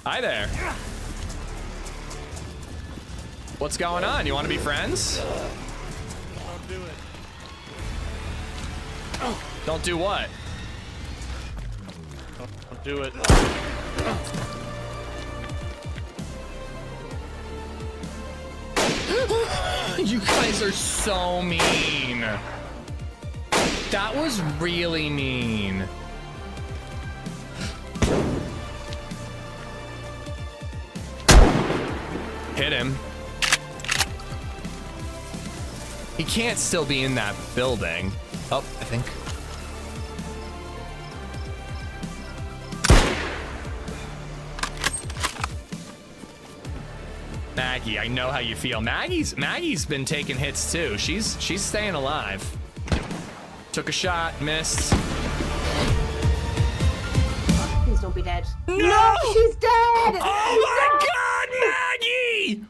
Hi there. What's going on? You want to be friends? Don't do it. Don't do what? Don't do it. You guys are so mean. That was really mean. Hit him. He can't still be in that building. Oh, I think. Maggie, I know how you feel. Maggie's been taking hits too. She's staying alive. Took a shot, missed. Please don't be dead. No! She's dead! Oh my God, Maggie!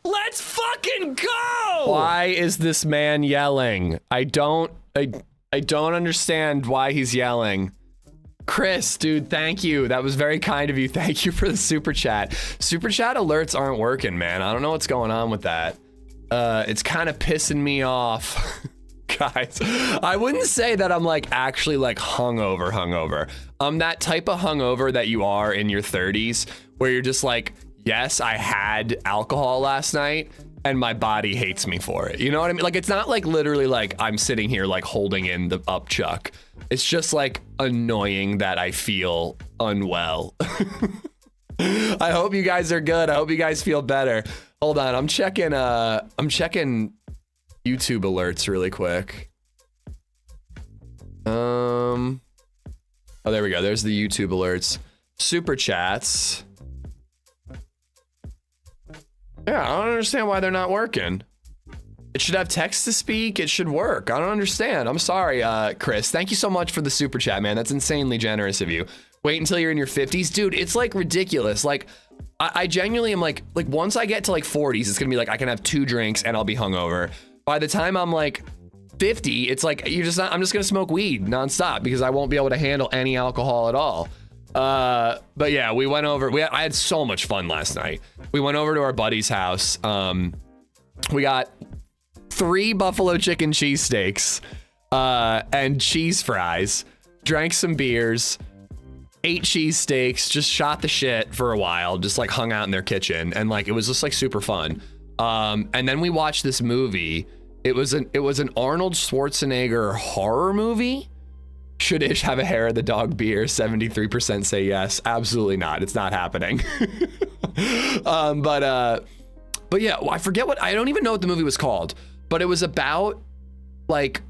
Let's fucking go! Why is this man yelling? I don't understand why he's yelling. Chris, dude, thank you. That was very kind of you. Thank you for the super chat. Super chat alerts aren't working, man. I don't know what's going on with that. It's kind of pissing me off. Guys, I wouldn't say that I'm like actually like hungover. I'm that type of hungover that you are in your 30s where you're just like, yes, I had alcohol last night and my body hates me for it. You know what I mean? Like, it's not like literally like I'm sitting here like holding in the upchuck. It's just like annoying that I feel unwell. I hope you guys are good. I hope you guys feel better. Hold on, I'm checking YouTube alerts really quick. Oh, there we go. There's the YouTube alerts. Super chats. Yeah, I don't understand why they're not working. It should have text to speak. It should work. I don't understand. I'm sorry, Chris. Thank you so much for the super chat, man. That's insanely generous of you. Wait until you're in your 50s. Dude, it's like ridiculous. Like, I genuinely am like once I get to like 40s, it's gonna be like I can have 2 drinks and I'll be hungover. By the time I'm like 50, it's like I'm just gonna smoke weed nonstop because I won't be able to handle any alcohol at all. But yeah, we went over. I had so much fun last night. We went over to our buddy's house. We got 3 buffalo chicken cheesesteaks and cheese fries. Drank some beers. 8 cheesesteaks. Just shot the shit for a while. Just like hung out in their kitchen and like it was just like super fun. And then we watched this movie. It was an Arnold Schwarzenegger horror movie. Should Ish have a hair of the dog beer? 73% say yes. Absolutely not. It's not happening. But yeah, I forget I don't even know what the movie was called, but it was about like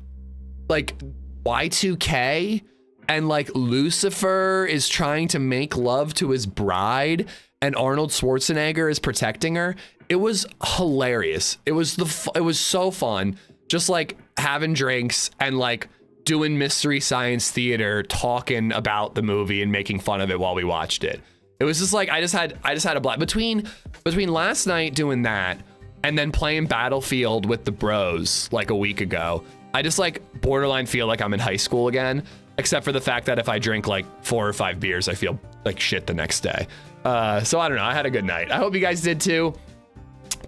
Y2K and like Lucifer is trying to make love to his bride and Arnold Schwarzenegger is protecting her. It was hilarious. It was so fun. Just like having drinks and like doing mystery science theater, talking about the movie and making fun of it while we watched it. It was just like I just had a blast between last night doing that and then playing Battlefield with the bros like a week ago. I just like borderline feel like I'm in high school again, except for the fact that if I drink like 4 or 5 beers, I feel like shit the next day. So I don't know. I had a good night. I hope you guys did too.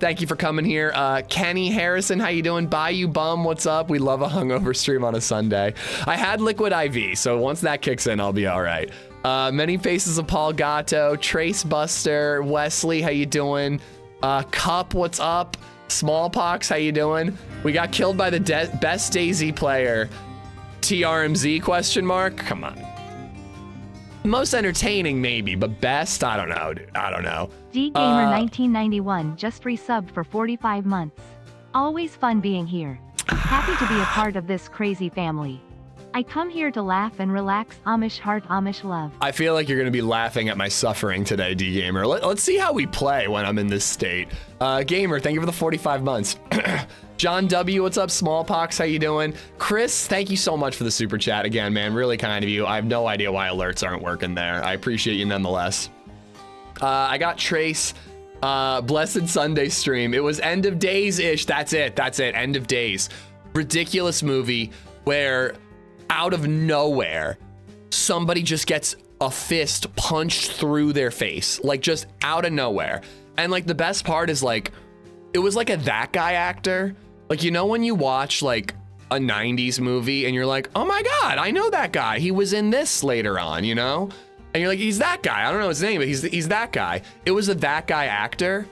Thank you for coming here. Kenny Harrison, how you doing? Bayou Bum, what's up? We love a hungover stream on a Sunday. I had liquid IV, so once that kicks in, I'll be all right. Many Faces of Paul Gatto, Trace Buster, Wesley, how you doing? Cup, what's up? Smallpox, how you doing? We got killed by the best DayZ player. TRMZ question mark? Come on. Most entertaining maybe, but best? I don't know, dude. I don't know. DGamer1991 just resubbed for 45 months. Always fun being here. Happy to be a part of this crazy family. I come here to laugh and relax. Amish heart, Amish love. I feel like you're gonna be laughing at my suffering today, D-Gamer. Let's see how we play when I'm in this state. Gamer, thank you for the 45 months. John W, what's up? Smallpox, how you doing? Chris, thank you so much for the super chat again, man. Really kind of you. I have no idea why alerts aren't working there. I appreciate you nonetheless. I got Trace, Blessed Sunday stream. It was End of Days-ish. That's it. End of Days. Ridiculous movie where out of nowhere, somebody just gets a fist punched through their face, like just out of nowhere. And like the best part is like, it was like a that guy actor. Like, you know, when you watch like a 90s movie and you're like, oh my God, I know that guy. He was in this later on, you know? And you're like, he's that guy. I don't know his name, but he's that guy. It was a that guy actor.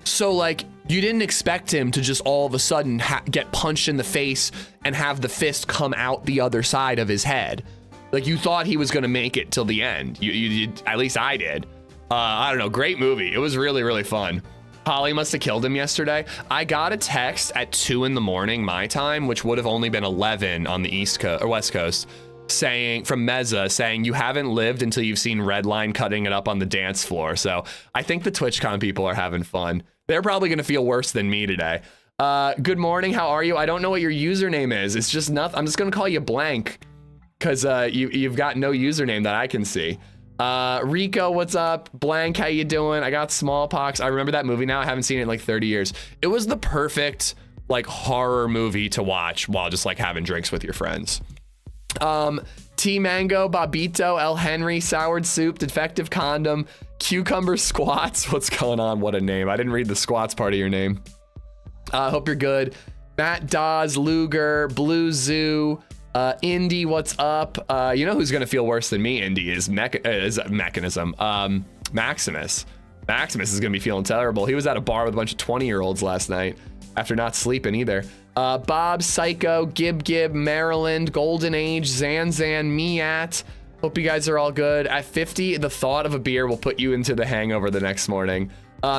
So like, you didn't expect him to just all of a sudden get punched in the face and have the fist come out the other side of his head. Like, you thought he was gonna make it till the end. You at least I did. I don't know, great movie. It was really, really fun. Holly must have killed him yesterday. I got a text at 2 in the morning, my time, which would have only been 11 on the East Coast or West Coast, saying, from Meza, saying, you haven't lived until you've seen Redline cutting it up on the dance floor. So I think the TwitchCon people are having fun. They're probably gonna feel worse than me today. Good morning, how are you? I don't know what your username is. It's just nothing. I'm just gonna call you blank, because you've got no username that I can see. Rico, what's up? Blank, how you doing? I got smallpox. I remember that movie now. I haven't seen it in like 30 years. It was the perfect like horror movie to watch while just like having drinks with your friends. T Mango, Bobito, El Henry, Soured Soup, Defective Condom, Cucumber Squats. What's going on? What a name. I didn't read the squats part of your name. Hope you're good. Matt Dawes, Luger, Blue Zoo, Indy, what's up? You know who's gonna feel worse than me, Indy, is Mechanism. Maximus. Maximus is gonna be feeling terrible. He was at a bar with a bunch of 20-year-olds last night after not sleeping either. Bob, Psycho, Gib, Maryland, Golden Age, Zan, Miat. Hope you guys are all good. At 50, the thought of a beer will put you into the hangover the next morning.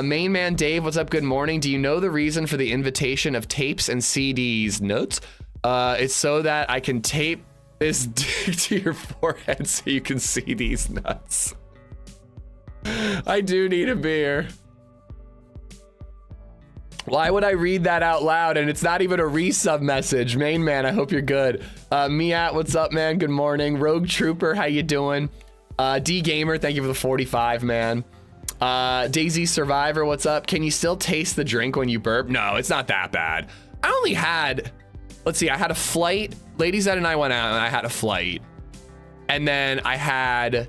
Main man Dave, what's up? Good morning. Do you know the reason for the invitation of tapes and CDs? Notes? It's so that I can tape this dick to your forehead so you can see these nuts. I do need a beer. Why would I read that out loud? And it's not even a resub message. Main man, I hope you're good. Miat, what's up, man? Good morning. Rogue Trooper, how you doing? D Gamer, thank you for the 45, man. DayZ Survivor, what's up? Can you still taste the drink when you burp? No, it's not that bad. I only had, let's see, I had a flight. LadyZed and I went out and I had a flight. And then I had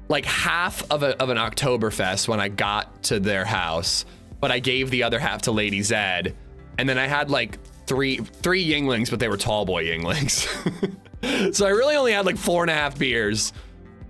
like half of an Oktoberfest when I got to their house, but I gave the other half to LadyZed. And then I had like three Yinglings, but they were tall boy Yinglings. So I really only had like 4.5 beers,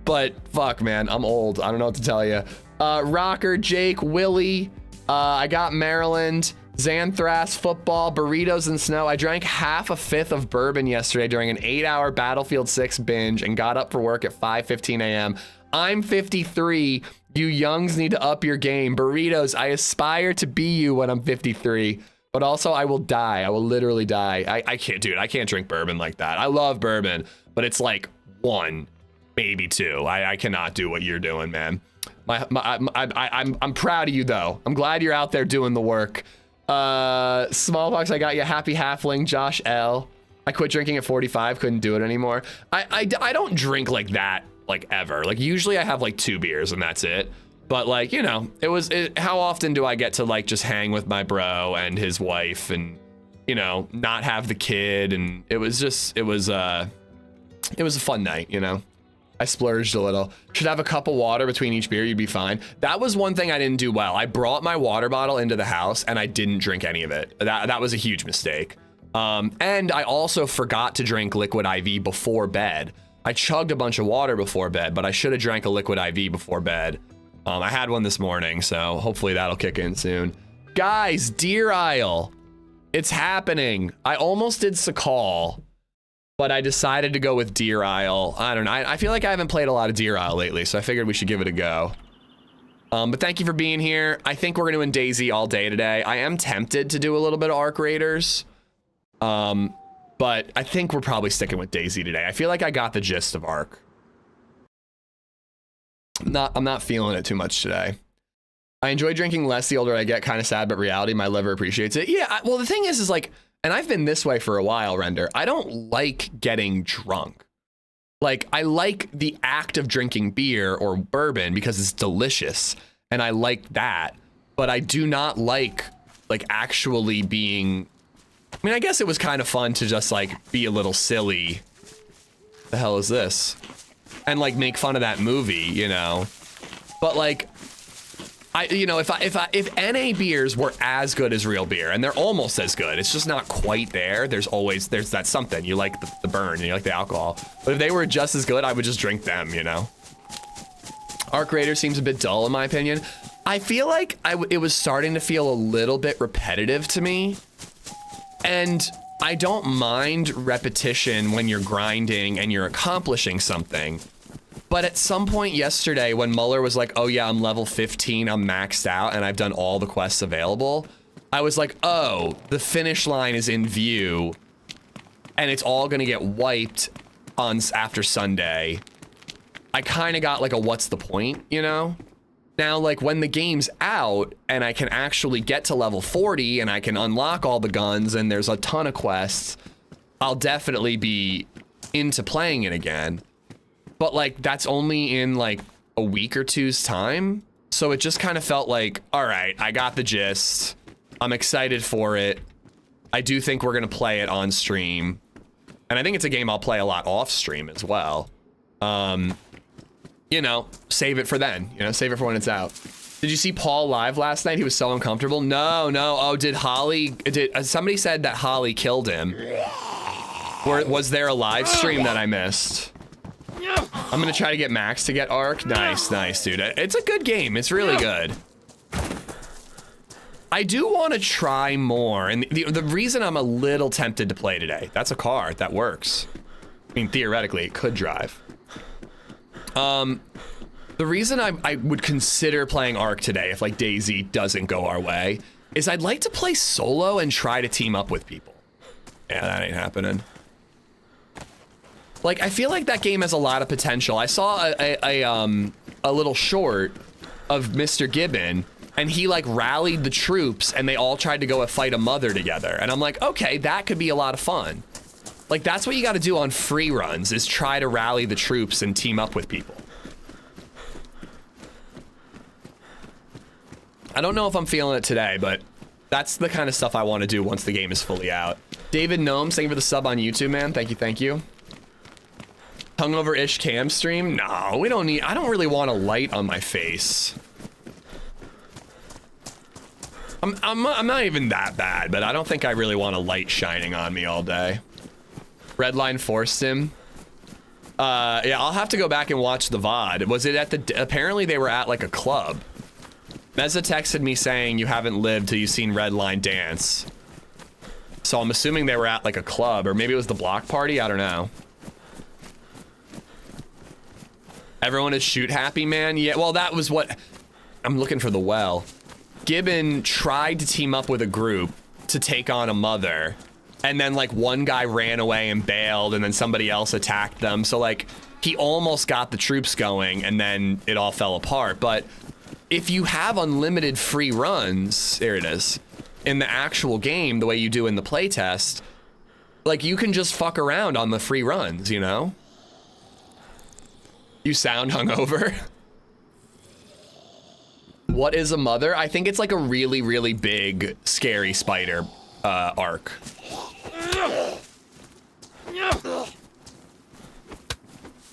but fuck, man, I'm old. I don't know what to tell you. Rocker, Jake, Willie, I got Maryland, Xanthras, football, burritos and snow. I drank half a fifth of bourbon yesterday during an 8-hour Battlefield 6 binge and got up for work at 5:15 a.m. I'm 53. You youngs need to up your game. Burritos, I aspire to be you when I'm 53, but also I will die. I will literally die. I can't, dude, I can't drink bourbon like that. I love bourbon, but it's like 1, maybe 2. I cannot do what you're doing, man. I'm proud of you though. I'm glad you're out there doing the work. Smallpox, I got you. Happy Halfling, Josh L. I quit drinking at 45, couldn't do it anymore. I don't drink like that, like ever. Like usually I have like 2 beers and that's it. But like, you know, how often do I get to like just hang with my bro and his wife and, you know, not have the kid? And it was a fun night, you know? I splurged a little. Should have a cup of water between each beer, you'd be fine. That was one thing I didn't do well. I brought my water bottle into the house and I didn't drink any of it. That was a huge mistake. And I also forgot to drink liquid IV before bed. I chugged a bunch of water before bed, but I should have drank a liquid IV before bed. I had one this morning, so hopefully that'll kick in soon. Guys, Deer Isle, it's happening. I almost did Sakal, but I decided to go with Deer Isle. I don't know. I feel like I haven't played a lot of Deer Isle lately, so I figured we should give it a go. But thank you for being here. I think we're going to do DayZ all day today. I am tempted to do a little bit of Arc Raiders, but I think we're probably sticking with DayZ today. I feel like I got the gist of Arc. I'm not feeling it too much today. I enjoy drinking less the older I get. Kind of sad, but reality, my liver appreciates it. Yeah, well, the thing is like, and I've been this way for a while, Render. I don't like getting drunk. Like, I like the act of drinking beer or bourbon because it's delicious, and I like that. But I do not like actually being. I mean, I guess it was kind of fun to just like be a little silly. The hell is this? and like make fun of that movie, you know. But like, if NA beers were as good as real beer, and they're almost as good, it's just not quite there. There's that something. You like the burn, and you like the alcohol. But if they were just as good, I would just drink them, you know. Arc Raider seems a bit dull in my opinion. I feel like it was starting to feel a little bit repetitive to me. And I don't mind repetition when you're grinding and you're accomplishing something. But at some point yesterday when Muller was like, oh yeah, I'm level 15, I'm maxed out, and I've done all the quests available, I was like, oh, the finish line is in view, and it's all gonna get wiped after Sunday. I kind of got like a what's the point, you know? Now, like when the game's out and I can actually get to level 40 and I can unlock all the guns and there's a ton of quests, I'll definitely be into playing it again. But like, that's only in like a week or two's time. So it just kind of felt like, all right, I got the gist. I'm excited for it. I do think we're going to play it on stream. And I think it's a game I'll play a lot off stream as well. You know, save it for then, you know, save it for when it's out. Did you see Paul live last night? He was so uncomfortable. No. Oh, somebody said that Holly killed him. Was there a live stream that I missed? I'm gonna try to get Max to get Arc. Nice, dude. It's a good game. It's really good. I do want to try more, and the reason I'm a little tempted to play today, that's a car that works. I mean, theoretically, it could drive. The reason I would consider playing Arc today, if like DayZ doesn't go our way, is I'd like to play solo and try to team up with people. Yeah, that ain't happening. Like, I feel like that game has a lot of potential. I saw a little short of Mr. Gibbon, and he like rallied the troops and they all tried to go fight a mother together. And I'm like, okay, that could be a lot of fun. Like, that's what you got to do on free runs, is try to rally the troops and team up with people. I don't know if I'm feeling it today, but that's the kind of stuff I want to do once the game is fully out. David Gnomes, thank you for the sub on YouTube, man. Thank you. Hungover-ish cam stream? No, we don't need, I don't really want a light on my face. I'm not even that bad, but I don't think I really want a light shining on me all day. Redline forced him. Yeah, I'll have to go back and watch the VOD. Was it at the, apparently they were at like a club. Meza texted me saying you haven't lived till you've seen Redline dance. So I'm assuming they were at like a club, or maybe it was the block party, I don't know. Everyone is shoot happy, man. Yeah, well, that was what I'm looking for. The well, Gibbon tried to team up with a group to take on a mother, and then like one guy ran away and bailed, and then somebody else attacked them. So like he almost got the troops going, and then it all fell apart. But if you have unlimited free runs, there it is, in the actual game, the way you do in the playtest, like you can just fuck around on the free runs, you know? You sound hungover. What is a mother? I think it's like a really, really big, scary spider arc.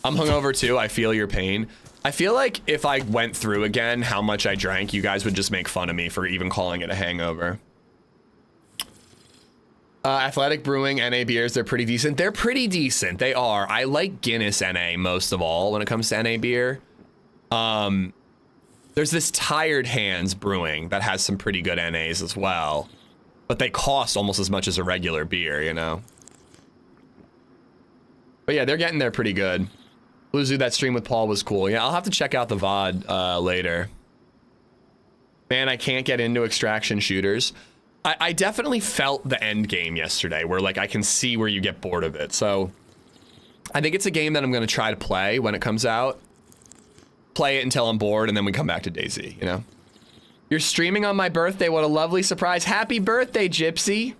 I'm hungover too. I feel your pain. I feel like if I went through again how much I drank, you guys would just make fun of me for even calling it a hangover. Athletic Brewing NA beers, they're pretty decent. They're pretty decent. They are. I like Guinness NA most of all when it comes to NA beer. There's this Tired Hands Brewing that has some pretty good NAs as well, but they cost almost as much as a regular beer, you know? But yeah, they're getting there pretty good. Bluezu, that stream with Paul was cool. Yeah, I'll have to check out the VOD later. Man, I can't get into extraction shooters. I definitely felt the end game yesterday where like I can see where you get bored of it. So I think it's a game that I'm going to try to play when it comes out. Play it until I'm bored, and then we come back to DayZ, you know? You're streaming on my birthday. What a lovely surprise. Happy birthday, Gypsy.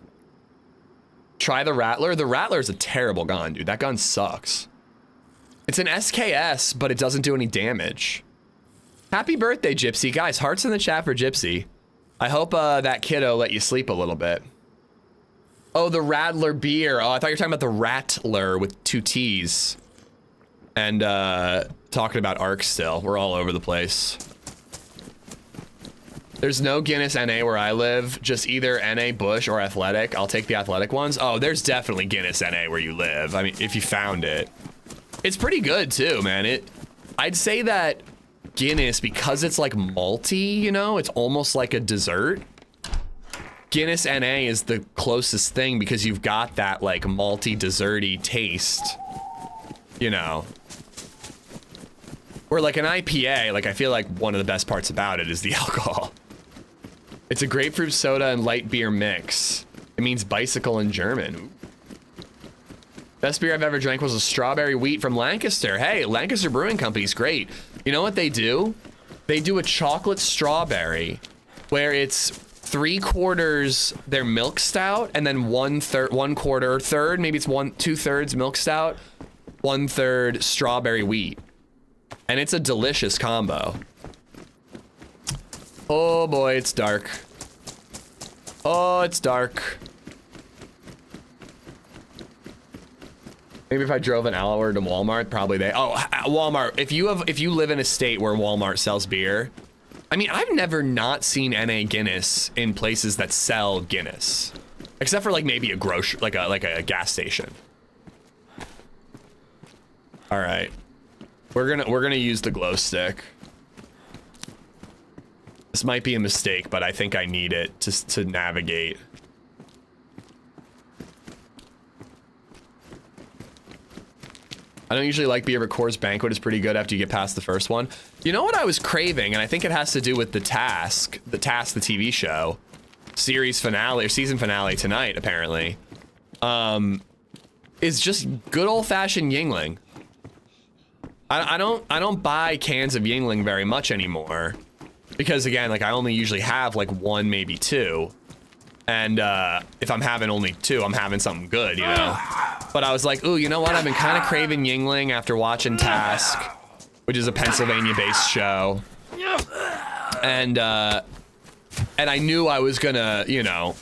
Try the Rattler. The Rattler is a terrible gun, dude. That gun sucks. It's an SKS, but it doesn't do any damage. Happy birthday, Gypsy. Guys, hearts in the chat for Gypsy. I hope that kiddo let you sleep a little bit. Oh, the Rattler beer. Oh, I thought you were talking about the Rattler with 2 T's. and talking about ARC still. We're all over the place. There's no Guinness NA where I live, just either NA Bush or Athletic. I'll take the Athletic ones. Oh, there's definitely Guinness NA where you live. I mean, if you found it. It's pretty good too, man. I'd say that Guinness, because it's like malty, you know, it's almost like a dessert. Guinness NA is the closest thing because you've got that like malty desserty taste, you know. Or like an IPA, like I feel like one of the best parts about it is the alcohol. It's a grapefruit soda and light beer mix. It means bicycle in German. Best beer I've ever drank was a strawberry wheat from Lancaster. Hey, Lancaster Brewing Company's great. You know what they do? They do a chocolate strawberry where it's 3/4 their milk stout and then 1/4, third, maybe it's 2/3 milk stout, 1/3 strawberry wheat. And it's a delicious combo. Oh boy, it's dark. Oh, it's dark. Maybe if I drove an hour to Walmart, probably Walmart. If you live in a state where Walmart sells beer, I mean, I've never not seen NA Guinness in places that sell Guinness, except for like maybe a grocery, like a gas station. All right, we're gonna use the glow stick. This might be a mistake, but I think I need it to navigate. I don't usually like beer, but Coors Banquet is pretty good after you get past the first one. You know what I was craving, and I think it has to do with the Task, the TV show, series finale or season finale tonight, apparently, is just good old-fashioned Yingling. I don't buy cans of Yingling very much anymore, because again, like I only usually have like one, maybe two. And if I'm having only two, I'm having something good, you know? But I was like, ooh, you know what? I've been kind of craving Yingling after watching Task, which is a Pennsylvania-based show. And I knew I was gonna, you know,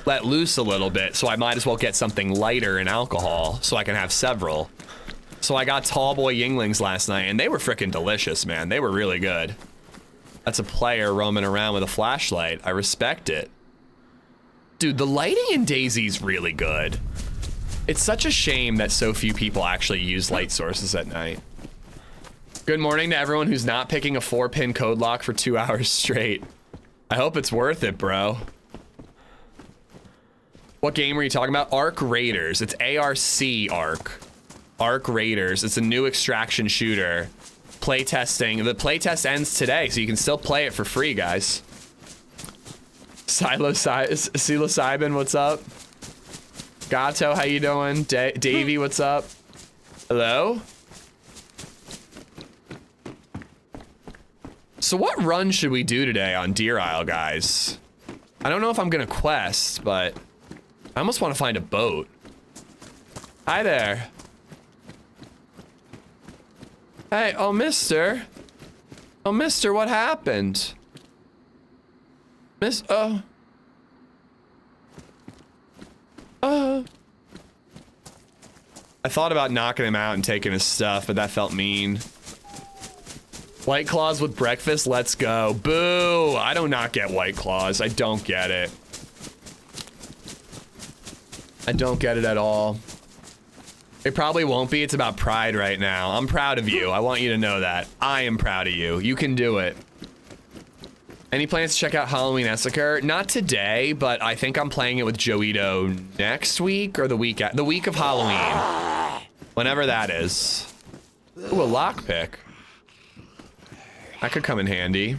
let loose a little bit, so I might as well get something lighter in alcohol so I can have several. So I got Tall Boy Yinglings last night, and they were freaking delicious, man. They were really good. That's a player roaming around with a flashlight. I respect it. Dude, the lighting in DayZ's really good. It's such a shame that so few people actually use light sources at night. Good morning to everyone who's not picking a 4-pin code lock for 2 hours straight. I hope it's worth it, bro. What game are you talking about? Arc Raiders. It's ARC Arc. Arc Raiders. It's a new extraction shooter. Playtesting. The playtest ends today, so you can still play it for free, guys. Psilocybin, what's up? Gato, how you doing? Davey, what's up? Hello? So what run should we do today on Deer Isle, guys? I don't know if I'm gonna quest, but I almost want to find a boat. Hi there. Hey, oh, mister. Oh, mister, what happened? I thought about knocking him out and taking his stuff, but that felt mean. White Claws with breakfast, let's go. Boo! I do not get White Claws. I don't get it. I don't get it at all. It probably won't be. It's about pride right now. I'm proud of you. I want you to know that. I am proud of you. You can do it. Any plans to check out Halloween Massacre? Not today, but I think I'm playing it with Joito next week or the week of Halloween. Whenever that is. Ooh, a lockpick. That could come in handy.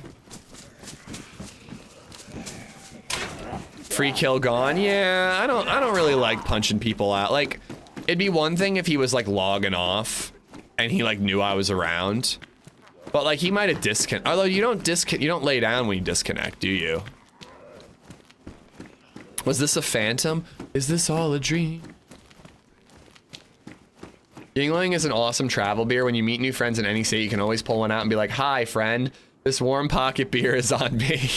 Free kill gone. Yeah, I don't really like punching people out. Like, it'd be one thing if he was like logging off and he like knew I was around. But like he might have disconnected. Although you don't lay down when you disconnect, do you? Was this a phantom? Is this all a dream? Yingling is an awesome travel beer. When you meet new friends in any state, you can always pull one out and be like, "Hi, friend. This warm pocket beer is on me."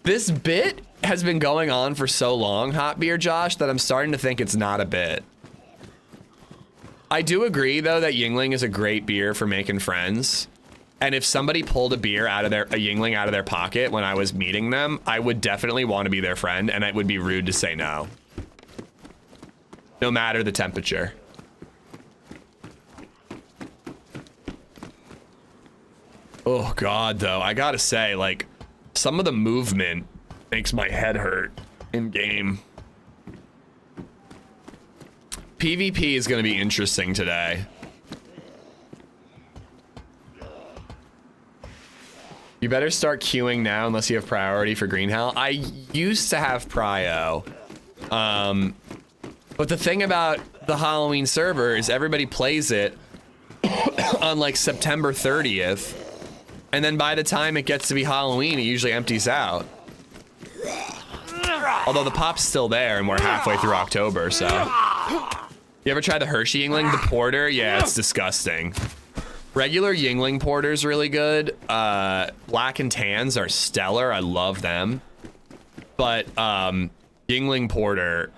This bit has been going on for so long, Hot Beer Josh, that I'm starting to think it's not a bit. I do agree though that Yingling is a great beer for making friends. And if somebody pulled a Yingling out of their pocket when I was meeting them, I would definitely want to be their friend, and it would be rude to say no. No matter the temperature. Oh God, though, I gotta say, like, some of the movement makes my head hurt in game. PvP is gonna be interesting today. You better start queuing now unless you have priority for Green Hell. I used to have prio. But the thing about the Halloween server is everybody plays it on like September 30th. And then by the time it gets to be Halloween, it usually empties out. Although the pop's still there and we're halfway through October, so. You ever try the Hershey Yingling, the porter? Yeah, it's disgusting. Regular Yingling porter's really good. Black and tans are stellar. I love them. But Yingling porter,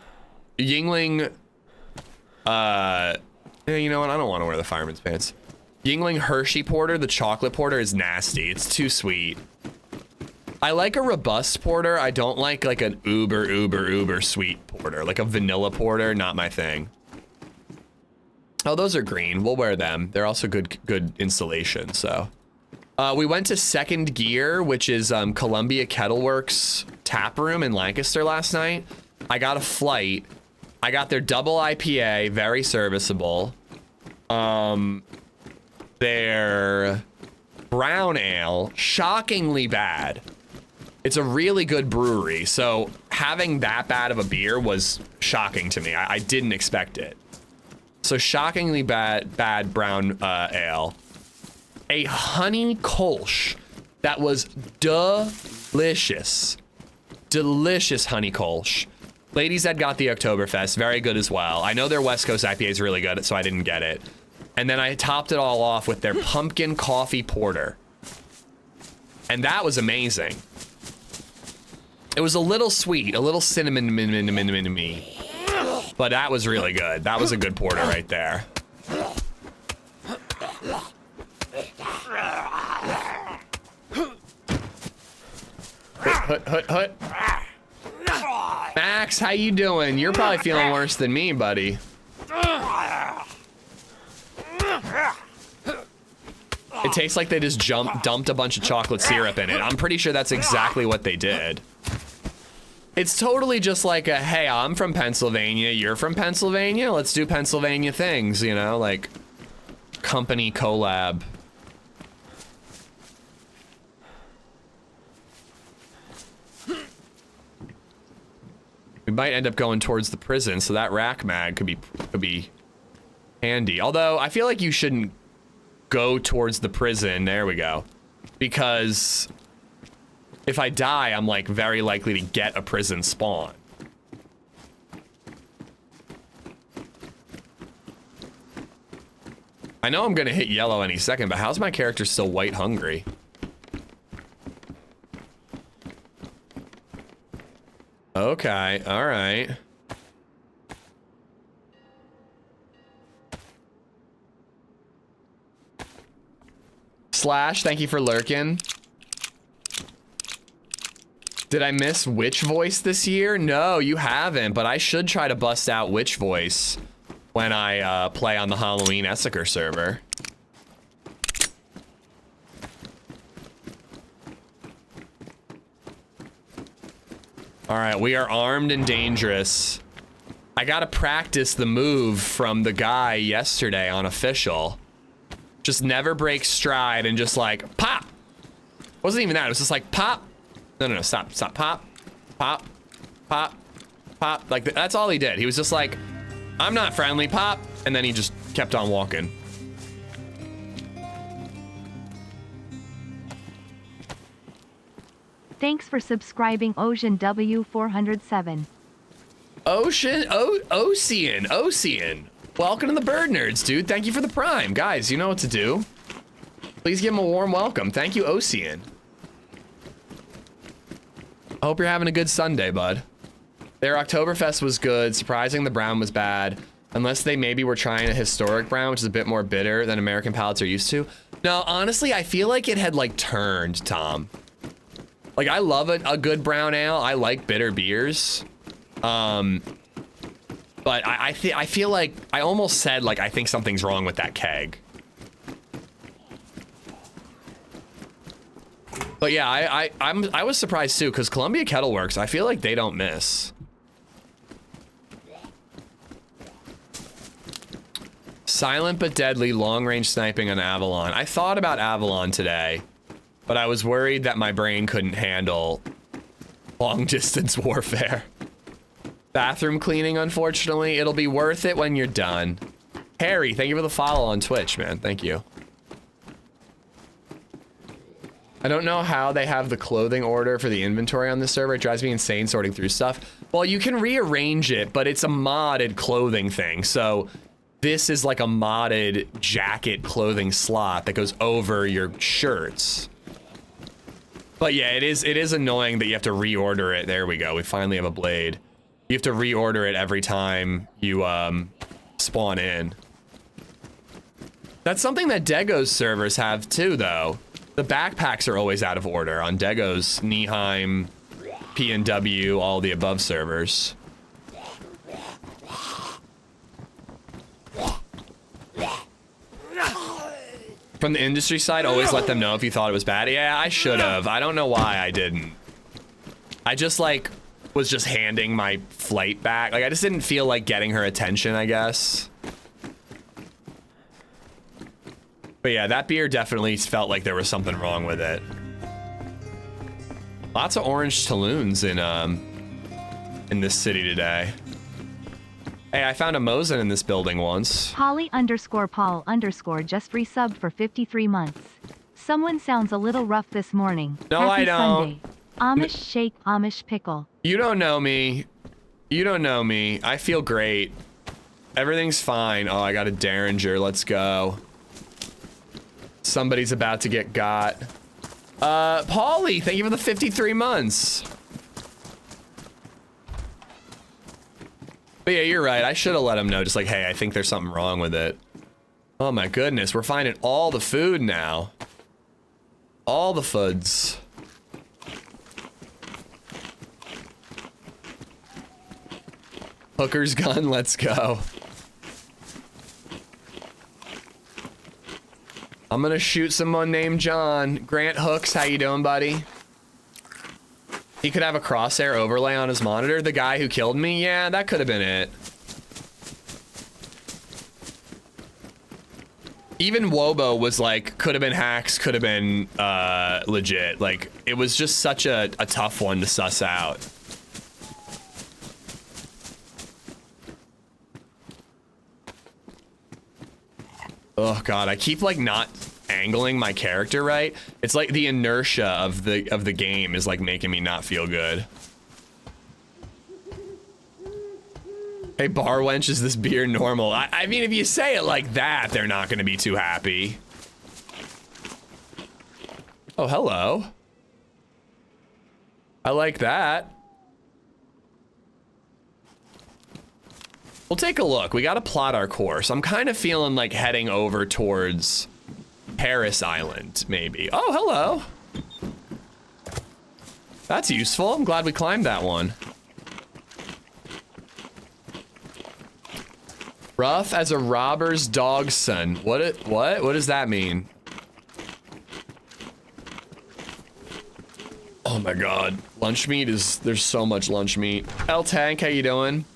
Yingling, you know what? I don't want to wear the fireman's pants. Yingling Hershey porter, the chocolate porter is nasty. It's too sweet. I like a robust porter. I don't like an uber sweet porter. Like a vanilla porter, not my thing. Oh, those are green. We'll wear them. They're also good installation, so. We went to Second Gear, which is Columbia Kettleworks tap room in Lancaster last night. I got a flight. I got their double IPA, very serviceable. Their brown ale, shockingly bad. It's a really good brewery, so having that bad of a beer was shocking to me. I didn't expect it. So shockingly bad brown ale. A honey kolsch that was delicious. Delicious honey kolsch. LadyZed got the Oktoberfest, very good as well. I know their West Coast IPA is really good, so I didn't get it. And then I topped it all off with their pumpkin coffee porter. And that was amazing. It was a little sweet, a little cinnamon me. But that was really good. That was a good porter right there. Hut. Max, how you doing? You're probably feeling worse than me, buddy. It tastes like they just dumped a bunch of chocolate syrup in it. I'm pretty sure that's exactly what they did. It's totally just like a, hey, I'm from Pennsylvania, you're from Pennsylvania, let's do Pennsylvania things, you know, like company collab. We might end up going towards the prison, so that rack mag could be handy. Although I feel like you shouldn't go towards the prison. There we go. Because if I die, I'm like very likely to get a prison spawn. I know I'm gonna hit yellow any second, but how's my character still white hungry? Okay, all right. Slash, thank you for lurking. Did I miss Witch Voice this year? No, you haven't, but I should try to bust out Witch Voice when I play on the Halloween Essiker server. All right, we are armed and dangerous. I gotta practice the move from the guy yesterday on Official. Just never break stride and just like, pop! Wasn't even that, it was just like, pop! No, stop, pop, pop, pop, pop. Like, that's all he did. He was just like, I'm not friendly, pop. And then he just kept on walking. Thanks for subscribing, Ocean W407. Ocean. Welcome to the Bird Nerds, dude. Thank you for the Prime. Guys, you know what to do. Please give him a warm welcome. Thank you, Ocean. I hope you're having a good Sunday, bud. Their Oktoberfest was good. Surprising the brown was bad. Unless they maybe were trying a historic brown, which is a bit more bitter than American palates are used to. No, honestly, I feel like it had like turned, Tom. Like I love a good brown ale. I like bitter beers. But I feel like I almost said like I think something's wrong with that keg. But yeah, I was surprised too, because Columbia Kettle Works, I feel like they don't miss. Silent but deadly long-range sniping on Avalon. I thought about Avalon today, but I was worried that my brain couldn't handle long-distance warfare. Bathroom cleaning, unfortunately. It'll be worth it when you're done. Harry, thank you for the follow on Twitch, man. Thank you. I don't know how they have the clothing order for the inventory on this server. It drives me insane sorting through stuff. Well, you can rearrange it, but it's a modded clothing thing. So this is like a modded jacket clothing slot that goes over your shirts. But yeah, it is annoying that you have to reorder it. There we go. We finally have a blade. You have to reorder it every time you spawn in. That's something that Dego's servers have too, though. The backpacks are always out of order on Dego's, Nihheim, PNW, all the above servers. From the industry side, always let them know if you thought it was bad. Yeah, I should have. I don't know why I didn't. I just like was just handing my flight back. Like I just didn't feel like getting her attention, I guess. But yeah, that beer definitely felt like there was something wrong with it. Lots of orange Tulloons in this city today. Hey, I found a Mosin in this building once. Polly_Paul_ just resubbed for 53 months. Someone sounds a little rough this morning. No, Happy I don't. Sunday. Amish shake, Amish pickle. You don't know me. You don't know me. I feel great. Everything's fine. Oh, I got a Derringer. Let's go. Somebody's about to get got. Paulie, thank you for the 53 months. But yeah, you're right. I should have let him know. Just like, hey, I think there's something wrong with it. Oh my goodness. We're finding all the food now. All the foods. Hooker's gun. Let's go. I'm gonna shoot someone named John. Grant Hooks, how you doing, buddy? He could have a crosshair overlay on his monitor. The guy who killed me? Yeah, that could have been it. Even Wobo was like, could have been hacks, could have been legit. Like, it was just such a tough one to suss out. Oh god, I keep like not angling my character right. It's like the inertia of the game is like making me not feel good. Hey bar wench, is this beer normal? I mean, if you say it like that, they're not gonna be too happy. Oh, hello. I like that. We'll take a look. We gotta plot our course. I'm kind of feeling like heading over towards Paris Island, maybe. Oh, hello. That's useful. I'm glad we climbed that one. Rough as a robber's dog's son. What does that mean? Oh my god. Lunch meat is, there's so much lunch meat. L Tank, how you doing?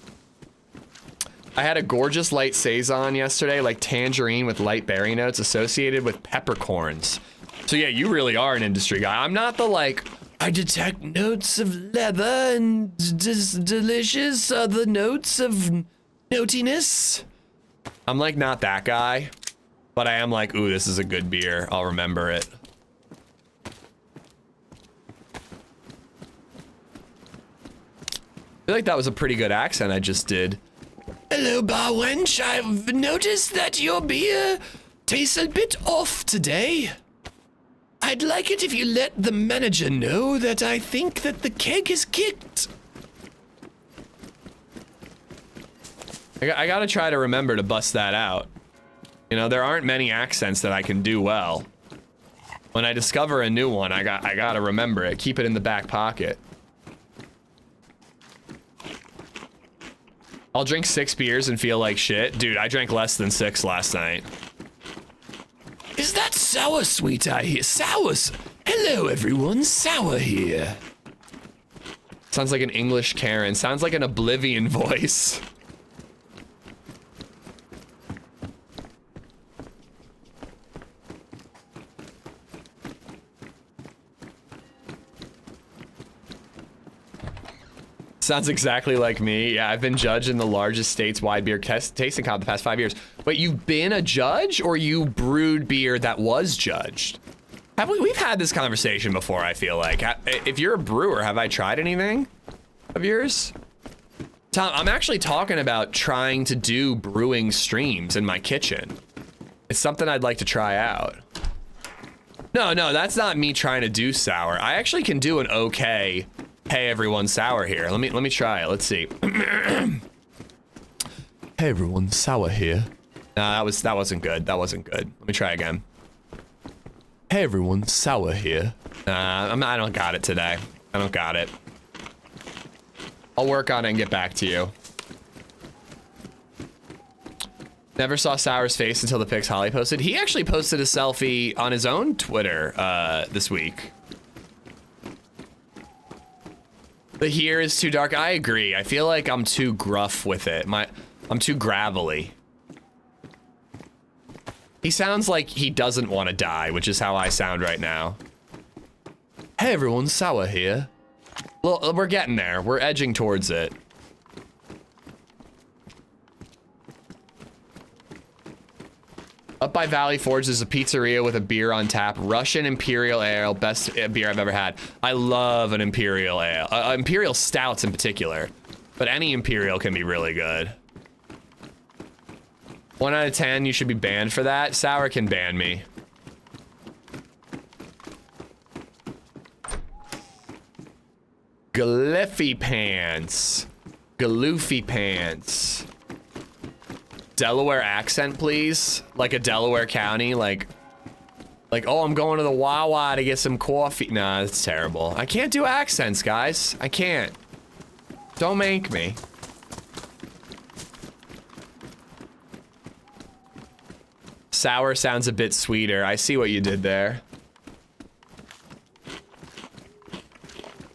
I had a gorgeous light saison yesterday, like tangerine with light berry notes associated with peppercorns. So yeah, you really are an industry guy. I'm not the like, I detect notes of leather and delicious the notes of notiness. I'm like not that guy, but I am like, ooh, this is a good beer. I'll remember it. I feel like that was a pretty good accent I just did. Hello, bar wench. I've noticed that your beer tastes a bit off today. I'd like it if you let the manager know that I think that the keg is kicked. I I gotta try to remember to bust that out. You know, there aren't many accents that I can do well. When I discover a new one, I gotta remember it. Keep it in the back pocket. I'll drink 6 beers and feel like shit. Dude, I drank less than 6 last night. Is that Sour Sweet I hear? Sour. Hello, everyone. Sour here. Sounds like an English Karen. Sounds like an Oblivion voice. Sounds exactly like me. Yeah, I've been judged in the largest stateswide beer tasting comp the past 5 years. Wait, you've been a judge or you brewed beer that was judged? We've had this conversation before, I feel like. If you're a brewer, have I tried anything of yours? Tom, I'm actually talking about trying to do brewing streams in my kitchen. It's something I'd like to try out. No, that's not me trying to do sour. I actually can do an okay, hey everyone, sour here. Let me try it. Let's see. Hey everyone, sour here. Nah, that wasn't good. That wasn't good. Let me try again. Hey everyone, sour here. I don't got it today. I don't got it. I'll work on it and get back to you. Never saw Sour's face until the pics Holly posted. He actually posted a selfie on his own Twitter this week. The here is too dark. I agree. I feel like I'm too gruff with it. I'm too gravelly. He sounds like he doesn't want to die, which is how I sound right now. Hey everyone, Sour here. Well, we're getting there. We're edging towards it. Up by Valley Forge is a pizzeria with a beer on tap. Russian Imperial Ale, best beer I've ever had. I love an Imperial Ale. Imperial Stouts in particular. But any Imperial can be really good. 1 out of 10, you should be banned for that. Sour can ban me. Galiffy pants. Galoofy pants. Delaware accent, please. Like a Delaware County, like, oh, I'm going to the Wawa to get some coffee. Nah, that's terrible. I can't do accents, guys. I can't. Don't make me. Sour sounds a bit sweeter. I see what you did there.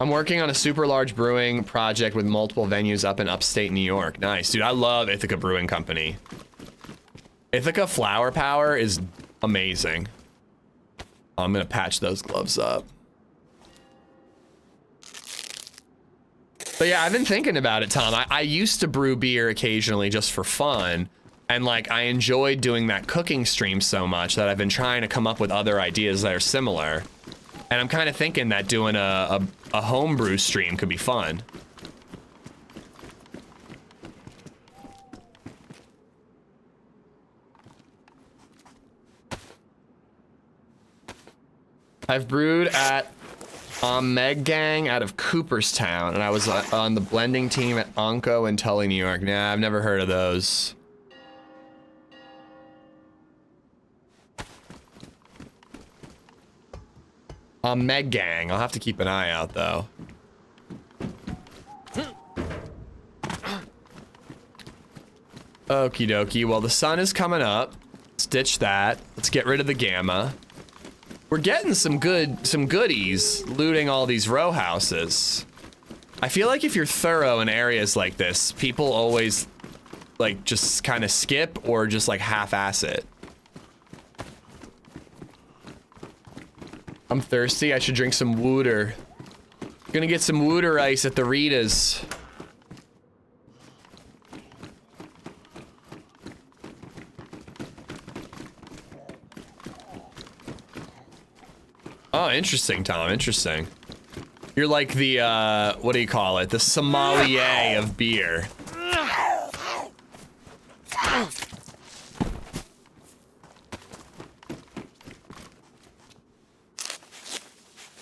I'm working on a super large brewing project with multiple venues up in upstate New York. Nice, dude. I love Ithaca Brewing Company. Ithaca Flower Power is amazing. I'm gonna patch those gloves up. But yeah, I've been thinking about it, Tom. I used to brew beer occasionally just for fun. And like, I enjoyed doing that cooking stream so much that I've been trying to come up with other ideas that are similar. And I'm kind of thinking that doing a homebrew stream could be fun. I've brewed at Meg Gang out of Cooperstown, and I was on the blending team at Onco in Tully, New York. Nah, I've never heard of those. Meg Gang. I'll have to keep an eye out, though. Okie dokie. Well, the sun is coming up. Let's ditch that. Let's get rid of the gamma. We're getting some goodies looting all these row houses. I feel like if you're thorough in areas like this, people always like just kind of skip or just like half-ass it. I'm thirsty. I should drink some water. Gonna get some water ice at the Rita's. Oh, interesting, Tom. Interesting. You're like the, what do you call it? The sommelier of beer.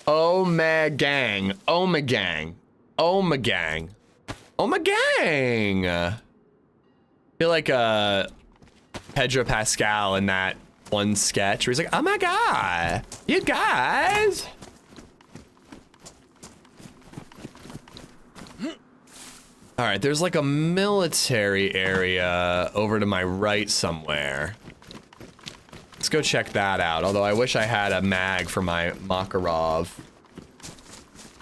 Omegang. Omegang. Omegang. Omegang. feel like Pedro Pascal in that one sketch where he's like, oh my god, you guys. All right, there's like a military area over to my right somewhere. Let's go check that out, although I wish I had a mag for my Makarov.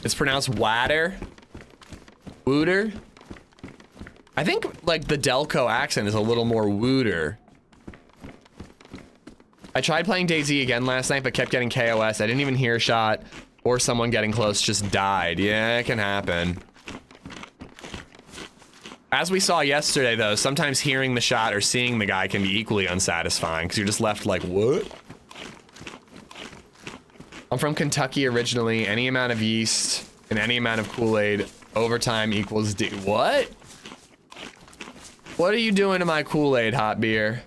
It's pronounced Water. Wooter. I think like the Delco accent is a little more wooter. I tried playing DayZ again last night, but kept getting KOS. I didn't even hear a shot or someone getting close just died. Yeah, it can happen. As we saw yesterday though, sometimes hearing the shot or seeing the guy can be equally unsatisfying because you're just left like, what? I'm from Kentucky originally. Any amount of yeast and any amount of Kool-Aid over time equals D. What? What are you doing to my Kool-Aid, hot beer?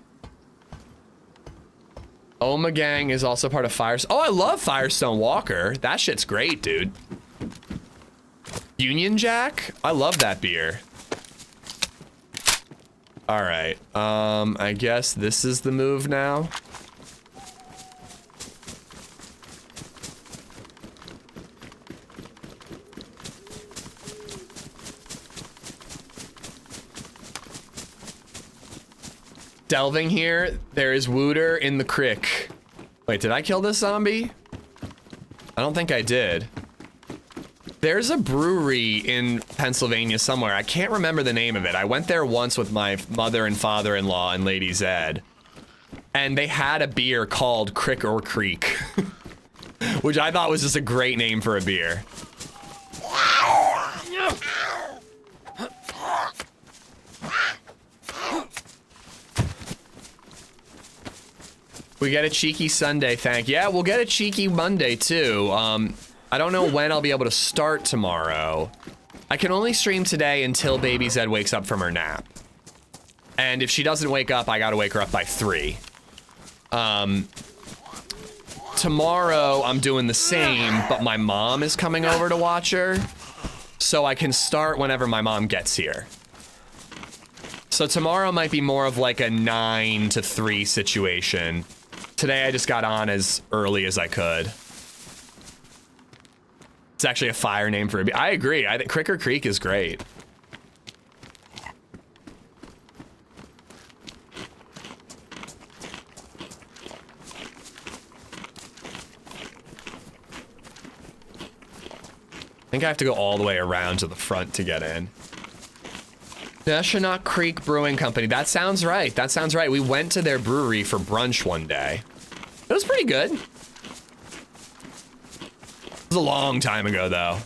Oma Gang is also part of Firestone. Oh, I love Firestone Walker. That shit's great, dude. Union Jack? I love that beer. All right. I guess this is the move now. Delving here, there is Wooter in the crick. Wait, did I kill this zombie? I don't think I did. There's a brewery in Pennsylvania somewhere. I can't remember the name of it. I went there once with my mother and father-in-law and LadyZed. And they had a beer called Crick or Creek. Which I thought was just a great name for a beer. We get a cheeky Sunday, thank you. Yeah, we'll get a cheeky Monday too. I don't know when I'll be able to start tomorrow. I can only stream today until LadyZed wakes up from her nap. And if she doesn't wake up, I gotta wake her up by 3. Tomorrow I'm doing the same, but my mom is coming over to watch her. So I can start whenever my mom gets here. So tomorrow might be more of like a 9 to 3 situation. Today I just got on as early as I could. It's actually a fire name for a beer. I agree. I think Cricker Creek is great. I think I have to go all the way around to the front to get in. Neshonoc Creek Brewing Company. That sounds right. That sounds right. We went to their brewery for brunch one day. It was pretty good. It was a long time ago, though.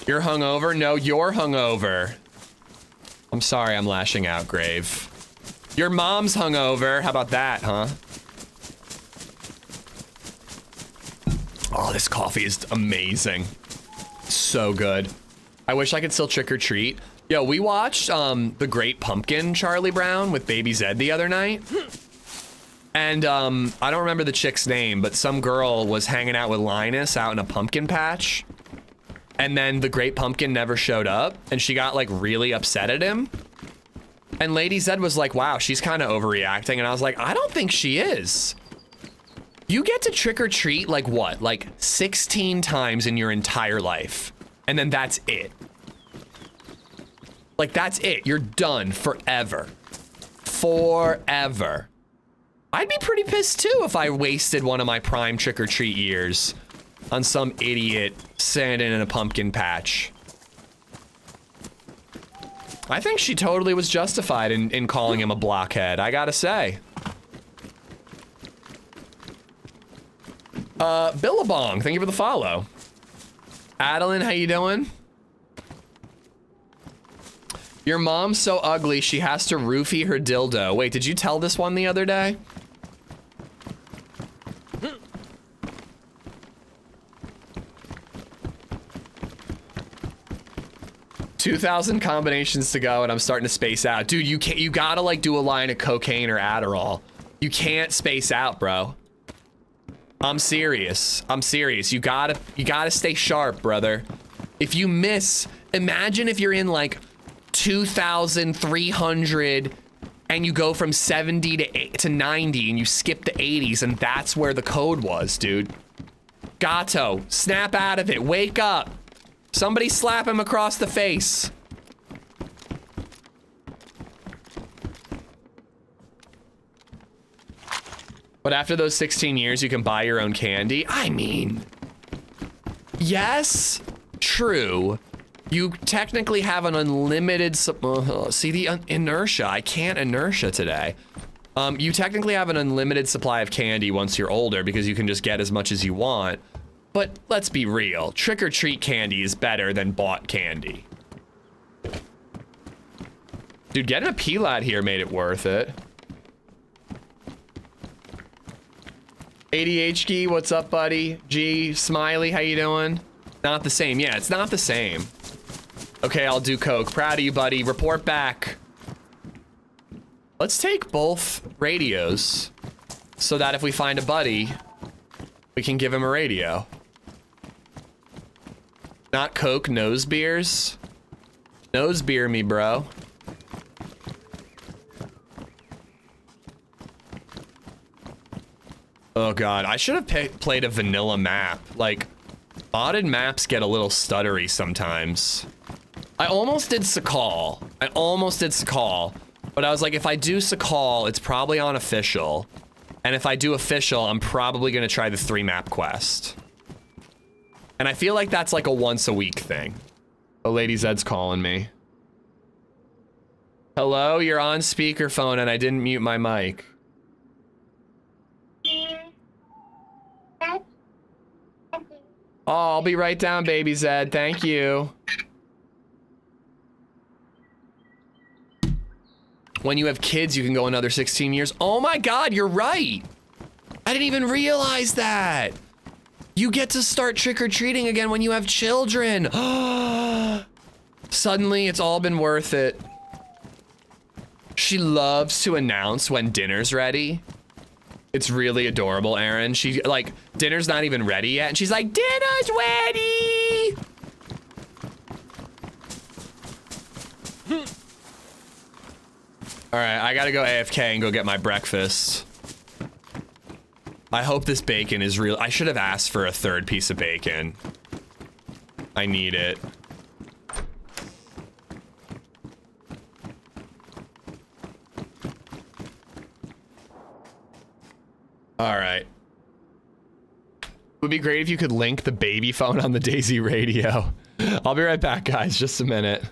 You're hungover? No, you're hungover. I'm sorry I'm lashing out, Grave. Your mom's hungover. How about that, huh? Oh, this coffee is amazing. So good. I wish I could still trick or treat. Yo, we watched The Great Pumpkin, Charlie Brown, with LadyZed the other night. And I don't remember the chick's name, but some girl was hanging out with Linus out in a pumpkin patch. And then the Great Pumpkin never showed up, and she got like really upset at him. And LadyZed was like, wow, she's kind of overreacting. And I was like, I don't think she is. You get to trick or treat like what? Like 16 times in your entire life. And then that's it. Like, that's it. You're done forever. Forever. I'd be pretty pissed too if I wasted one of my prime trick-or-treat years on some idiot standing in a pumpkin patch. I think she totally was justified in calling him a blockhead, I gotta say. Billabong, thank you for the follow. Adeline, how you doing? Your mom's so ugly, she has to roofie her dildo. Wait, did you tell this one the other day? $2,000 combinations to go and I'm starting to space out. Dude, you gotta like do a line of cocaine or Adderall. You can't space out, bro. I'm serious. I'm serious. You gotta stay sharp, brother. If you miss, imagine if you're in like 2,300 and you go from 70 to 90 and you skip the 80s, and that's where the code was, dude. Gato, snap out of it. Wake up. Somebody slap him across the face. But after those 16 years, you can buy your own candy. I mean, yes, true. You technically have an unlimited, see the inertia. I can't inertia today. You technically have an unlimited supply of candy once you're older because you can just get as much as you want. But let's be real, trick or treat candy is better than bought candy. Dude, getting a P-Lat here made it worth it. ADHD, what's up, buddy? G, Smiley, how you doing? Not the same. Yeah, it's not the same. Okay, I'll do coke. Proud of you, buddy. Report back. Let's take both radios so that if we find a buddy, we can give him a radio. Not coke, nose beers. Nose beer me, bro. Oh god, I should have played a vanilla map. Like, modded maps get a little stuttery sometimes. I almost did Sakal. But I was like, if I do Sakal, it's probably on official. And if I do official, I'm probably gonna try the 3-map quest. And I feel like that's like a once a week thing. Oh, LadyZed's calling me. Hello, you're on speakerphone and I didn't mute my mic. Oh, I'll be right down, baby Zed. Thank you. When you have kids, you can go another 16 years. Oh my God, you're right. I didn't even realize that. You get to start trick-or-treating again when you have children. Suddenly, it's all been worth it. She loves to announce when dinner's ready. It's really adorable, Erin. She, like, dinner's not even ready yet, and she's like, dinner's ready! All right, I gotta go AFK and go get my breakfast. I hope this bacon is real. I should have asked for a 3rd piece of bacon. I need it. All right. It would be great if you could link the baby phone on the DayZ radio. I'll be right back, guys. Just a minute.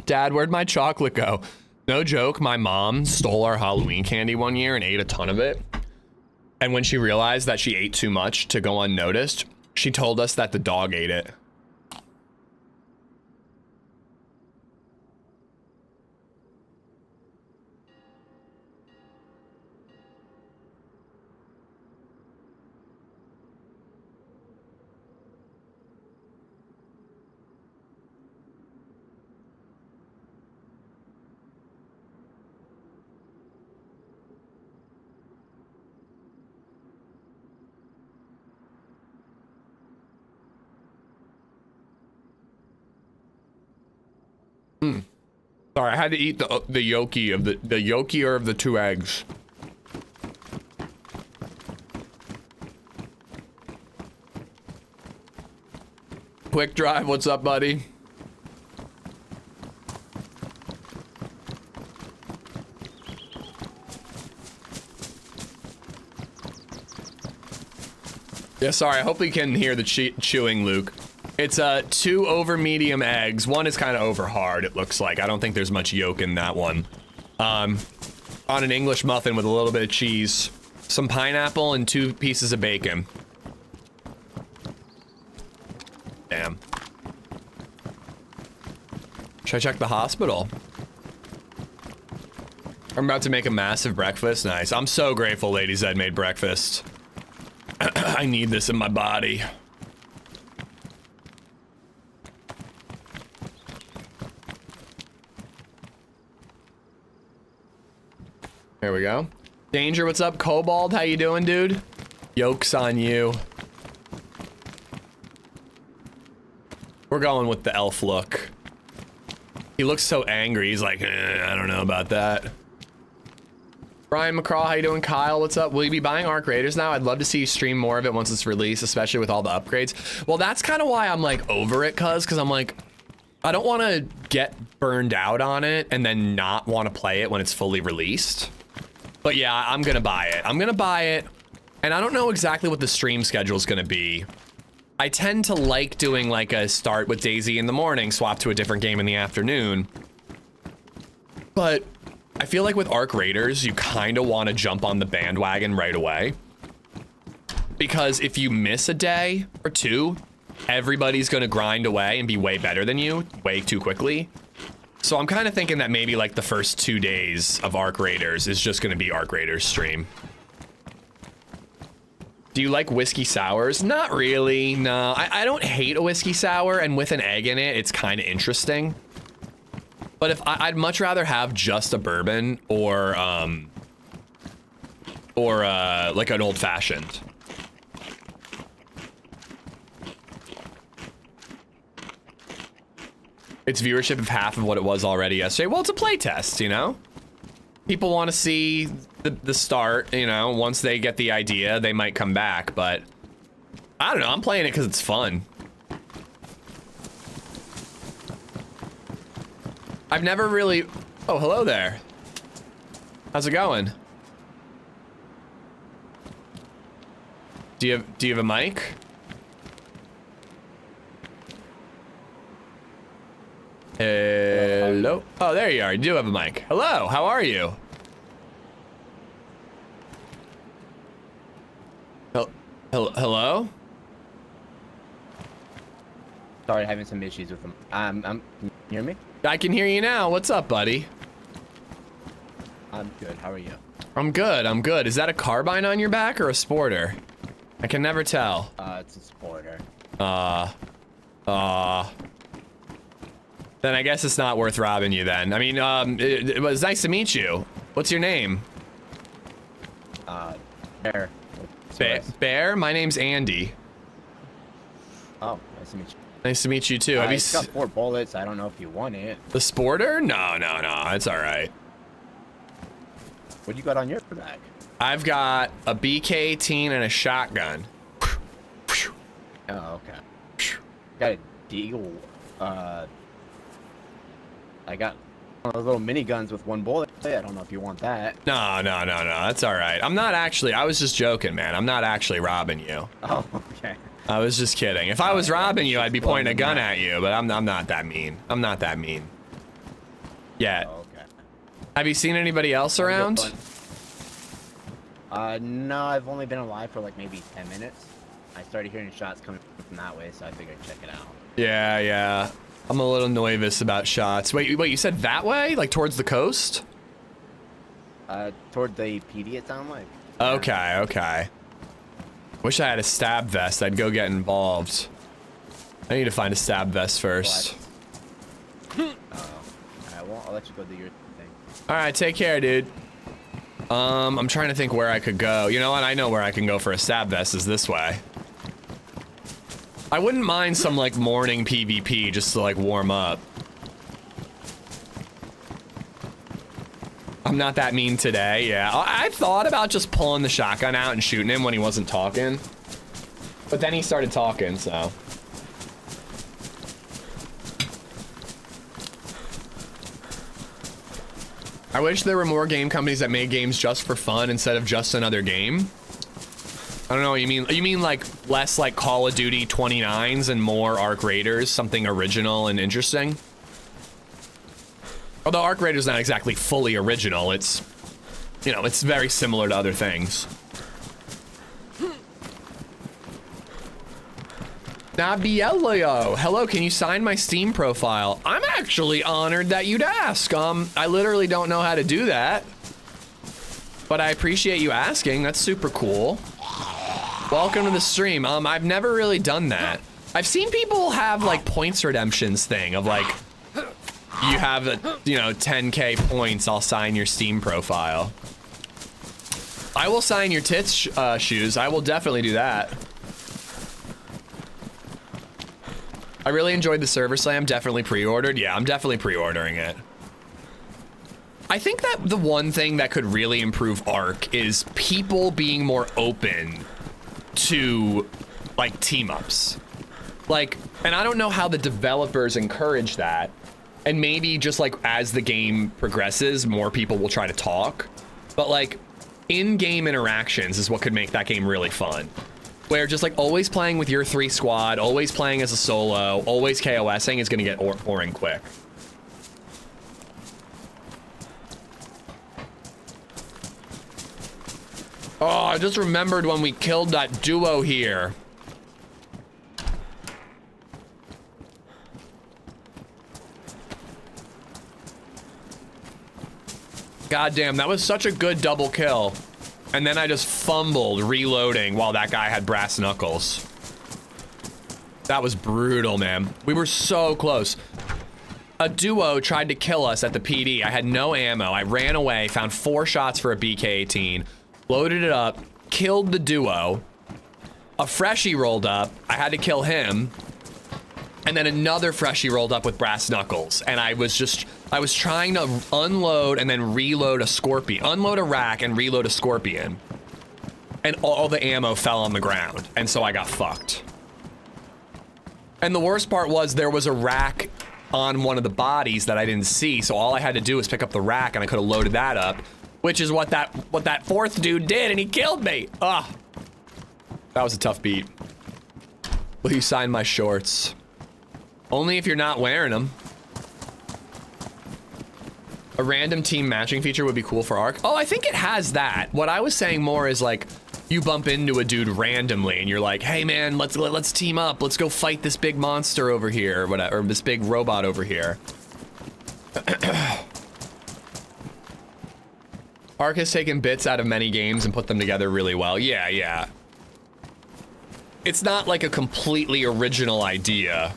Dad, where'd my chocolate go? No joke, my mom stole our Halloween candy one year and ate a ton of it. And when she realized that she ate too much to go unnoticed, she told us that the dog ate it. Sorry, I had to eat the yolky of the yolkier of the 2 eggs. Quick Drive, what's up, buddy? Yeah, sorry, I hope you can hear the chewing, Luke. It's 2 over medium eggs. One is kind of over hard, it looks like. I don't think there's much yolk in that one. On an English muffin with a little bit of cheese, some pineapple, and 2 pieces of bacon. Damn. Should I check the hospital? I'm about to make a massive breakfast. Nice. I'm so grateful LadyZed made breakfast. I need this in my body. There we go. Danger, what's up? Cobalt, how you doing, dude? Yolk's on you. We're going with the elf look. He looks so angry. He's like, I don't know about that. Brian McCraw, how you doing? Kyle, what's up? Will you be buying Arc Raiders now? I'd love to see you stream more of it once it's released, especially with all the upgrades. Well, that's kind of why I'm like over it, cuz I'm like, I don't want to get burned out on it and then not want to play it when it's fully released. But yeah, I'm gonna buy it. I'm gonna buy it, and I don't know exactly what the stream schedule is gonna be. I tend to like doing like a start with DayZ in the morning, swap to a different game in the afternoon. But I feel like with Arc Raiders, you kind of want to jump on the bandwagon right away. Because if you miss a day or 2, everybody's gonna grind away and be way better than you way too quickly. So I'm kind of thinking that maybe like the first 2 days of Arc Raiders is just gonna be Arc Raiders stream. Do you like whiskey sours? Not really, no. I don't hate a whiskey sour, and with an egg in it, it's kind of interesting. But if I'd much rather have just a bourbon or like an old fashioned. It's viewership of half of what it was already yesterday. Well, it's a play test, you know? People want to see the start, you know? Once they get the idea, they might come back, but I don't know. I'm playing it because it's fun. I've never really... Oh, hello there. How's it going? Do you have a mic? Hello? Oh, there you are. You do have a mic. Hello, how are you? Hello? Sorry, having some issues with them. Can you hear me? I can hear you now. What's up, buddy? I'm good. How are you? I'm good. I'm good. Is that a carbine on your back or a sporter? I can never tell. It's a sporter. Then I guess it's not worth robbing you then. I mean, it was nice to meet you. What's your name? Bear. Bear? My name's Andy. Oh, nice to meet you. Nice to meet you too. It's got 4 bullets. I don't know if you want it. The sporter? No. It's all right. What you got on your back? I've got a BK-18 and a shotgun. Oh, okay. Got a deagle. I got one of those little miniguns with 1 bullet. I don't know if you want that. No. That's all right. I'm not actually. I was just joking, man. I'm not actually robbing you. Oh, okay. I was just kidding. If I was robbing you, I'd be pointing a gun at you, but I'm not that mean. I'm not that mean. Yeah. Oh, okay. Have you seen anybody else around? No, I've only been alive for like maybe 10 minutes. I started hearing shots coming from that way, so I figured I'd check it out. Yeah. I'm a little nervous about shots. Wait, you said that way? Like towards the coast? Toward the PD, it sounded like. Okay. Wish I had a stab vest. I'd go get involved. I need to find a stab vest first. Alright, well, I'll let you go do your thing. Alright, take care, dude. I'm trying to think where I could go. You know what? I know where I can go for a stab vest is this way. I wouldn't mind some like morning PvP just to like warm up. I'm not that mean today. Yeah, I thought about just pulling the shotgun out and shooting him when he wasn't talking. But then he started talking, so. I wish there were more game companies that made games just for fun instead of just another game. I don't know what you mean. You mean like less like Call of Duty 29s and more Arc Raiders, something original and interesting? Although Arc Raiders not exactly fully original, it's, you know, it's very similar to other things. Nabielio, hello, can you sign my Steam profile? I'm actually honored that you'd ask. I literally don't know how to do that. But I appreciate you asking, that's super cool. Welcome to the stream. I've never really done that. I've seen people have like points redemptions thing of like, you have, you know, 10K points, I'll sign your Steam profile. I will sign your tits shoes, I will definitely do that. I really enjoyed the server slam, definitely pre-ordered. Yeah, I'm definitely pre-ordering it. I think that the one thing that could really improve Arc is people being more open to like team ups. Like, and I don't know how the developers encourage that. And maybe just like as the game progresses, more people will try to talk. But like in-game interactions is what could make that game really fun. Where just like always playing with your 3 squad, always playing as a solo, always KOSing is gonna get boring quick. Oh, I just remembered when we killed that duo here. God damn, that was such a good double kill. And then I just fumbled reloading while that guy had brass knuckles. That was brutal, man. We were so close. A duo tried to kill us at the PD. I had no ammo. I ran away, found 4 shots for a BK-18, loaded it up, killed the duo. A freshie rolled up. I had to kill him. And then another freshie rolled up with brass knuckles. And I was trying to unload and then reload a scorpion. Unload a rack and reload a scorpion. And all the ammo fell on the ground. And so I got fucked. And the worst part was there was a rack on one of the bodies that I didn't see. So all I had to do was pick up the rack and I could have loaded that up. Which is what that 4th dude did, and he killed me. Ugh. That was a tough beat. Will you sign my shorts? Only if you're not wearing them. A random team matching feature would be cool for Arc. Oh, I think it has that. What I was saying more is like, you bump into a dude randomly and you're like, hey man, let's team up. Let's go fight this big monster over here, or whatever, or this big robot over here. Arc has taken bits out of many games and put them together really well. Yeah, yeah. It's not like a completely original idea,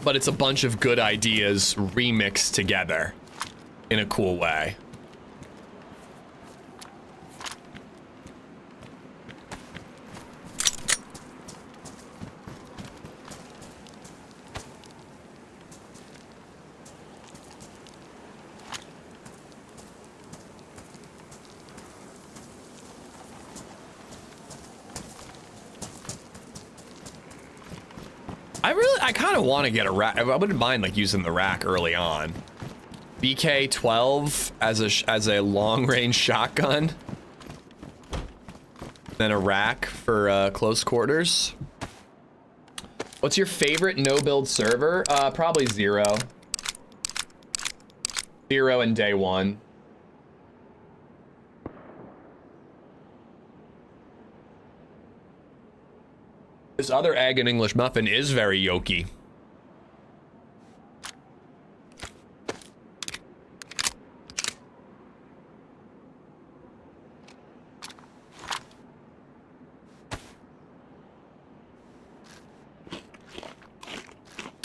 but it's a bunch of good ideas remixed together in a cool way. I kind of want to get a rack. I wouldn't mind like using the rack early on. BK-12 as a long range shotgun. Then a rack for close quarters. What's your favorite no build server? Probably 0. 0 and day 1. This other egg and English muffin is very yolky.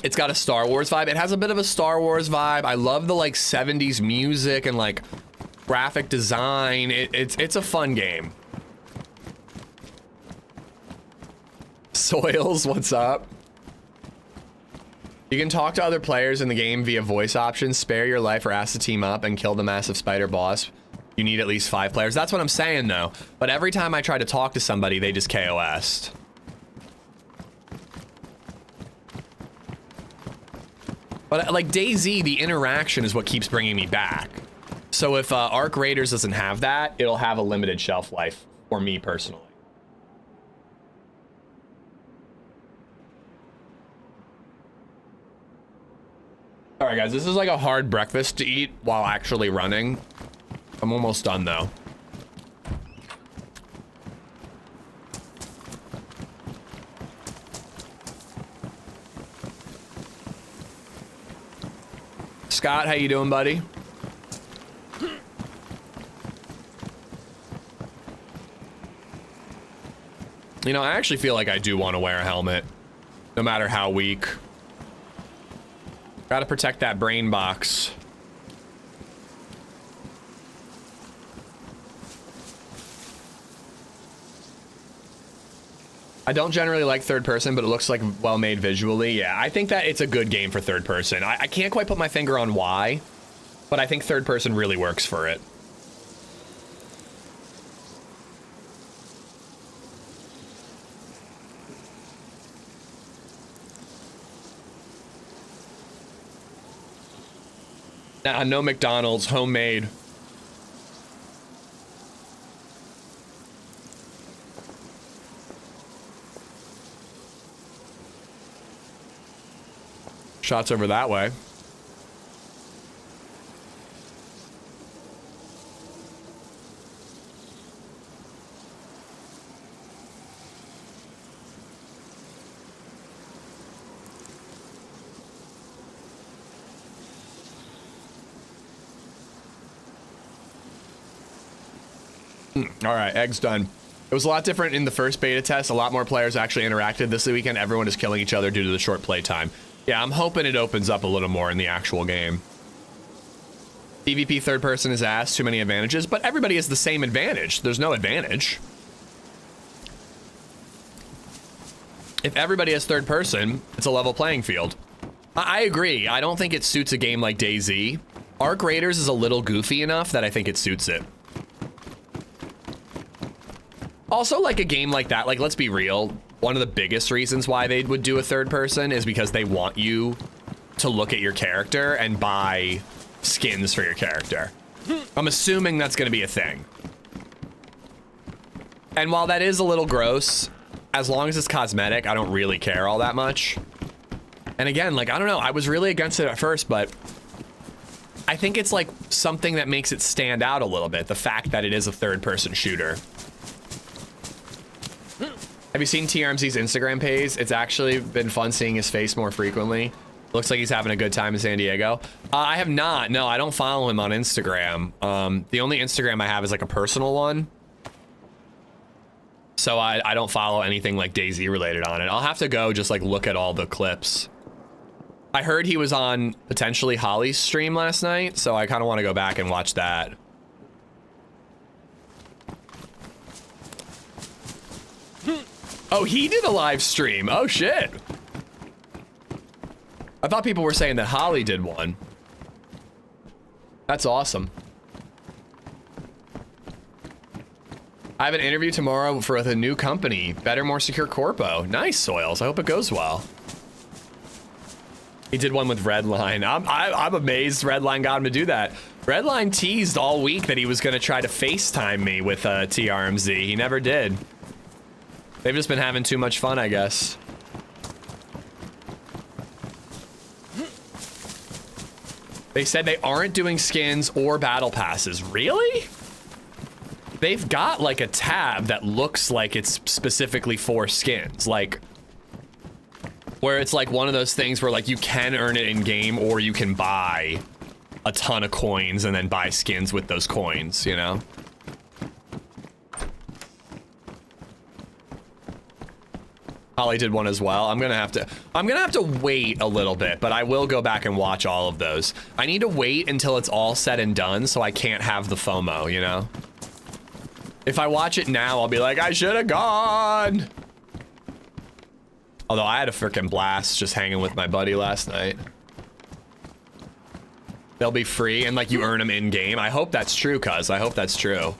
It's got a Star Wars vibe. It has a bit of a Star Wars vibe. I love the like 70s music and like graphic design. It's a fun game. Soils, what's up? You can talk to other players in the game via voice options, spare your life or ask to team up and kill the massive spider boss. You need at least 5 players. That's what I'm saying though. But every time I try to talk to somebody, they just KOS'd. But like DayZ, the interaction is what keeps bringing me back. So if Arc Raiders doesn't have that, it'll have a limited shelf life for me personally. All right, guys, this is like a hard breakfast to eat while actually running. I'm almost done though. Scott, how you doing, buddy? You know, I actually feel like I do want to wear a helmet, no matter how weak. Gotta protect that brain box. I don't generally like third person, but it looks like well made visually. Yeah, I think that it's a good game for third person. I can't quite put my finger on why, but I think third person really works for it. Nah, no McDonald's, homemade. Shots over that way. All right, egg's done. It was a lot different in the first beta test. A lot more players actually interacted. This weekend, everyone is killing each other due to the short play time. Yeah, I'm hoping it opens up a little more in the actual game. PvP third person is ass, too many advantages, but everybody has the same advantage. There's no advantage. If everybody has third person, it's a level playing field. I agree. I don't think it suits a game like DayZ. Arc Raiders is a little goofy enough that I think it suits it. Also, like a game like that, like, let's be real, one of the biggest reasons why they would do a third person is because they want you to look at your character and buy skins for your character. I'm assuming that's going to be a thing. And while that is a little gross, as long as it's cosmetic, I don't really care all that much. And again, like, I don't know, I was really against it at first, but I think it's like something that makes it stand out a little bit, the fact that it is a third person shooter. Have you seen TRMZ's Instagram page? It's actually been fun seeing his face more frequently. Looks like he's having a good time in San Diego. I have not. No, I don't follow him on Instagram. The only Instagram I have is like a personal one. So I don't follow anything like DayZ related on it. I'll have to go just like look at all the clips. I heard he was on potentially Holly's stream last night, so I kind of want to go back and watch that. Oh, he did a live stream. Oh, shit. I thought people were saying that Holly did one. That's awesome. I have an interview tomorrow for a new company, Better, More Secure Corpo. Nice, Soils. I hope it goes well. He did one with Redline. I'm amazed Redline got him to do that. Redline teased all week that he was going to try to FaceTime me with TRMZ. He never did. They've just been having too much fun, I guess. They said they aren't doing skins or battle passes. Really? They've got like a tab that looks like it's specifically for skins. Like, where it's like one of those things where like you can earn it in game or you can buy a ton of coins and then buy skins with those coins, you know? Holly did one as well. I'm gonna have to wait a little bit, but I will go back and watch all of those. I need to wait until it's all said and done so I can't have the FOMO, you know? If I watch it now, I'll be like, I should have gone. Although I had a freaking blast just hanging with my buddy last night. They'll be free and like you earn them in game. I hope that's true, cuz. I hope that's true.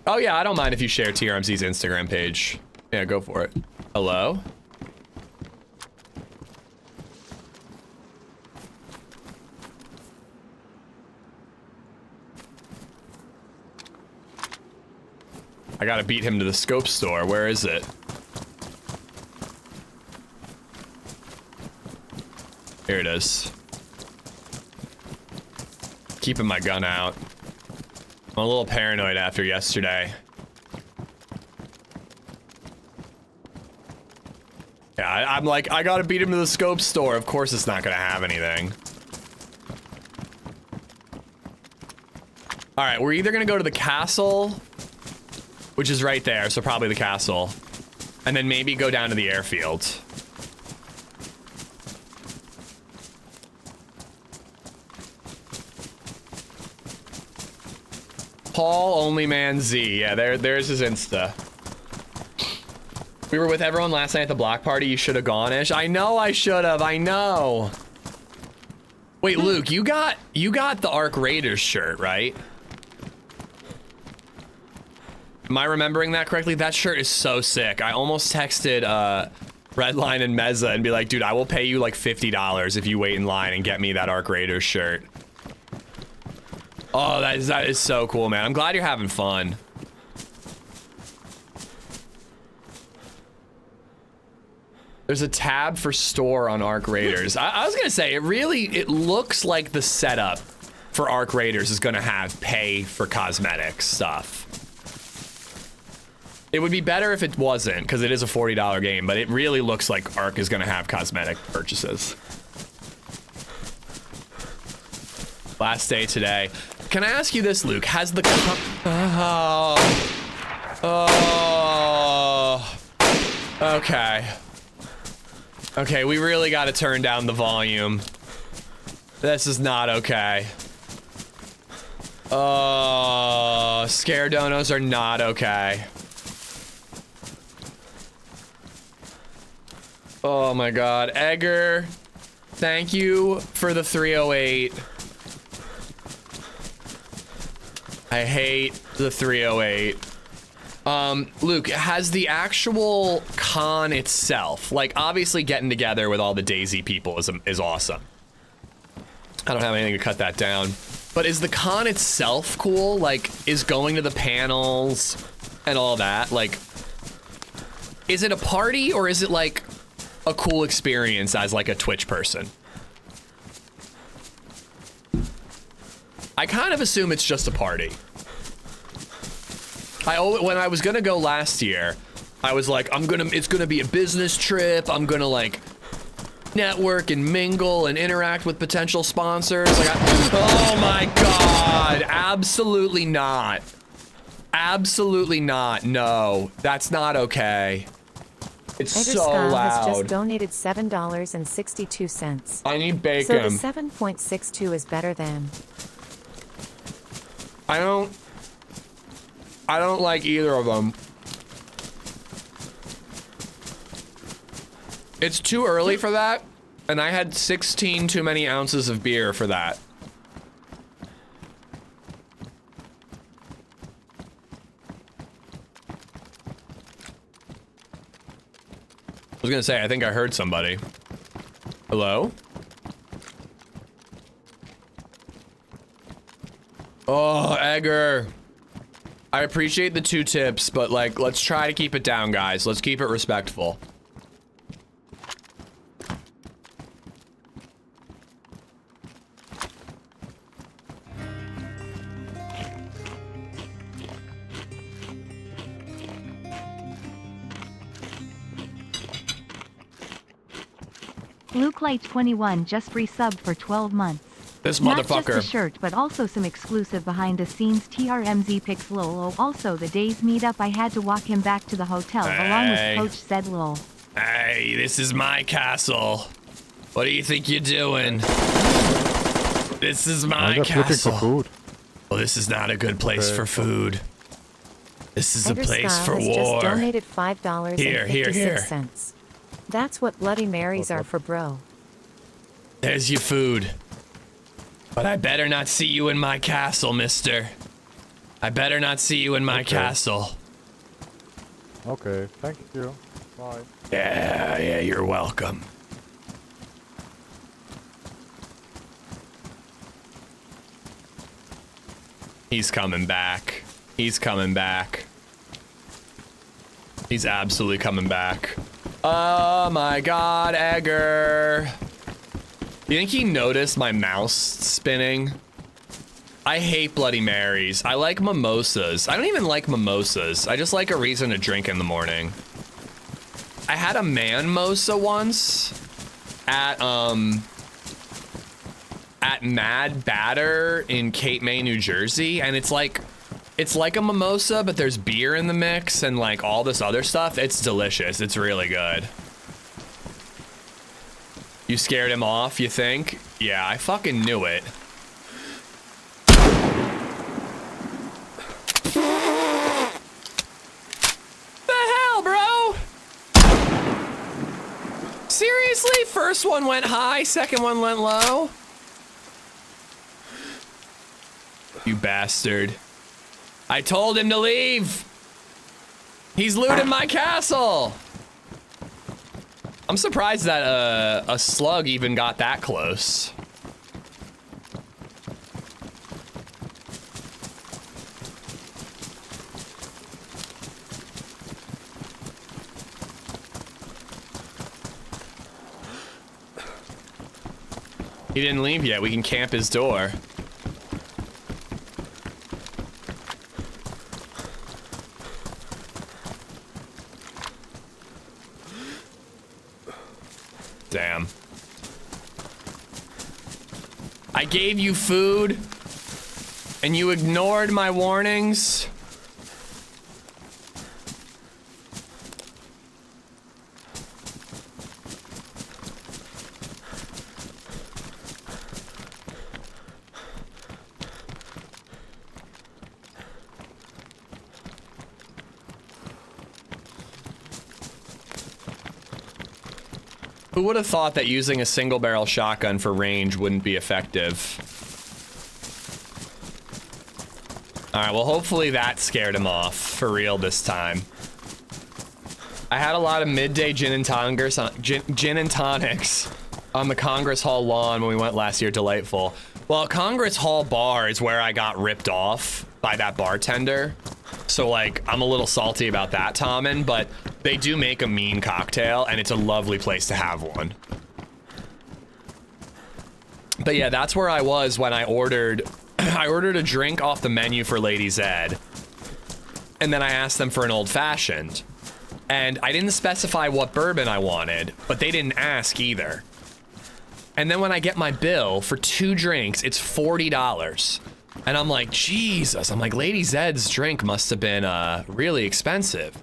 Oh yeah, I don't mind if you share TRMZ's Instagram page. Yeah, go for it. Hello? I gotta beat him to the scope store. Where is it? Here it is. Keeping my gun out. I'm a little paranoid after yesterday. Yeah, I'm like, I gotta beat him to the scope store. Of course it's not gonna have anything. All right, we're either gonna go to the castle, which is right there, so probably the castle, and then maybe go down to the airfield. Paul Only Man Z. Yeah, there's his Insta. We were with everyone last night at the block party. You should have gone, Ish. I know I should have. I know. Wait, Luke, you got the Arc Raiders shirt, right? Am I remembering that correctly? That shirt is so sick. I almost texted Redline and Meza and be like, dude, I will pay you like $50 if you wait in line and get me that Arc Raiders shirt. Oh, that is so cool, man. I'm glad you're having fun. There's a tab for store on Arc Raiders. I was gonna say, it looks like the setup for Arc Raiders is gonna have pay for cosmetics stuff. It would be better if it wasn't, because it is a $40 game, but it really looks like Arc is gonna have cosmetic purchases. Last day today. Can I ask you this, Luke? Has the okay. Okay, we really got to turn down the volume. This is not okay. Oh, scare donos are not okay. Oh my god. Edgar, thank you for the 308. I hate the 308. Luke, has the actual con itself, like obviously getting together with all the DayZ people is awesome. I don't have anything to cut that down. But is the con itself cool? Like, is going to the panels and all that, like, is it a party or is it like a cool experience as like a Twitch person? I kind of assume it's just a party. When I was gonna go last year, I was like, it's gonna be a business trip. I'm gonna like network and mingle and interact with potential sponsors. Like, oh my God, absolutely not. Absolutely not. No, that's not okay. It's Edgar so Scott loud. has just donated $7.62. I need bacon. So the 7.62 is better than. I don't like either of them. It's too early for that, and I had 16 too many ounces of beer for that. I was gonna say, I think I heard somebody. Hello? Oh, Edgar. I appreciate the 2 tips, but like, let's try to keep it down, guys. Let's keep it respectful. Luke Light 21 just resubbed for 12 months. This Not motherfucker. just a shirt, but also some exclusive behind-the-scenes TRMZ pics. Lol. Also, the DayZ meetup. I had to walk him back to the hotel along with Coach Zed. Lol. Hey, this is my castle. What do you think you're doing? This is my I'm just looking castle. for food. Well, this is not a good place for food. This is a Edgar place Scott for has war. just donated $5 Here, and here, 56 here. cents. That's what Bloody Marys are for, bro. There's your food. But I better not see you in my castle, mister. I better not see you in my castle. Okay, thank you. Bye. Yeah, you're welcome. He's coming back. He's coming back. He's absolutely coming back. Oh my god, Edgar. You think he noticed my mouse spinning? I hate Bloody Marys. I like mimosas. I don't even like mimosas. I just like a reason to drink in the morning. I had a man-mosa once at Mad Batter in Cape May, New Jersey, and it's like a mimosa, but there's beer in the mix and like all this other stuff. It's delicious. It's really good. You scared him off, you think? Yeah, I fucking knew it. The hell, bro? Seriously? First one went high, second one went low? You bastard. I told him to leave. He's looting my castle. I'm surprised that a slug even got that close. He didn't leave yet. We can camp his door. Damn. I gave you food, and you ignored my warnings. Who would have thought that using a single barrel shotgun for range wouldn't be effective? All right, well, hopefully that scared him off for real this time. I had a lot of midday gin and tonics on the Congress Hall lawn when we went last year. Delightful. Well, Congress Hall bar is where I got ripped off by that bartender. So, like, I'm a little salty about that, Tommen, but they do make a mean cocktail, and it's a lovely place to have one. But yeah, that's where I was when I ordered a drink off the menu for LadyZed. And then I asked them for an old-fashioned. And I didn't specify what bourbon I wanted, but they didn't ask either. And then when I get my bill for 2 drinks, it's $40. And I'm like, Jesus, I'm like, LadyZed's drink must have been really expensive.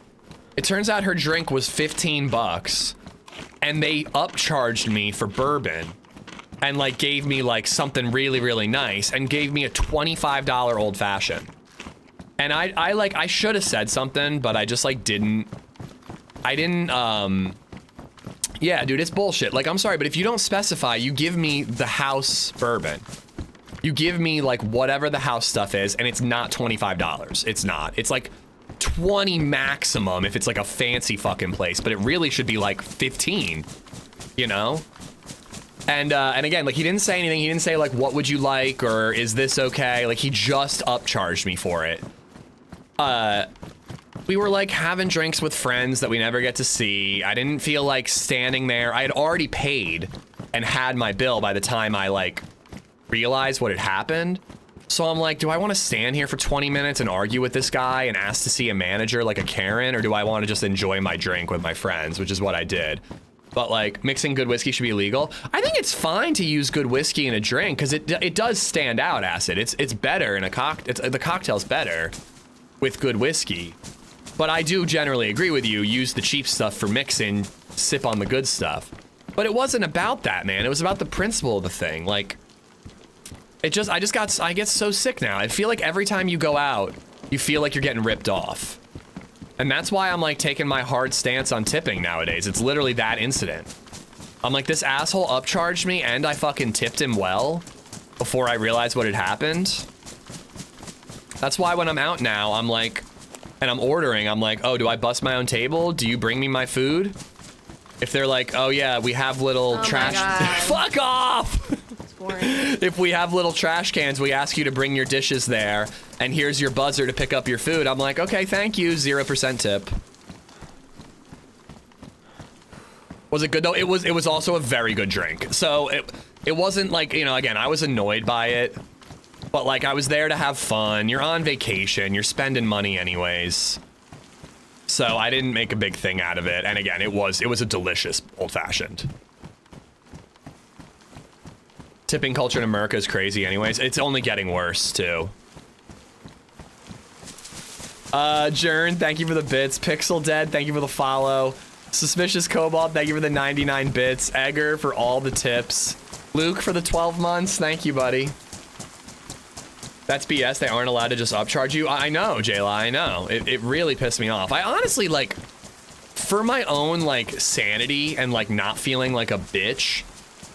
It turns out her drink was 15 bucks, and they upcharged me for bourbon and like gave me like something really, really nice and gave me a $25 old fashioned. And I should have said something, but I just like didn't. Yeah, dude, it's bullshit. Like, I'm sorry, but if you don't specify, you give me the house bourbon. You give me like whatever the house stuff is, and it's not $25. It's not. It's like 20 maximum if it's like a fancy fucking place, but it really should be like 15, you know? And again, like, he didn't say anything. He didn't say like, what would you like, or is this okay? Like, he just upcharged me for it. We were like having drinks with friends that we never get to see. I didn't feel like standing there. I had already paid and had my bill by the time I like realized what had happened. So I'm like, do I want to stand here for 20 minutes and argue with this guy and ask to see a manager like a Karen, or do I want to just enjoy my drink with my friends, which is what I did. But like, mixing good whiskey should be illegal. I think it's fine to use good whiskey in a drink because it does stand out, Acid. It's better in a cocktail. The cocktail's better with good whiskey. But I do generally agree with you. Use the cheap stuff for mixing, sip on the good stuff. But it wasn't about that, man. It was about the principle of the thing. Like, I get so sick now. I feel like every time you go out, you feel like you're getting ripped off. And that's why I'm like taking my hard stance on tipping nowadays. It's literally that incident. I'm like, this asshole upcharged me and I fucking tipped him well before I realized what had happened. That's why when I'm out now, I'm like, and I'm ordering, I'm like, oh, do I bust my own table? Do you bring me my food? If they're like, oh yeah, we have little trash. Fuck off! It's boring. If we have little trash cans, we ask you to bring your dishes there, and here's your buzzer to pick up your food. I'm like, okay, thank you, 0% tip. Was it good though? It was also a very good drink. So it wasn't like, you know, again, I was annoyed by it, but like I was there to have fun. You're on vacation, you're spending money anyways. So I didn't make a big thing out of it. And again, it was a delicious old fashioned. Tipping culture in America is crazy anyways. It's only getting worse too. Jern, thank you for the bits. Pixel Dead, thank you for the follow. Suspicious Cobalt, thank you for the 99 bits. Egger for all the tips. Luke for the 12 months, thank you, buddy. That's BS, they aren't allowed to just upcharge you. I know, Jayla, I know. It really pissed me off. I honestly, like, for my own, like, sanity and, like, not feeling like a bitch,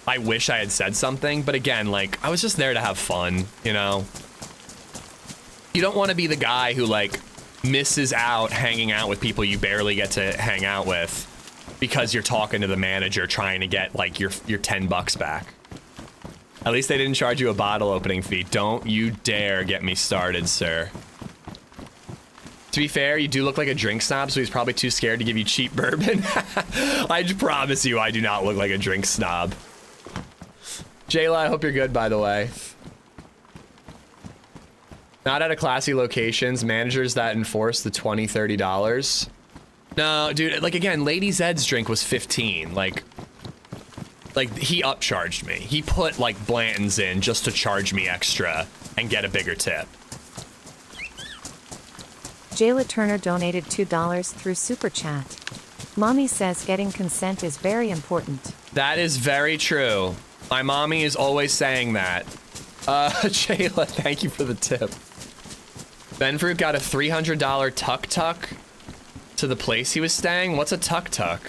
I wish I had said something. But again, like, I was just there to have fun, you know? You don't want to be the guy who, like, misses out hanging out with people you barely get to hang out with because you're talking to the manager trying to get, like, your 10 bucks back. At least they didn't charge you a bottle opening fee. Don't you dare get me started, sir. To be fair, you do look like a drink snob, so he's probably too scared to give you cheap bourbon. I promise you, I do not look like a drink snob. Jayla, I hope you're good, by the way. Not at a classy locations, managers that enforce the $20, $30. No, dude, like, again, LadyZed's drink was 15, like, he upcharged me. He put, like, Blanton's in just to charge me extra and get a bigger tip. Jayla Turner donated $2 through Super Chat. Mommy says getting consent is very important. That is very true. My mommy is always saying that. Jayla, thank you for the tip. Benfruit got a $300 tuk-tuk to the place he was staying. What's a tuk-tuk?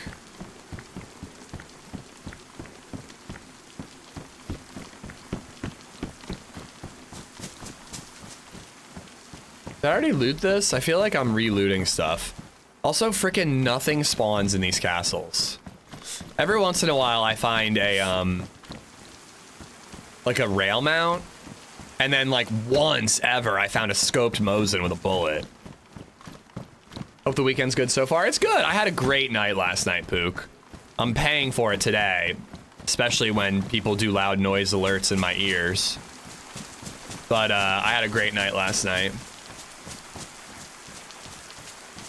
Did I already loot this? I feel like I'm re-looting stuff. Also, frickin' nothing spawns in these castles. Every once in a while, I find a, like a rail mount. And then, like, once ever, I found a scoped Mosin with a bullet. Hope the weekend's good so far. It's good. I had a great night last night, Pook. I'm paying for it today. Especially when people do loud noise alerts in my ears. But, I had a great night last night.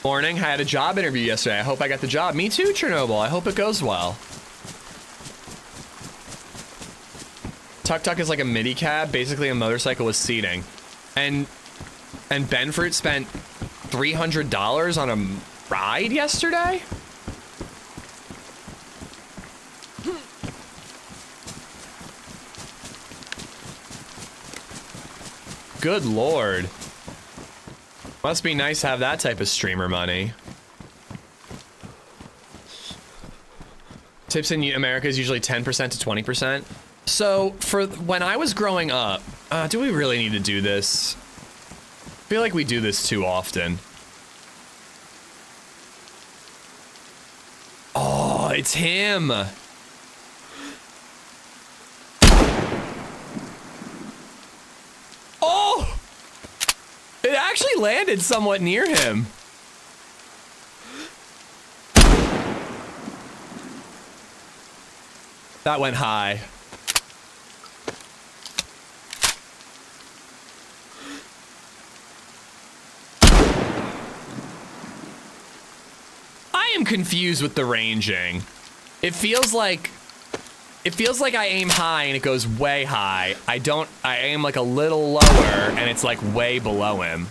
Morning, I had a job interview yesterday. I hope I got the job. Me too, Chernobyl. I hope it goes well. Tuk-tuk is like a midi cab, basically a motorcycle with seating. And Benfruit spent $300 on a ride yesterday? Good lord. Must be nice to have that type of streamer money. Tips in America is usually 10% to 20%. So, for when I was growing up, do we really need to do this? I feel like we do this too often. Oh, it's him! Oh! It actually landed somewhat near him. That went high. I am confused with the ranging. It feels like I aim high and it goes way high. I aim like a little lower and it's like way below him.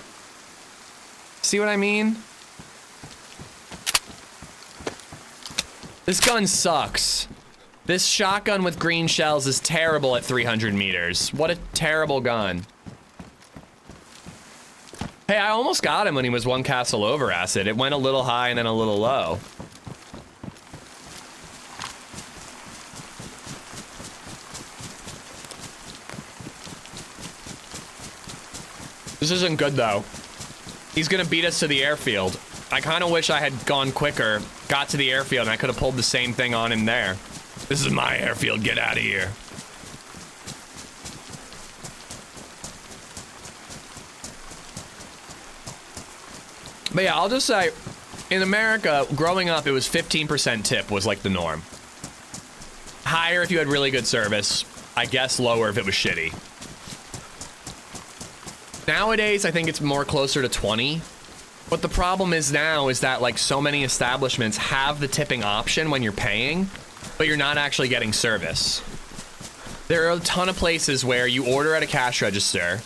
See what I mean? This gun sucks. This shotgun with green shells is terrible at 300 meters. What a terrible gun. Hey, I almost got him when he was one castle over acid. It went a little high and then a little low. This isn't good though. He's gonna beat us to the airfield. I kind of wish I had gone quicker, got to the airfield, and I could have pulled the same thing on him there. This is my airfield, get out of here. But yeah, I'll just say, in America, growing up, it was 15% tip was like the norm. Higher if you had really good service. I guess lower if it was shitty. Nowadays, I think it's more closer to 20. But the problem is now is that like so many establishments have the tipping option when you're paying, but you're not actually getting service. There are a ton of places where you order at a cash register,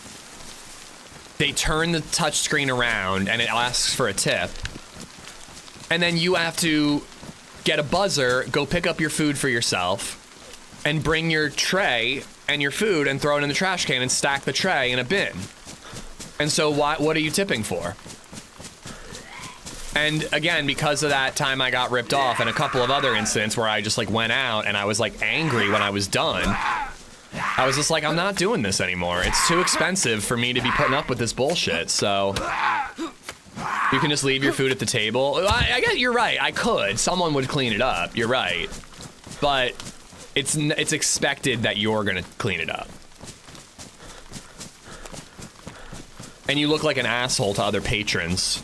they turn the touch screen around and it asks for a tip, and then you have to get a buzzer, go pick up your food for yourself, and bring your tray and your food and throw it in the trash can and stack the tray in a bin. And so what are you tipping for? And again, because of that time I got ripped off and a couple of other incidents where I just like went out and I was like angry when I was done, I was just like, I'm not doing this anymore. It's too expensive for me to be putting up with this bullshit. So you can just leave your food at the table. I guess you're right. I could. Someone would clean it up. You're right. But it's expected that you're going to clean it up. And you look like an asshole to other patrons.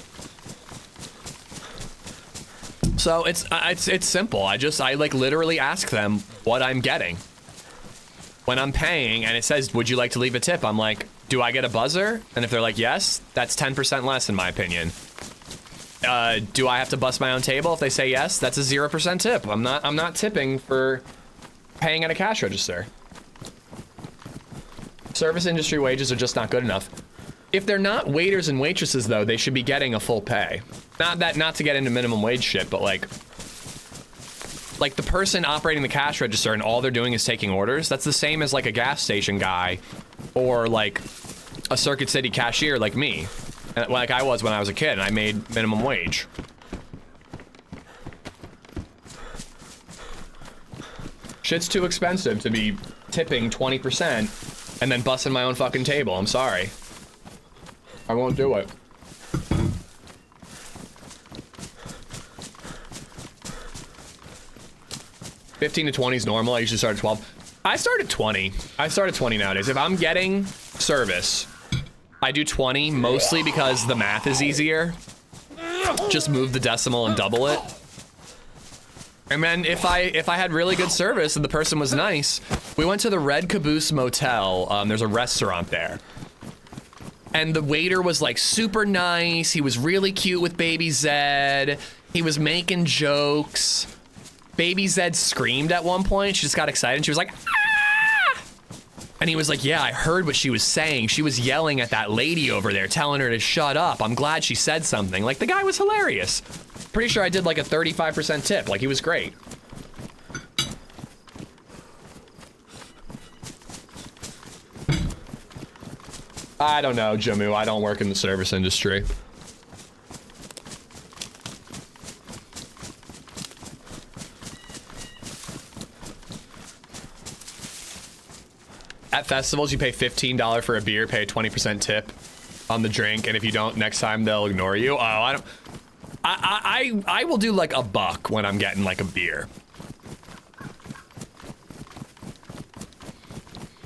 So it's simple. I like literally ask them what I'm getting when I'm paying, and it says, would you like to leave a tip? I'm like, do I get a buzzer? And if they're like, yes, that's 10% less in my opinion. Do I have to bust my own table? If they say yes, that's a 0% tip. I'm not tipping for paying at a cash register. Service industry wages are just not good enough. If they're not waiters and waitresses though, they should be getting a full pay. Not to get into minimum wage shit, but like the person operating the cash register and all they're doing is taking orders, that's the same as like a gas station guy or like a Circuit City cashier like me, like I was when I was a kid and I made minimum wage. Shit's too expensive to be tipping 20% and then busting my own fucking table. I'm sorry. I won't do it. $15 to $20 is normal. I usually start at 12. I start at 20. I start at 20 nowadays. If I'm getting service, I do 20 mostly because the math is easier. Just move the decimal and double it. And then if I had really good service and the person was nice, we went to the Red Caboose Motel. There's a restaurant there. And the waiter was like super nice. He was really cute with LadyZed. He was making jokes. LadyZed screamed at one point. She just got excited and she was like, ah! And he was like, yeah, I heard what she was saying. She was yelling at that lady over there, telling her to shut up. I'm glad she said something. Like, the guy was hilarious. Pretty sure I did like a 35% tip. Like, he was great. I don't know, Jamu. I don't work in the service industry. At festivals, you pay $15 for a beer, pay a 20% tip on the drink, and if you don't, next time they'll ignore you. Oh, I don't. I will do like $1 when I'm getting like a beer.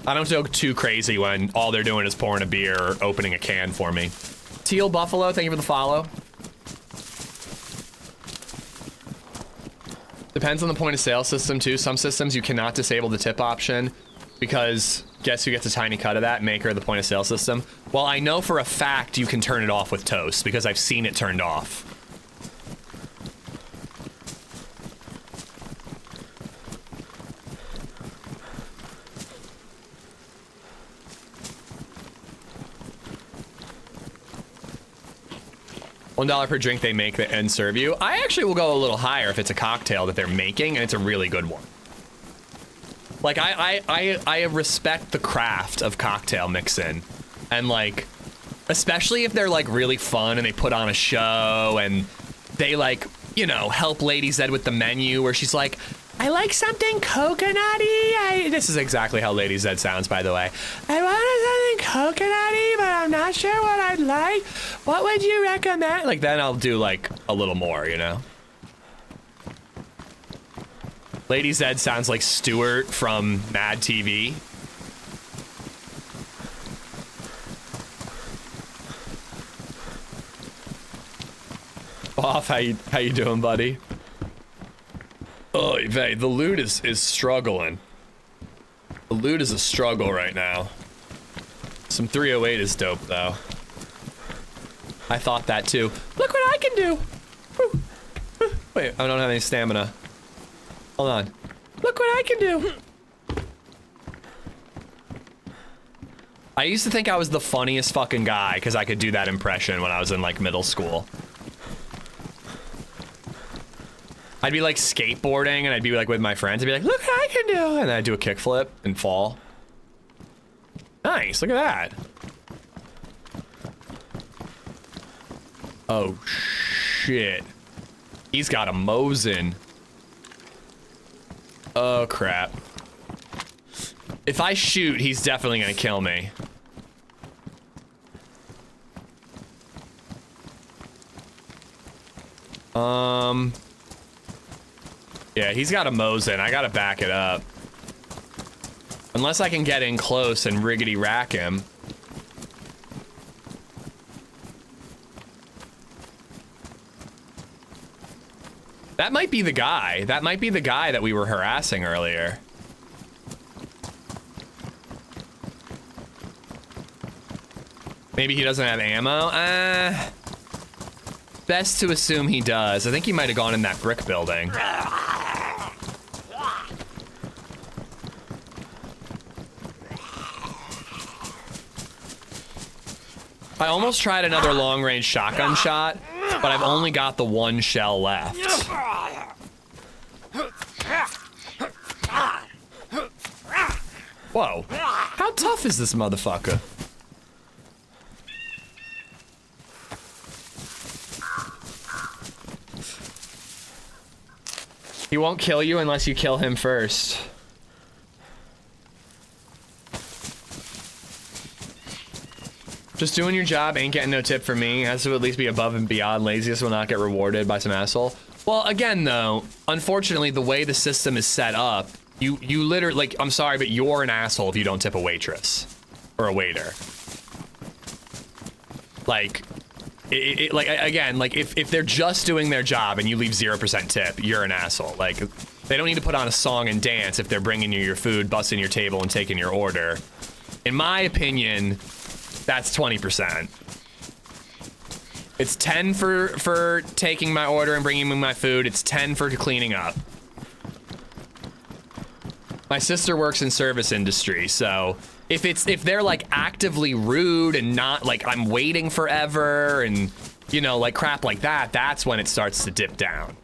I don't go too crazy when all they're doing is pouring a beer or opening a can for me. Teal Buffalo, thank you for the follow. Depends on the point of sale system too. Some systems you cannot disable the tip option because guess who gets a tiny cut of that? Maker of the point of sale system. Well, I know for a fact you can turn it off with Toast because I've seen it turned off. $1 per drink they make and serve you. I actually will go a little higher if it's a cocktail that they're making and it's a really good one. Like I respect the craft of cocktail mixing, and like Especially if they're like really fun and they put on a show and they like, you know, help LadyZed with the menu where she's like, I like something coconutty. This is exactly how LadyZed sounds, by the way. I want something coconutty, but I'm not sure what I'd like. What would you recommend? Like, then I'll do like a little more, you know? LadyZed sounds like Stuart from Mad TV. Off, how you doing, buddy? Oh, Vey, the loot is struggling. The loot is a struggle right now. Some 308 is dope, though. I thought that, too. Look what I can do! Woo. Wait, I don't have any stamina. Hold on. Look what I can do! I used to think I was the funniest fucking guy because I could do that impression when I was in, like, middle school. I'd be like skateboarding and I'd be like with my friends. I'd be like, look what I can do. And then I'd do a kickflip and fall. Nice, look at that. Oh, shit. He's got a Mosin. Oh, crap. If I shoot, he's definitely gonna kill me. Yeah, he's got a Mosin. I gotta back it up. Unless I can get in close and riggedy rack him. That might be the guy. That might be the guy that we were harassing earlier. Maybe he doesn't have ammo? Best to assume he does. I think he might have gone in that brick building. I almost tried another long-range shotgun shot, but I've only got the one shell left. Whoa. How tough is this motherfucker? He won't kill you unless you kill him first. Just doing your job ain't getting no tip from me. Has to at least be above and beyond. Laziest will not get rewarded by some asshole. Well, again, though, unfortunately, the way the system is set up, you literally, like, I'm sorry, but you're an asshole if you don't tip a waitress or a waiter. Like, like, again, like, if they're just doing their job and you leave 0% tip, you're an asshole. Like, they don't need to put on a song and dance if they're bringing you your food, busting your table, and taking your order. In my opinion, that's 20%. It's 10 for taking my order and bringing me my food. It's 10 for cleaning up. My sister works in service industry, so if they're like actively rude and not like I'm waiting forever and, you know, like crap like that, that's when it starts to dip down.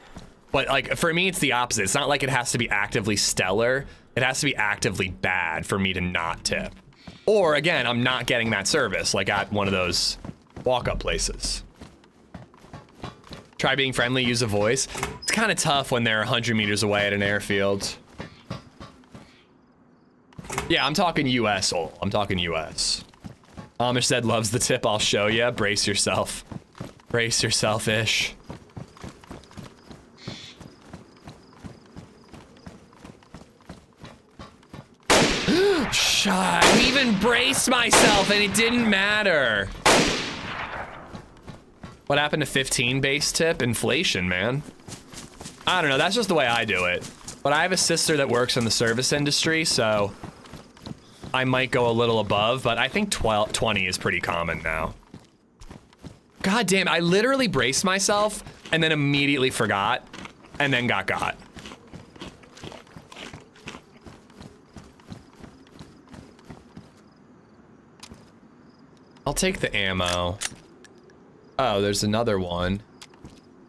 But like for me, it's the opposite. It's not like it has to be actively stellar. It has to be actively bad for me to not tip. Or again, I'm not getting that service like at one of those walk-up places. Try being friendly, use a voice. It's kind of tough when they're 100 meters away at an airfield. Yeah, I'm talking US, I'm talking US. AmishZed loves the tip, I'll show ya. Brace yourself. Brace yourself-ish. I even braced myself and it didn't matter. What happened to 15 base tip? Inflation, man. I don't know, that's just the way I do it. But I have a sister that works in the service industry, so I might go a little above, but I think 20 is pretty common now. God damn, I literally braced myself and then immediately forgot and then got. I'll take the ammo. Oh, there's another one.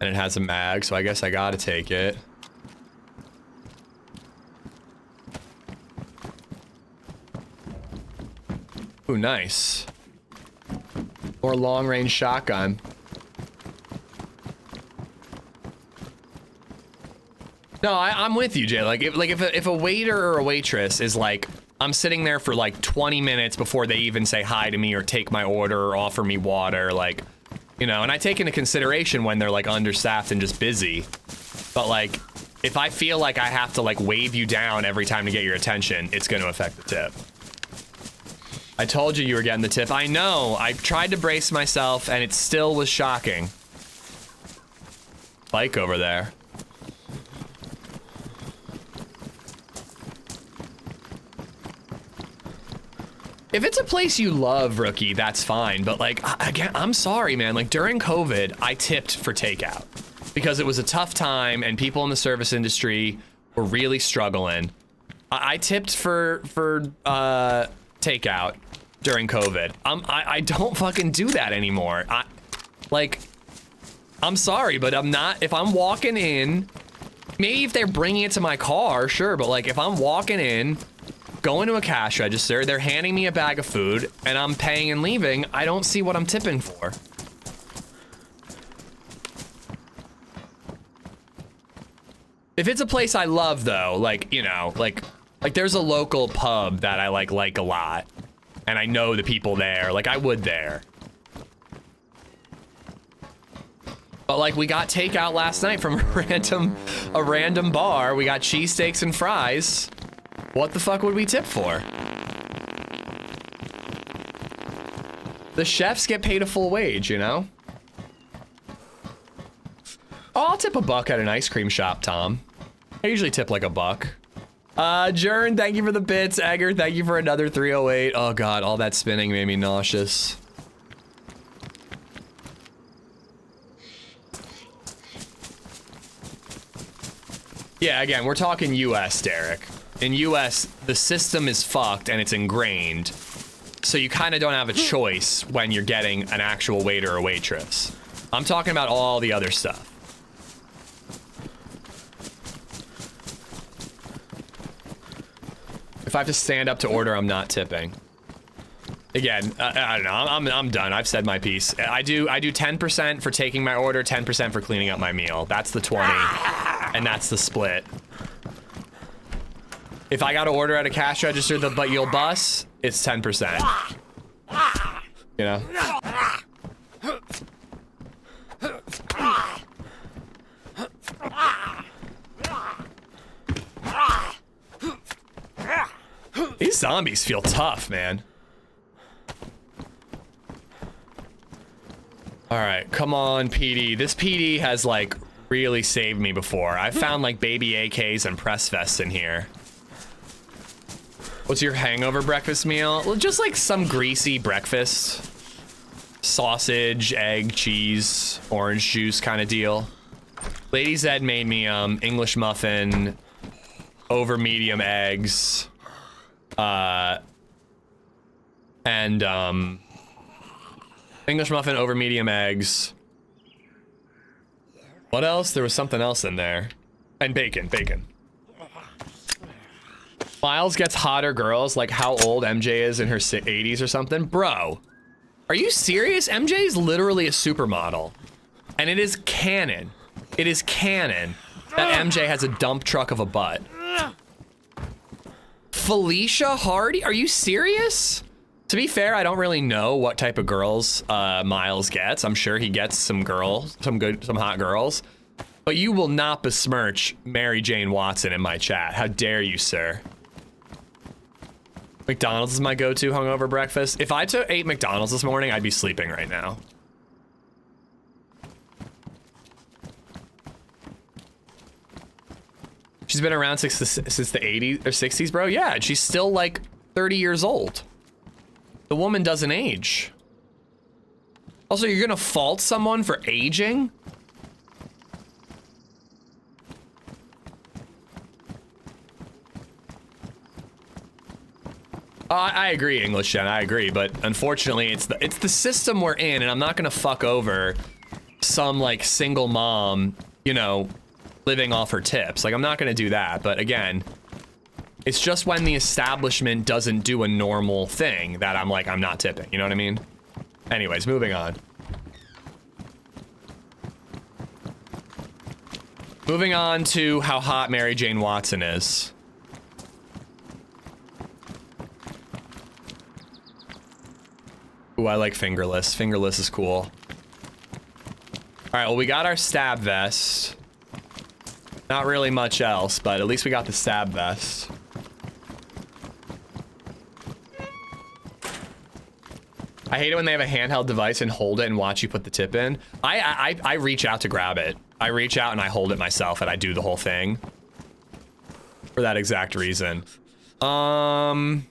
And it has a mag, so I guess I gotta take it. Ooh, nice. Or long-range shotgun. No, I'm with you, Jay. Like if a waiter or a waitress is like, I'm sitting there for like 20 minutes before they even say hi to me or take my order or offer me water, like, you know, and I take into consideration when they're like understaffed and just busy. But like, if I feel like I have to like wave you down every time to get your attention, it's going to affect the tip. I told you were getting the tip. I know. I tried to brace myself and it still was shocking. Bike over there. If it's a place you love, Rookie, that's fine. But like, again, I'm sorry, man. Like during COVID, I tipped for takeout because it was a tough time and people in the service industry were really struggling. I tipped for takeout during COVID. I don't fucking do that anymore. I'm sorry, but I'm not, if I'm walking in, maybe if they're bringing it to my car, sure. But like if I'm walking in, going to a cash register, they're handing me a bag of food and I'm paying and leaving, I don't see what I'm tipping for. If it's a place I love though, like, you know, like there's a local pub that I like a lot and I know the people there, like I would there. But like we got takeout last night from a random bar. We got cheesesteaks and fries. What the fuck would we tip for? The chefs get paid a full wage, you know? Oh, I'll tip $1 at an ice cream shop, Tom. I usually tip like $1. Jern, thank you for the bits. Egger, thank you for another 308. Oh god, all that spinning made me nauseous. Yeah, again, we're talking US, Derek. In US, the system is fucked and it's ingrained. So you kind of don't have a choice when you're getting an actual waiter or waitress. I'm talking about all the other stuff. If I have to stand up to order, I'm not tipping. Again, I don't know, I'm done. I've said my piece. I do 10% for taking my order, 10% for cleaning up my meal. That's the 20, and that's the split. If I got to order at a cash register, but you'll bus, it's 10%. You know? These zombies feel tough, man. All right, come on, PD. This PD has like really saved me before. I found like baby AKs and press vests in here. What's your hangover breakfast meal? Well, just like some greasy breakfast. Sausage, egg, cheese, orange juice kind of deal. LadyZed made me English muffin, over medium eggs, and English muffin, over medium eggs. What else? There was something else in there. And bacon. Miles gets hotter girls, like how old MJ is in her 80s or something. Bro, are you serious? MJ is literally a supermodel. And it is canon. It is canon that MJ has a dump truck of a butt. Felicia Hardy? Are you serious? To be fair, I don't really know what type of girls Miles gets. I'm sure he gets some girls, some hot girls. But you will not besmirch Mary Jane Watson in my chat. How dare you, sir? McDonald's is my go-to hungover breakfast. If I ate McDonald's this morning, I'd be sleeping right now. She's been around since the 80s or 60s, bro. Yeah, and she's still like 30 years old. The woman doesn't age. Also, you're gonna fault someone for aging? I agree, English Jen, I agree, but unfortunately it's the system we're in, and I'm not gonna fuck over some like single mom, you know, living off her tips. Like, I'm not gonna do that, but again, it's just when the establishment doesn't do a normal thing that I'm like, I'm not tipping, you know what I mean? Anyways, moving on. Moving on to how hot Mary Jane Watson is. Ooh, I like fingerless. Fingerless is cool. All right, well, we got our stab vest. Not really much else, but at least we got the stab vest. I hate it when they have a handheld device and hold it and watch you put the tip in. I reach out to grab it. I reach out and I hold it myself and I do the whole thing. For that exact reason. I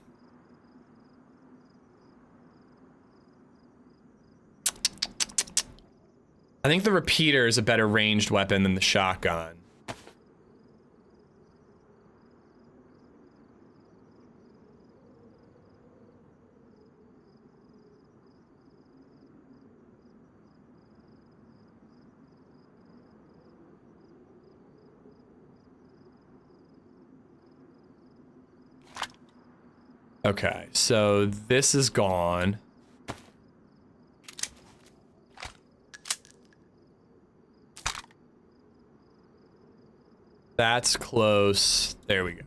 think the repeater is a better ranged weapon than the shotgun. Okay, so this is gone. That's close. There we go.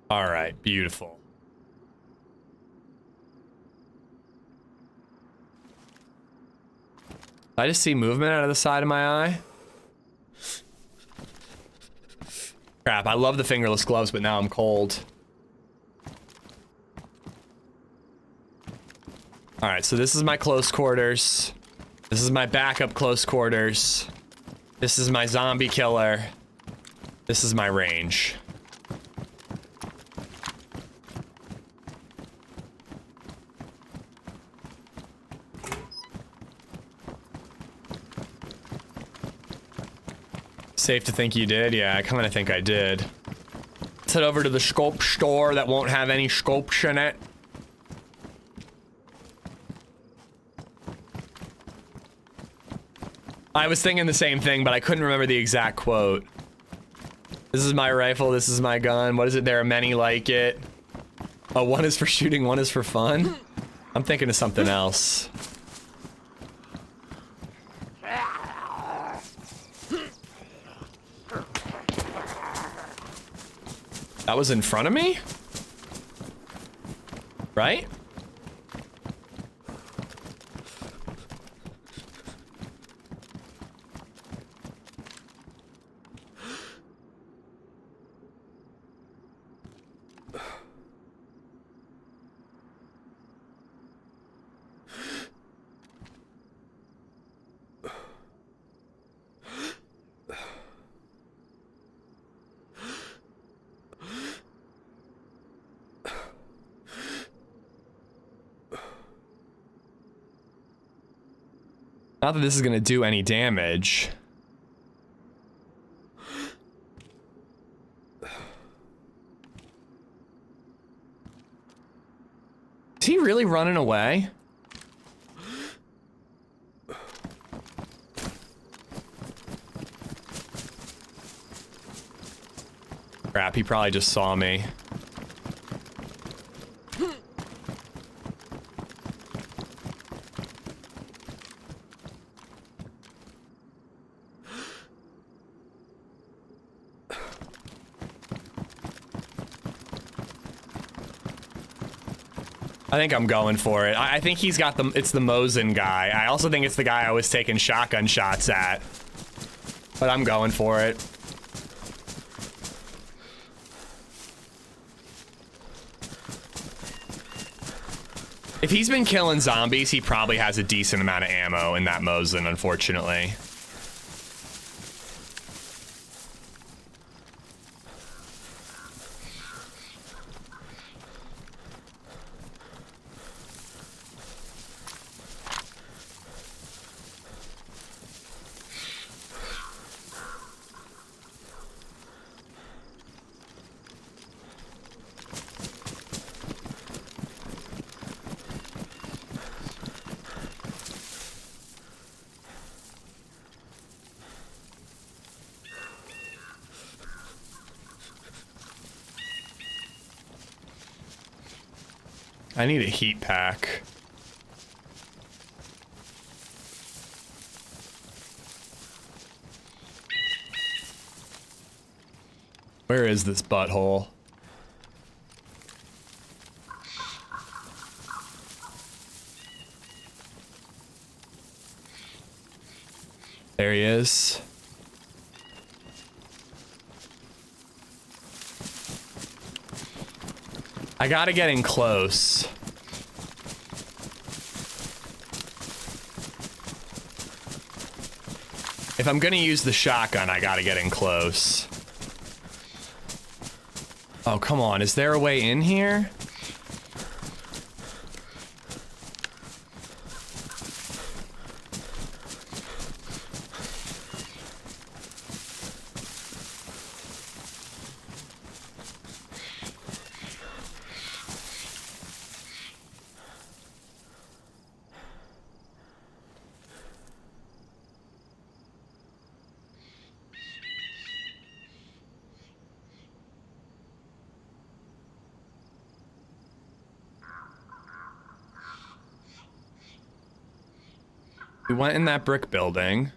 All right, beautiful. I just see movement out of the side of my eye. Crap, I love the fingerless gloves, but now I'm cold. All right, so this is my close quarters. This is my backup close quarters. This is my zombie killer. This is my range. Safe to think you did? Yeah, I kind of think I did. Let's head over to the scope store that won't have any scopes in it. I was thinking the same thing, but I couldn't remember the exact quote. This is my rifle, this is my gun. What is it? There are many like it. Oh, one is for shooting, one is for fun? I'm thinking of something else. That was in front of me? Right? Not that this is gonna do any damage. Is he really running away? Crap, he probably just saw me. I think I'm going for it. I think he's got it's the Mosin guy. I also think it's the guy I was taking shotgun shots at. But I'm going for it. If he's been killing zombies, he probably has a decent amount of ammo in that Mosin, unfortunately. I need a heat pack. Where is this butthole? There he is. I gotta get in close. If I'm gonna use the shotgun, I gotta get in close. Oh, come on. Is there a way in here? We went in that brick building.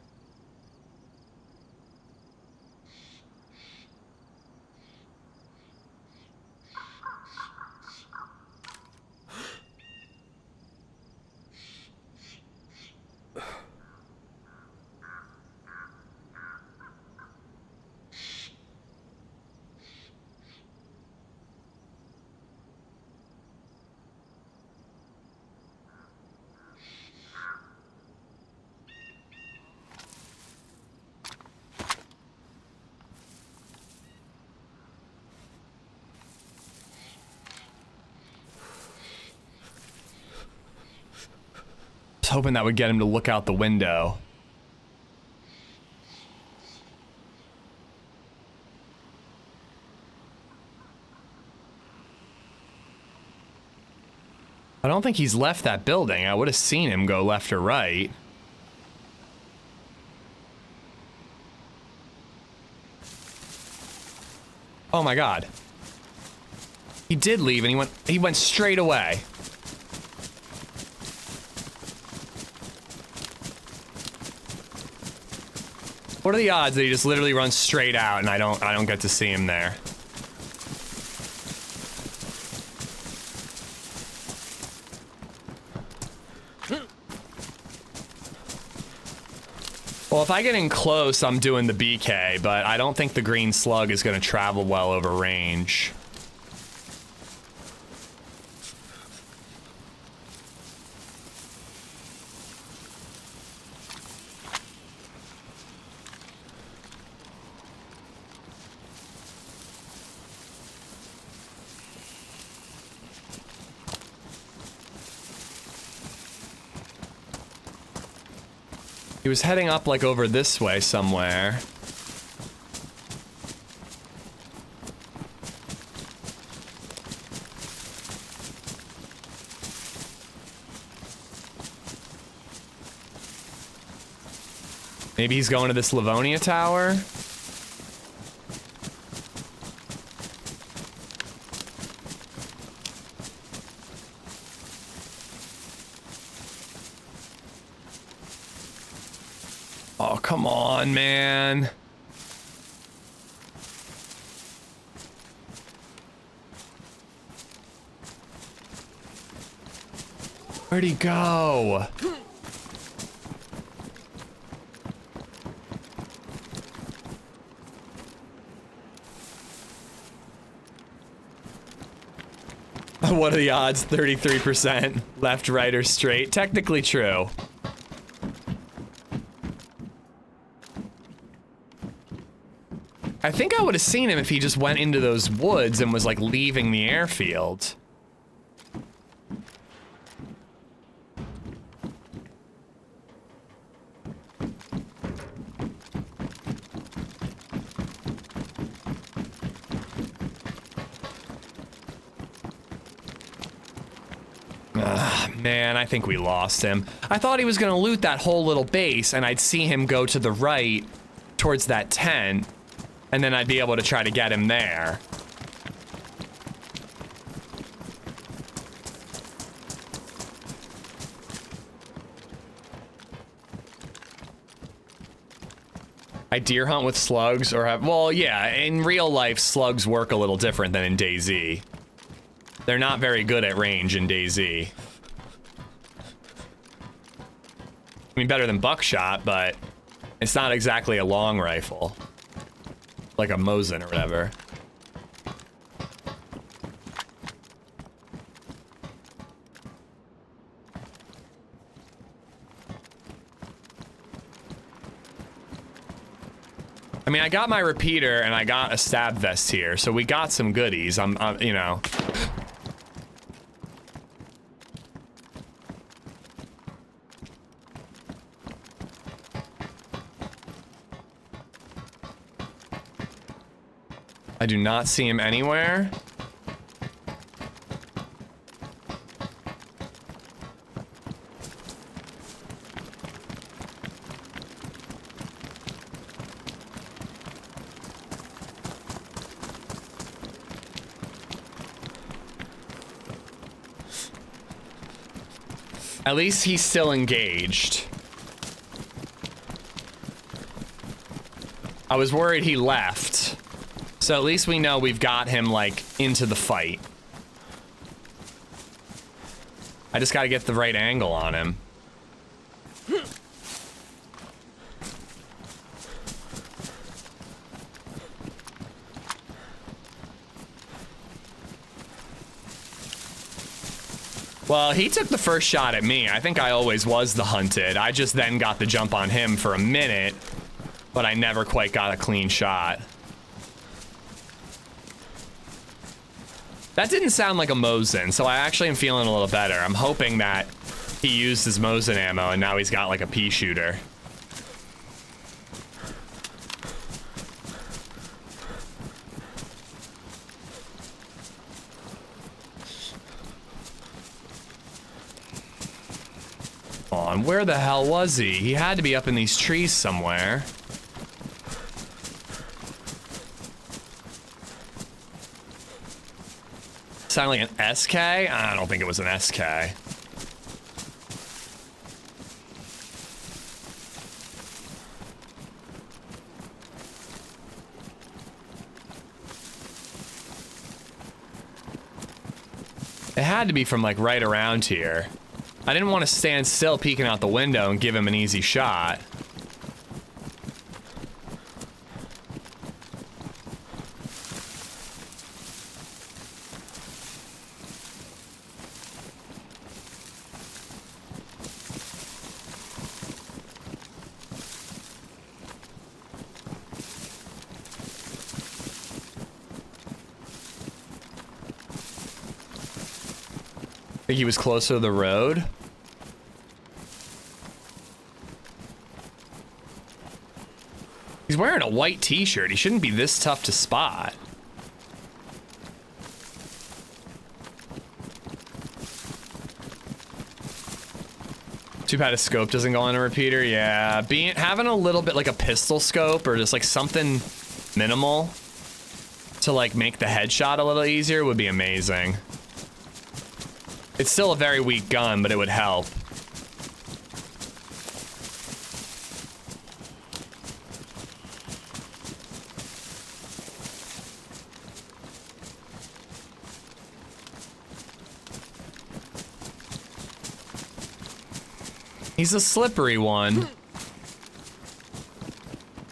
Hoping that would get him to look out the window. I don't think he's left that building. I would have seen him go left or right. Oh my God. He did leave and he went straight away. What are the odds that he just literally runs straight out and I don't get to see him there? Well, if I get in close, I'm doing the BK, but I don't think the green slug is going to travel well over range. He was heading up like over this way somewhere. Maybe he's going to this Livonia tower? Oh, come on, man. Where'd he go? What are the odds? 33%. Left, right, or straight. Technically true. I think I would have seen him if he just went into those woods and was like leaving the airfield. Man, I think we lost him. I thought he was gonna loot that whole little base and I'd see him go to the right towards that tent. And then I'd be able to try to get him there. I deer hunt with slugs or have, well, yeah, in real life, slugs work a little different than in DayZ. They're not very good at range in DayZ. I mean, better than buckshot, but it's not exactly a long rifle. Like a Mosin or whatever. I mean, I got my repeater and I got a stab vest here, so we got some goodies. I'm you know. I do not see him anywhere. At least he's still engaged. I was worried he left. So at least we know we've got him, like, into the fight. I just gotta get the right angle on him. Well, he took the first shot at me. I think I always was the hunted. I just then got the jump on him for a minute, but I never quite got a clean shot. That didn't sound like a Mosin, so I actually am feeling a little better. I'm hoping that he used his Mosin ammo and now he's got like a pea shooter. On, where the hell was he? He had to be up in these trees somewhere. Sound like an SK? I don't think it was an SK. It had to be from like right around here. I didn't want to stand still peeking out the window and give him an easy shot. Think he was closer to the road? He's wearing a white t-shirt. He shouldn't be this tough to spot. Too bad a scope doesn't go on a repeater. Yeah, having a little bit like a pistol scope or just like something minimal to like make the headshot a little easier would be amazing. It's still a very weak gun, but it would help. He's a slippery one.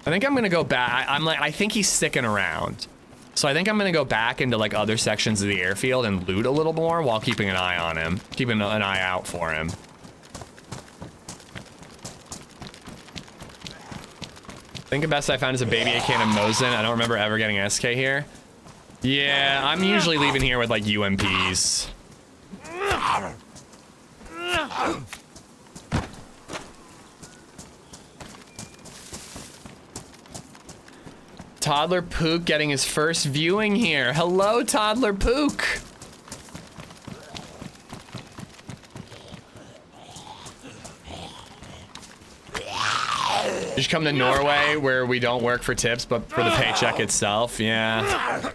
I think I'm gonna go back. I think he's sticking around. So I think I'm gonna go back into like other sections of the airfield and loot a little more while keeping an eye on him. Keeping an eye out for him. I think the best I found is a baby AK and a Mosin. I don't remember ever getting SK here. Yeah, I'm usually leaving here with like UMPs. Toddler Pook getting his first viewing here. Hello, Toddler Pook. Did you come to Norway where we don't work for tips, but for the paycheck itself? Yeah.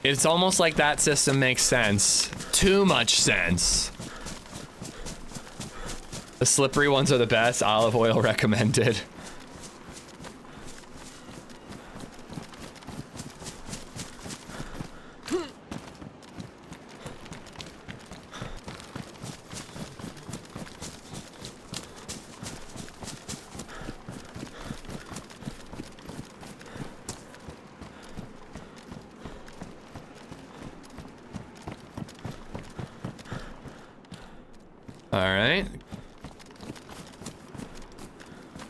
It's almost like that system makes sense. Too much sense. The slippery ones are the best. Olive oil recommended. All right.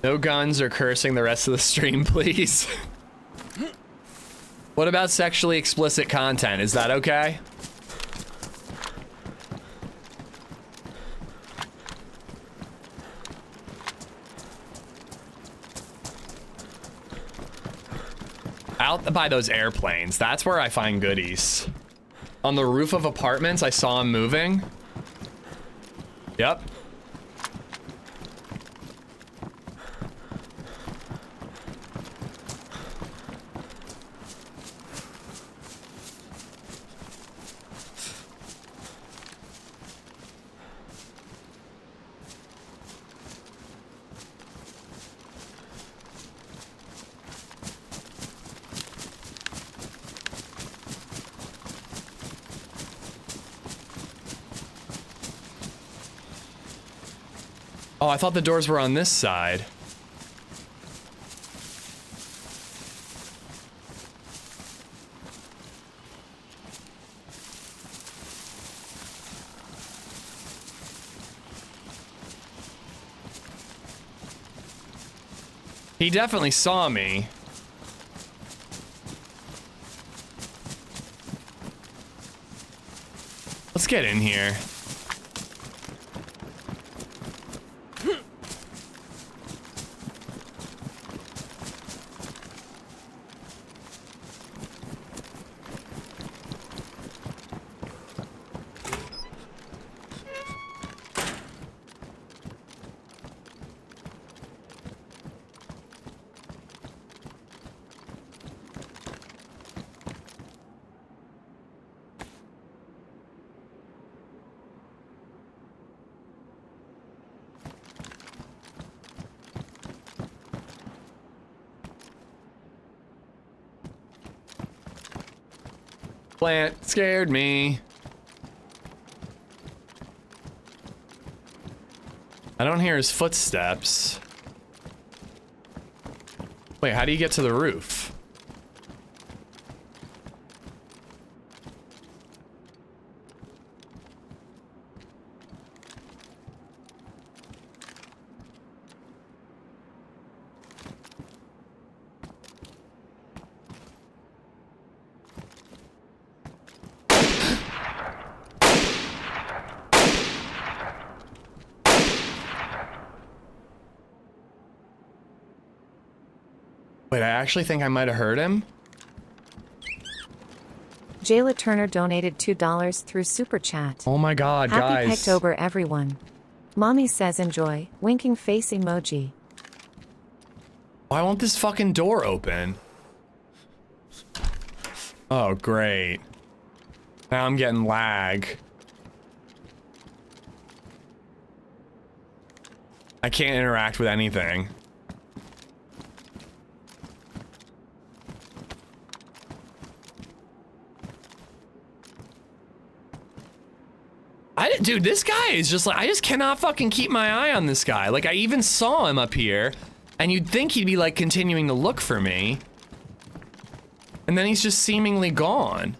No guns or cursing the rest of the stream, please. What about sexually explicit content? Is that okay? Out by those airplanes, that's where I find goodies. On the roof of apartments, I saw him moving. Yep. Oh, I thought the doors were on this side. He definitely saw me. Let's get in here. Plant scared me. I don't hear his footsteps. Wait, how do you get to the roof? Wait, I actually think I might have heard him. Jayla Turner donated $2 through Super Chat. Oh my god, Happy guys. Pectober, everyone. Mommy says enjoy. Winking face emoji. Why won't this fucking door open? Oh, great. Now I'm getting lag. I can't interact with anything. Dude, this guy is just like, I just cannot fucking keep my eye on this guy. Like, I even saw him up here, and you'd think he'd be like continuing to look for me. And then he's just seemingly gone.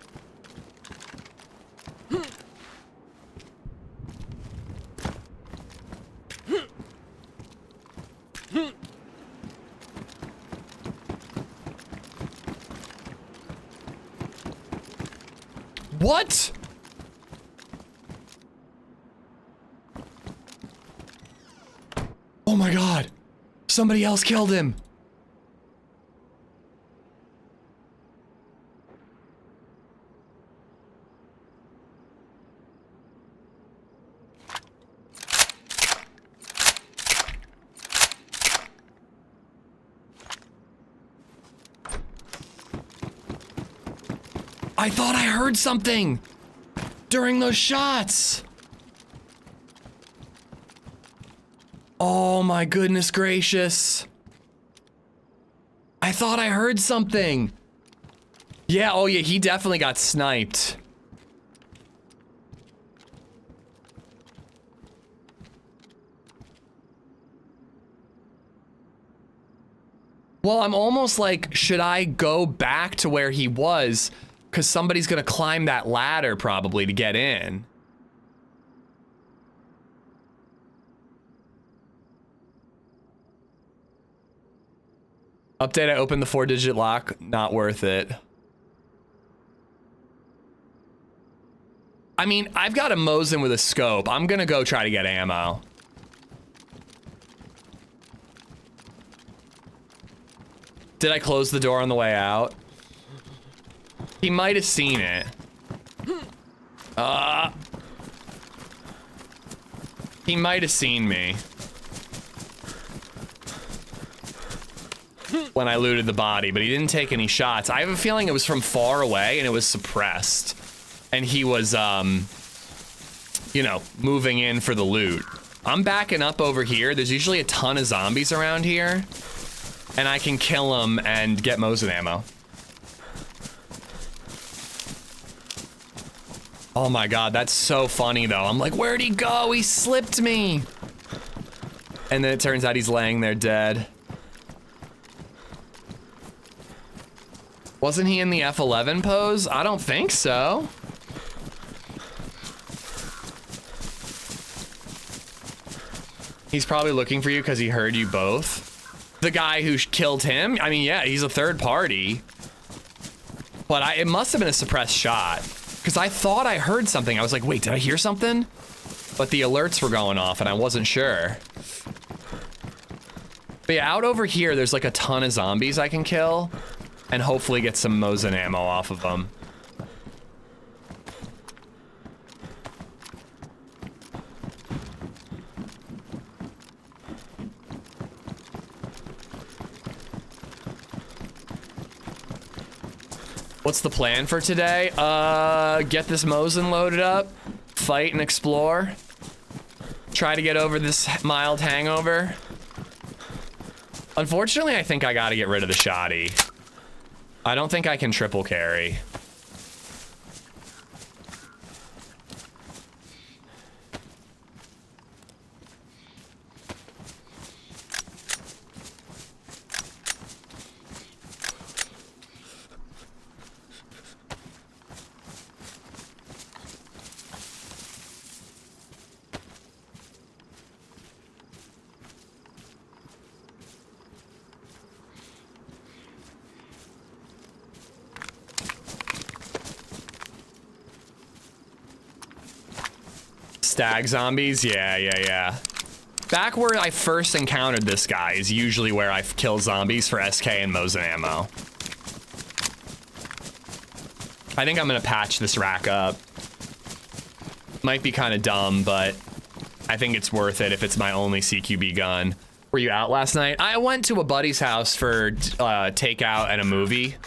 What? Oh my god. Somebody else killed him. I thought I heard something during those shots. Oh my goodness gracious. I thought I heard something. Yeah, oh yeah, he definitely got sniped. Well, I'm almost like, should I go back to where he was? Because somebody's gonna climb that ladder probably to get in. Update, I opened the 4-digit lock. Not worth it. I mean, I've got a Mosin with a scope. I'm gonna go try to get ammo. Did I close the door on the way out? He might have seen it. He might have seen me. When I looted the body, but he didn't take any shots. I have a feeling it was from far away and it was suppressed. And he was, you know, moving in for the loot. I'm backing up over here. There's usually a ton of zombies around here. And I can kill them and get Mosin ammo. Oh my god, that's so funny though. I'm like, where'd he go? He slipped me. And then it turns out he's laying there dead. Wasn't he in the F11 pose? I don't think so. He's probably looking for you because he heard you both. The guy who killed him? I mean, yeah, he's a third party. But it must have been a suppressed shot. Because I thought I heard something. I was like, wait, did I hear something? But the alerts were going off and I wasn't sure. But yeah, out over here, there's like a ton of zombies I can kill. And hopefully get some Mosin ammo off of them. What's the plan for today? Get this Mosin loaded up, fight and explore. Try to get over this mild hangover. Unfortunately, I think I gotta get rid of the shoddy. I don't think I can triple carry. Stag zombies? Yeah. Back where I first encountered this guy is usually where I kill zombies for SK and Mosin ammo. I think I'm gonna patch this rack up. Might be kind of dumb, but I think it's worth it if it's my only CQB gun. Were you out last night? I went to a buddy's house for takeout and a movie,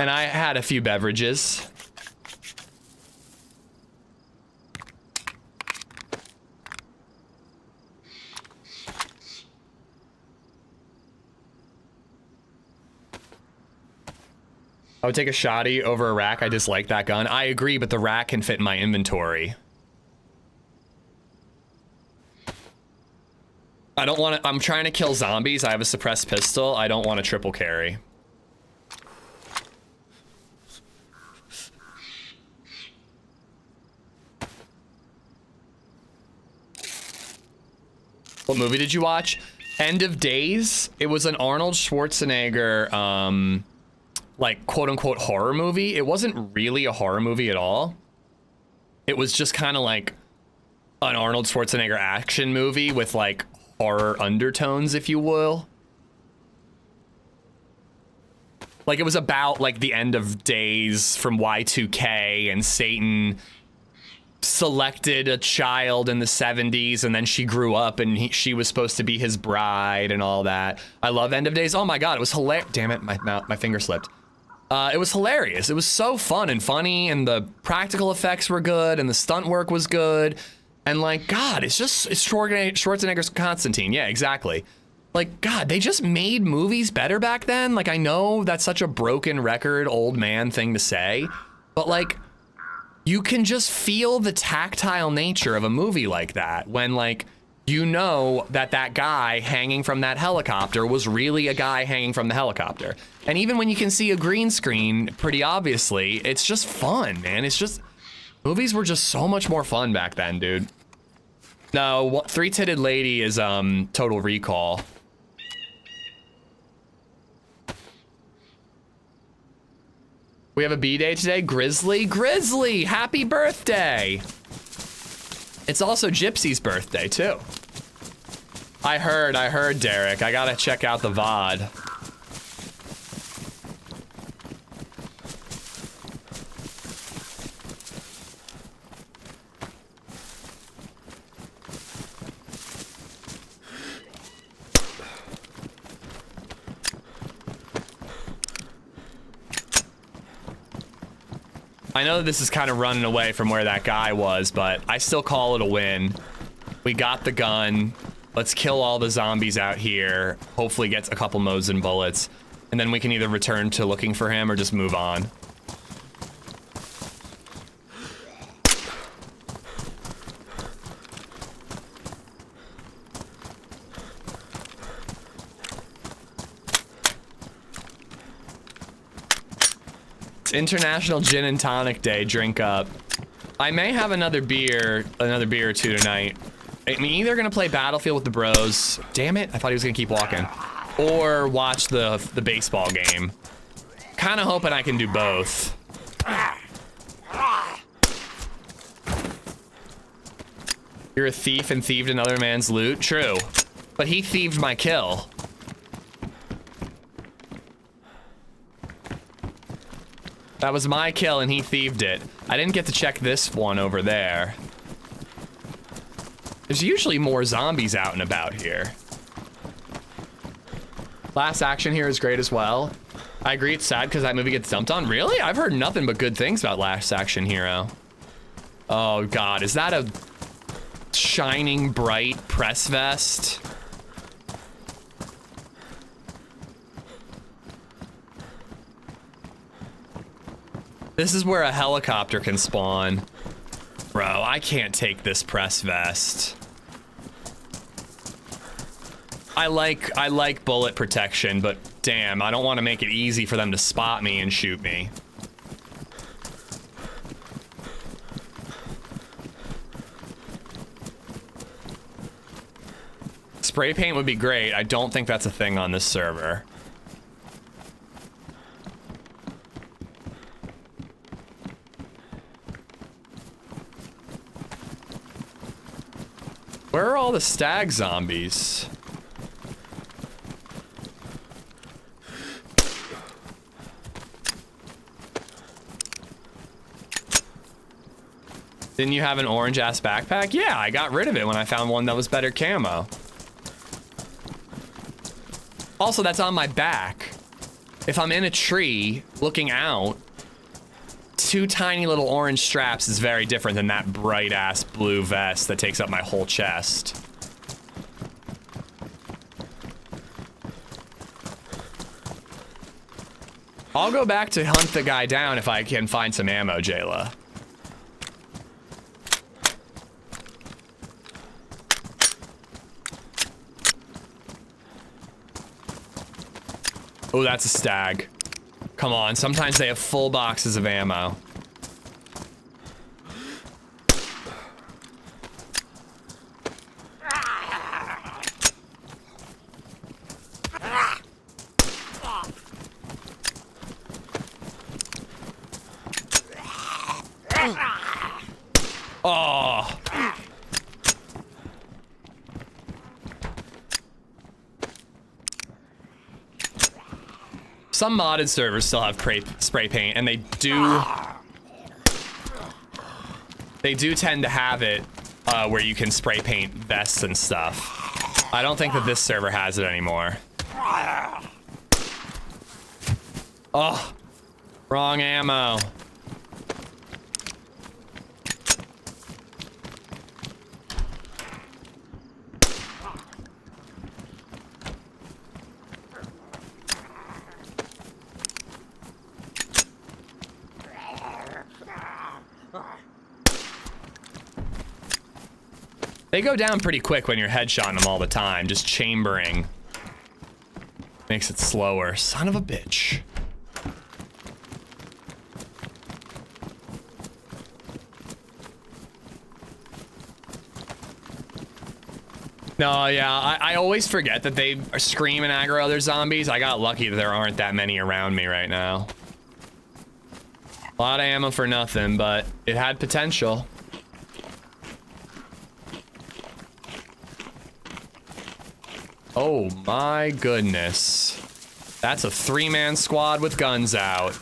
and I had a few beverages. I would take a shoddy over a rack. I dislike that gun. I agree, but the rack can fit in my inventory. I don't want to, I'm trying to kill zombies. I have a suppressed pistol. I don't want to triple carry. What movie did you watch? End of Days. It was an Arnold Schwarzenegger, like quote unquote horror movie. It wasn't really a horror movie at all. It was just kind of like an Arnold Schwarzenegger action movie with like horror undertones, if you will. Like it was about like the end of days from Y2K, and Satan selected a child in the 70s, and then she grew up and she was supposed to be his bride and all that. I love End of Days. Oh my god, it was hilarious. Damn it, my finger slipped. It was hilarious. It was so fun and funny, and the practical effects were good, and the stunt work was good. And like, God, it's Schwarzenegger's Constantine. Yeah, exactly. Like, God, they just made movies better back then. Like, I know that's such a broken record, old man thing to say, but like, you can just feel the tactile nature of a movie like that when like, you know that guy hanging from that helicopter was really a guy hanging from the helicopter. And even when you can see a green screen pretty obviously, it's just fun, man. It's just, movies were just so much more fun back then, dude. No, Three-Titted Lady is Total Recall. We have a B-Day today. Grizzly, Grizzly, happy birthday. It's also Gypsy's birthday too. I heard, Derek. I gotta check out the VOD. I know that this is kind of running away from where that guy was, but I still call it a win. We got the gun. Let's kill all the zombies out here. Hopefully gets a couple Mosin bullets. And then we can either return to looking for him or just move on. International Gin and Tonic Day. Drink up. I may have another beer or two tonight. I'm either gonna play Battlefield with the bros. Damn it! I thought he was gonna keep walking, or watch the baseball game. Kind of hoping I can do both. You're a thief and thieved another man's loot. True, but he thieved my kill. That was my kill and he thieved it. I didn't get to check this one over there. There's usually more zombies out and about here. Last Action Hero is great as well. I agree, it's sad because that movie gets dumped on. Really? I've heard nothing but good things about Last Action Hero. Oh God, is that a shining bright press vest? This is where a helicopter can spawn. Bro, I can't take this press vest. I like bullet protection, but damn, I don't want to make it easy for them to spot me and shoot me. Spray paint would be great. I don't think that's a thing on this server. Where are all the stag zombies? Didn't you have an orange ass backpack? Yeah, I got rid of it when I found one that was better camo. Also, that's on my back. If I'm in a tree looking out, two tiny little orange straps is very different than that bright ass blue vest that takes up my whole chest. I'll go back to hunt the guy down if I can find some ammo, Jayla. Oh, that's a stag. Come on, sometimes they have full boxes of ammo. Oh. Some modded servers still have spray paint, and they do tend to have it where you can spray paint vests and stuff. I don't think that this server has it anymore. Oh, wrong ammo. They go down pretty quick when you're headshotting them all the time. Just chambering makes it slower. Son of a bitch. No, yeah, I always forget that they scream and aggro other zombies. I got lucky that there aren't that many around me right now. A lot of ammo for nothing, but it had potential. Oh my goodness. That's a 3-man squad with guns out.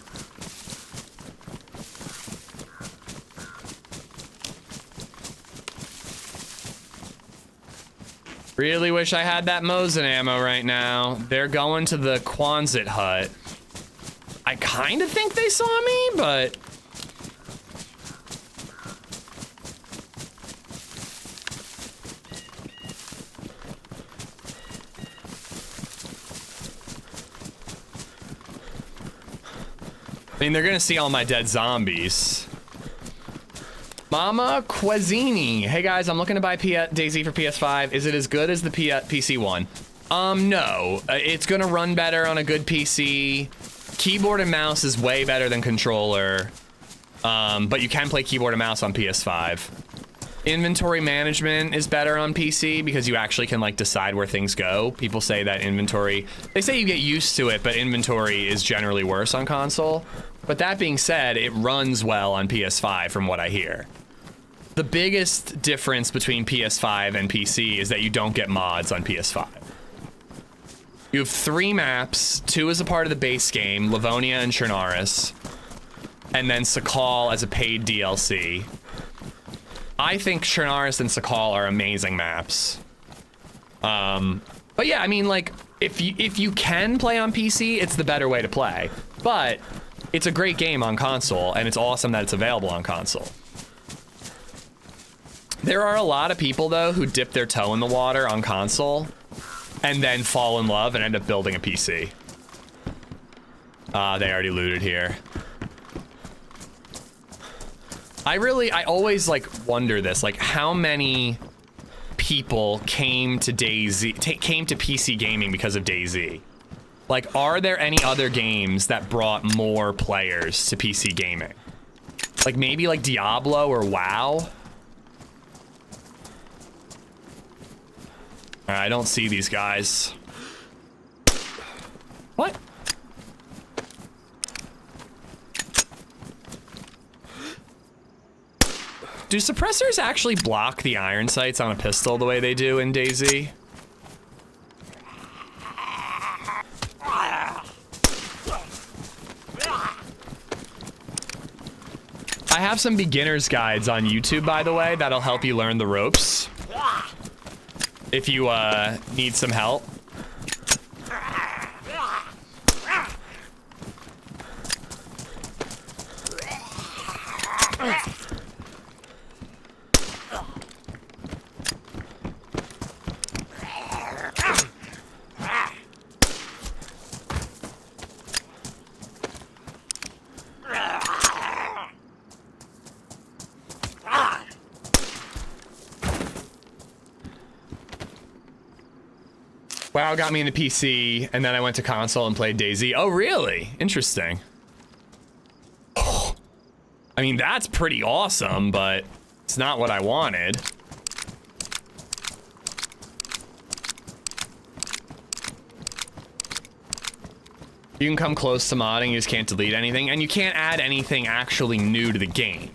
Really wish I had that Mosin ammo right now. They're going to the Quonset hut. I kind of think they saw me, but... I mean, they're gonna see all my dead zombies. Mama Quazzini. Hey guys, I'm looking to buy DayZ for PS5. Is it as good as the PC one? No. It's gonna run better on a good PC. Keyboard and mouse is way better than controller. But you can play keyboard and mouse on PS5. Inventory management is better on PC because you actually can like decide where things go. People say that inventory, they say you get used to it, but inventory is generally worse on console. But that being said, it runs well on PS5 from what I hear. The biggest difference between PS5 and PC is that you don't get mods on PS5. You have 3 maps, 2 as a part of the base game, Livonia and Chernarus, and then Sakal as a paid DLC. I think Chernarus and Sakal are amazing maps. But yeah, I mean, like, if you can play on PC, it's the better way to play. But it's a great game on console, and it's awesome that it's available on console. There are a lot of people, though, who dip their toe in the water on console and then fall in love and end up building a PC. They already looted here. I always like wonder this, like how many people came to DayZ, came to PC gaming because of DayZ? Like, are there any other games that brought more players to PC gaming? Like maybe like Diablo or WoW? I don't see these guys. What? Do suppressors actually block the iron sights on a pistol the way they do in DayZ? I have some beginner's guides on YouTube, by the way, that'll help you learn the ropes. If you need some help. WoW got me into PC, and then I went to console and played DayZ. Oh, really? Interesting. Oh, I mean, that's pretty awesome, but it's not what I wanted. You can come close to modding, you just can't delete anything, and you can't add anything actually new to the game.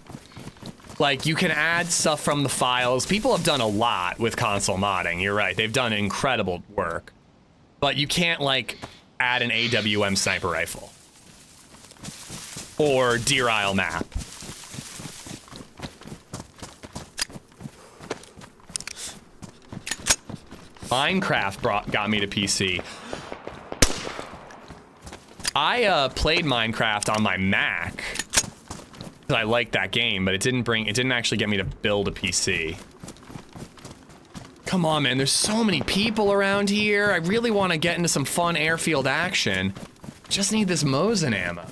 Like, you can add stuff from the files. People have done a lot with console modding. You're right. They've done incredible work. But you can't, like, add an AWM sniper rifle. Or Deer Isle map. Minecraft got me to PC. I played Minecraft on my Mac. I liked that game, but it didn't actually get me to build a PC. Come on, man, there's so many people around here. I really want to get into some fun airfield action. Just need this Mosin ammo.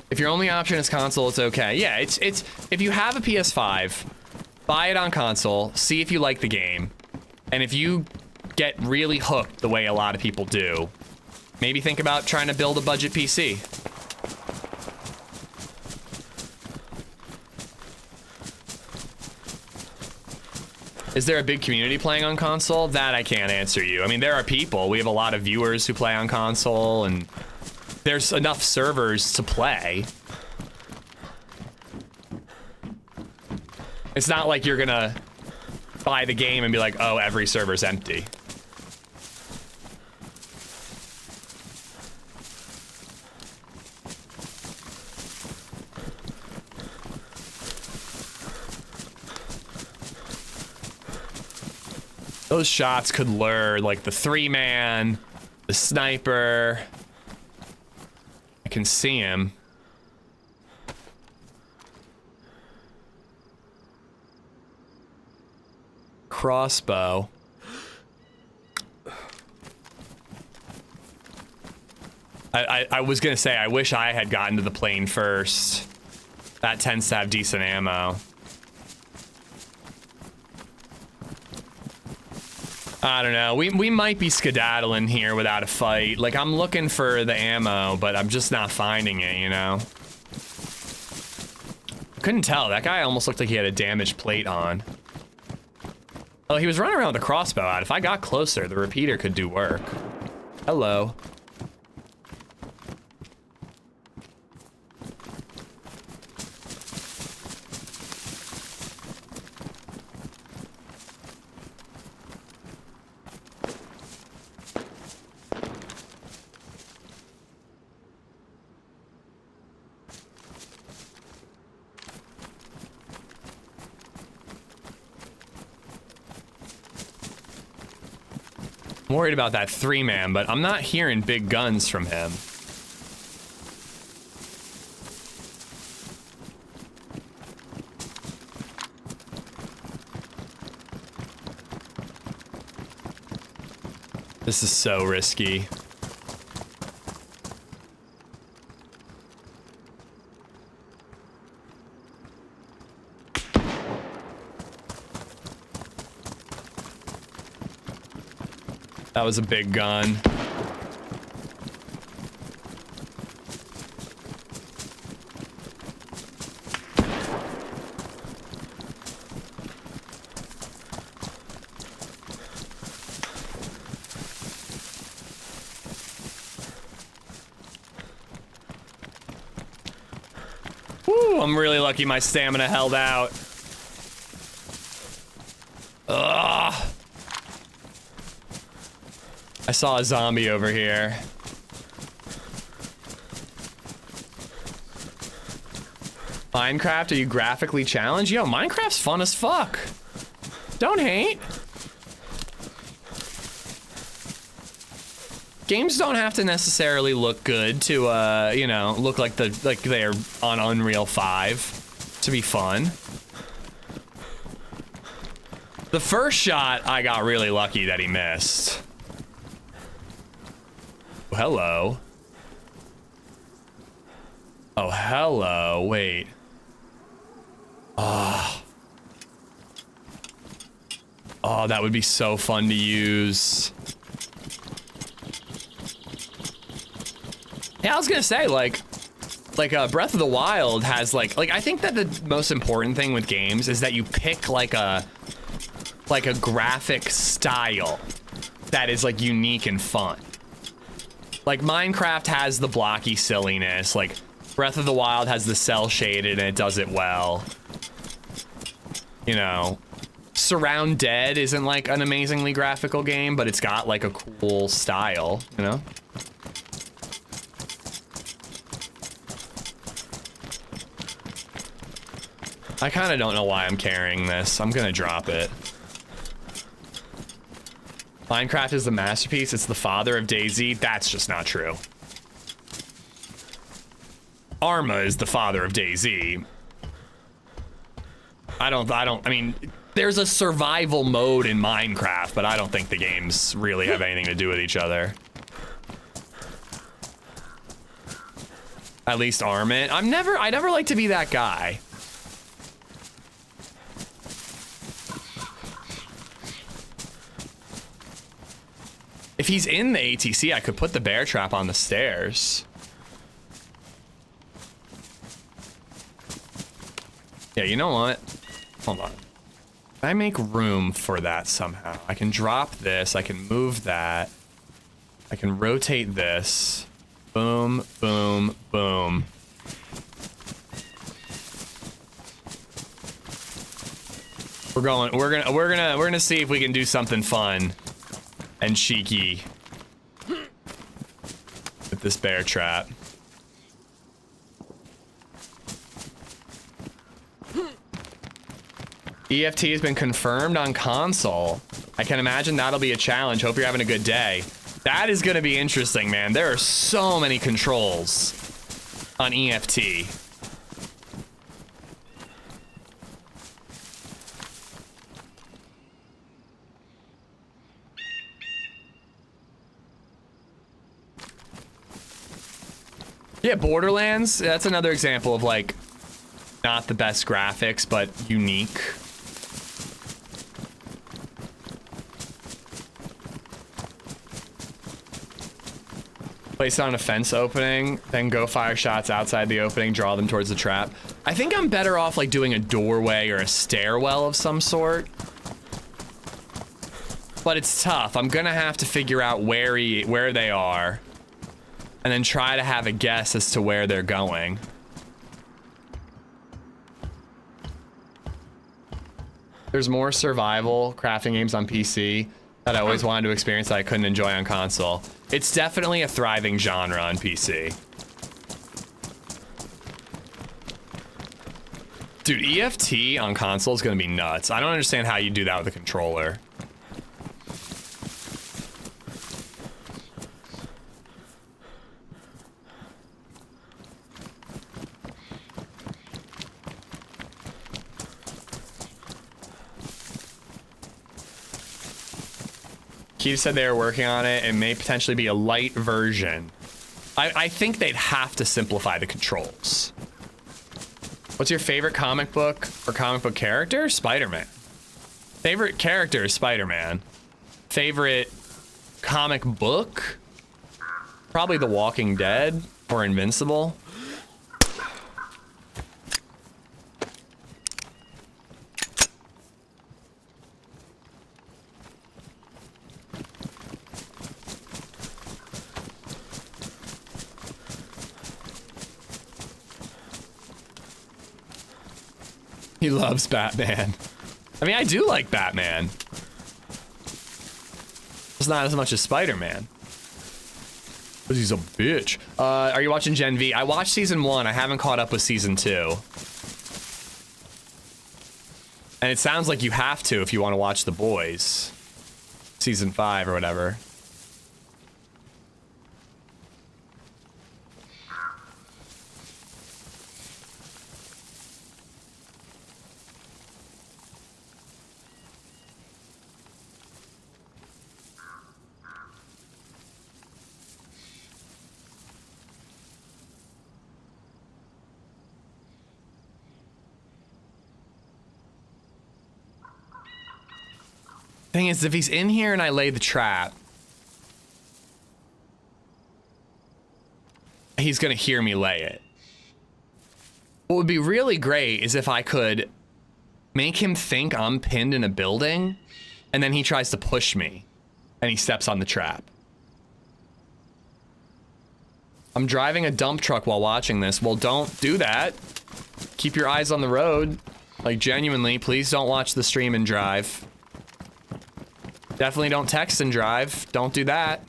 If your only option is console, it's okay. Yeah, it's if you have a PS5, buy it on console, see if you like the game, and if you get really hooked the way a lot of people do, maybe think about trying to build a budget PC. Is there a big community playing on console? That I can't answer you. I mean, there are people. We have a lot of viewers who play on console, and there's enough servers to play. It's not like you're gonna buy the game and be like, oh, every server's empty. Those shots could lure, like the 3-man, the sniper. I can see him. Crossbow. I was gonna say, I wish I had gotten to the plane first. That tends to have decent ammo. I don't know. We might be skedaddling here without a fight. Like, I'm looking for the ammo, but I'm just not finding it, you know? Couldn't tell. That guy almost looked like he had a damaged plate on. Oh, he was running around with a crossbow out. If I got closer, the repeater could do work. Hello. I'm worried about that 3-man, but I'm not hearing big guns from him. This is so risky. That was a big gun. Woo, I'm really lucky my stamina held out. Ugh. I saw a zombie over here. Minecraft, are you graphically challenged? Yo, Minecraft's fun as fuck. Don't hate. Games don't have to necessarily look good to, you know, look like they're on Unreal 5 to be fun. The first shot, I got really lucky that he missed. Hello. Oh, hello. Wait. Oh, that would be so fun to use. Yeah, I was gonna say, like Breath of the Wild has like I think that the most important thing with games is that you pick like a graphic style that is like unique and fun. Like, Minecraft has the blocky silliness, like, Breath of the Wild has the cell shaded and it does it well. You know, Surround Dead isn't, like, an amazingly graphical game, but it's got, like, a cool style, you know? I kind of don't know why I'm carrying this. I'm gonna drop it. Minecraft is the masterpiece. It's the father of DayZ. That's just not true. Arma is the father of DayZ. I mean, there's a survival mode in Minecraft, but I don't think the games really have anything to do with each other. At least Arma. I never like to be that guy. If he's in the ATC, I could put the bear trap on the stairs. Yeah, you know what? Hold on. Can I make room for that somehow? I can drop this. I can move that. I can rotate this. Boom, boom, boom. We're gonna see if we can do something fun and cheeky with this bear trap. EFT has been confirmed on console. I can imagine that'll be a challenge. Hope you're having a good day. That is gonna be interesting, man. There are so many controls on EFT. Yeah, Borderlands, that's another example of like, not the best graphics, but unique. Place it on a fence opening, then go fire shots outside the opening, draw them towards the trap. I think I'm better off like doing a doorway or a stairwell of some sort. But it's tough. I'm gonna have to figure out where they are. And then try to have a guess as to where they're going. There's more survival crafting games on PC that I always wanted to experience that I couldn't enjoy on console. It's definitely a thriving genre on PC. Dude, EFT on console is gonna be nuts. I don't understand how you do that with a controller. Keith said they were working on it. It may potentially be a light version. I think they'd have to simplify the controls. What's your favorite comic book or comic book character? Spider-Man. Favorite character is Spider-Man. Favorite comic book? Probably The Walking Dead or Invincible. He loves Batman. I mean, I do like Batman. It's not as much as Spider-Man. Because he's a bitch. Are you watching Gen V? I watched season 1. I haven't caught up with season 2. And it sounds like you have to if you want to watch The Boys. Season 5 or whatever. Thing is, if he's in here and I lay the trap, he's gonna hear me lay it. What would be really great is if I could make him think I'm pinned in a building, and then he tries to push me, and he steps on the trap. I'm driving a dump truck while watching this. Well, don't do that. Keep your eyes on the road. Like, genuinely, please don't watch the stream and drive. Definitely don't text and drive. Don't do that.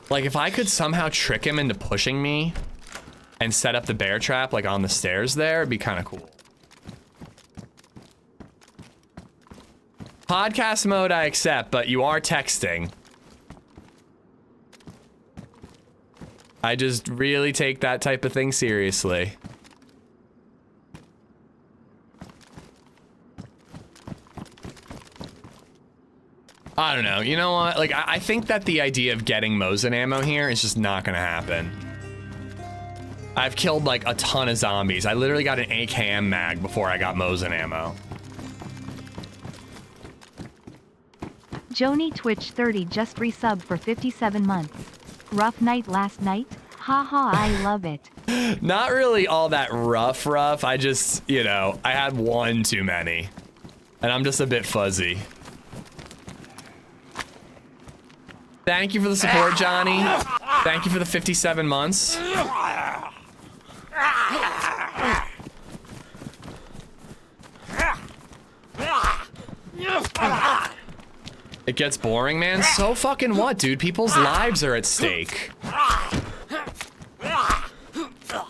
Like, if I could somehow trick him into pushing me and set up the bear trap, like, on the stairs there, it'd be kind of cool. Podcast mode I accept, but you are texting. I just really take that type of thing seriously. I don't know. You know what? Like, I think that the idea of getting Mosin ammo here is just not gonna happen. I've killed like a ton of zombies. I literally got an AKM mag before I got Mosin ammo. Joni Twitch 30 just resubbed for 57 months. Rough night last night? Haha, I love it. Not really all that rough. I just, you know, I had one too many. And I'm just a bit fuzzy. Thank you for the support, Johnny. Thank you for the 57 months. It gets boring, man. So fucking what, dude? People's lives are at stake.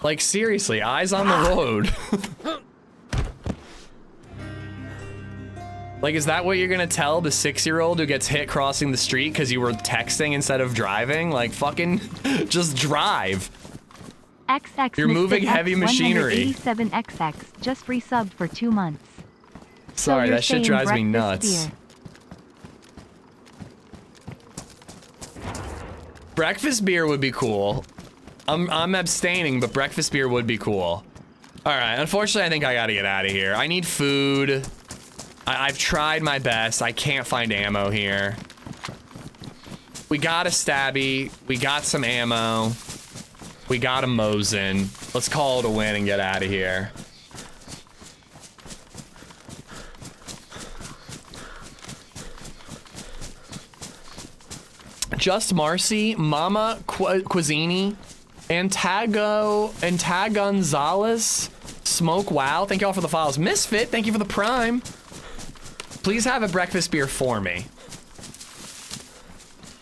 Like, seriously, eyes on the road. Like, is that what you're gonna tell the 6-year-old who gets hit crossing the street because you were texting instead of driving? Like, fucking just drive. XX You're moving heavy machinery. 187XX just resubbed for 2 months. Sorry, So that shit drives me nuts. Breakfast beer would be cool. I'm abstaining, but breakfast beer would be cool. All right, unfortunately, I think I gotta get out of here. I need food. I've tried my best. I can't find ammo here. We got a stabby. We got some ammo. We got a Mosin. Let's call it a win and get out of here. Just Marcy, Mama Quazzini, Antagonzales, Smoke Wow. Thank you all for the follows. Misfit, thank you for the prime. Please have a breakfast beer for me.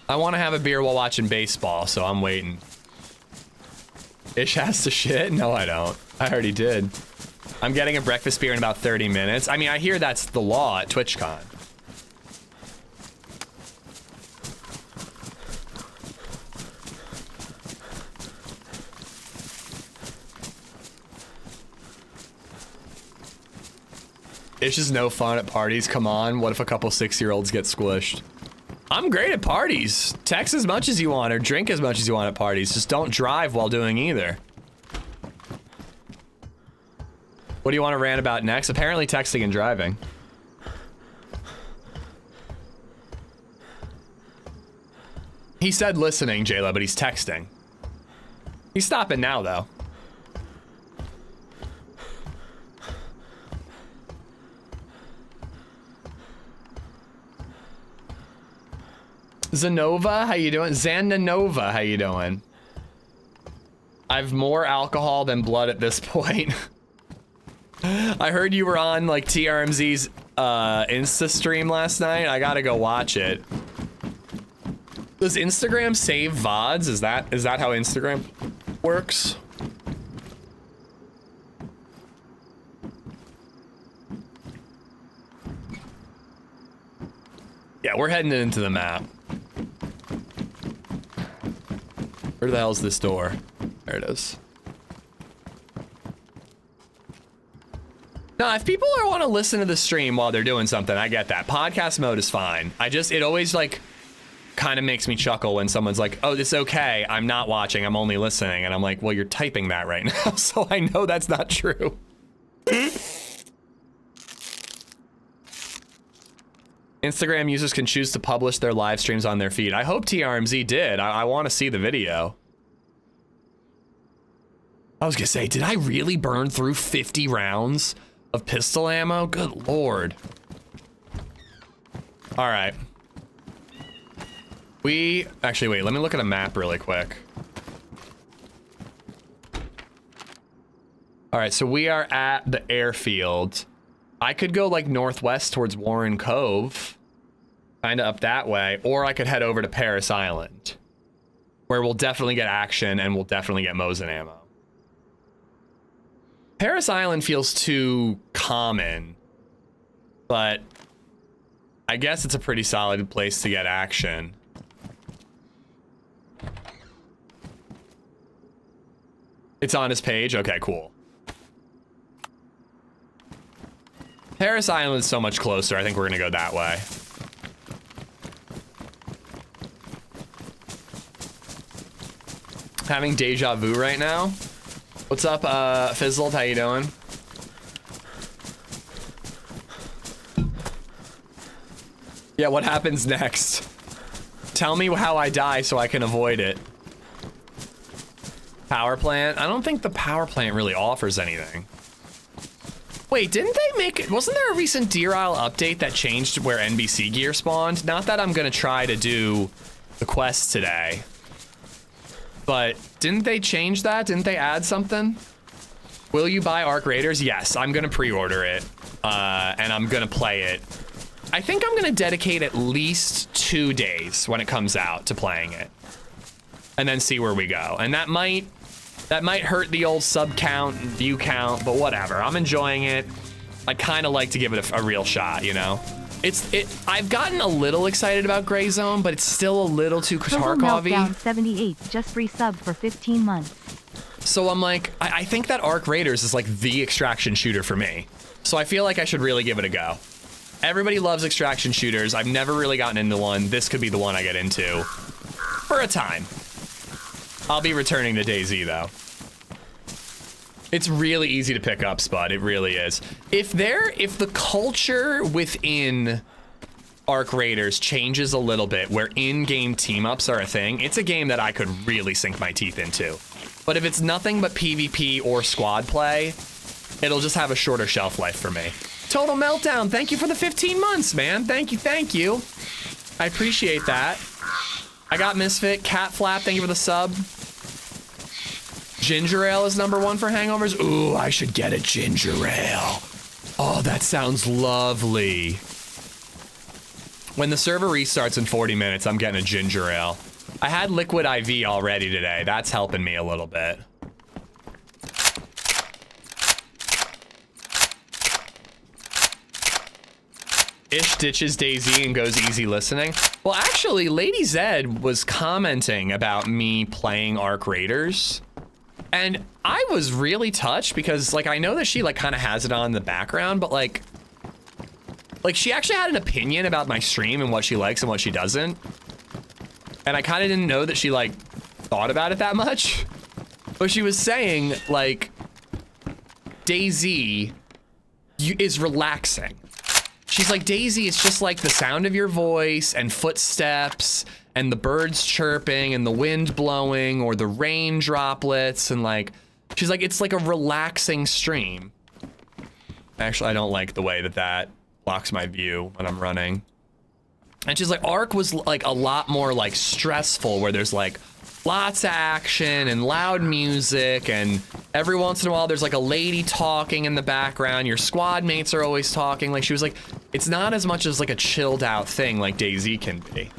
I want to have a beer while watching baseball, so I'm waiting. Ish has to shit? No, I don't. I already did. I'm getting a breakfast beer in about 30 minutes. I mean, I hear that's the law at TwitchCon. It's just no fun at parties. Come on. What if a couple 6-year-olds get squished? I'm great at parties. Text as much as you want or drink as much as you want at parties. Just don't drive while doing either. What do you want to rant about next? Apparently texting and driving. He said listening, Jayla, but he's texting. He's stopping now, though. Zanova, how you doing? Zananova, how you doing? I've more alcohol than blood at this point. I heard you were on like TRMZ's Insta stream last night. I gotta go watch it. Does Instagram save VODs? Is that how Instagram works? Yeah, we're heading into the map. Where the hell's this door? There it is. No, if people want to listen to the stream while they're doing something, I get that. Podcast mode is fine. It always like kind of makes me chuckle when someone's like, oh, it's okay. I'm not watching. I'm only listening. And I'm like, well, you're typing that right now. So I know that's not true. Instagram users can choose to publish their live streams on their feed. I hope TRMZ did. I want to see the video. I was gonna say, did I really burn through 50 rounds of pistol ammo? Good Lord. All right. Actually, wait, let me look at a map really quick. All right, so we are at the airfield. I could go like northwest towards Warren Cove, kind of up that way, or I could head over to Paris Island, where we'll definitely get action and we'll definitely get Mosin ammo. Paris Island feels too common, but I guess it's a pretty solid place to get action. It's on his page? Okay, cool. Paris Island is so much closer. I think we're gonna go that way. Having deja vu right now. What's up, Fizzled? How you doing? Yeah, what happens next? Tell me how I die so I can avoid it. Power plant? I don't think the power plant really offers anything. Wait, didn't they make, wasn't there a recent Deer Isle update that changed where NBC gear spawned? Not that I'm gonna try to do the quest today, but didn't they change that? Didn't they add something? Will you buy Arc Raiders? Yes, I'm gonna pre-order it, and I'm gonna play it. I think I'm gonna dedicate at least 2 days when it comes out to playing it, and then see where we go. And that might hurt the old sub count and view count, but whatever. I'm enjoying it. I kind of like to give it a real shot, you know? I've gotten a little excited about Gray Zone, but it's still a little too Tarkov-y. Meltdown 78 just resubbed for 15 months. So I'm like, I think that Arc Raiders is like the extraction shooter for me. So I feel like I should really give it a go. Everybody loves extraction shooters. I've never really gotten into one. This could be the one I get into for a time. I'll be returning to DayZ though. It's really easy to pick up, Spud. It really is. If the culture within Arc Raiders changes a little bit, where in-game team-ups are a thing, it's a game that I could really sink my teeth into. But if it's nothing but PvP or squad play, it'll just have a shorter shelf life for me. Total Meltdown, thank you for the 15 months, man. Thank you. I appreciate that. I got Misfit, Cat Flap, thank you for the sub. Ginger Ale is #1 for hangovers. Ooh, I should get a ginger ale. Oh, that sounds lovely. When the server restarts in 40 minutes, I'm getting a ginger ale. I had liquid IV already today. That's helping me a little bit. Ish ditches DayZ and goes easy listening. Well, actually, LadyZed was commenting about me playing Arc Raiders. And I was really touched because, like, I know that she, like, kind of has it on in the background, but, like, she actually had an opinion about my stream and what she likes and what she doesn't. And I kind of didn't know that she, like, thought about it that much. But she was saying, like, DayZ is relaxing. She's like, DayZ is just like the sound of your voice and footsteps and the birds chirping and the wind blowing or the rain droplets, and like, she's like, it's like a relaxing stream. Actually, I don't like the way that blocks my view when I'm running. And she's like, Arc was like a lot more like stressful, where there's like lots of action and loud music, and every once in a while there's like a lady talking in the background. Your squad mates are always talking. Like, she was like, it's not as much as like a chilled out thing like DayZ can be.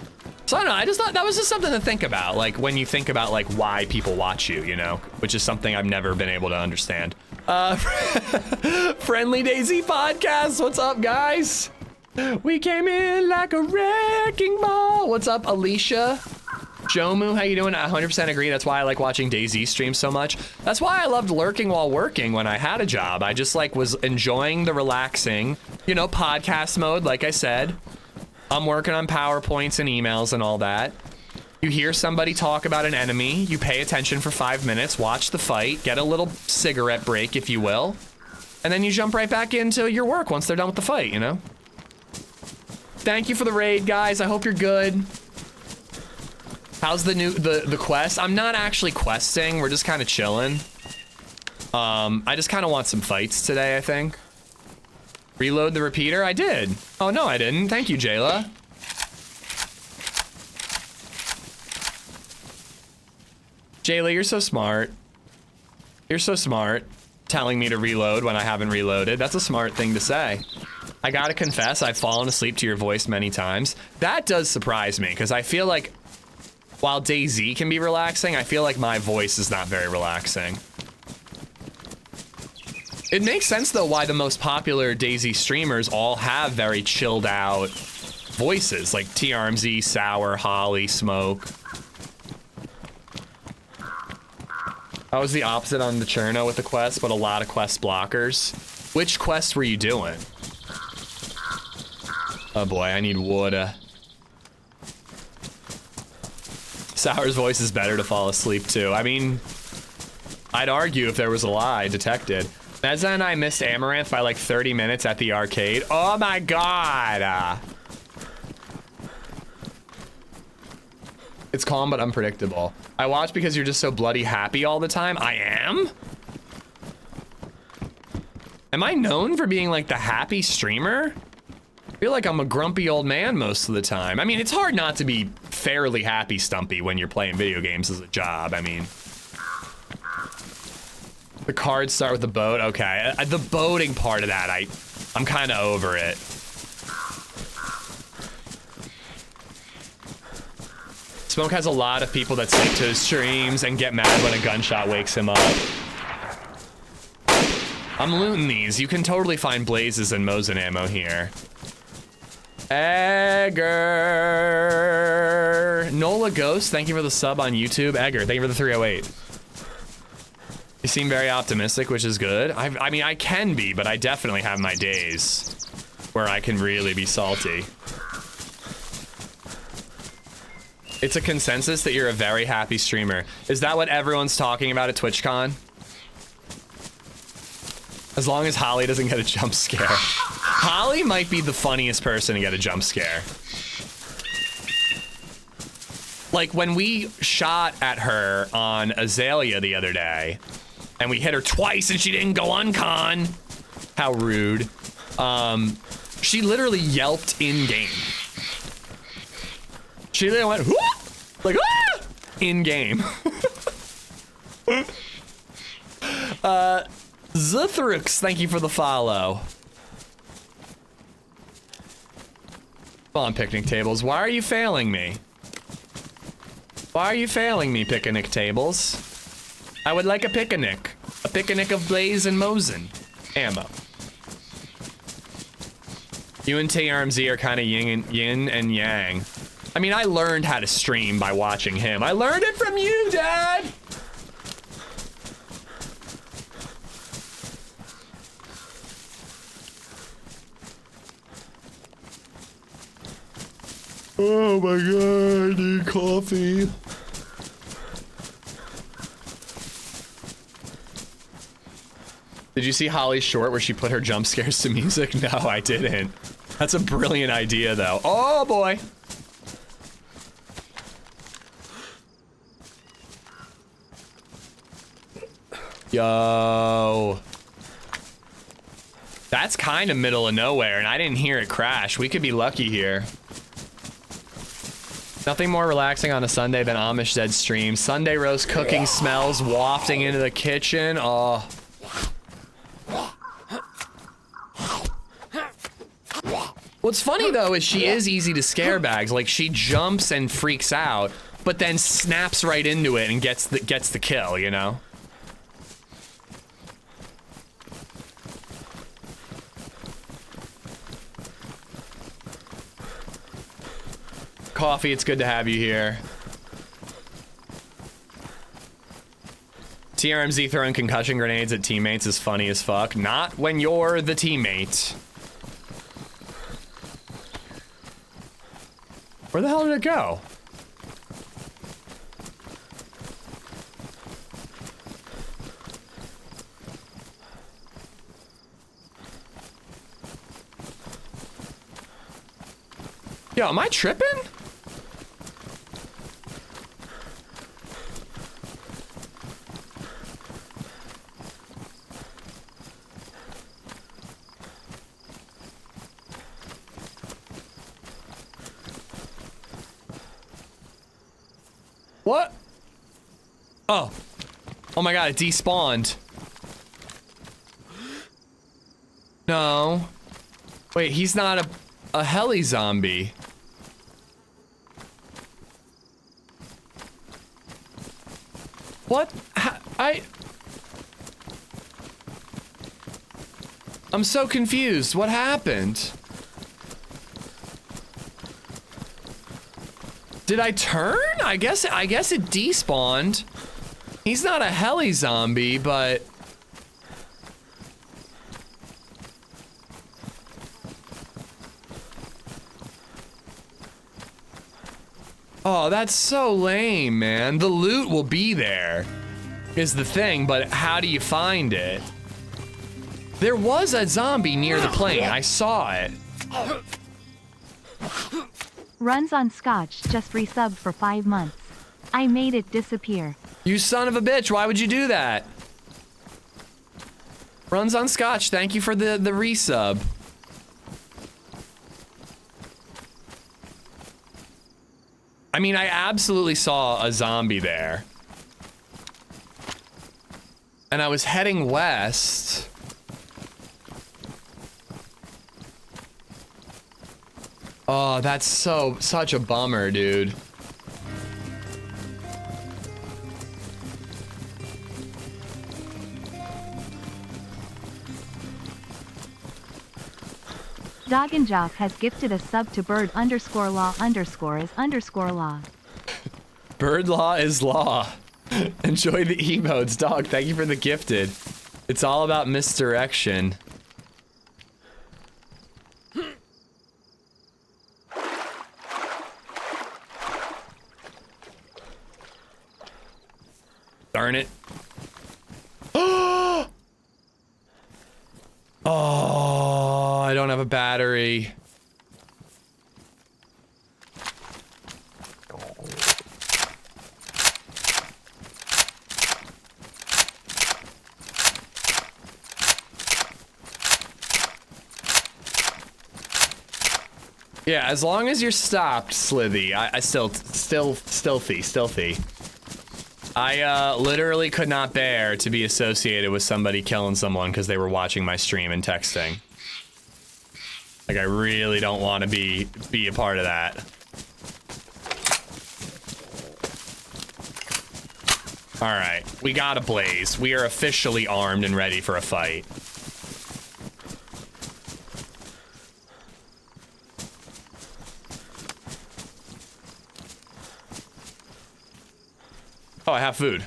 So I don't know, I just thought that was just something to think about, like when you think about like why people watch you, you know, which is something I've never been able to understand. Friendly DayZ podcast, what's up, guys? We came in like a wrecking ball. What's up, Alicia? Jomu, how you doing? I 100% agree. That's why I like watching DayZ streams so much. That's why I loved lurking while working when I had a job. I just like was enjoying the relaxing, you know, podcast mode, like I said. I'm working on PowerPoints and emails and all that. You hear somebody talk about an enemy, you pay attention for 5 minutes, watch the fight, get a little cigarette break, if you will, and then you jump right back into your work once they're done with the fight, you know? Thank you for the raid, guys. I hope you're good. How's the quest? I'm not actually questing. We're just kind of chilling. I just kind of want some fights today, I think. Reload the repeater? I did. Oh, no, I didn't. Thank you, Jayla. Jayla, you're so smart. You're so smart, telling me to reload when I haven't reloaded. That's a smart thing to say. I gotta confess, I've fallen asleep to your voice many times. That does surprise me, because I feel like while DayZ can be relaxing, I feel like my voice is not very relaxing. It makes sense, though, why the most popular DayZ streamers all have very chilled out voices, like TRMZ, Sour, Holly, Smoke. I was the opposite on the Cherno with the quest, but a lot of quest blockers. Which quest were you doing? Oh boy, I need water. Sour's voice is better to fall asleep to. I mean, I'd argue if there was a lie detected. Meza and I missed Amaranth by like 30 minutes at the arcade. Oh my god! It's calm but unpredictable. I watch because you're just so bloody happy all the time. I am? Am I known for being like the happy streamer? I feel like I'm a grumpy old man most of the time. I mean, it's hard not to be fairly happy, Stumpy, when you're playing video games as a job. I mean, the cards start with the boat. Okay, the boating part of that, I'm kind of over it. Smoke has a lot of people that stick to his streams and get mad when a gunshot wakes him up. I'm looting these. You can totally find blazes and Mosin ammo here. Egger. Nola Ghost, thank you for the sub on YouTube. Egger, thank you for the 308. You seem very optimistic, which is good. I mean, I can be, but I definitely have my days where I can really be salty. It's a consensus that you're a very happy streamer. Is that what everyone's talking about at TwitchCon? As long as Holly doesn't get a jump scare. Holly might be the funniest person to get a jump scare. Like when we shot at her on Azalea the other day, and we hit her twice and she didn't go uncon. How rude. She literally yelped in game. She literally went, whoop! Like, ah! In game. Zuthrux, thank you for the follow. Come on, picnic tables. Why are you failing me? Why are you failing me, picnic tables? I would like a picnic. A picnic of Blaze and Mosin. Ammo. You and TRMZ are kind of yin and yang. I mean, I learned how to stream by watching him. I learned it from you, Dad! Oh my god, I need coffee. Did you see Holly's short where she put her jump scares to music? No, I didn't. That's a brilliant idea, though. Oh boy. Yo. That's kind of middle of nowhere, and I didn't hear it crash. We could be lucky here. Nothing more relaxing on a Sunday than AmishZed stream. Sunday roast cooking smells wafting into the kitchen. Oh. What's funny though is she is easy to scare bags. Like she jumps and freaks out, but then snaps right into it and gets the kill, you know? Coffee, it's good to have you here. TRMZ throwing concussion grenades at teammates is funny as fuck. Not when you're the teammate. Where the hell did it go? Yo, am I tripping? What? Oh. Oh my god, it despawned. No. Wait, he's not a heli zombie. What? I'm so confused. What happened? Did I turn? I guess it despawned. He's not a heli zombie, but oh, that's so lame, man. The loot will be there, is the thing, but how do you find it? There was a zombie near the plane. I saw it. Runs on Scotch just resubbed for 5 months. I made it disappear. You son of a bitch, why would you do that? Runs on Scotch, thank you for the resub. I mean, I absolutely saw a zombie there. And I was heading west. Oh, that's such a bummer, dude. Dog and Jock has gifted a sub to bird_law_is_law. Bird law is law. Enjoy the emotes, dog. Thank you for the gifted. It's all about misdirection. Darn it. Oh, I don't have a battery. Yeah, as long as you're stopped, Slithy. I stealthy. I literally could not bear to be associated with somebody killing someone because they were watching my stream and texting. Like, I really don't want to be a part of that. All right, we got a blaze. We are officially armed and ready for a fight. Oh, I have food.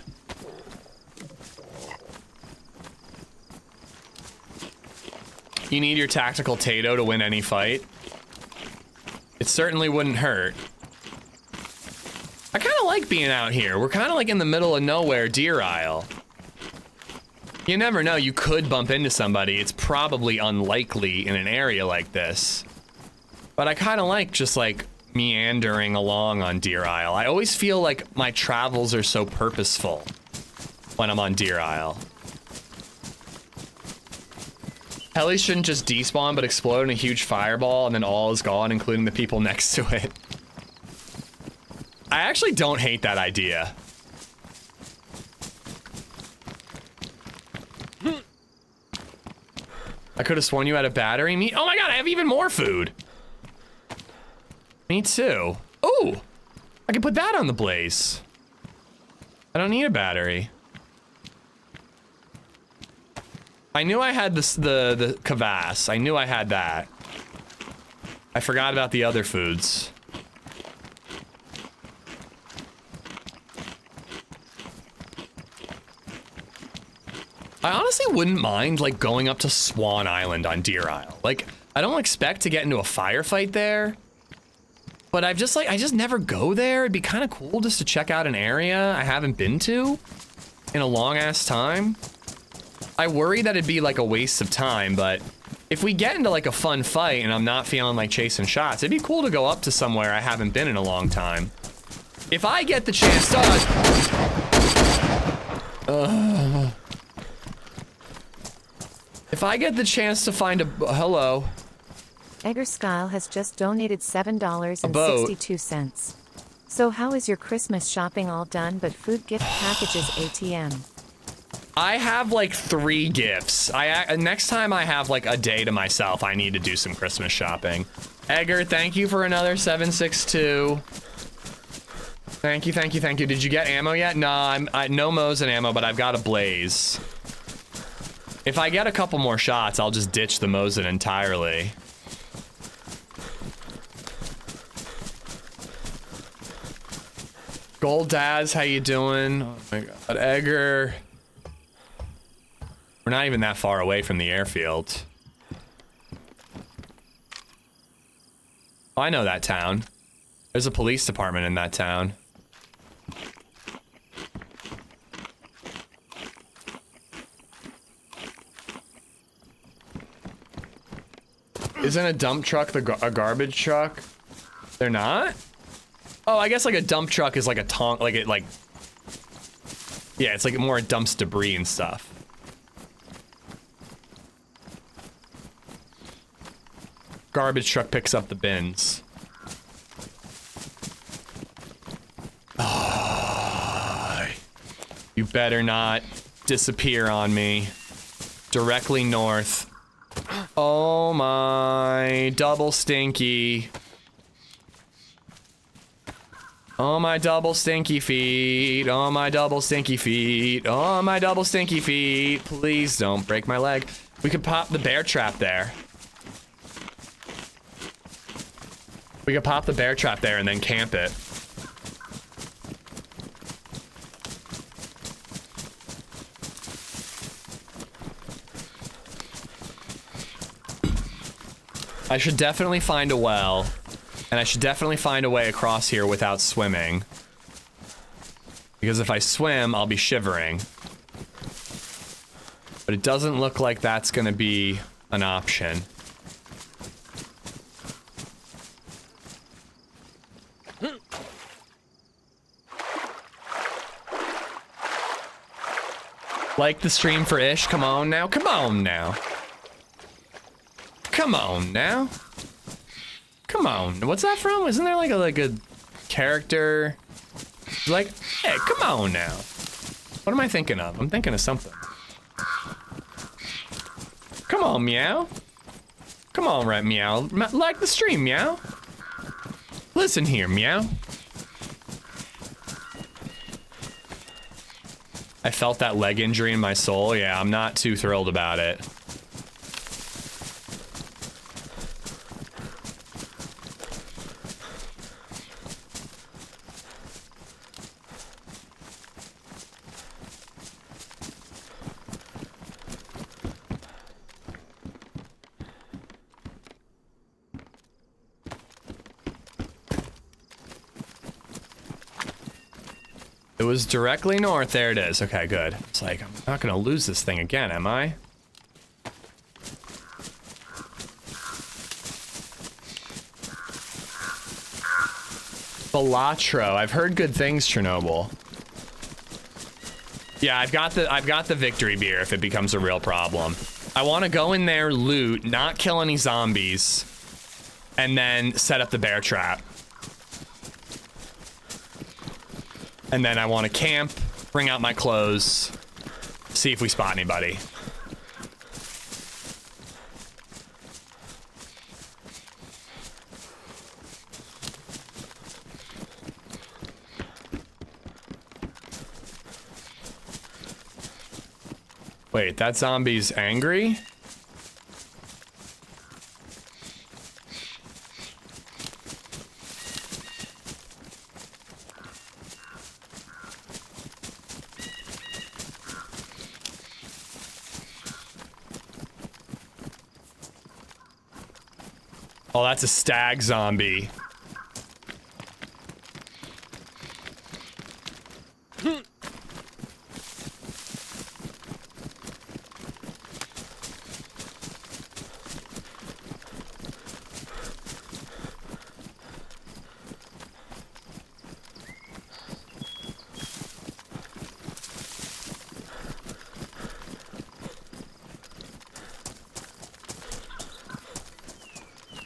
You need your tactical Tato to win any fight. It certainly wouldn't hurt. I kind of like being out here. We're kind of like in the middle of nowhere, Deer Isle. You never know, you could bump into somebody. It's probably unlikely in an area like this. But I kind of like just like meandering along on Deer Isle. I always feel like my travels are so purposeful when I'm on Deer Isle. Helis shouldn't just despawn but explode in a huge fireball and then all is gone, including the people next to it. I actually don't hate that idea. I could have sworn you had a battery. Oh my god, I have even more food. Me too. Oh, I can put that on the blaze. I don't need a battery. I knew I had this, the kvass. I knew I had that. I forgot about the other foods. I honestly wouldn't mind like going up to Swan Island on Deer Isle. Like, I don't expect to get into a firefight there. But I just never go there. It'd be kind of cool just to check out an area I haven't been to in a long ass time. I worry that it'd be like a waste of time, but if we get into like a fun fight and I'm not feeling like chasing shots, it'd be cool to go up to somewhere I haven't been in a long time. If I get the chance to... if I get the chance to find a... Hello. Egger Skyle has just donated $7.62. So how is your Christmas shopping all done but food gift packages ATM? I have like 3 gifts. Next time I have like a day to myself, I need to do some Christmas shopping. Egger, thank you for another 762. Thank you. Did you get ammo yet? Nah, no Mo's and ammo, but I've got a blaze. If I get a couple more shots, I'll just ditch the Mosin entirely. Gold Daz, how you doing? Oh my god, Egger. We're not even that far away from the airfield. Oh, I know that town. There's a police department in that town. Isn't a dump truck a garbage truck? They're not? Oh, I guess like a dump truck is like a tonk, like it like... Yeah, it's like more it dumps debris and stuff. garbage truck picks up the bins. Oh, you better not disappear on me. Directly north. Oh my, double stinky. Oh my double stinky feet. Oh my double stinky feet. Oh my double stinky feet. Please don't break my leg. We could pop the bear trap there. We could pop the bear trap there and then camp it. I should definitely find a well, and I should definitely find a way across here without swimming. Because if I swim, I'll be shivering. But it doesn't look like that's gonna be an option. Like the stream for Ish? Come on now, come on now. Come on now. Come on. What's that from? Isn't there like a character? Like, hey, come on now. What am I thinking of? I'm thinking of something. Come on, meow. Come on, right, meow. Like the stream, meow. Listen here, meow. I felt that leg injury in my soul. Yeah, I'm not too thrilled about it. It was directly north. There it is. Okay, good. It's like, I'm not gonna lose this thing again, am I? Balatro. I've heard good things, Chernobyl. Yeah, I've got the victory beer if it becomes a real problem. I want to go in there, loot, not kill any zombies, and then set up the bear trap. And then I want to camp, bring out my clothes, see if we spot anybody. Wait, that zombie's angry? Oh, that's a stag zombie.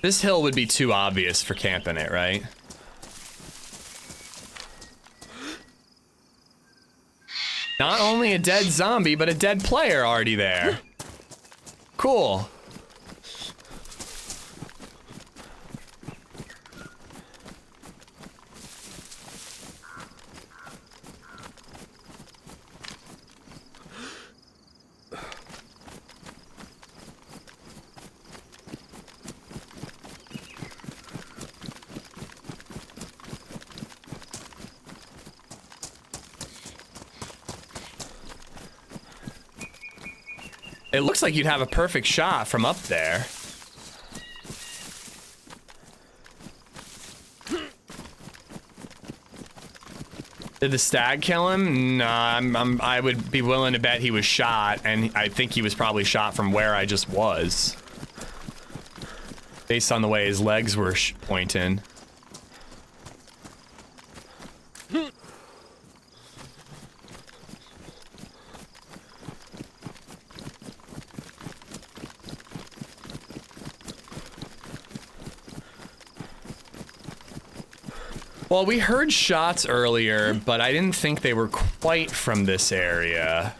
This hill would be too obvious for camping it, right? Not only a dead zombie, but a dead player already there. Cool. It looks like you'd have a perfect shot from up there. Did the stag kill him? Nah, I would be willing to bet he was shot, and I think he was probably shot from where I just was. Based on the way his legs were pointing. Well, we heard shots earlier, but I didn't think they were quite from this area.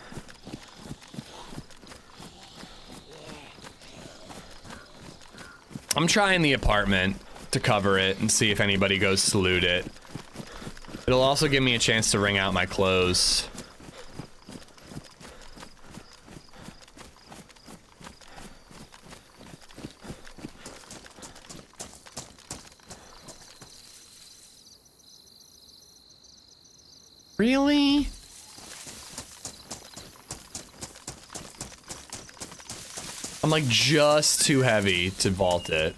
I'm trying the apartment to cover it and see if anybody goes to loot it. It'll also give me a chance to wring out my clothes. Really? I'm like just too heavy to vault it.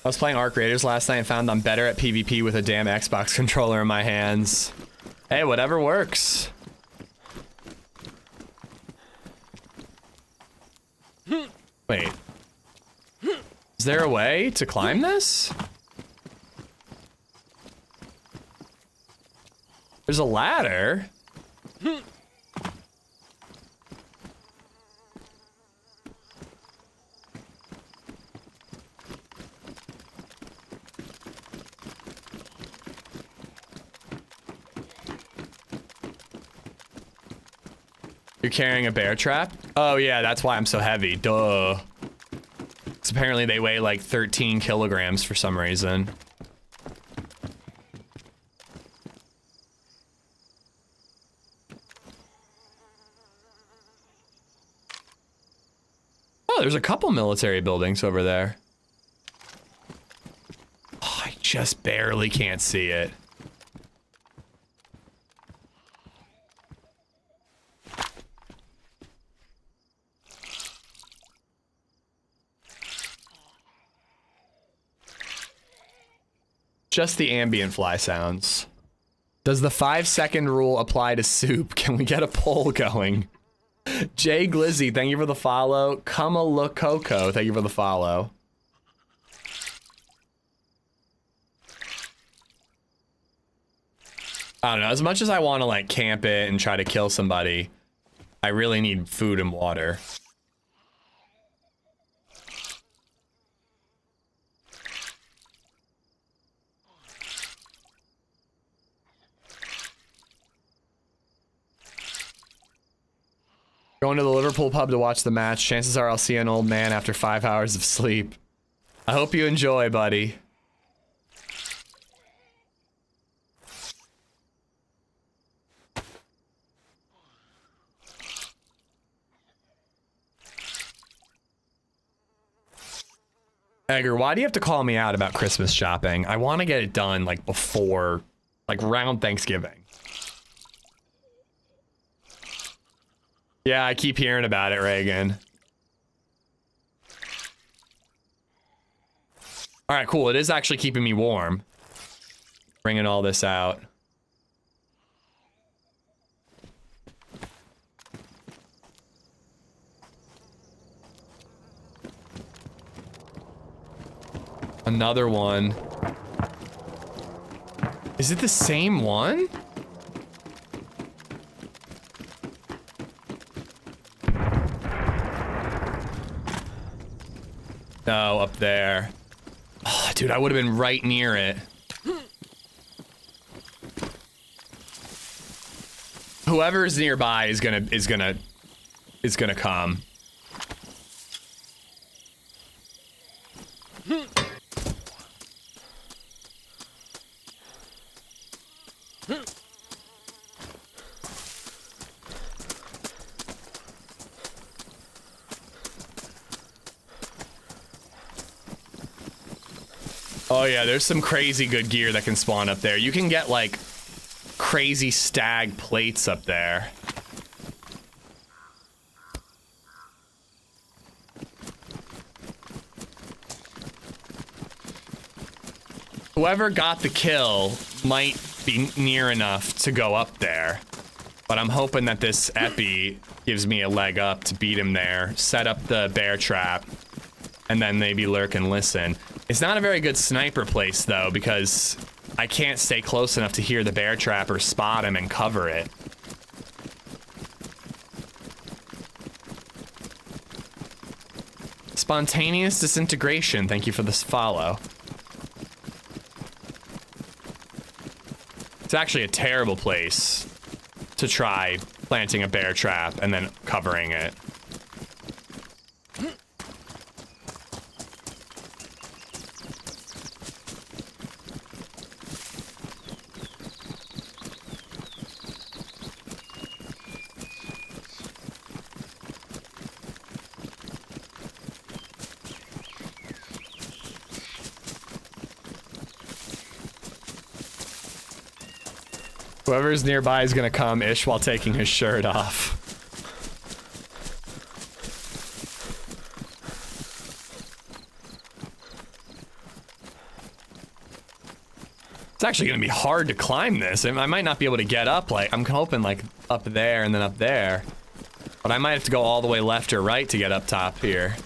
I was playing Arc Raiders last night and found I'm better at PvP with a damn Xbox controller in my hands. Hey, whatever works. Wait. Is there a way to climb this? There's a ladder. You're carrying a bear trap? Oh yeah, that's why I'm so heavy. Duh. 'Cause apparently they weigh like 13 kilograms for some reason. Oh, there's a couple military buildings over there. Oh, I just barely can't see it. Just the ambient fly sounds. Does the 5-second rule apply to soup? Can we get a poll going? Jay Glizzy, thank you for the follow. Kamala Coco, thank you for the follow. I don't know, as much as I want to like camp it and try to kill somebody, I really need food and water. Going to the Liverpool pub to watch the match. Chances are I'll see an old man after 5 hours of sleep. I hope you enjoy, buddy. Edgar, why do you have to call me out about Christmas shopping? I want to get it done like before, like around Thanksgiving. Yeah, I keep hearing about it, Reagan. All right, cool. It is actually keeping me warm. Bringing all this out. Another one. Is it the same one? No, up there. Oh, dude, I would have been right near it. Whoever's nearby is gonna come. Oh yeah, there's some crazy good gear that can spawn up there. You can get like crazy stag plates up there. Whoever got the kill might be near enough to go up there. But I'm hoping that this Epi gives me a leg up to beat him there, set up the bear trap, and then maybe lurk and listen. It's not a very good sniper place though, because I can't stay close enough to hear the bear trap or spot him and cover it. Spontaneous disintegration. Thank you for this follow. It's actually a terrible place to try planting a bear trap and then covering it. Whoever's nearby is gonna come ish while taking his shirt off. It's actually gonna be hard to climb this. I might not be able to get up, like, I'm hoping like up there and then up there. But I might have to go all the way left or right to get up top here.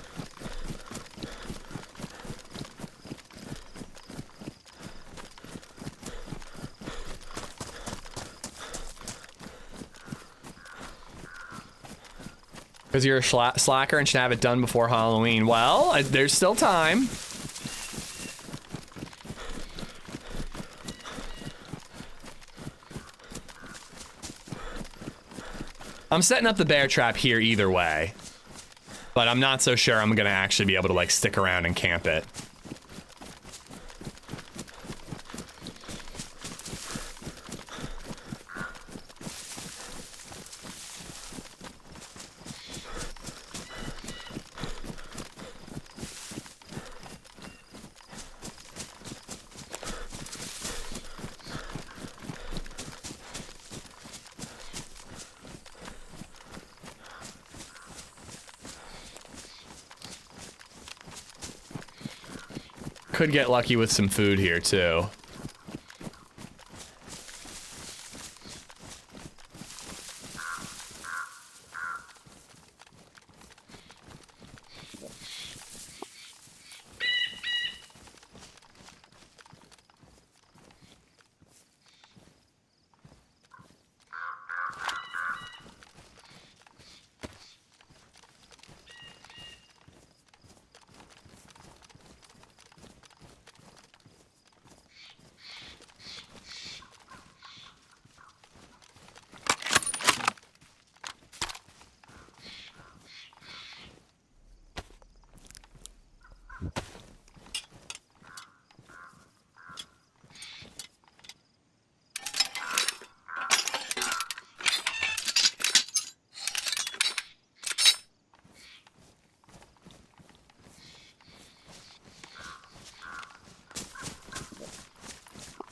Because you're a slacker and should have it done before Halloween. Well, there's still time. I'm setting up the bear trap here either way. But I'm not so sure I'm gonna actually be able to like stick around and camp it. Could get lucky with some food here too.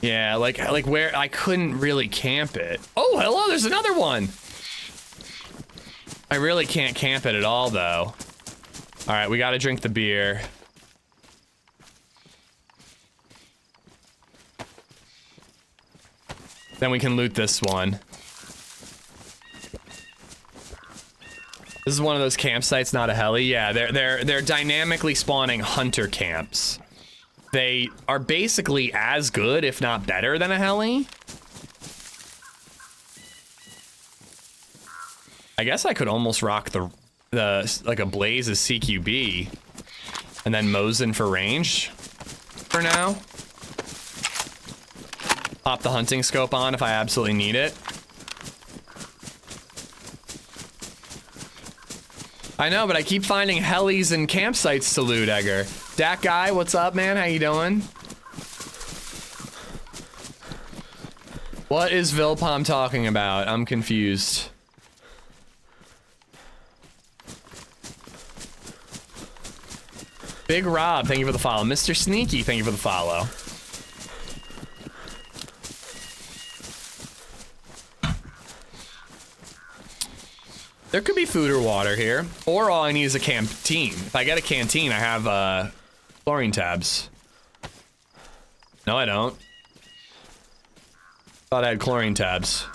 Yeah, like where I couldn't really camp it. Oh, hello, there's another one. I really can't camp it at all, though. All right, we got to drink the beer. Then we can loot this one. This is one of those campsites, not a heli. Yeah, they're dynamically spawning hunter camps. They are basically as good, if not better, than a heli. I guess I could almost rock the like a Blaze's CQB, and then Mosin for range for now. Pop the hunting scope on if I absolutely need it. I know, but I keep finding helis and campsites to loot, Edgar. Dak guy, what's up, man? How you doing? What is Vilpom talking about? I'm confused. Big Rob, thank you for the follow. Mr. Sneaky, thank you for the follow. There could be food or water here, or all I need is a canteen. If I get a canteen, I have chlorine tabs. No, I don't. Thought I had chlorine tabs.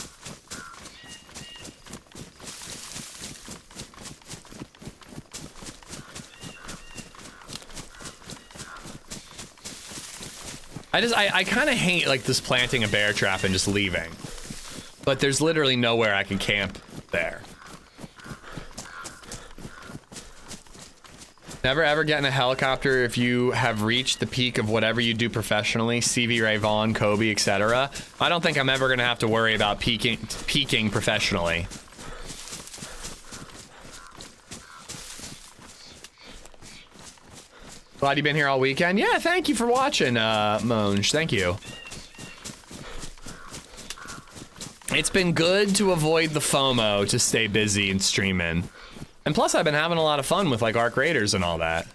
I kind of hate like this planting a bear trap and just leaving. But there's literally nowhere I can camp there. Never ever get in a helicopter if you have reached the peak of whatever you do professionally, CV Ray Vaughan, Kobe, etc. I don't think I'm ever gonna have to worry about peaking professionally. Glad you've been here all weekend. Yeah, thank you for watching, Monge. Thank you. It's been good to avoid the FOMO to stay busy and streaming. And plus, I've been having a lot of fun with like Arc Raiders and all that.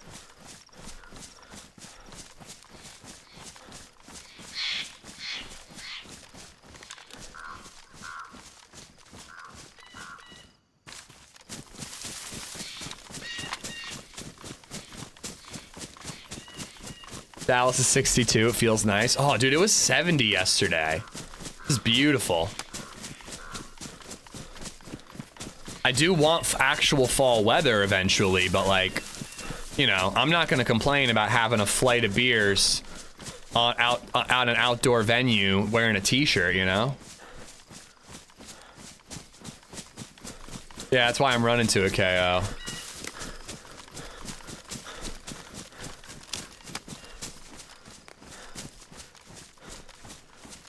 Dallas is 62. It feels nice. Oh, dude, it was 70 yesterday. It was beautiful. I do want actual fall weather eventually, but like, you know, I'm not gonna complain about having a flight of beers out an outdoor venue wearing a t-shirt, you know? Yeah, that's why I'm running to a KO.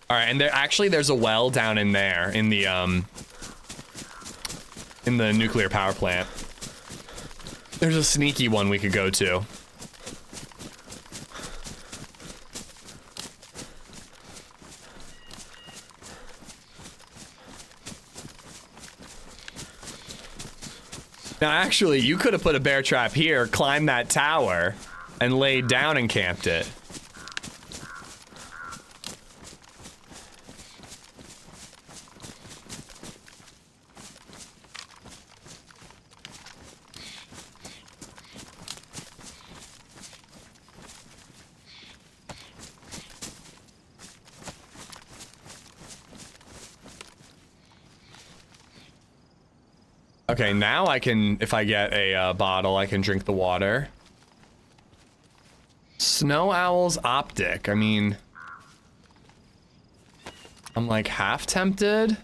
All right, and there's a well down in there in the nuclear power plant. There's a sneaky one we could go to. Now, actually, you could have put a bear trap here, climbed that tower, and laid down and camped it. Okay, now I can, if I get a bottle, I can drink the water. Snow Owl's Optic. I mean, I'm like half tempted.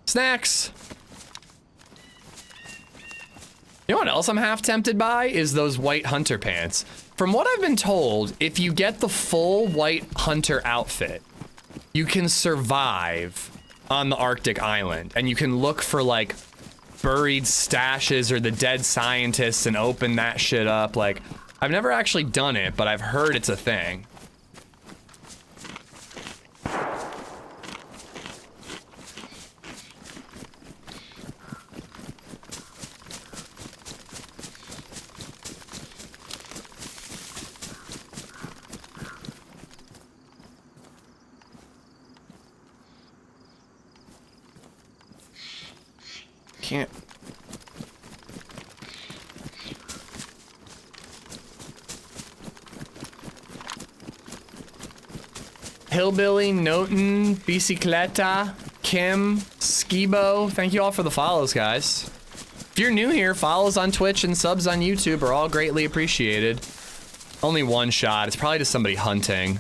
Snacks. You know what else I'm half tempted by is those white hunter pants. From what I've been told, if you get the full white hunter outfit, you can survive on the Arctic island, and you can look for like buried stashes or the dead scientists and open that shit up. Like, I've never actually done it, but I've heard it's a thing. Can't. Hillbilly, Noten, Bicicleta, Kim, Skibo. Thank you all for the follows, guys. If you're new here, follows on Twitch and subs on YouTube are all greatly appreciated. Only one shot. It's probably just somebody hunting.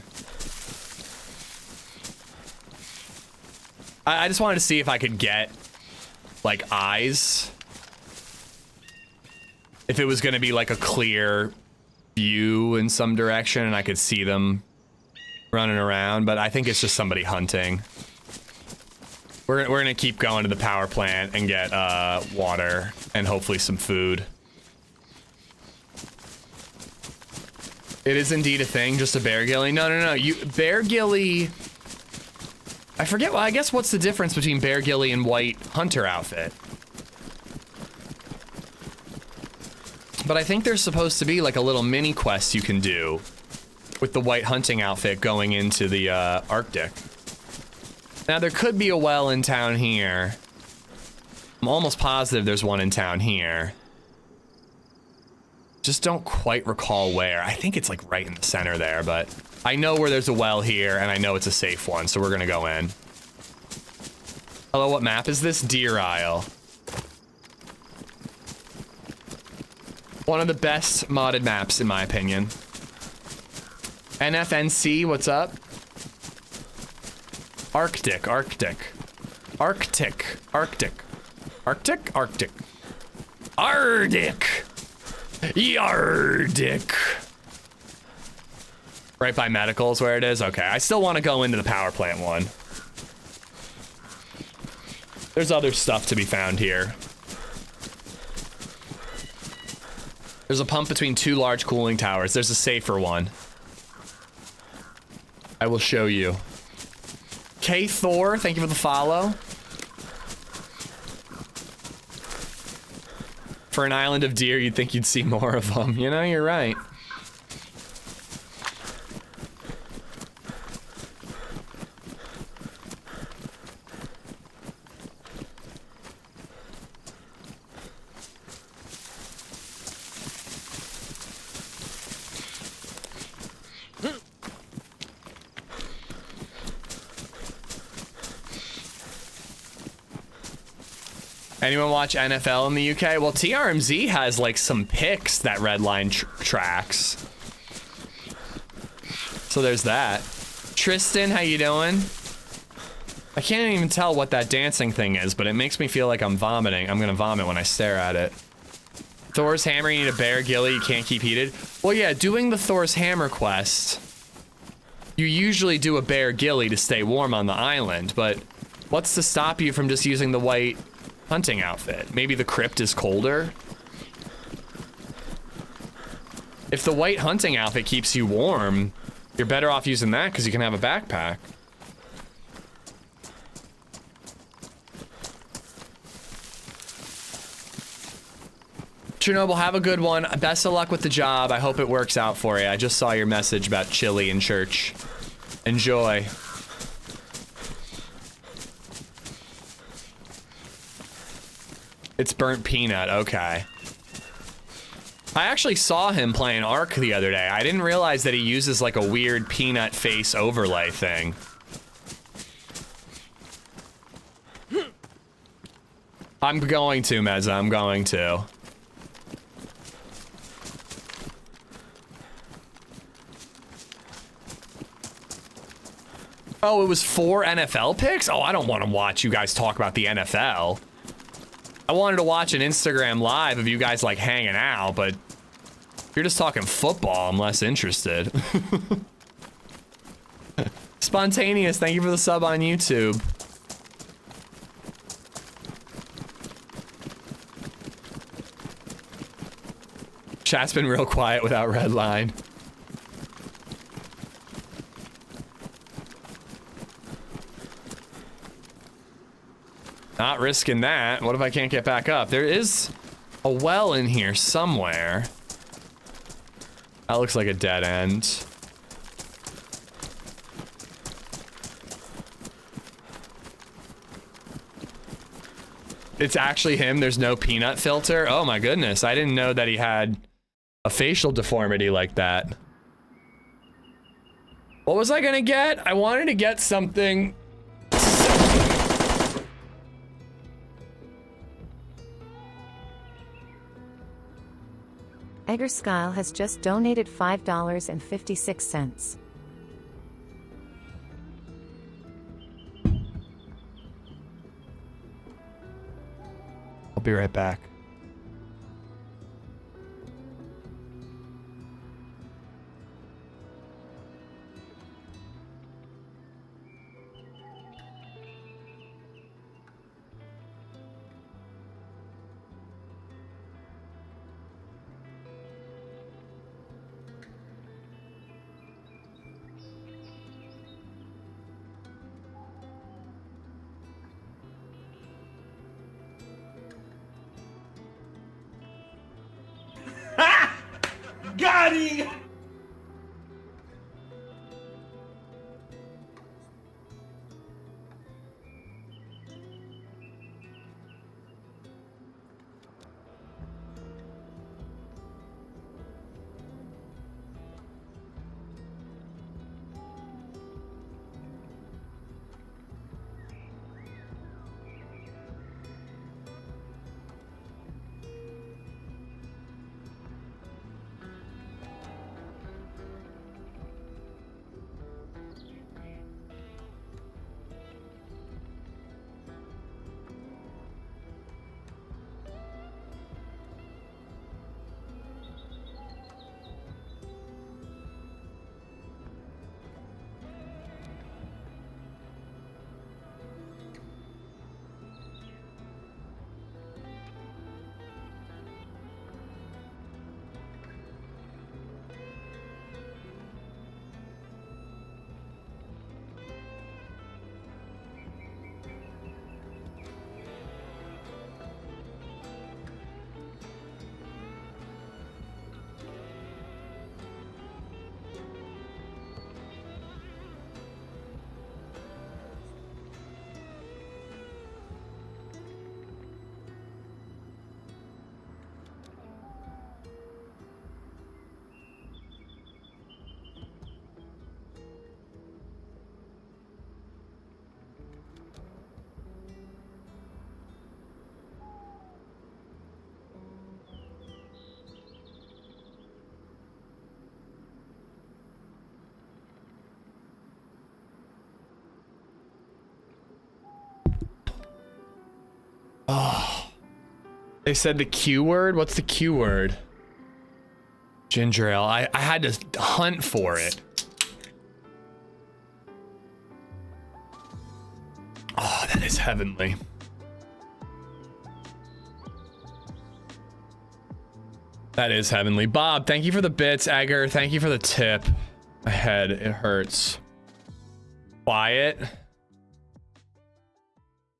I just wanted to see if I could get like eyes, if it was gonna be like a clear view in some direction and I could see them running around, but I think it's just somebody hunting. We're gonna keep going to the power plant and get water and hopefully some food. It is indeed a thing, just a bear gilly. No, you bear gilly. I forget, well, I guess what's the difference between bear gilly and white hunter outfit? But I think there's supposed to be like a little mini quest you can do with the white hunting outfit going into the Arctic. Now there could be a well in town here. I'm almost positive there's one in town here. Just don't quite recall where. I think it's like right in the center there, but I know where there's a well here, and I know it's a safe one, so we're gonna go in. Hello, what map is this? Deer Isle. One of the best modded maps, in my opinion. NFNC, what's up? Arctic. Arctic. Yardic. Right by medical is where it is? Okay, I still want to go into the power plant one. There's other stuff to be found here. There's a pump between two large cooling towers. There's a safer one. I will show you. K Thor, thank you for the follow. For an island of deer, you'd think you'd see more of them. You know, you're right. Anyone watch NFL in the UK? Well, TRMZ has like some picks that Redline tracks. So there's that. Tristan, how you doing? I can't even tell what that dancing thing is, but it makes me feel like I'm vomiting. I'm gonna vomit when I stare at it. Thor's hammer, you need a bear gilly, you can't keep heated. Well, yeah, doing the Thor's hammer quest, you usually do a bear gilly to stay warm on the island, but what's to stop you from just using the white hunting outfit? Maybe the crypt is colder? If the white hunting outfit keeps you warm, you're better off using that because you can have a backpack. Chernobyl, have a good one. Best of luck with the job. I hope it works out for you. I just saw your message about chili in church. Enjoy. It's burnt peanut, okay. I actually saw him playing Ark the other day. I didn't realize that he uses like a weird peanut face overlay thing. I'm going to, Meza, I'm going to. Oh, it was 4 NFL picks? Oh, I don't want to watch you guys talk about the NFL. I wanted to watch an Instagram live of you guys like hanging out, but if you're just talking football, I'm less interested. Spontaneous, thank you for the sub on YouTube. Chat's been real quiet without Redline. Not risking that. What if I can't get back up? There is a well in here somewhere. That looks like a dead end. It's actually him. There's no peanut filter. Oh my goodness. I didn't know that he had a facial deformity like that. What was I gonna get? I wanted to get something. Eggerskyle has just donated $5.56. I'll be right back. Got him! Oh. They said the Q word? What's the Q word? Ginger ale. I had to hunt for it. Oh, that is heavenly. That is heavenly. Bob, thank you for the bits. Egger, thank you for the tip. My head, it hurts. Quiet.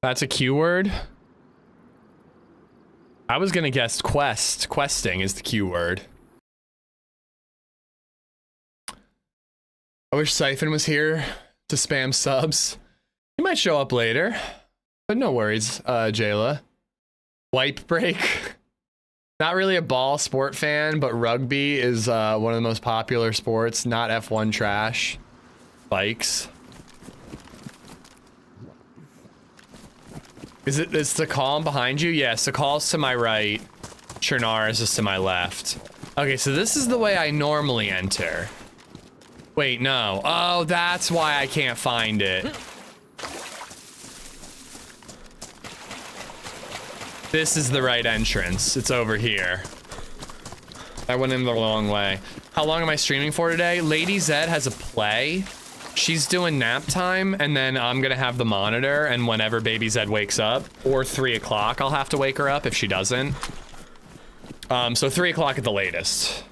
That's a Q word. I was gonna guess quest. Questing is the Q word. I wish Siphon was here to spam subs. He might show up later, but no worries, Jayla. Wipe break. Not really a ball sport fan, but rugby is one of the most popular sports. Not F1 trash. Bikes. Is the column behind you? Yes, the call's to my right. Chernar's is to my left. Okay, so this is the way I normally enter. Wait, no. Oh, that's why I can't find it. This is the right entrance. It's over here. I went in the wrong way. How long am I streaming for today? LadyZed has a play. She's doing nap time, and then I'm gonna have the monitor, and whenever baby Zed wakes up, or 3 o'clock, I'll have to wake her up if she doesn't. So 3 o'clock at the latest.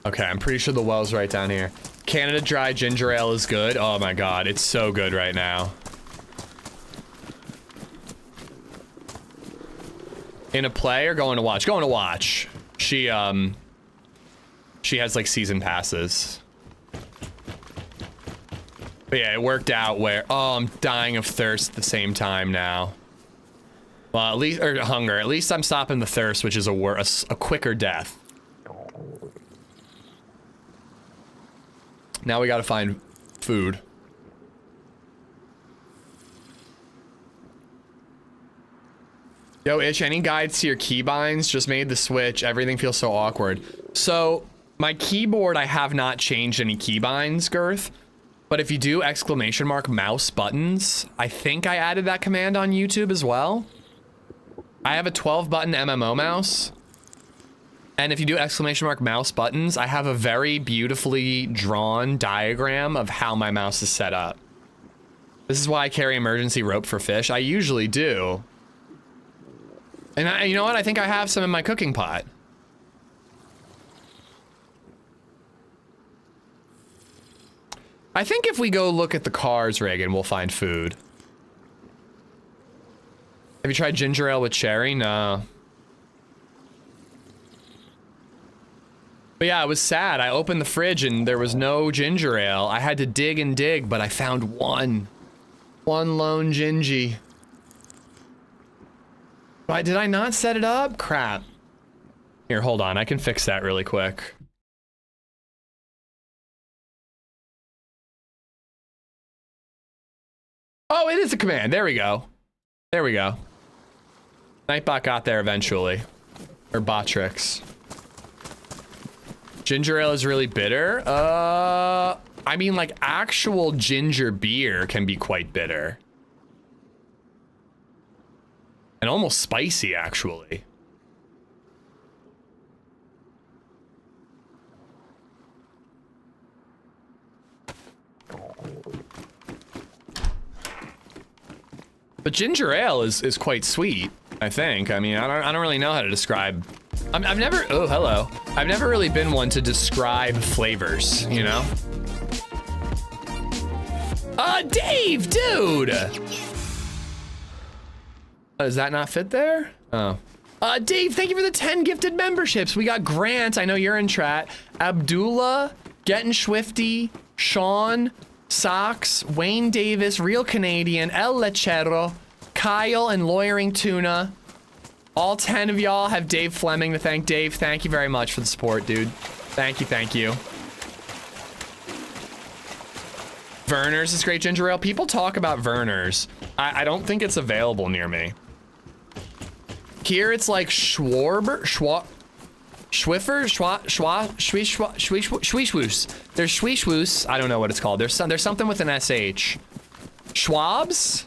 Okay, I'm pretty sure the well's right down here. Canada Dry Ginger Ale is good. Oh my god, it's so good right now. In a play or going to watch? Going to watch. She has like season passes. But yeah, it worked out where, oh, I'm dying of thirst at the same time now. Well, at least, or hunger. At least I'm stopping the thirst, which is a quicker death. Now we gotta find food. Yo, Ish, any guides to your keybinds? Just made the switch. Everything feels so awkward. So, my keyboard, I have not changed any keybinds, Girth. But if you do exclamation mark mouse buttons, I think I added that command on YouTube as well. I have a 12-button MMO mouse. And if you do exclamation mark mouse buttons, I have a very beautifully drawn diagram of how my mouse is set up. This is why I carry emergency rope for fish. I usually do. And you know what? I think I have some in my cooking pot. I think if we go look at the cars, Reagan, we'll find food. Have you tried ginger ale with cherry? No. But yeah, it was sad. I opened the fridge and there was no ginger ale. I had to dig and dig, but I found one. One lone gingy. Did I not set it up? Crap. Here, hold on. I can fix that really quick. Oh, it is a command. There we go. There we go. Nightbot got there eventually. Or Botrix. Ginger ale is really bitter. I mean, like, actual ginger beer can be quite bitter. And almost spicy, actually. But ginger ale is quite sweet, I think. I mean, I don't really know how to describe. I've never, oh, hello. I've never really been one to describe flavors, you know? Dave, dude! Does that not fit there? Oh. Dave, thank you for the 10 gifted memberships. We got Grant, I know you're in chat. Abdullah, Getting Swifty, Sean, Socks, Wayne Davis, Real Canadian, El Lechero, Kyle, and Lawyering Tuna. All 10 of y'all have Dave Fleming to thank. Dave, thank you very much for the support, dude. Thank you, thank you. Verner's is great ginger ale. People talk about Verner's. I don't think it's available near me. Here it's like Schwarber, Schwiffer, Schweishwoos. There's Schweishwoos. I don't know what it's called. There's something with an SH. Schwabs?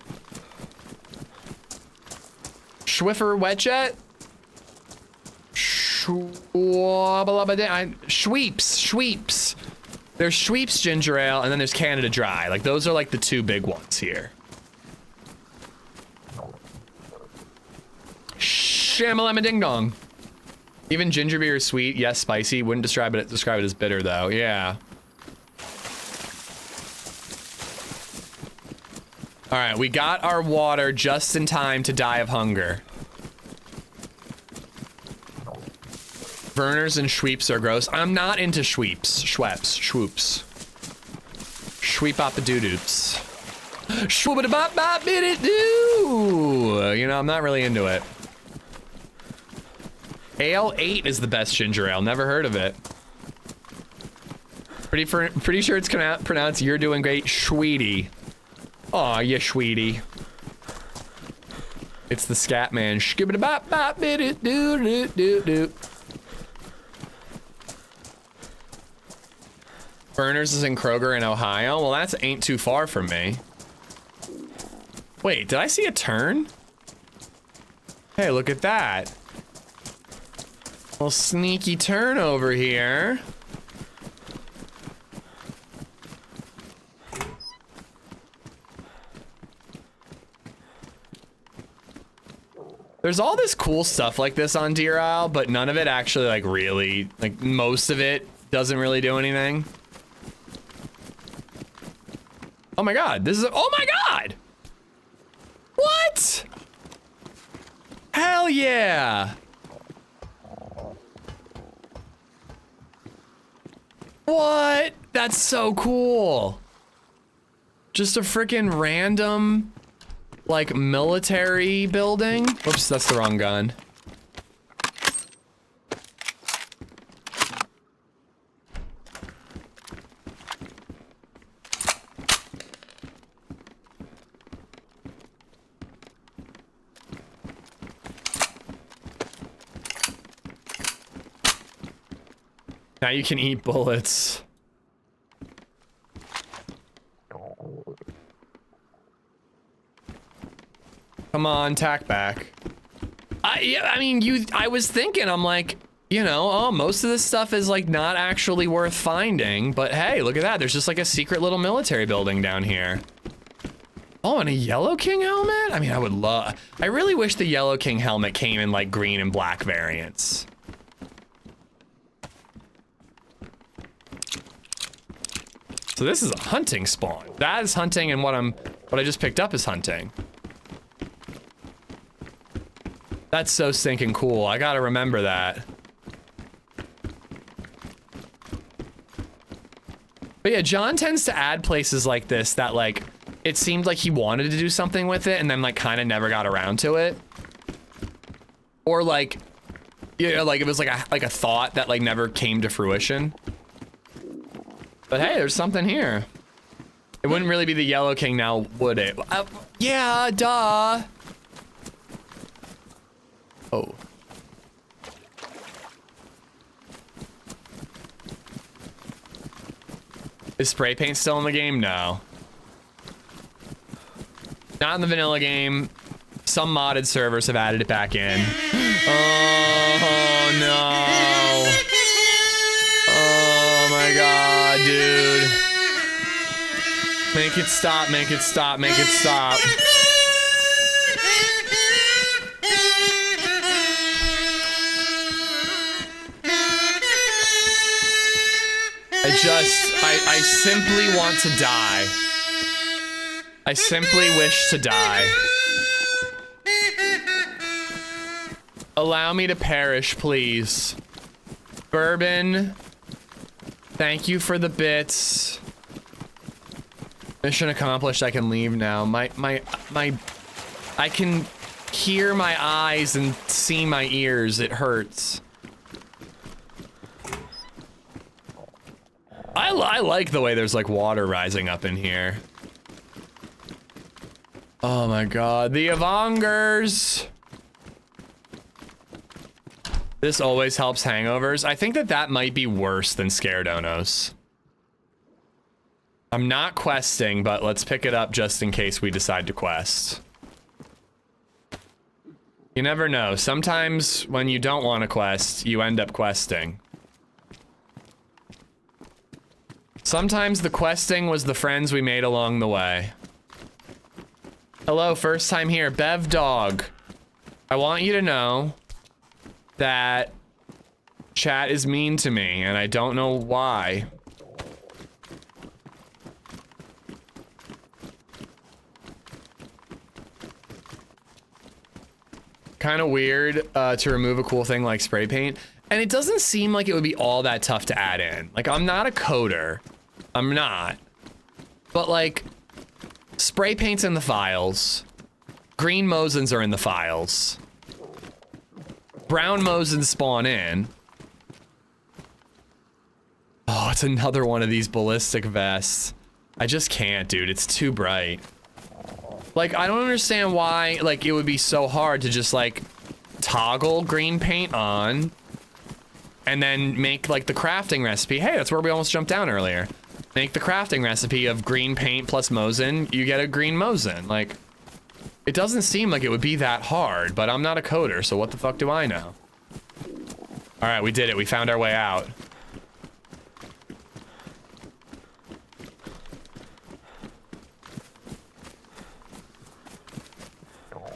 Schwiffer Wetjet? Schweeps. There's Schweeps ginger ale, and then there's Canada Dry. Like, those are like the two big ones here. Shamalama ding dong. Even ginger beer is sweet. Yes, spicy. Wouldn't describe it as bitter though. Yeah. All right, we got our water just in time to die of hunger. Verners and Schweeps are gross. I'm not into Schweeps. Schwoops. Schweep up the doo-doops. Shwoobada-bop-bop-bit-it-doo. You know, I'm not really into it. Ale 8 is the best ginger ale. Never heard of it. Pretty sure it's pronounced "you're doing great, Schweetie." Aw, you Schweetie. It's the scat man. Shkibbida-bop-bop-bit-it-doo-doo-doo-doo. Burners is in Kroger in Ohio. Well, that's ain't too far from me. Wait, did I see a turn? Hey, look at that. Little sneaky turn over here. There's all this cool stuff like this on Deer Isle, but none of it actually like really, like most of it doesn't really do anything. Oh my God, this is, oh my God! What? Hell yeah! What? That's so cool. Just a freaking random, like, military building. Whoops, that's the wrong gun. Now you can eat bullets. Come on, tack back. I mean, I was thinking, I'm like, you know, oh, most of this stuff is like not actually worth finding, but hey, look at that. There's just like a secret little military building down here. Oh, and a Yellow King helmet? I mean, I really wish the Yellow King helmet came in like green and black variants. So this is a hunting spawn. That is hunting, and what I just picked up is hunting. That's so stinking cool. I gotta remember that. But yeah, John tends to add places like this that like, it seemed like he wanted to do something with it and then like kind of never got around to it. Or like, you know, like it was like a thought that like never came to fruition. But hey, there's something here. It wouldn't really be the Yellow King now, would it? Yeah, duh. Oh. Is spray paint still in the game? No. Not in the vanilla game. Some modded servers have added it back in. Oh no. Oh my God, dude. Make it stop, make it stop, make it stop. I simply want to die. I simply wish to die. Allow me to perish, please. Bourbon. Thank you for the bits. Mission accomplished. I can leave now. I can hear my eyes and see my ears. It hurts. I like the way there's like water rising up in here. Oh my God, the Avongers. This always helps hangovers. I think that that might be worse than Scaredonos. I'm not questing, but let's pick it up just in case we decide to quest. You never know. Sometimes when you don't want to quest, you end up questing. Sometimes the questing was the friends we made along the way. Hello, first time here. Bev Dog. I want you to know that chat is mean to me, and I don't know why. Kind of weird to remove a cool thing like spray paint, and it doesn't seem like it would be all that tough to add in. Like, I'm not a coder. I'm not. But like, spray paint's in the files. Green Mosins are in the files. Brown Mosins spawn in. Oh, it's another one of these ballistic vests. I just can't, dude. It's too bright. Like, I don't understand why, like, it would be so hard to just, like, toggle green paint on and then make, like, the crafting recipe. Hey, that's where we almost jumped down earlier. Make the crafting recipe of green paint plus Mosin. You get a green Mosin. Like, it doesn't seem like it would be that hard, but I'm not a coder, so what the fuck do I know? All right, we did it. We found our way out.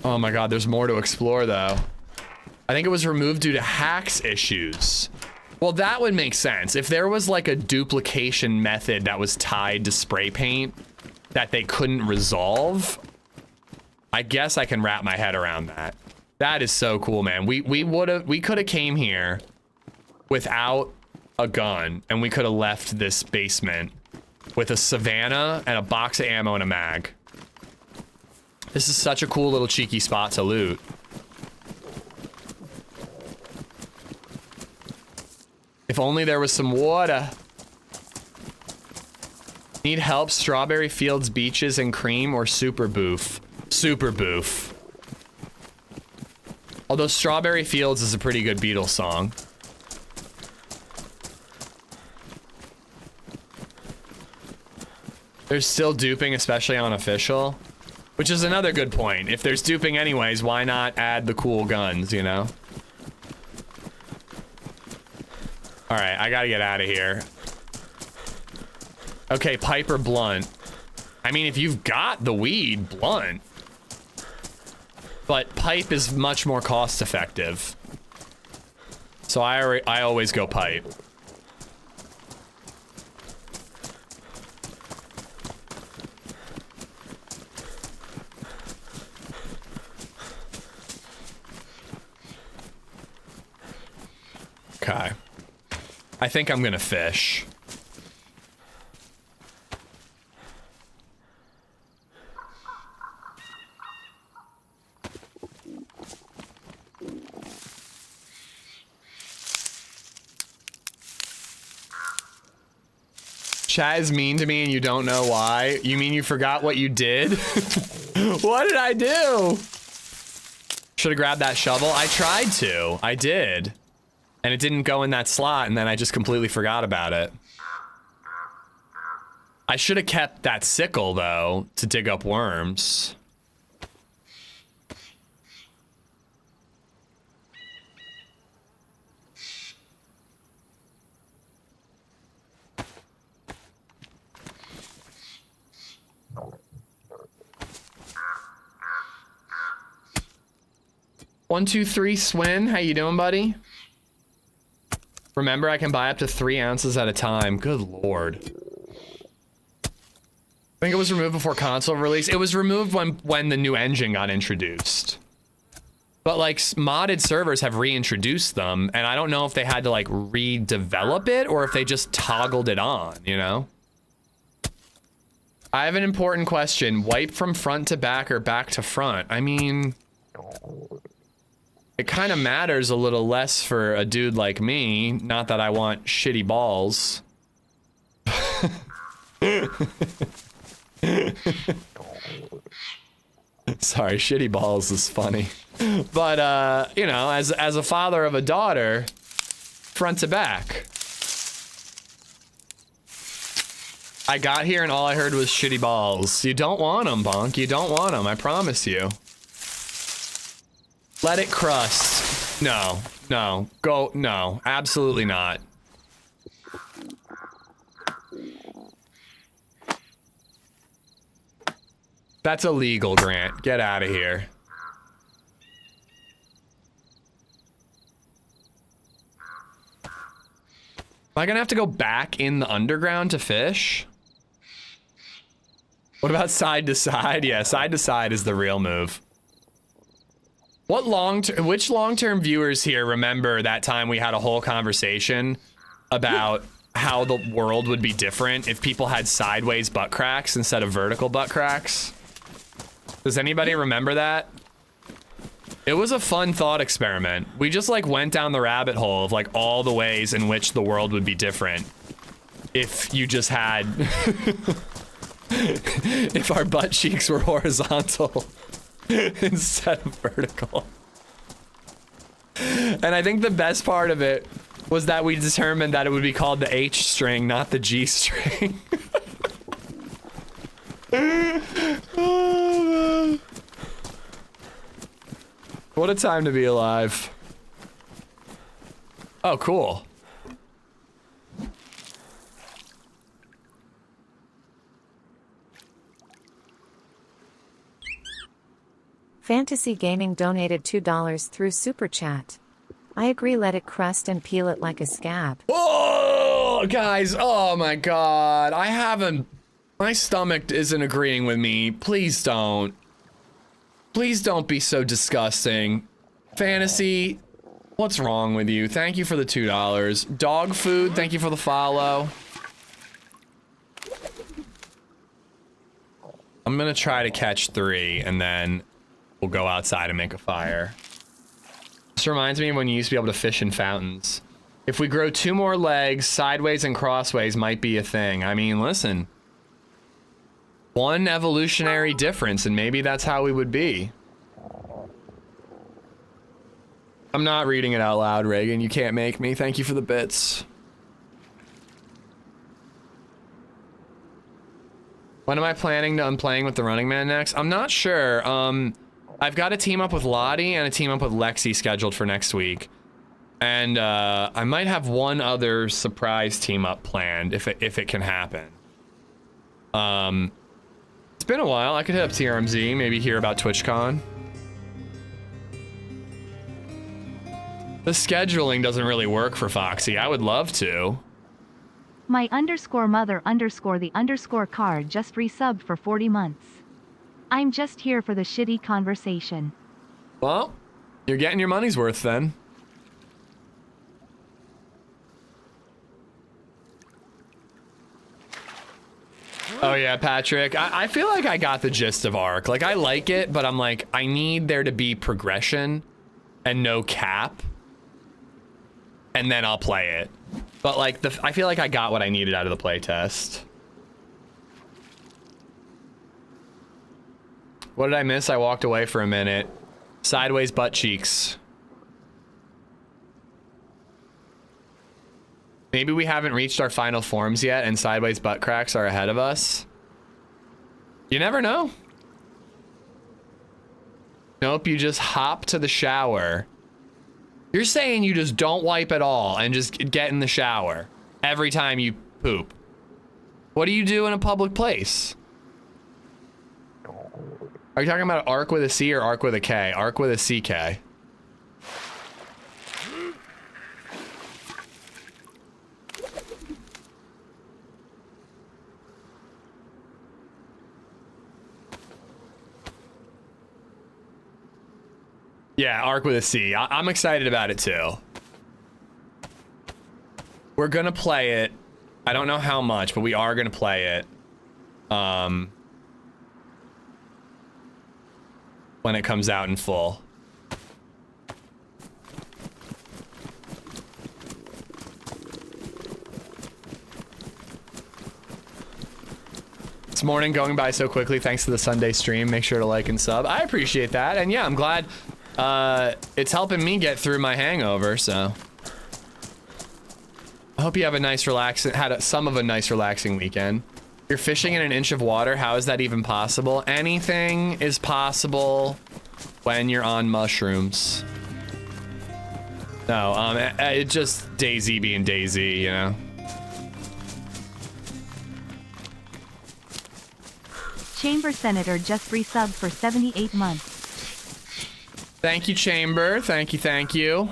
Oh my god, there's more to explore though. I think it was removed due to hacks issues. Well, that would make sense. If there was like a duplication method that was tied to spray paint that they couldn't resolve, I guess I can wrap my head around that. That is so cool, man. We could have came here without a gun and we could have left this basement with a Savannah and a box of ammo and a mag. This is such a cool little cheeky spot to loot. If only there was some water. Need help? Strawberry Fields, Beaches, and Cream, or Super Boof? Super Boof. Although Strawberry Fields is a pretty good Beatles song. There's still duping, especially on official. Which is another good point. If there's duping anyways, why not add the cool guns, you know? Alright, I gotta get out of here. Okay, pipe or blunt. I mean, if you've got the weed, blunt. But pipe is much more cost effective. So I always go pipe. Okay. I think I'm gonna fish. Chat is mean to me and you don't know why. You mean you forgot what you did? What did I do? Should have grabbed that shovel. I tried to. I did. And it didn't go in that slot, and then I just completely forgot about it. I should have kept that sickle, though, to dig up worms. One, two, three, Swin. How you doing, buddy? Remember, I can buy up to 3 ounces at a time. Good lord. I think it was removed before console release. It was removed when the new engine got introduced. But like modded servers have reintroduced them, and I don't know if they had to like redevelop it or if they just toggled it on, you know? I have an important question. Wipe from front to back or back to front? I mean, it kind of matters a little less for a dude like me. Not that I want shitty balls. Sorry, shitty balls is funny. But, you know, as a father of a daughter, front to back. I got here and all I heard was shitty balls. You don't want them, Bonk. You don't want them, I promise you. Let it crust. No, no, go, no, absolutely not. That's illegal, Grant. Get out of here. Am I gonna have to go back in the underground to fish? What about side to side? Yeah, side to side is the real move. What which long-term viewers here remember that time we had a whole conversation about how the world would be different if people had sideways butt cracks instead of vertical butt cracks? Does anybody remember that? It was a fun thought experiment. We just like went down the rabbit hole of like all the ways in which the world would be different if you just had if our butt cheeks were horizontal instead of vertical. And I think the best part of it was that we determined that it would be called the H string, not the G string. Oh, man. What a time to be alive. Oh, cool. Fantasy Gaming donated $2 through Super Chat. I agree, let it crust and peel it like a scab. Oh, guys, oh my god. I haven't... My stomach isn't agreeing with me. Please don't. Please don't be so disgusting. Fantasy, what's wrong with you? Thank you for the $2. Dog food, thank you for the follow. I'm gonna try to catch 3 and then we'll go outside and make a fire. This reminds me of when you used to be able to fish in fountains. If we grow 2 more legs, sideways and crossways might be a thing. I mean, listen. One evolutionary difference, and maybe that's how we would be. I'm not reading it out loud, Reagan. You can't make me. Thank you for the bits. When am I planning to playing with the Running Man next? I'm not sure. I've got a team up with Lottie and a team up with Lexi scheduled for next week. And I might have one other surprise team up planned if it can happen. It's been a while. I could hit up TRMZ, maybe hear about TwitchCon. The scheduling doesn't really work for Foxy. I would love to. My _mother_the_ card just resubbed for 40 months. I'm just here for the shitty conversation. Well, you're getting your money's worth then. Oh yeah, Patrick. I feel like I got the gist of Ark. Like, I like it, but I'm like, I need there to be progression and no cap. And then I'll play it. But like, I feel like I got what I needed out of the playtest. What did I miss? I walked away for a minute. Sideways butt cheeks. Maybe we haven't reached our final forms yet and sideways butt cracks are ahead of us. You never know. Nope, you just hop to the shower. You're saying you just don't wipe at all and just get in the shower every time you poop. What do you do in a public place? Are you talking about Ark with a C or Ark with a K? Ark with a CK. Yeah, Ark with a C. I'm excited about it too. We're gonna play it. I don't know how much, but we are gonna play it. When it comes out in full. This morning going by so quickly thanks to the Sunday stream. Make sure to like and sub. I appreciate that. And yeah, I'm glad it's helping me get through my hangover, so. I hope you have a nice relaxing, some of a nice relaxing weekend. You're fishing in an inch of water. How is that even possible? Anything is possible when you're on mushrooms. No, it just DayZ being DayZ, you know? Chamber Senator just resubbed for 78 months. Thank you, Chamber. Thank you, thank you.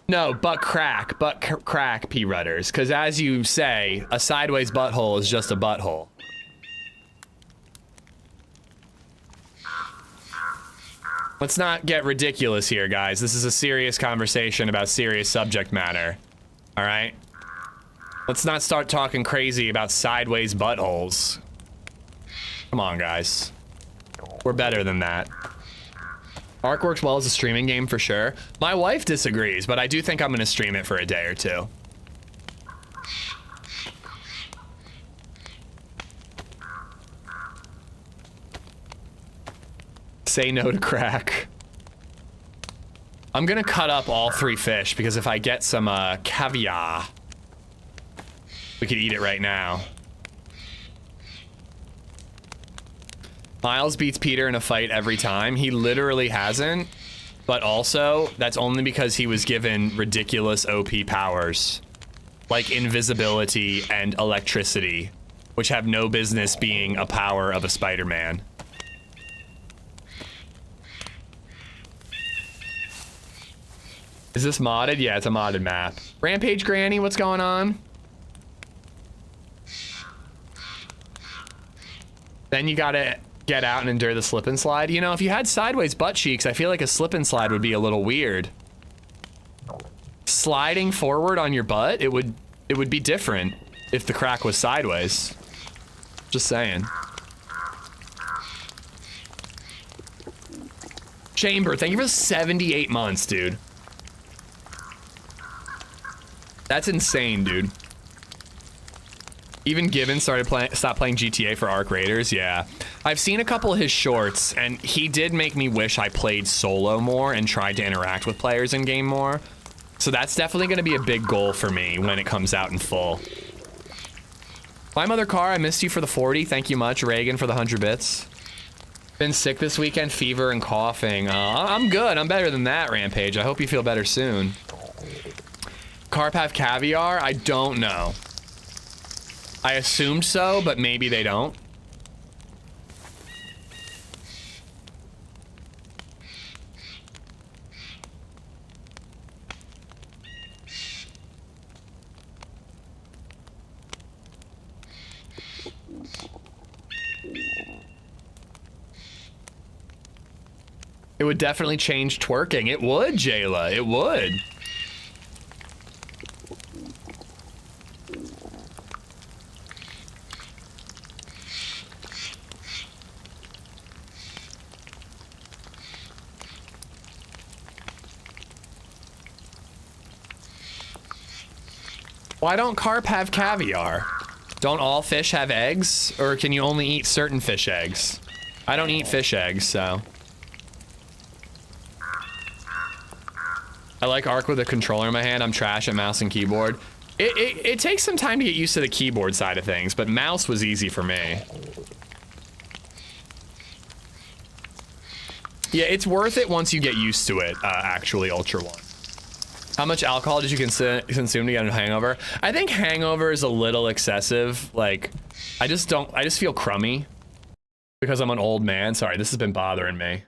No, butt crack, P-Rudders. Because as you say, a sideways butthole is just a butthole. Let's not get ridiculous here, guys. This is a serious conversation about serious subject matter. All right? Let's not start talking crazy about sideways buttholes. Come on, guys. We're better than that. Ark works well as a streaming game for sure. My wife disagrees, but I do think I'm gonna stream it for a day or two. Say no to crack. I'm gonna cut up all 3 fish because if I get some caviar, we could eat it right now. Miles beats Peter in a fight every time. He literally hasn't, but also that's only because he was given ridiculous OP powers like invisibility and electricity, which have no business being a power of a Spider-Man. Is this modded? Yeah, it's a modded map. Rampage Granny, what's going on? Then you gotta get out and endure the slip and slide. You know, if you had sideways butt cheeks, I feel like a slip and slide would be a little weird. Sliding forward on your butt, it would be different if the crack was sideways. Just saying. Chamber, thank you for 78 months, dude. That's insane, dude. Even Gibbon stopped playing GTA for Arc Raiders. Yeah, I've seen a couple of his shorts, and he did make me wish I played solo more and tried to interact with players in game more. So that's definitely going to be a big goal for me when it comes out in full. My mother car, I missed you for the 40. Thank you much, Reagan, for the 100 bits. Been sick this weekend, fever and coughing. I'm good. I'm better than that, Rampage. I hope you feel better soon. Carp have caviar? I don't know. I assumed so, but maybe they don't. It would definitely change twerking. It would, Jayla. It would. Why don't carp have caviar? Don't all fish have eggs? Or can you only eat certain fish eggs? I don't eat fish eggs, so. I like Ark with a controller in my hand. I'm trash at mouse and keyboard. It takes some time to get used to the keyboard side of things, but mouse was easy for me. Yeah, it's worth it once you get used to it, actually, Ultra One. How much alcohol did you consume to get a hangover? I think hangover is a little excessive. Like, I just feel crummy because I'm an old man. Sorry, this has been bothering me.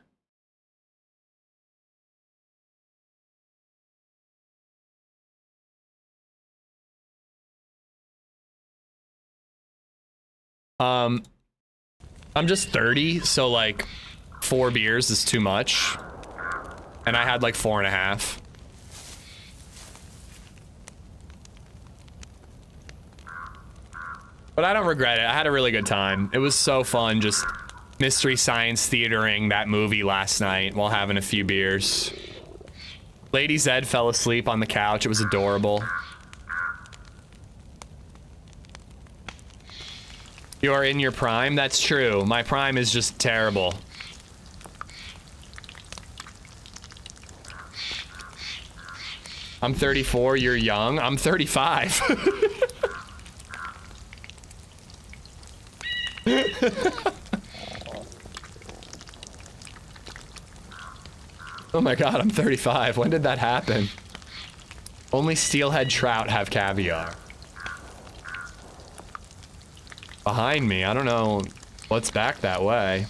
I'm just 30, so like 4 beers is too much. And I had like 4.5. But I don't regret it. I had a really good time. It was so fun just Mystery Science Theatering that movie last night while having a few beers. LadyZed fell asleep on the couch. It was adorable. You're in your prime? That's true. My prime is just terrible. I'm 34, you're young. I'm 35. Oh my god, I'm 35. When did that happen? Only steelhead trout have caviar. Behind me, I don't know what's back that way.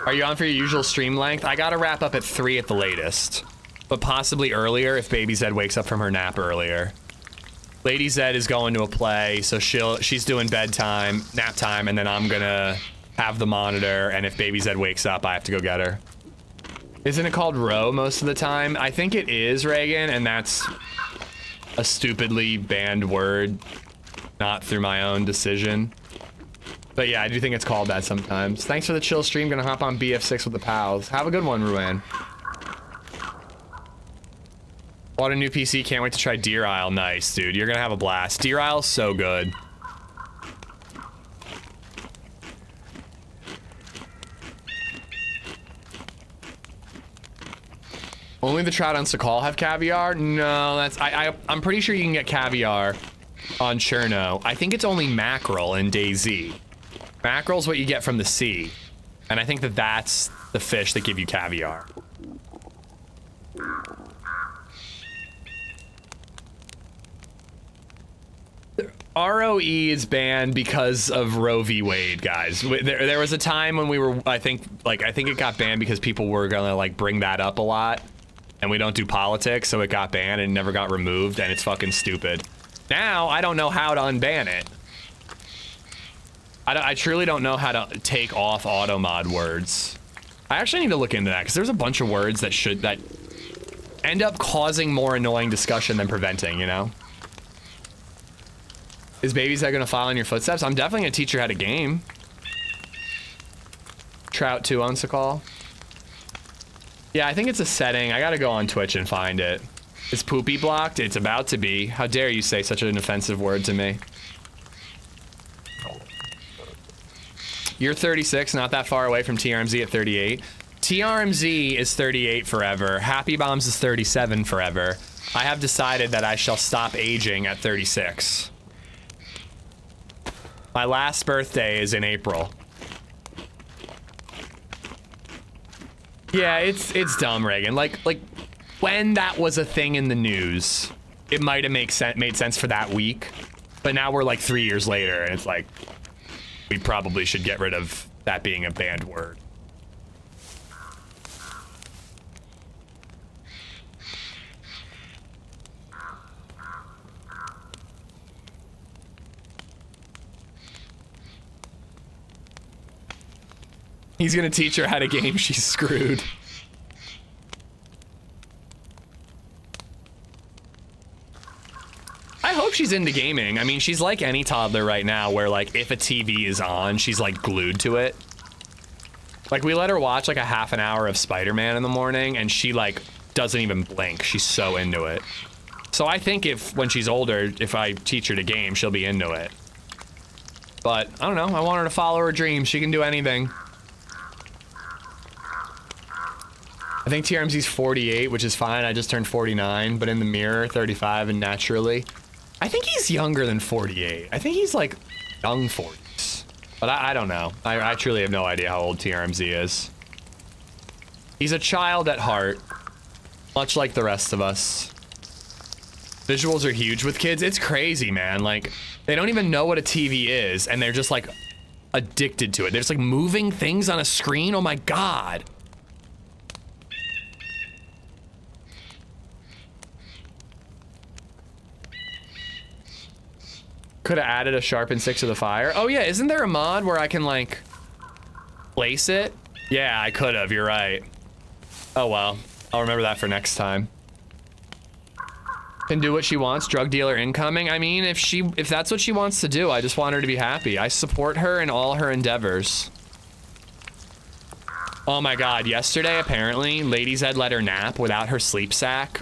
Are you on for your usual stream length? I gotta wrap up at 3 at the latest. But possibly earlier if BabyZed wakes up from her nap earlier. LadyZed is going to a play, so she's doing bedtime, nap time, and then I'm gonna have the monitor, and if BabyZed wakes up, I have to go get her. Isn't it called row most of the time? I think it is, Reagan, and that's a stupidly banned word, not through my own decision. But yeah, I do think it's called that sometimes. Thanks for the chill stream. Gonna hop on BF6 with the pals. Have a good one, Ruan. Bought a new PC. Can't wait to try Deer Isle. Nice, dude. You're gonna have a blast. Deer Isle's so good. Only the trout on Sakal have caviar? No, that's I'm pretty sure you can get caviar on Cherno. I think it's only mackerel in DayZ. Mackerel's what you get from the sea. And I think that that's the fish that give you caviar. ROE is banned because of Roe v. Wade, guys. There was a time when we were, I think it got banned because people were gonna like bring that up a lot. And we don't do politics, so it got banned and never got removed, and it's fucking stupid. Now, I don't know how to unban it. I truly don't know how to take off auto mod words. I actually need to look into that, because there's a bunch of words that end up causing more annoying discussion than preventing, you know? Is BabyZed gonna follow in your footsteps? I'm definitely gonna teach her how to game. Trout 2 on Sakal. Yeah, I think it's a setting. I gotta go on Twitch and find it. Is poopy blocked? It's about to be. How dare you say such an offensive word to me? You're 36, not that far away from TRMZ at 38. TRMZ is 38 forever. Happy Bombs is 37 forever. I have decided that I shall stop aging at 36. My last birthday is in April. Yeah, it's dumb, Reagan. Like when that was a thing in the news, it might have made sense for that week. But now we're like 3 years later, and it's like we probably should get rid of that being a banned word. He's gonna teach her how to game. She's screwed. I hope she's into gaming. I mean, she's like any toddler right now where like if a TV is on, she's like glued to it. Like we let her watch like a half an hour of Spider-Man in the morning and she like doesn't even blink. She's so into it. So I think when she's older, if I teach her to game, she'll be into it. But I don't know. I want her to follow her dreams. She can do anything. I think TRMZ's 48, which is fine. I just turned 49, but in the mirror, 35 and naturally. I think he's younger than 48. I think he's like young 40s. But I don't know. I truly have no idea how old TRMZ is. He's a child at heart, much like the rest of us. Visuals are huge with kids. It's crazy, man. Like, they don't even know what a TV is, and they're just like addicted to it. They're just like moving things on a screen. Oh my God. Could have added a sharpened 6 to the fire. Oh yeah, isn't there a mod where I can like place it? Yeah, I could have, you're right. Oh well, I'll remember that for next time. Can do what she wants, drug dealer incoming. I mean, if that's what she wants to do, I just want her to be happy. I support her in all her endeavors. Oh my God, yesterday apparently LadyZed let her nap without her sleep sack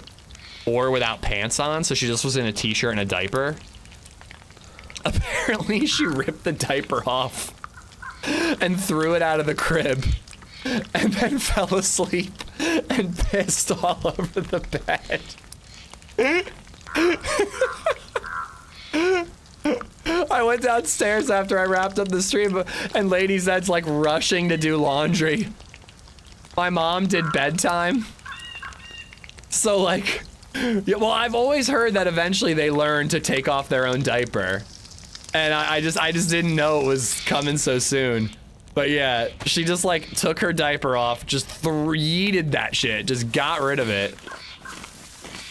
or without pants on, so she just was in a t-shirt and a diaper. Apparently she ripped the diaper off and threw it out of the crib and then fell asleep and pissed all over the bed. I went downstairs after I wrapped up the stream and LadyZed's like rushing to do laundry. My mom did bedtime. So like, yeah, well, I've always heard that eventually they learn to take off their own diaper. And I just didn't know it was coming so soon. But yeah, she just like took her diaper off, just yeeted that shit, just got rid of it.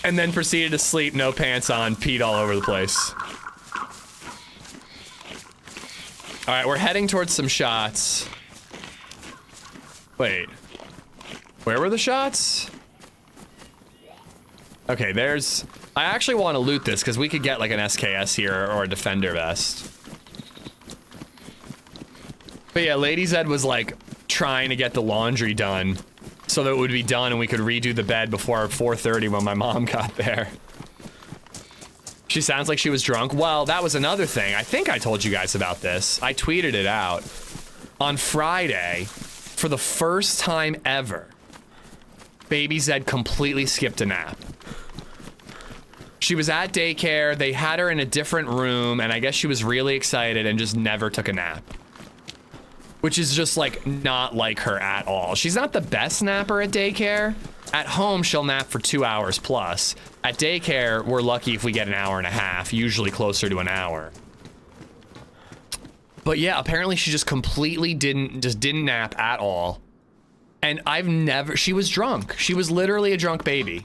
And then proceeded to sleep, no pants on, peed all over the place. All right, we're heading towards some shots. Wait, where were the shots? Okay, there's, I actually want to loot this because we could get like an SKS here or a defender vest. But yeah, LadyZed was like trying to get the laundry done so that it would be done and we could redo the bed before 4:30 when my mom got there. She sounds like she was drunk. Well, that was another thing. I think I told you guys about this. I tweeted it out. On Friday, for the first time ever, Baby Zed completely skipped a nap. She was at daycare, they had her in a different room, and I guess she was really excited and just never took a nap. Which is just like not like her at all. She's not the best napper at daycare. At home, she'll nap for 2 hours plus. At daycare, we're lucky if we get an hour and a half, usually closer to an hour. But yeah, apparently she just completely didn't nap at all. And she was drunk. She was literally a drunk baby.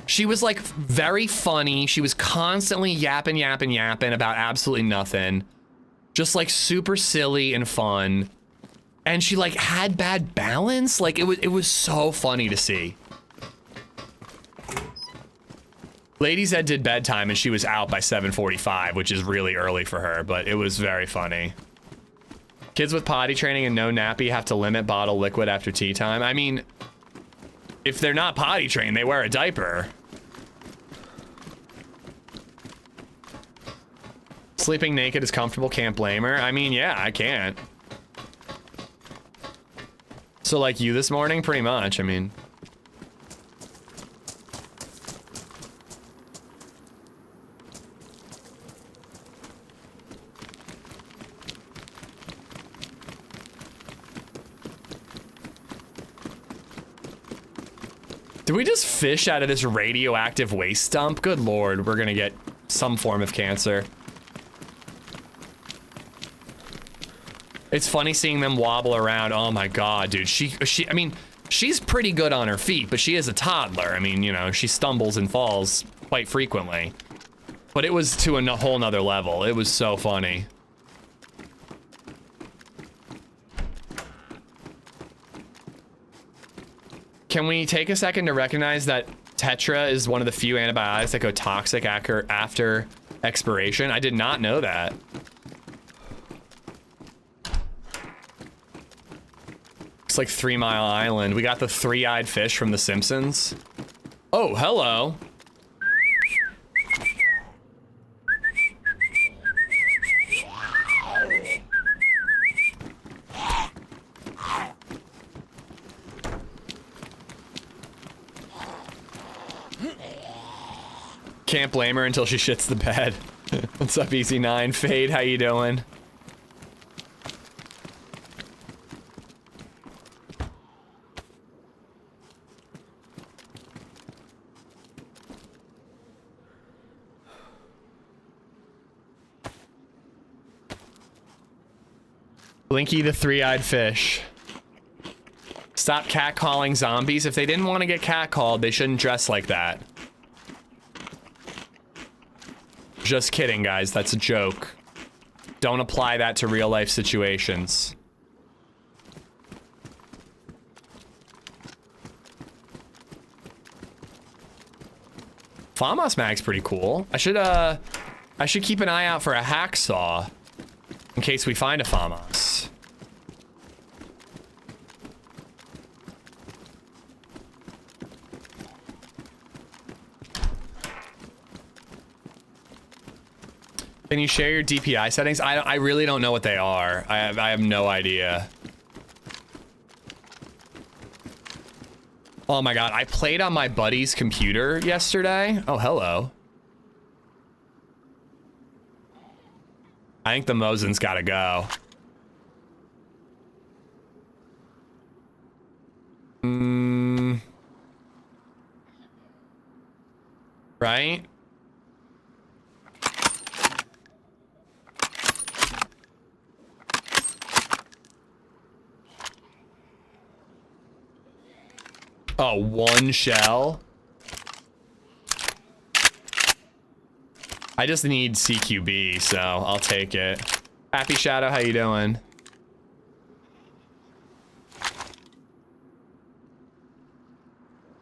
She was like very funny. She was constantly yapping about absolutely nothing. Just like super silly and fun. And she like had bad balance. Like it was so funny to see. LadyZed did bedtime and she was out by 7:45, which is really early for her, but it was very funny. Kids with potty training and no nappy have to limit bottle liquid after tea time. I mean, if they're not potty trained, they wear a diaper. Sleeping naked is comfortable, can't blame her. I mean, yeah, I can't. So like you this morning, pretty much, I mean. Did we just fish out of this radioactive waste dump? Good Lord, we're gonna get some form of cancer. It's funny seeing them wobble around. Oh my God, dude. I mean, she's pretty good on her feet, but she is a toddler. I mean, you know, she stumbles and falls quite frequently. But it was to a whole nother level. It was so funny. Can we take a second to recognize that Tetra is one of the few antibiotics that go toxic after expiration? I did not know that. It's like 3 Mile Island. We got the three-eyed fish from The Simpsons. Oh, hello. Can't blame her until she shits the bed. What's up, Easy9? Fade, how you doing? Blinky the three-eyed fish. Stop catcalling zombies. If they didn't want to get catcalled, they shouldn't dress like that. Just kidding, guys. That's a joke. Don't apply that to real-life situations. FAMAS mag's pretty cool. I should keep an eye out for a hacksaw in case we find a FAMAS. Can you share your DPI settings? I really don't know what they are. I have no idea. Oh my god, I played on my buddy's computer yesterday. Oh, hello. I think the Mosin's gotta go. Right? Oh, one shell. I just need CQB, so I'll take it. Happy Shadow, how you doing?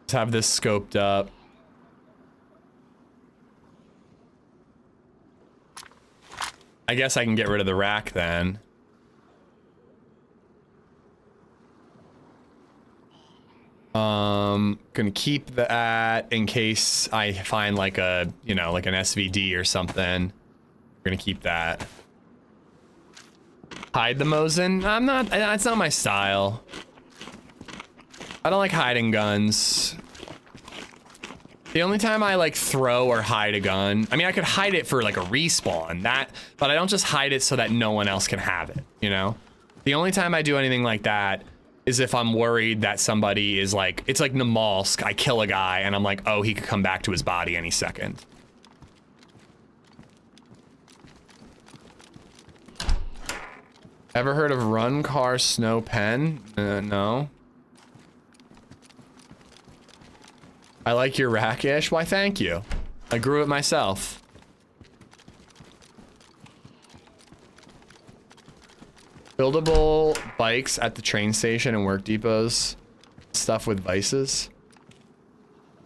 Let's have this scoped up. I guess I can get rid of the rack then. Gonna keep that in case I find like a, you know, like an SVD or something. We're gonna keep that. Hide the Mosin? I'm not, that's not my style. I don't like hiding guns. The only time I like throw or hide a gun, I mean, I could hide it for like a respawn, but I don't just hide it so that no one else can have it, you know? The only time I do anything like that is if I'm worried that somebody is like, it's like Namalsk, I kill a guy and I'm like, oh, he could come back to his body any second. Ever heard of Run Car Snow Pen? No. I like your rackish. Why, thank you. I grew it myself. Buildable bikes at the train station and work depots. Stuff with vices.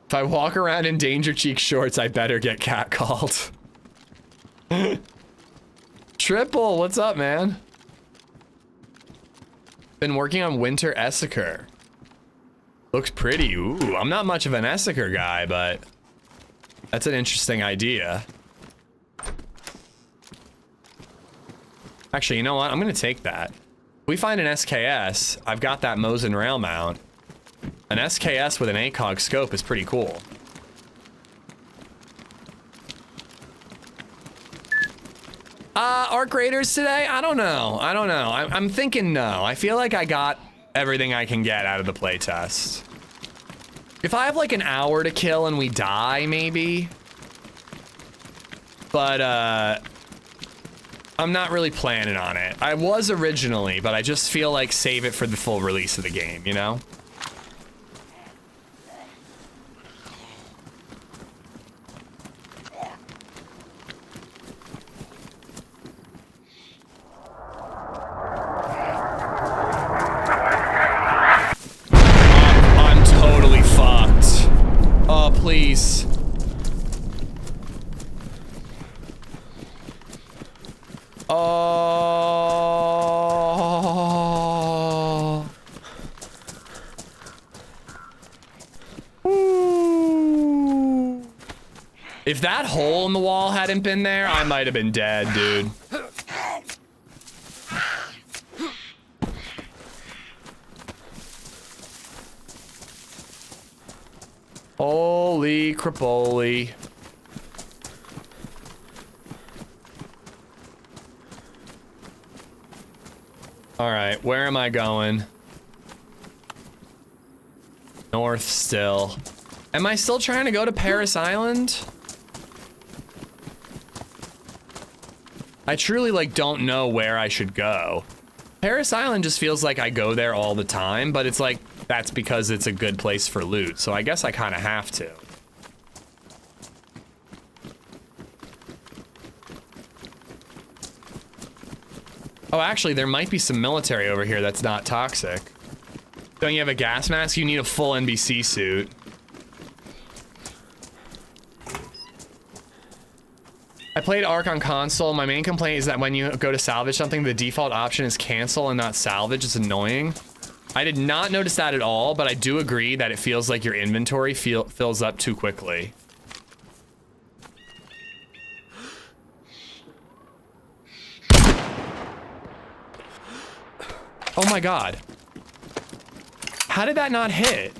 If I walk around in Danger Cheek shorts, I better get catcalled. Triple, what's up, man? Been working on Winter Essiker. Looks pretty. Ooh, I'm not much of an Essiker guy, but that's an interesting idea. Actually, you know what? I'm gonna take that. If we find an SKS, I've got that Mosin rail mount. An SKS with an ACOG scope is pretty cool. Arc Raiders today? I don't know. I'm thinking no. I feel like I got everything I can get out of the playtest. If I have like an hour to kill and we die, maybe. But, I'm not really planning on it. I was originally, but I just feel like save it for the full release of the game, you know? I'm totally fucked. Oh, please. Oh. Ooh. If that hole in the wall hadn't been there, I might have been dead, dude. Holy crapoli. All right, where am I going? North still. Am I still trying to go to Paris Island? I truly like don't know where I should go. Paris Island just feels like I go there all the time, but it's like that's because it's a good place for loot. So I guess I kind of have to. Oh, actually, there might be some military over here that's not toxic. Don't you have a gas mask? You need a full NBC suit. I played Ark on console. My main complaint is that when you go to salvage something, the default option is cancel and not salvage. It's annoying. I did not notice that at all, but I do agree that it feels like your inventory fills up too quickly. Oh my god. How did that not hit?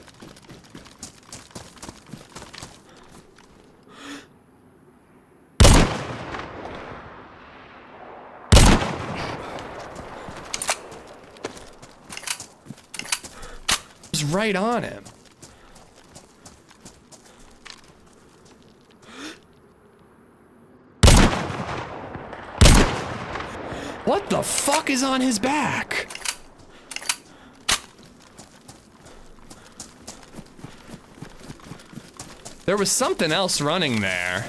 It was right on him. What the fuck is on his back? There was something else running there.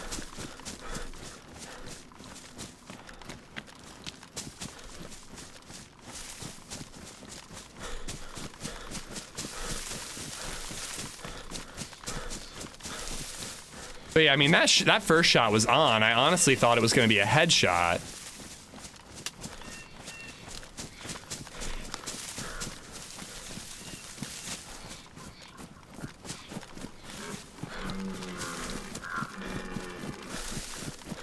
But yeah, I mean, that first shot was on. I honestly thought it was going to be a headshot.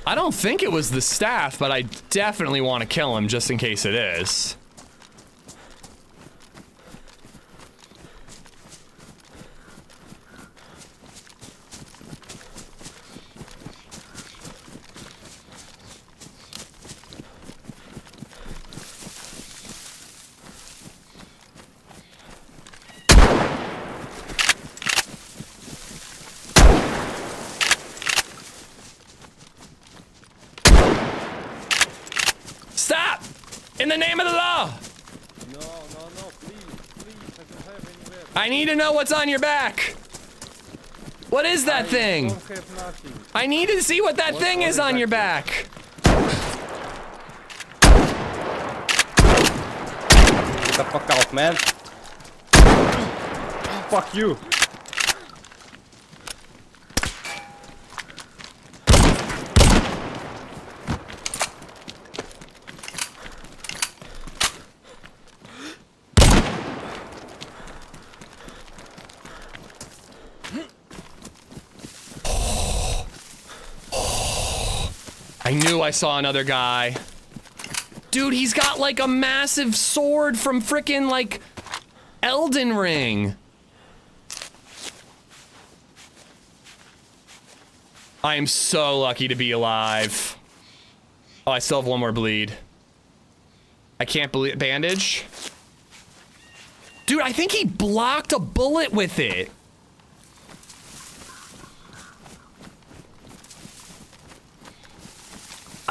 I don't think it was the staff, but I definitely want to kill him just in case it is. Stop! In the name of the law! No, please, I don't have anywhere. I need to know what's on your back. What is that thing? Don't have nothing. I need to see what that thing is on your back. Get the fuck out, man. Fuck you. I knew I saw another guy. Dude, he's got like a massive sword from frickin' like Elden Ring. I am so lucky to be alive. Oh, I still have one more bleed. I can't believe bandage. Dude, I think he blocked a bullet with it.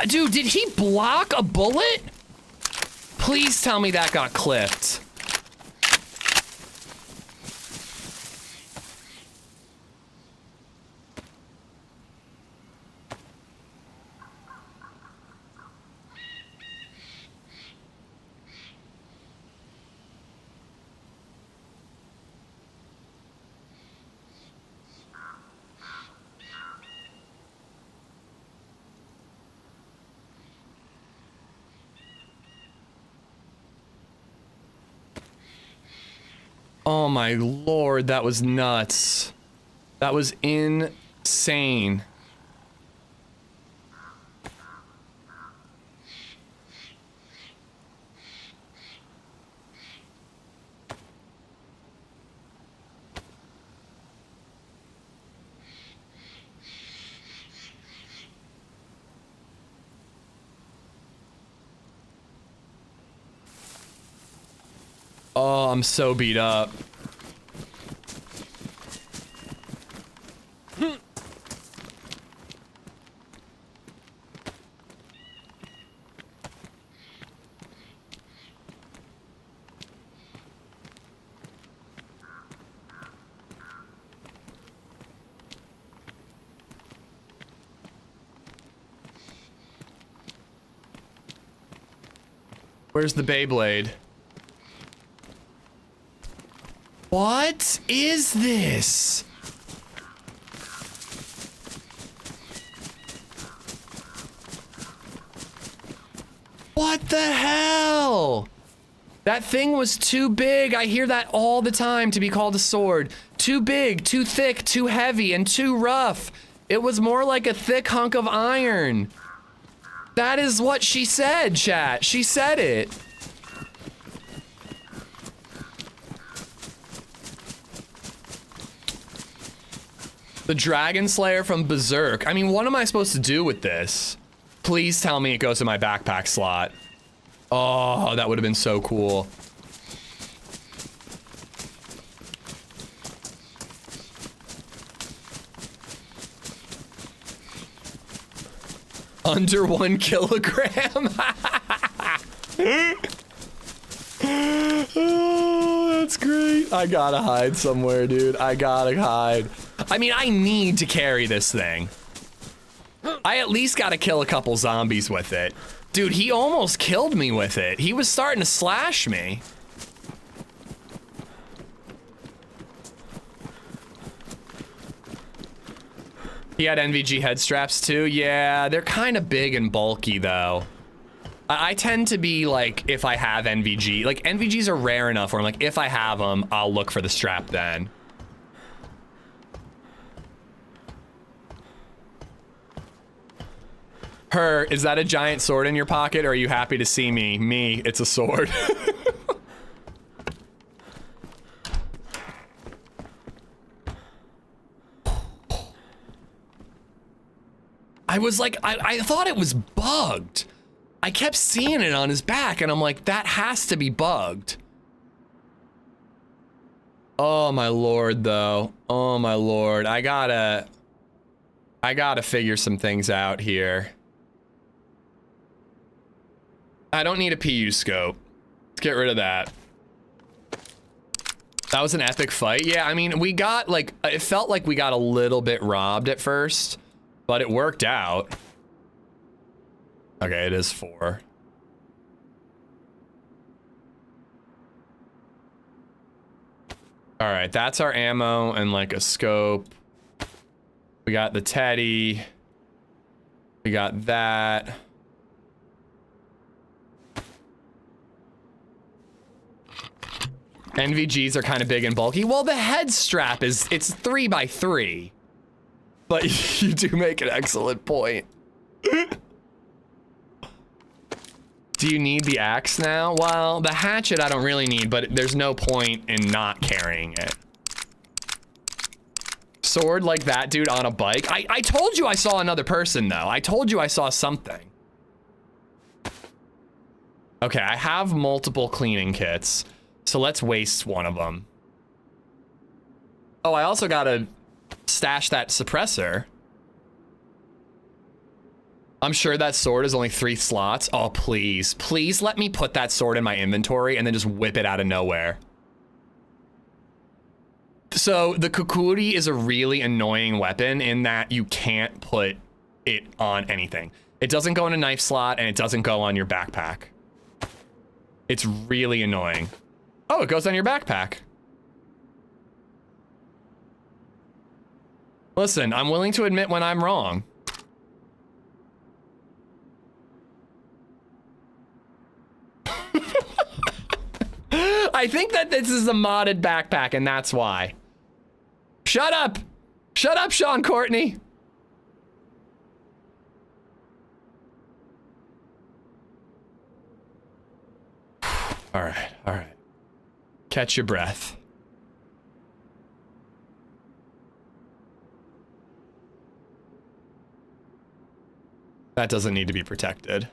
Dude, did he block a bullet? Please tell me that got clipped. Oh my lord, that was nuts. That was insane. Oh, I'm so beat up. Where's the Beyblade? What is this? What the hell? That thing was too big. I hear that all the time to be called a sword. Too big, too thick, too heavy, and too rough. It was more like a thick hunk of iron. That is what she said, chat. She said it. The Dragon Slayer from Berserk. I mean, what am I supposed to do with this? Please tell me it goes in my backpack slot. Oh, that would have been so cool. Under 1 kilogram. Oh, that's great. I gotta hide somewhere, dude. I gotta hide. I mean, I need to carry this thing. I at least gotta kill a couple zombies with it. Dude, he almost killed me with it. He was starting to slash me. He had NVG head straps too. Yeah, they're kind of big and bulky though. I tend to be like, if I have NVG, like NVGs are rare enough where I'm like, if I have them, I'll look for the strap then. Her, is that a giant sword in your pocket or are you happy to see me? Me, it's a sword. I was like, I thought it was bugged. I kept seeing it on his back and I'm like, that has to be bugged. Oh my lord though. Oh my lord. I gotta figure some things out here. I don't need a PU scope. Let's get rid of that. That was an epic fight. Yeah, I mean, we got like, it felt like we got a little bit robbed at first, but it worked out. Okay, it is 4. All right, that's our ammo and like a scope. We got the teddy. We got that. NVGs are kind of big and bulky. Well, the head strap is, it's 3x3. But you do make an excellent point. Do you need the axe now? Well, the hatchet I don't really need, but there's no point in not carrying it. Sword like that dude on a bike. I told you I saw another person though. I told you I saw something. Okay, I have multiple cleaning kits, so let's waste one of them. Oh, I also gotta stash that suppressor. I'm sure that sword is only 3 slots. Oh, please. Please let me put that sword in my inventory and then just whip it out of nowhere. So the kukuri is a really annoying weapon in that you can't put it on anything. It doesn't go in a knife slot and it doesn't go on your backpack. It's really annoying. Oh, it goes on your backpack. Listen, I'm willing to admit when I'm wrong. I think that this is a modded backpack and that's why. Shut up! Shut up, Sean Courtney! All right, all right. Catch your breath. That doesn't need to be protected.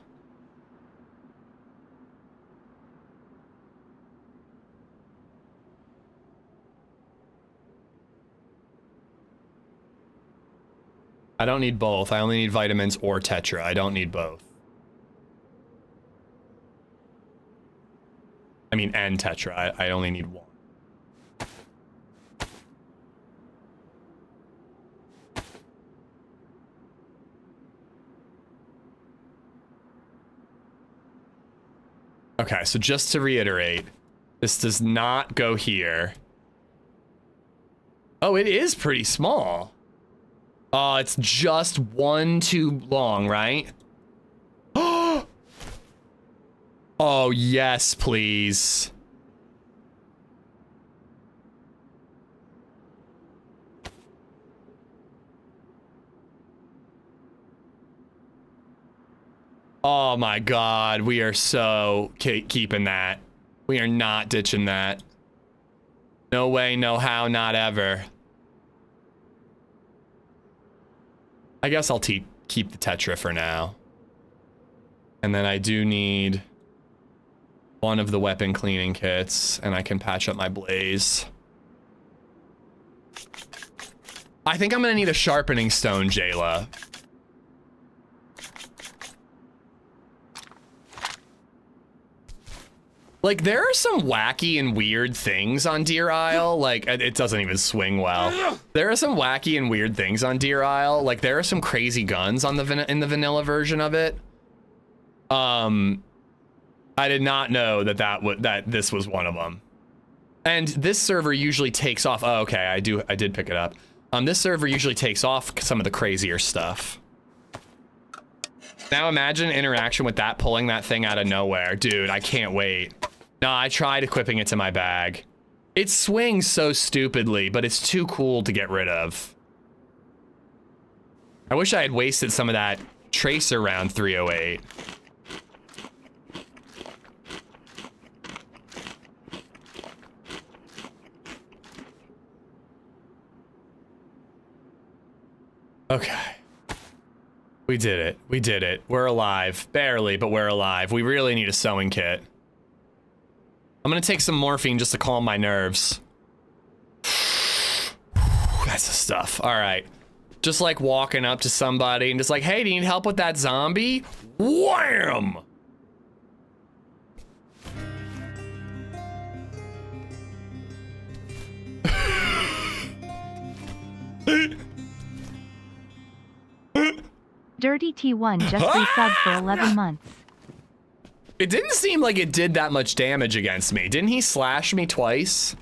I don't need both. I only need vitamins or Tetra. I don't need both. I mean, and Tetra. I only need one. Okay, so just to reiterate, this does not go here. Oh, it is pretty small. Oh, it's just 1 too long, right? Oh, yes, please. Oh my God, we are so keeping that. We are not ditching that. No way, no how, not ever. I guess I'll keep the Tetra for now. And then I do need one of the weapon cleaning kits, and I can patch up my blaze. I think I'm gonna need a sharpening stone, Jayla. Like, there are some wacky and weird things on Deer Isle. Like, it doesn't even swing well. There are some wacky and weird things on Deer Isle. Like, there are some crazy guns on in the vanilla version of it. I did not know that this was one of them. And this server usually takes off. Oh, okay, I did pick it up. This server usually takes off some of the crazier stuff. Now imagine interaction with that, pulling that thing out of nowhere. Dude, I can't wait. No, I tried equipping it to my bag. It swings so stupidly, but it's too cool to get rid of. I wish I had wasted some of that tracer round 308. Okay. We did it. We did it. We're alive. Barely, but we're alive. We really need a sewing kit. I'm gonna take some morphine just to calm my nerves. That's the stuff. All right. Just like walking up to somebody and just like, hey, do you need help with that zombie? Wham! Dirty T1 just resubbed for 11 months. It didn't seem like it did that much damage against me. Didn't he slash me twice?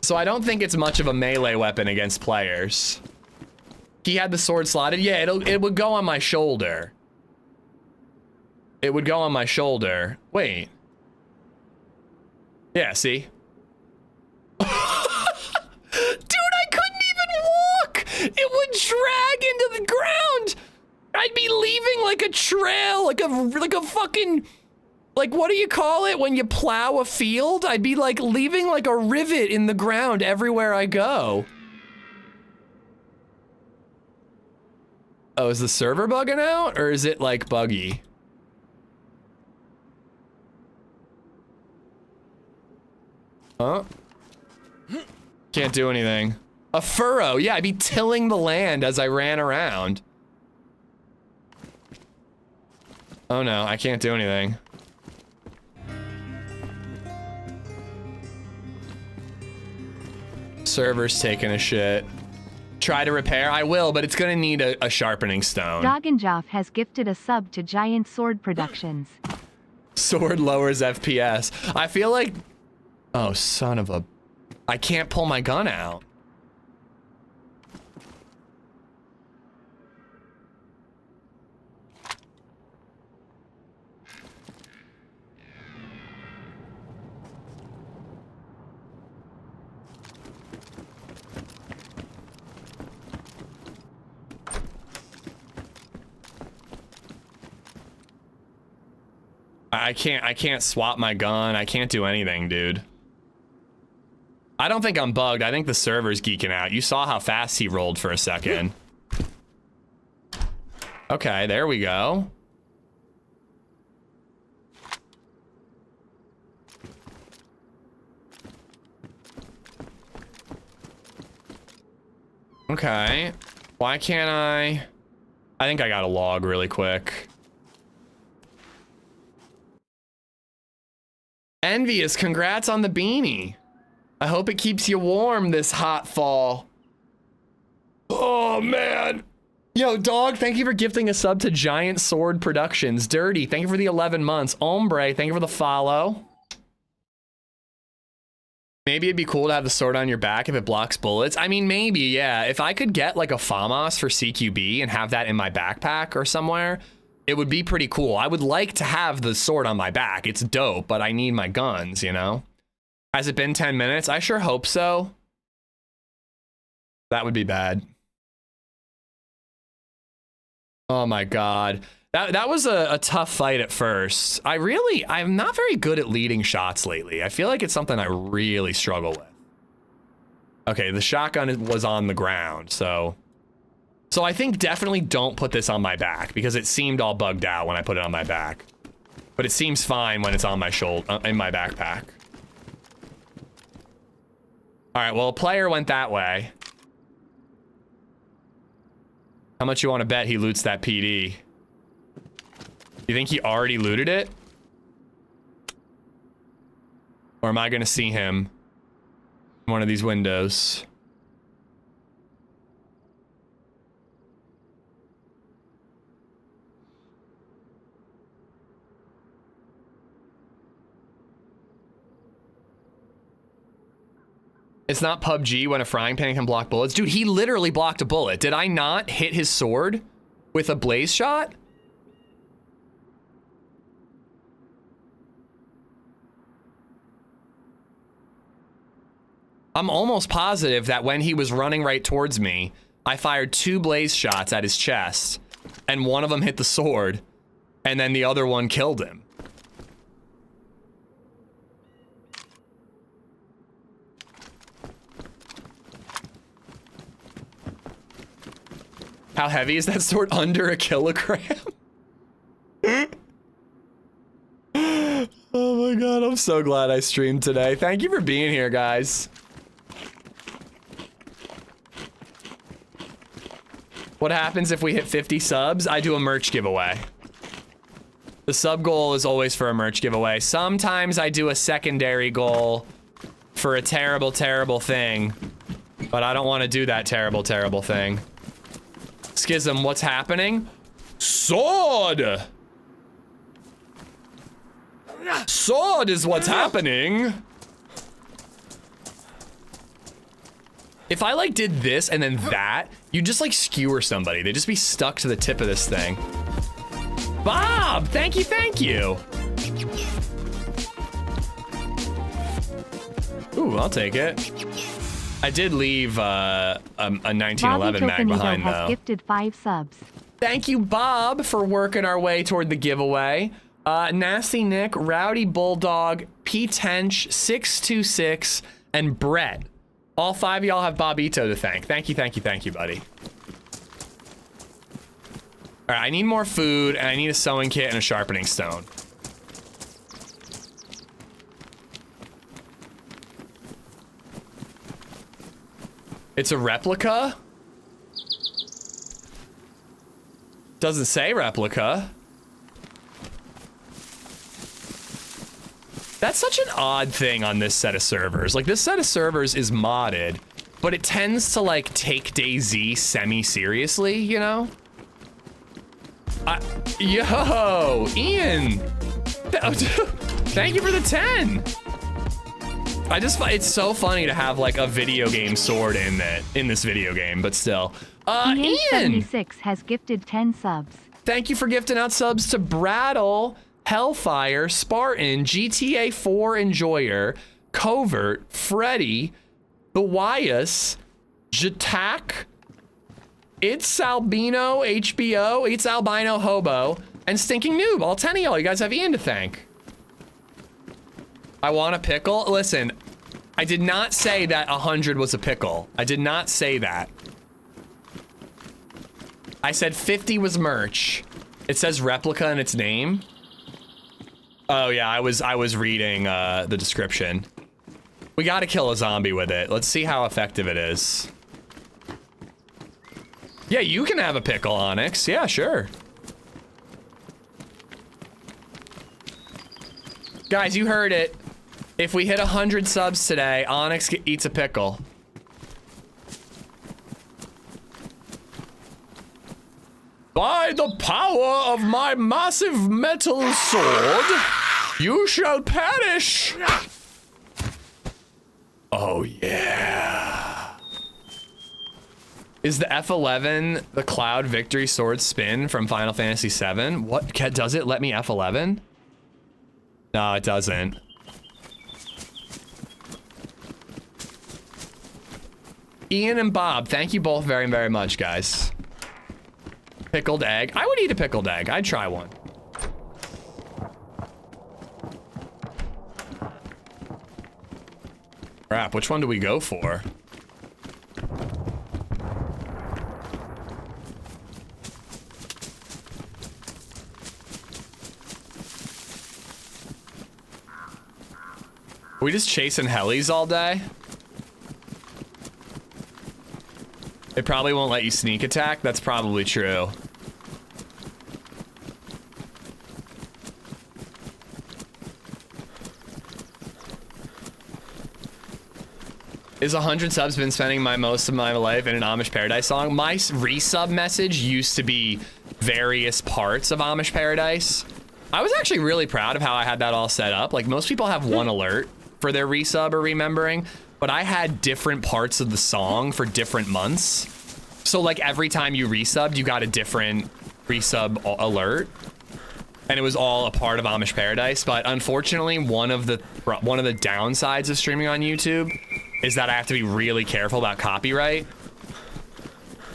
So I don't think it's much of a melee weapon against players. He had the sword slotted. Yeah, it would go on my shoulder. It would go on my shoulder. Wait. Yeah, see? Dude, I couldn't even walk! It would drag into the ground! I'd be leaving like a trail, like a fucking, like, what do you call it when you plow a field? I'd be like leaving like a rivet in the ground everywhere I go. Oh, is the server bugging out, or is it like buggy? Huh? Can't do anything. A furrow, yeah, I'd be tilling the land as I ran around. Oh no, I can't do anything. Server's taking a shit. Try to repair? I will, but it's gonna need a sharpening stone. Dogenjoff has gifted a sub to Giant Sword Productions. Sword lowers FPS. I feel like... Oh, son of a... I can't pull my gun out. I can't swap my gun. I can't do anything, dude. I don't think I'm bugged. I think the server's geeking out. You saw how fast he rolled for a second. Okay, there we go. Okay. Why can't I think I got a log really quick. Envious, congrats on the beanie. I hope it keeps you warm this hot fall. Oh, man. Yo, dog, thank you for gifting a sub to Giant Sword Productions. Dirty, thank you for the 11 months. Ombre, thank you for the follow. Maybe it'd be cool to have the sword on your back if it blocks bullets. I mean, maybe, yeah. If I could get like a FAMAS for CQB and have that in my backpack or somewhere, it would be pretty cool. I would like to have the sword on my back. It's dope, but I need my guns, you know? Has it been 10 minutes? I sure hope so. That would be bad. Oh my God. That was a tough fight at first. I'm not very good at leading shots lately. I feel like it's something I really struggle with. Okay, the shotgun was on the ground, so So I think definitely don't put this on my back because it seemed all bugged out when I put it on my back. But it seems fine when it's on my shoulder, in my backpack. All right, well, a player went that way. How much you want to bet he loots that PD? You think he already looted it? Or am I going to see him in one of these windows? It's not PUBG when a frying pan can block bullets. Dude, he literally blocked a bullet. Did I not hit his sword with a blaze shot? I'm almost positive that when he was running right towards me, I fired 2 blaze shots at his chest, and one of them hit the sword, and then the other one killed him. How heavy is that sword? Under a kilogram? Oh my god, I'm so glad I streamed today. Thank you for being here, guys. What happens if we hit 50 subs? I do a merch giveaway. The sub goal is always for a merch giveaway. Sometimes I do a secondary goal for a terrible, terrible thing, but I don't want to do that terrible, terrible thing. Schism, what's happening? Sword! Sword is what's happening. If I like did this and then that, you just like skewer somebody. They'd just be stuck to the tip of this thing. Bob, thank you, thank you. Ooh, I'll take it. I did leave a 1911 mag behind though. Has gifted 5 subs. Thank you, Bob, for working our way toward the giveaway. Nasty Nick, Rowdy Bulldog, P Tench, 626, and Brett. All 5 of y'all have Bobito to thank. Thank you, thank you, thank you, buddy. All right, I need more food, and I need a sewing kit and a sharpening stone. It's a replica? Doesn't say replica. That's such an odd thing on this set of servers. Like, this set of servers is modded, but it tends to, like, take DayZ semi-seriously, you know? Yo, Ian! Thank you for the 10! It's so funny to have, like, a video game sword in this video game, but still. Ian! 76 has gifted 10 subs. Thank you for gifting out subs to Brattle, Hellfire, Spartan, GTA 4 Enjoyer, Covert, Freddy, Bawias, Jatak, It's Albino HBO, It's Albino Hobo, and Stinking Noob. All 10 of y'all. You guys have Ian to thank. I want a pickle. Listen, I did not say that 100 was a pickle. I did not say that. I said 50 was merch. It says replica in its name. Oh yeah, I was reading the description. We gotta kill a zombie with it. Let's see how effective it is. Yeah, you can have a pickle, Onyx. Yeah, sure. Guys, you heard it. If we hit 100 subs today, Onyx eats a pickle. By the power of my massive metal sword, you shall perish. Oh yeah. Is the F11 the Cloud Victory Sword spin from Final Fantasy VII? What, does it let me F11? No, it doesn't. Ian and Bob, thank you both very, very much, guys. Pickled egg. I would eat a pickled egg. I'd try one. Crap, which one do we go for? Are we just chasing helis all day? It probably won't let you sneak attack. That's probably true. Is 100 subs been spending most of my life in an Amish Paradise song? My resub message used to be various parts of Amish Paradise. I was actually really proud of how I had that all set up. Like, most people have one alert for their resub or remembering, but I had different parts of the song for different months. So like every time you resubbed, you got a different resub alert, and it was all a part of Amish Paradise. But unfortunately, one of the downsides of streaming on YouTube is that I have to be really careful about copyright.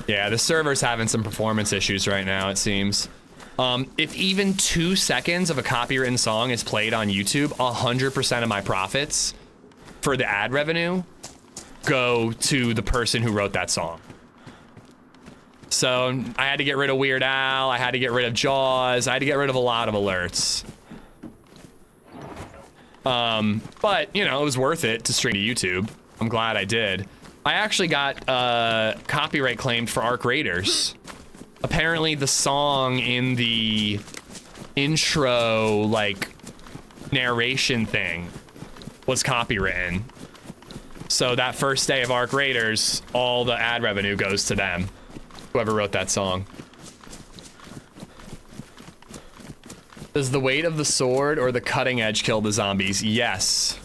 Yeah, the server's having some performance issues right now, it seems. If even 2 seconds of a copywritten song is played on YouTube, 100% of my profits for the ad revenue go to the person who wrote that song. So I had to get rid of Weird Al, I had to get rid of Jaws, I had to get rid of a lot of alerts. But, you know, it was worth it to stream to YouTube. I'm glad I did. I actually got copyright claimed for Arc Raiders. Apparently the song in the intro, like, narration thing was copywritten. So that first day of Arc Raiders, all the ad revenue goes to them. Whoever wrote that song. Does the weight of the sword or the cutting edge kill the zombies? Yes.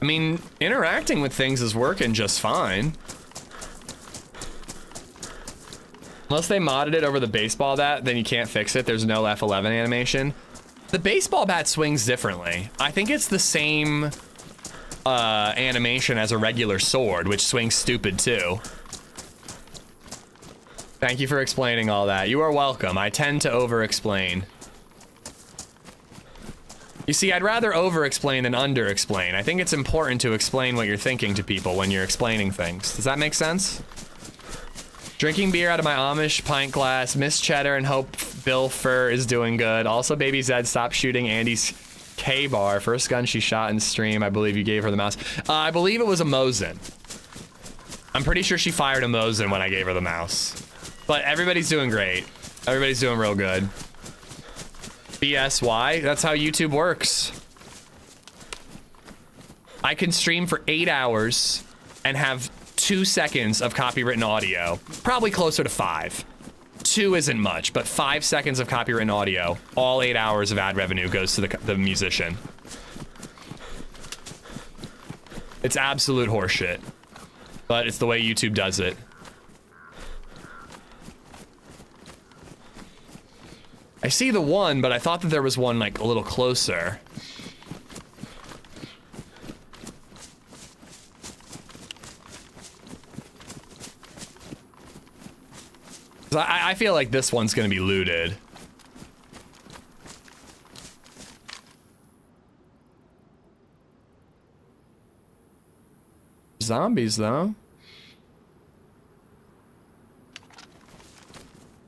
I mean, interacting with things is working just fine. Unless they modded it over the baseball bat, then you can't fix it. There's no F11 animation. The baseball bat swings differently. I think it's the same animation as a regular sword, which swings stupid too. Thank you for explaining all that. You are welcome. I tend to over-explain. You see, I'd rather over-explain than under-explain. I think it's important to explain what you're thinking to people when you're explaining things. Does that make sense? Drinking beer out of my Amish pint glass. Miss Cheddar and hope Bill Fur is doing good. Also, LadyZed stopped shooting Andy's K-bar. First gun she shot in stream. I believe you gave her the mouse. I believe it was a Mosin. I'm pretty sure she fired a Mosin when I gave her the mouse. But everybody's doing great. Everybody's doing real good. BSY, that's how YouTube works. I can stream for 8 hours and have 2 seconds of copywritten audio. Probably closer to 5. 2 isn't much, but 5 seconds of copywritten audio. All 8 hours of ad revenue goes to the musician. It's absolute horseshit. But it's the way YouTube does it. I see the one, but I thought that there was one like a little closer. I feel like this one's gonna be looted. Zombies, though.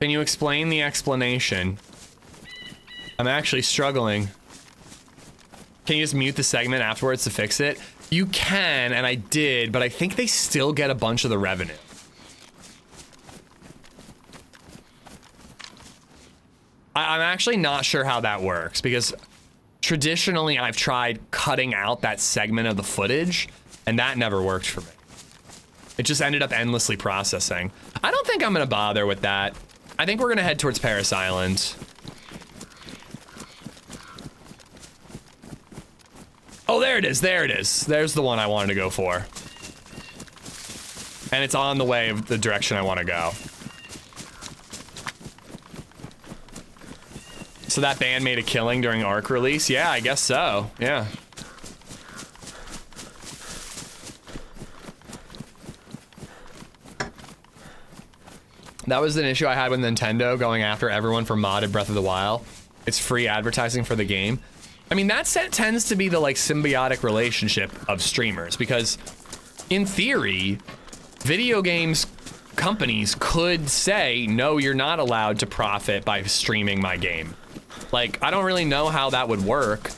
Can you explain the explanation? I'm actually struggling. Can you just mute the segment afterwards to fix it? You can, and I did, but I think they still get a bunch of the revenue. I'm actually not sure how that works, because traditionally I've tried cutting out that segment of the footage, and that never worked for me. It just ended up endlessly processing. I don't think I'm gonna bother with that. I think we're gonna head towards Paris Island. Oh, there it is, there it is. There's the one I wanted to go for. And it's on the way of the direction I want to go. So that band made a killing during Arc release? Yeah, I guess so, yeah. That was an issue I had with Nintendo going after everyone for modded Breath of the Wild. It's free advertising for the game. I mean, that tends to be the like symbiotic relationship of streamers, because in theory, video games companies could say, no, you're not allowed to profit by streaming my game. Like, I don't really know how that would work,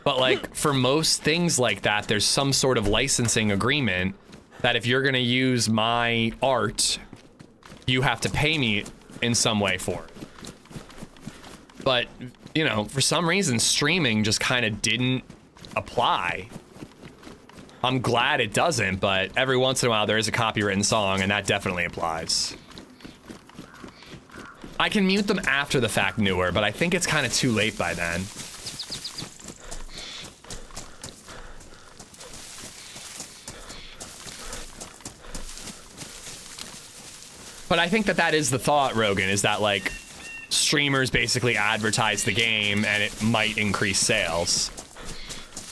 but like for most things like that, there's some sort of licensing agreement that if you're gonna use my art, you have to pay me in some way for it. But, you know, for some reason, streaming just kind of didn't apply. I'm glad it doesn't, but every once in a while there is a copywritten song, and that definitely applies. I can mute them after the fact newer, but I think it's kind of too late by then. But I think that that is the thought, Rogan, is that like streamers basically advertise the game and it might increase sales.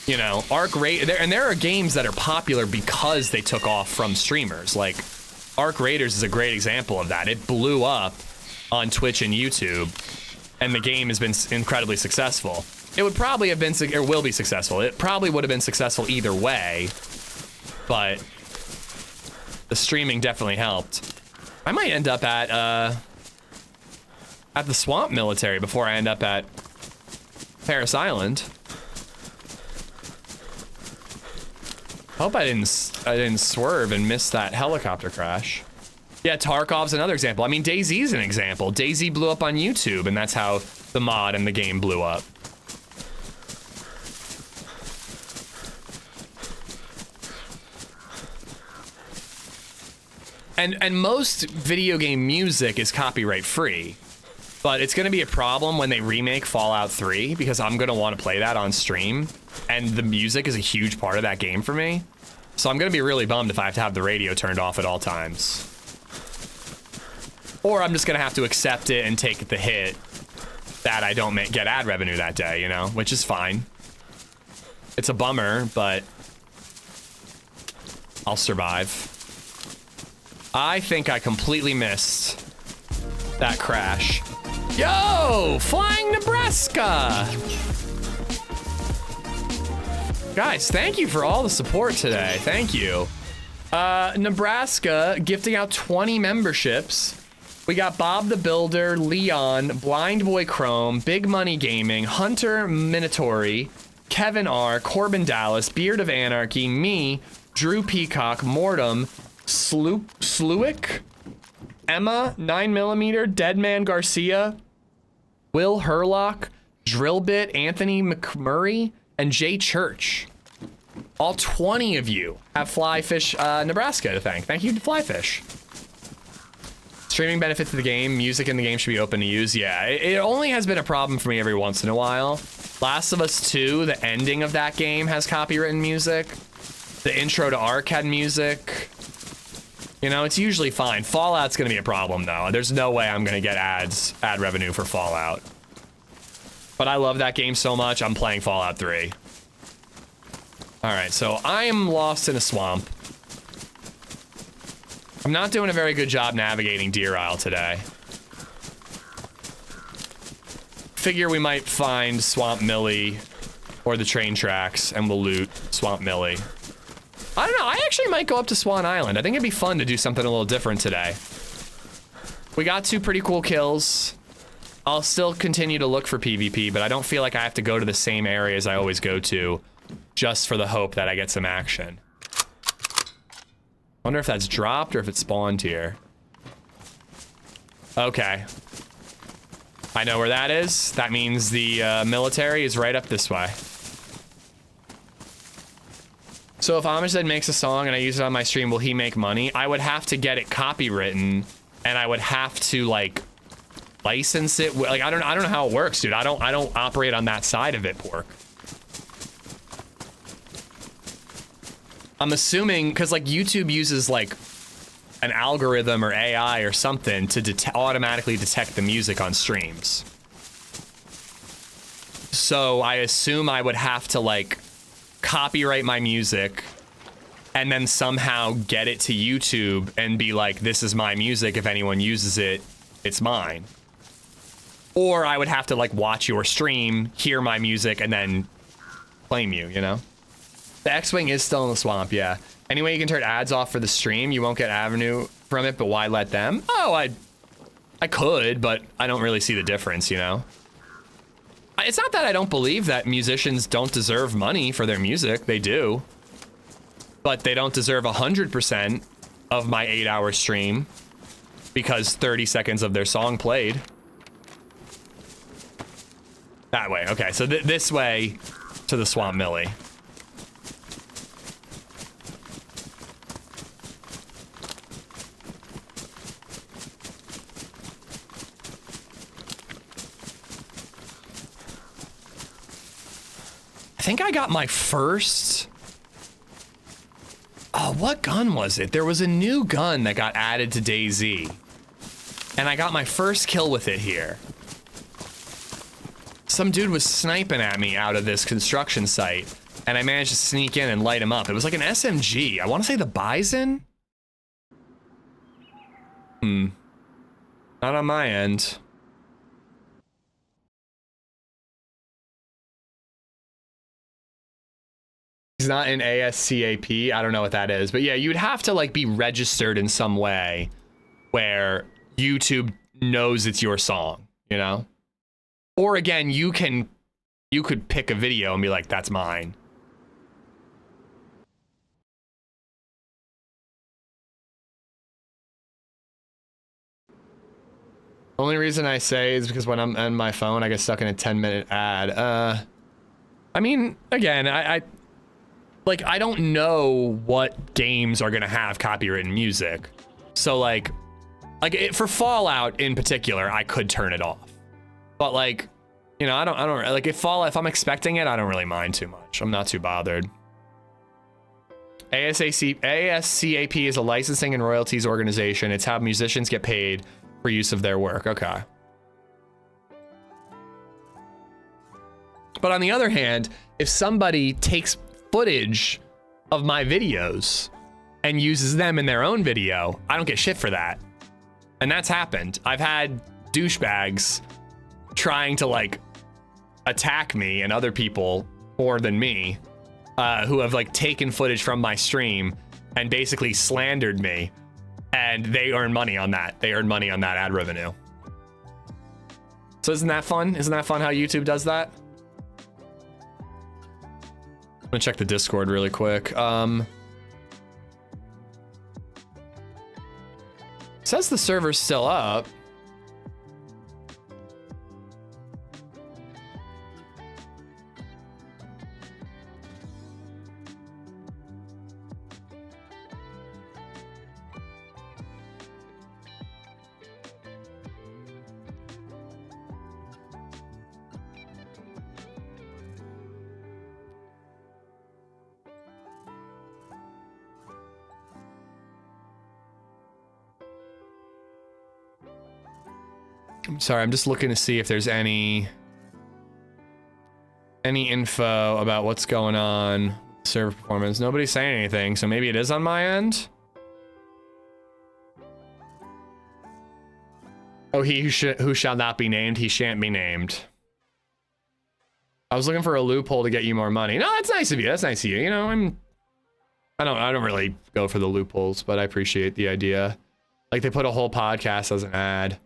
You know, there are games that are popular because they took off from streamers. Like Arc Raiders is a great example of that. It blew up on Twitch and YouTube, and the game has been incredibly successful. It would probably have been, or will be successful. It probably would have been successful either way, but the streaming definitely helped. I might end up at the Swamp Military before I end up at Paris Island. Hope I didn't swerve and miss that helicopter crash. Yeah, Tarkov's another example. I mean, DayZ's an example. DayZ blew up on YouTube, and that's how the mod and the game blew up. And most video game music is copyright free, but it's going to be a problem when they remake Fallout 3 because I'm going to want to play that on stream, and the music is a huge part of that game for me. So I'm going to be really bummed if I have to have the radio turned off at all times. Or I'm just going to have to accept it and take the hit that I don't get ad revenue that day, you know, which is fine. It's a bummer, but I'll survive. I think I completely missed that crash. Yo, Flying Nebraska! Guys, thank you for all the support today. Thank you. Nebraska gifting out 20 memberships. We got Bob the Builder, Leon, Blind Boy Chrome, Big Money Gaming, Hunter Minotauri, Kevin R, Corbin Dallas, Beard of Anarchy, me, Drew Peacock, Mortem, Sluick, Emma, 9mm, Deadman Garcia, Will Herlock, Drillbit, Anthony McMurray, and Jay Church. All 20 of you have Flyfish Nebraska to thank. Thank you to Flyfish. Streaming benefits of the game. Music in the game should be open to use. Yeah, it only has been a problem for me every once in a while. Last of Us 2, the ending of that game has copywritten music. The intro to Ark had music. You know, it's usually fine. Fallout's gonna be a problem though. There's no way I'm gonna get ad revenue for Fallout. But I love that game so much, I'm playing Fallout 3. Alright, so I am lost in a swamp. I'm not doing a very good job navigating Deer Isle today. Figure we might find Swamp Millie or the train tracks and we'll loot Swamp Millie. I don't know, I actually might go up to Swan Island. I think it'd be fun to do something a little different today. We got 2 pretty cool kills. I'll still continue to look for PvP, but I don't feel like I have to go to the same areas I always go to just for the hope that I get some action. Wonder if that's dropped or if it spawned here. Okay. I know where that is. That means the military is right up this way. So if AmishZed makes a song and I use it on my stream, will he make money? I would have to get it copywritten, and I would have to like license it. Like I don't know how it works, dude. I don't operate on that side of it, Pork. I'm assuming because like YouTube uses like an algorithm or AI or something to automatically detect the music on streams. So I assume I would have to like copyright my music and then somehow get it to YouTube and be like, this is my music. If anyone uses it, it's mine. Or I would have to like watch your stream, hear my music, and then claim you, you know? The X-Wing is still in the swamp, yeah. Anyway, you can turn ads off for the stream. You won't get avenue from it, but why let them? Oh, I could, but I don't really see the difference, you know? It's not that I don't believe that musicians don't deserve money for their music. They do. But they don't deserve 100% of my 8-hour stream because 30 seconds of their song played. That way. Okay, so this way to the Swamp Millie. I think I got my first... Oh, what gun was it? There was a new gun that got added to DayZ. And I got my first kill with it here. Some dude was sniping at me out of this construction site, and I managed to sneak in and light him up. It was like an SMG. I want to say the Bison? Not on my end. He's not in ASCAP. I don't know what that is, but yeah, you'd have to like be registered in some way where YouTube knows it's your song, you know? Or again, you could pick a video and be like, that's mine. Only reason I say is because when I'm on my phone, I get stuck in a 10-minute ad. I mean, again, I don't know what games are gonna have copywritten music. So like for Fallout in particular, I could turn it off. But like, you know, I don't like if I'm expecting it, I don't really mind too much. I'm not too bothered. ASCAP is a licensing and royalties organization. It's how musicians get paid for use of their work. Okay. But on the other hand, if somebody takes footage of my videos and uses them in their own video, I don't get shit for that. And that's happened. I've had douchebags trying to like attack me and other people more than me who have like taken footage from my stream and basically slandered me, and they earn money on that. They earn money on that ad revenue. So isn't that fun? Isn't that fun how YouTube does that? I'm gonna check the Discord really quick. Says the server's still up. I'm sorry, I'm just looking to see if there's any info about what's going on with server performance. Nobody's saying anything, so maybe it is on my end. Oh, he who shall not be named, he shan't be named. I was looking for a loophole to get you more money. No, that's nice of you. That's nice of you. You know, I don't really go for the loopholes, but I appreciate the idea. Like they put a whole podcast as an ad.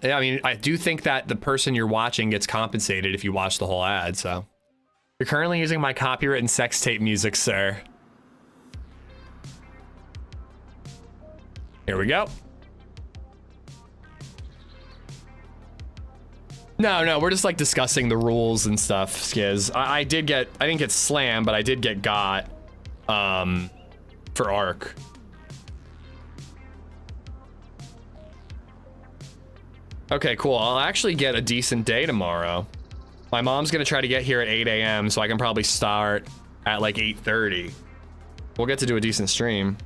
Yeah, I mean, I do think that the person you're watching gets compensated if you watch the whole ad, so. You're currently using my copywritten sex tape music, sir. Here we go. No, we're just like discussing the rules and stuff, Skiz. I didn't get slammed, but I did get got, for ARC. Okay, cool. I'll actually get a decent day tomorrow. My mom's gonna try to get here at 8 a.m. so I can probably start at like 8:30. We'll get to do a decent stream.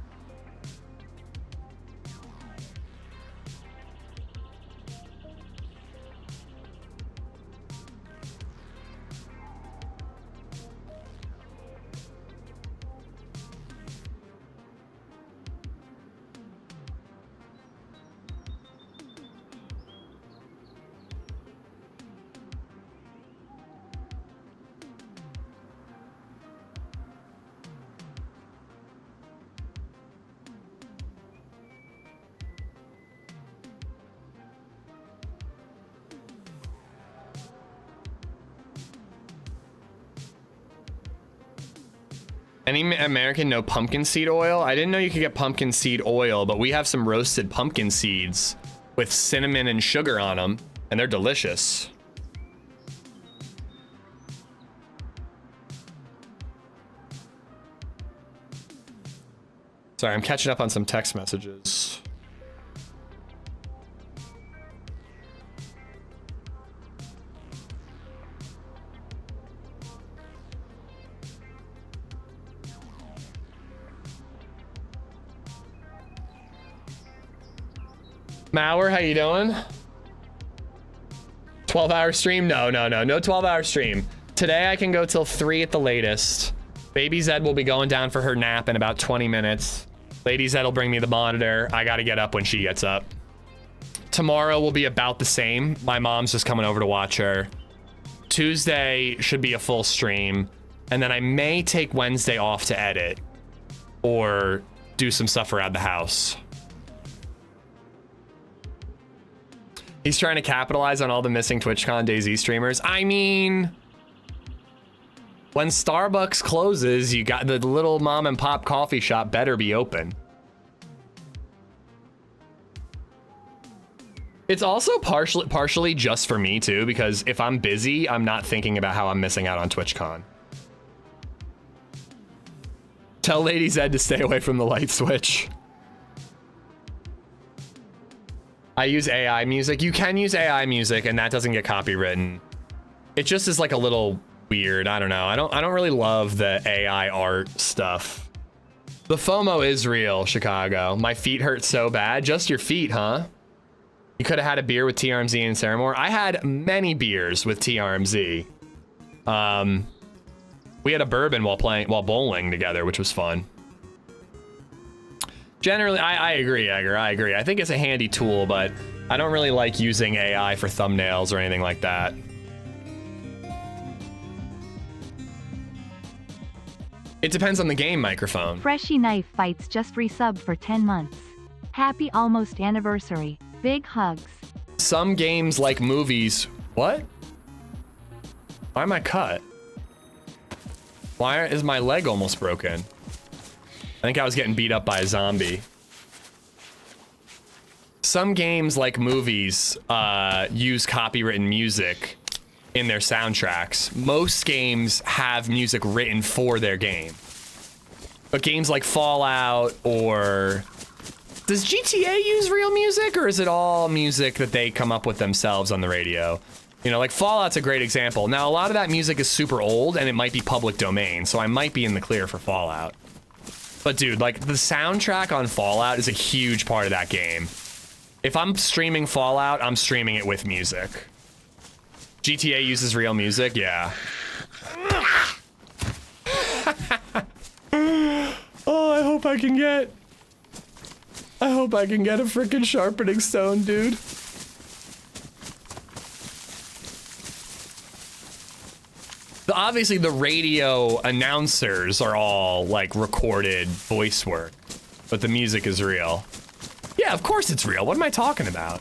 Any American know pumpkin seed oil? I didn't know you could get pumpkin seed oil, but we have some roasted pumpkin seeds with cinnamon and sugar on them, and they're delicious. Sorry, I'm catching up on some text messages. Mauer, how you doing? 12-hour stream? No 12-hour stream. Today I can go till 3 at the latest. BabyZed will be going down for her nap in about 20 minutes. LadyZed will bring me the monitor. I gotta get up when she gets up. Tomorrow will be about the same. My mom's just coming over to watch her. Tuesday should be a full stream. And then I may take Wednesday off to edit or do some stuff around the house. He's trying to capitalize on all the missing TwitchCon DayZ streamers. I mean, when Starbucks closes, you got the little mom and pop coffee shop better be open. It's also partially just for me too, because if I'm busy, I'm not thinking about how I'm missing out on TwitchCon. Tell LadyZed to stay away from the light switch. I use AI music. You can use AI music and that doesn't get copywritten. It just is like a little weird. I don't know. I don't really love the AI art stuff. The FOMO is real, Chicago. My feet hurt so bad. Just your feet, huh? You could have had a beer with TRMZ and Saramore. I had many beers with TRMZ. We had a bourbon while bowling together, which was fun. Generally, I agree, Edgar. I agree. I think it's a handy tool, but I don't really like using AI for thumbnails or anything like that. It depends on the game microphone. Freshy Knife Fights just resubbed for 10 months. Happy almost anniversary. Big hugs. Some games like movies. What? Why am I cut? Why is my leg almost broken? I think I was getting beat up by a zombie. Some games like movies use copywritten music in their soundtracks. Most games have music written for their game. But games like Fallout or... Does GTA use real music or is it all music that they come up with themselves on the radio? You know, like Fallout's a great example. Now, a lot of that music is super old and it might be public domain, so I might be in the clear for Fallout. But dude, like the soundtrack on Fallout is a huge part of that game. If I'm streaming Fallout, I'm streaming it with music. GTA uses real music, yeah. Oh, I hope I can get a freaking sharpening stone, dude. Obviously, the radio announcers are all like recorded voice work, but the music is real. Yeah, of course it's real. What am I talking about?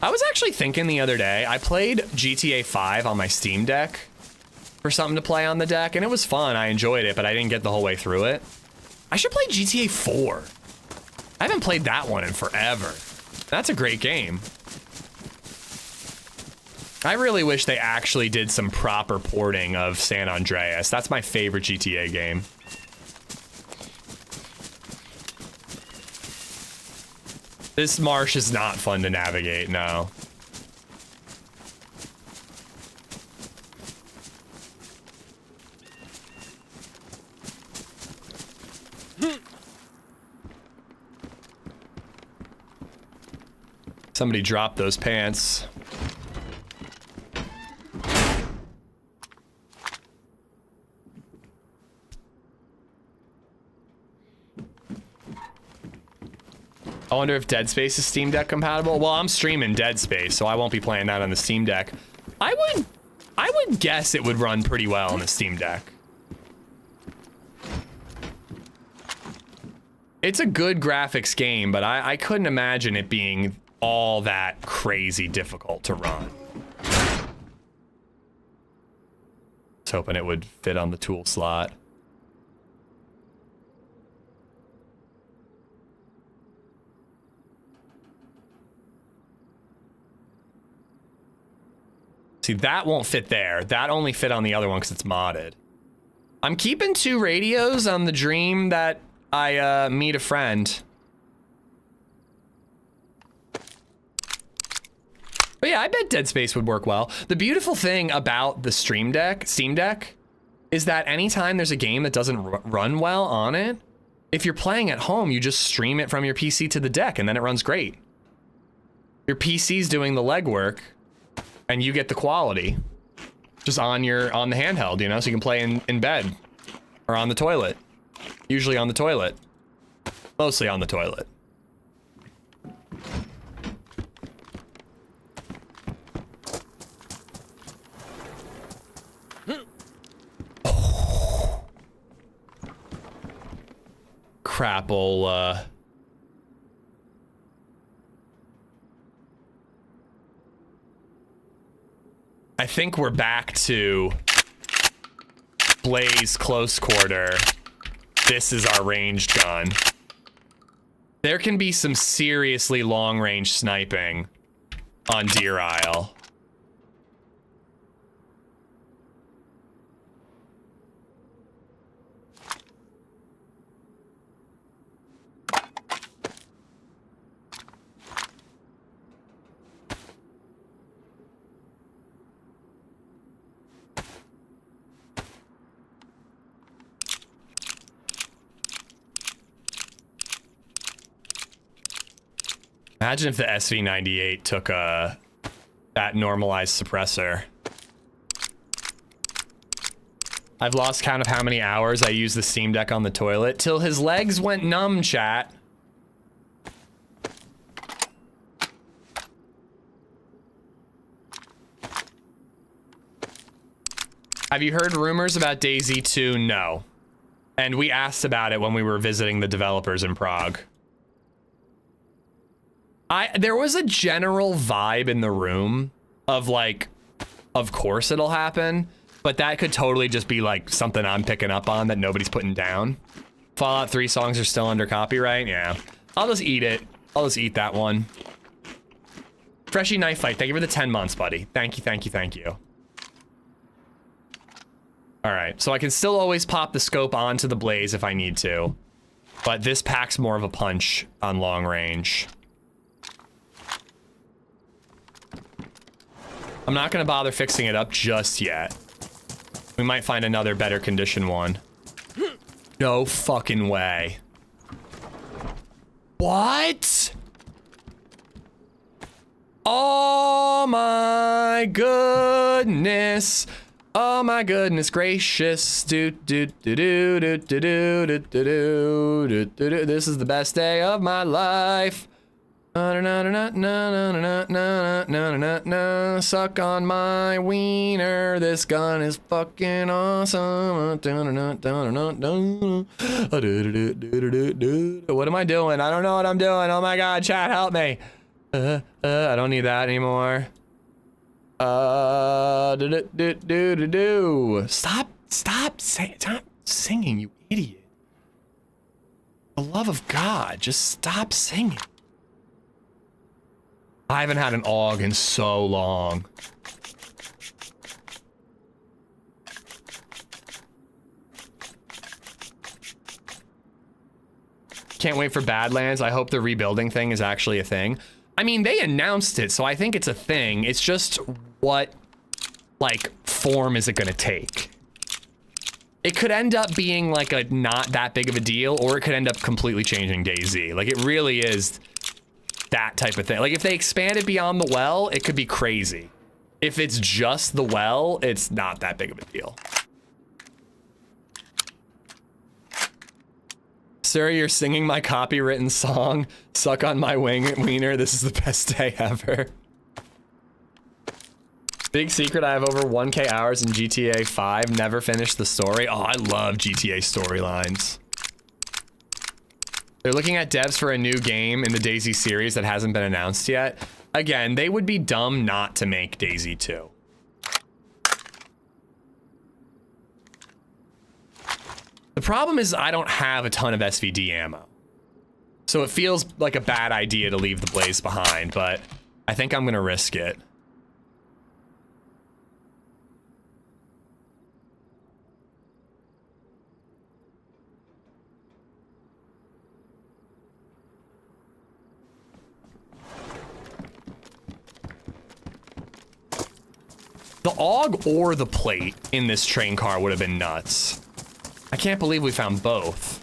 I was actually thinking the other day, I played GTA 5 on my Steam Deck for something to play on the deck, and it was fun. I enjoyed it, but I didn't get the whole way through it. I should play GTA 4. I haven't played that one in forever. That's a great game. I really wish they actually did some proper porting of San Andreas. That's my favorite GTA game. This marsh is not fun to navigate, no. Somebody dropped those pants. I wonder if Dead Space is Steam Deck compatible. Well, I'm streaming Dead Space, so I won't be playing that on the Steam Deck. I would guess it would run pretty well on the Steam Deck. It's a good graphics game, but I couldn't imagine it being all that crazy difficult to run. just hoping it would fit on the tool slot. See, that won't fit there. That only fit on the other one because it's modded. I'm keeping 2 radios on the dream that I meet a friend. But yeah, I bet Dead Space would work well. The beautiful thing about the Steam Deck, is that anytime there's a game that doesn't run well on it, if you're playing at home, you just stream it from your PC to the deck and then it runs great. Your PC's doing the legwork and you get the quality just on the handheld, you know, so you can play in bed or on the toilet. Usually on the toilet. Mostly on the toilet. Crapola. I think we're back to Blaze close quarter. This is our ranged gun. There can be some seriously long range sniping on Deer Isle. Imagine if the SV98 took that normalized suppressor. I've lost count of how many hours I used the Steam Deck on the toilet till his legs went numb, chat. Have you heard rumors about DayZ 2? No. And we asked about it when we were visiting the developers in Prague. There was a general vibe in the room of like, of course it'll happen, but that could totally just be like something I'm picking up on that nobody's putting down. Fallout 3 songs are still under copyright. Yeah, I'll just eat it. I'll just eat that one. Freshy Knife Fight, thank you for the 10 months, buddy. Thank you, thank you, thank you. All right, so I can still always pop the scope onto the Blaze if I need to, but this packs more of a punch on long range. I'm not gonna bother fixing it up just yet. We might find another better condition one. No fucking way. What? Oh my goodness. Oh my goodness gracious. This is the best day of my life. Suck on my wiener. This gun is fucking awesome. What am I doing? I don't know what I'm doing. Oh my god, chat, help me. I don't need that anymore. Stop singing, you idiot. For the love of God, just stop singing. I haven't had an AUG in so long. Can't wait for Badlands. I hope the rebuilding thing is actually a thing. I mean, they announced it, so I think it's a thing. It's just what, like, form is it gonna take? It could end up being like a not that big of a deal, or it could end up completely changing DayZ. Like, it really is that type of thing. Like, if they expand it beyond the well, it could be crazy. If it's just the well, it's not that big of a deal. Sir, you're singing my copywritten song, Suck on My Wiener. This is the best day ever. Big secret, I have over 1K hours in GTA 5, never finished the story. Oh, I love GTA storylines. They're looking at devs for a new game in the DayZ series that hasn't been announced yet. Again, they would be dumb not to make DayZ 2. The problem is I don't have a ton of SVD ammo. So it feels like a bad idea to leave the blaze behind, but I think I'm gonna risk it. The AUG or the plate in this train car would have been nuts. I can't believe we found both.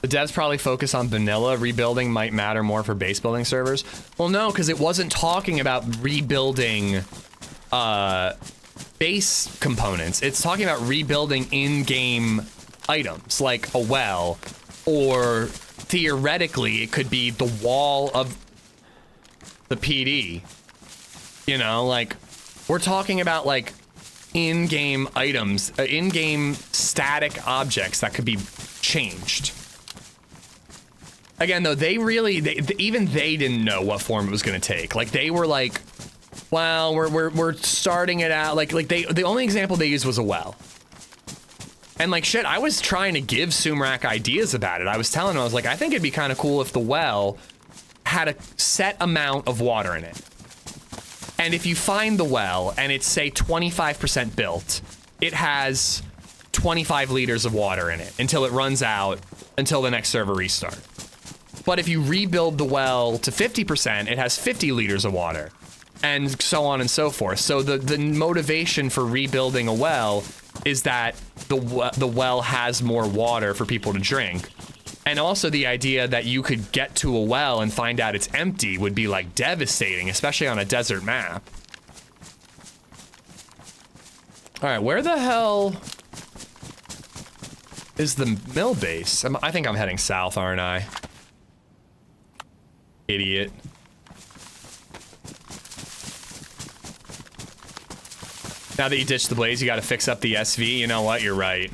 The devs probably focus on vanilla. Rebuilding might matter more for base building servers. Well, no, because it wasn't talking about rebuilding base components. It's talking about rebuilding in-game items, like a well, or theoretically, it could be the wall of the PD. You know, like, we're talking about, like, in-game items, in-game static objects that could be changed. Again, though, they really, even they didn't know what form it was going to take. Like, they were like, well, we're starting it out. Like the only example they used was a well. And like, shit, I was trying to give Sumrak ideas about it. I was telling him, I was like, I think it'd be kind of cool if the well had a set amount of water in it. And if you find the well and it's, say, 25% built, it has 25 liters of water in it until it runs out, until the next server restart. But if you rebuild the well to 50%, it has 50 liters of water, and so on and so forth. So the motivation for rebuilding a well is that the well has more water for people to drink. And also the idea that you could get to a well and find out it's empty would be like devastating, especially on a desert map. All right, where the hell is the mill base? I think I'm heading south, aren't I? Idiot. Now that you ditched the blaze, you gotta fix up the SV. You know what? You're right.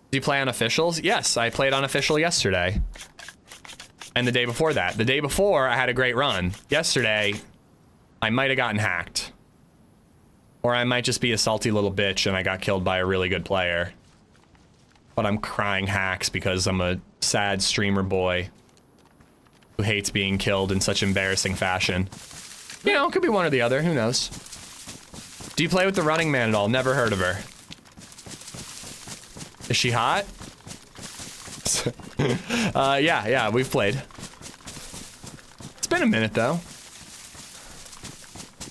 Do you play on officials? Yes, I played on official yesterday. And the day before that. The day before, I had a great run. Yesterday, I might have gotten hacked. Or I might just be a salty little bitch and I got killed by a really good player. But I'm crying hacks because I'm a sad streamer boy who hates being killed in such embarrassing fashion. You know, it could be one or the other, who knows. Do you play with the Running Man at all? Never heard of her. Is she hot? Yeah, we've played. It's been a minute though.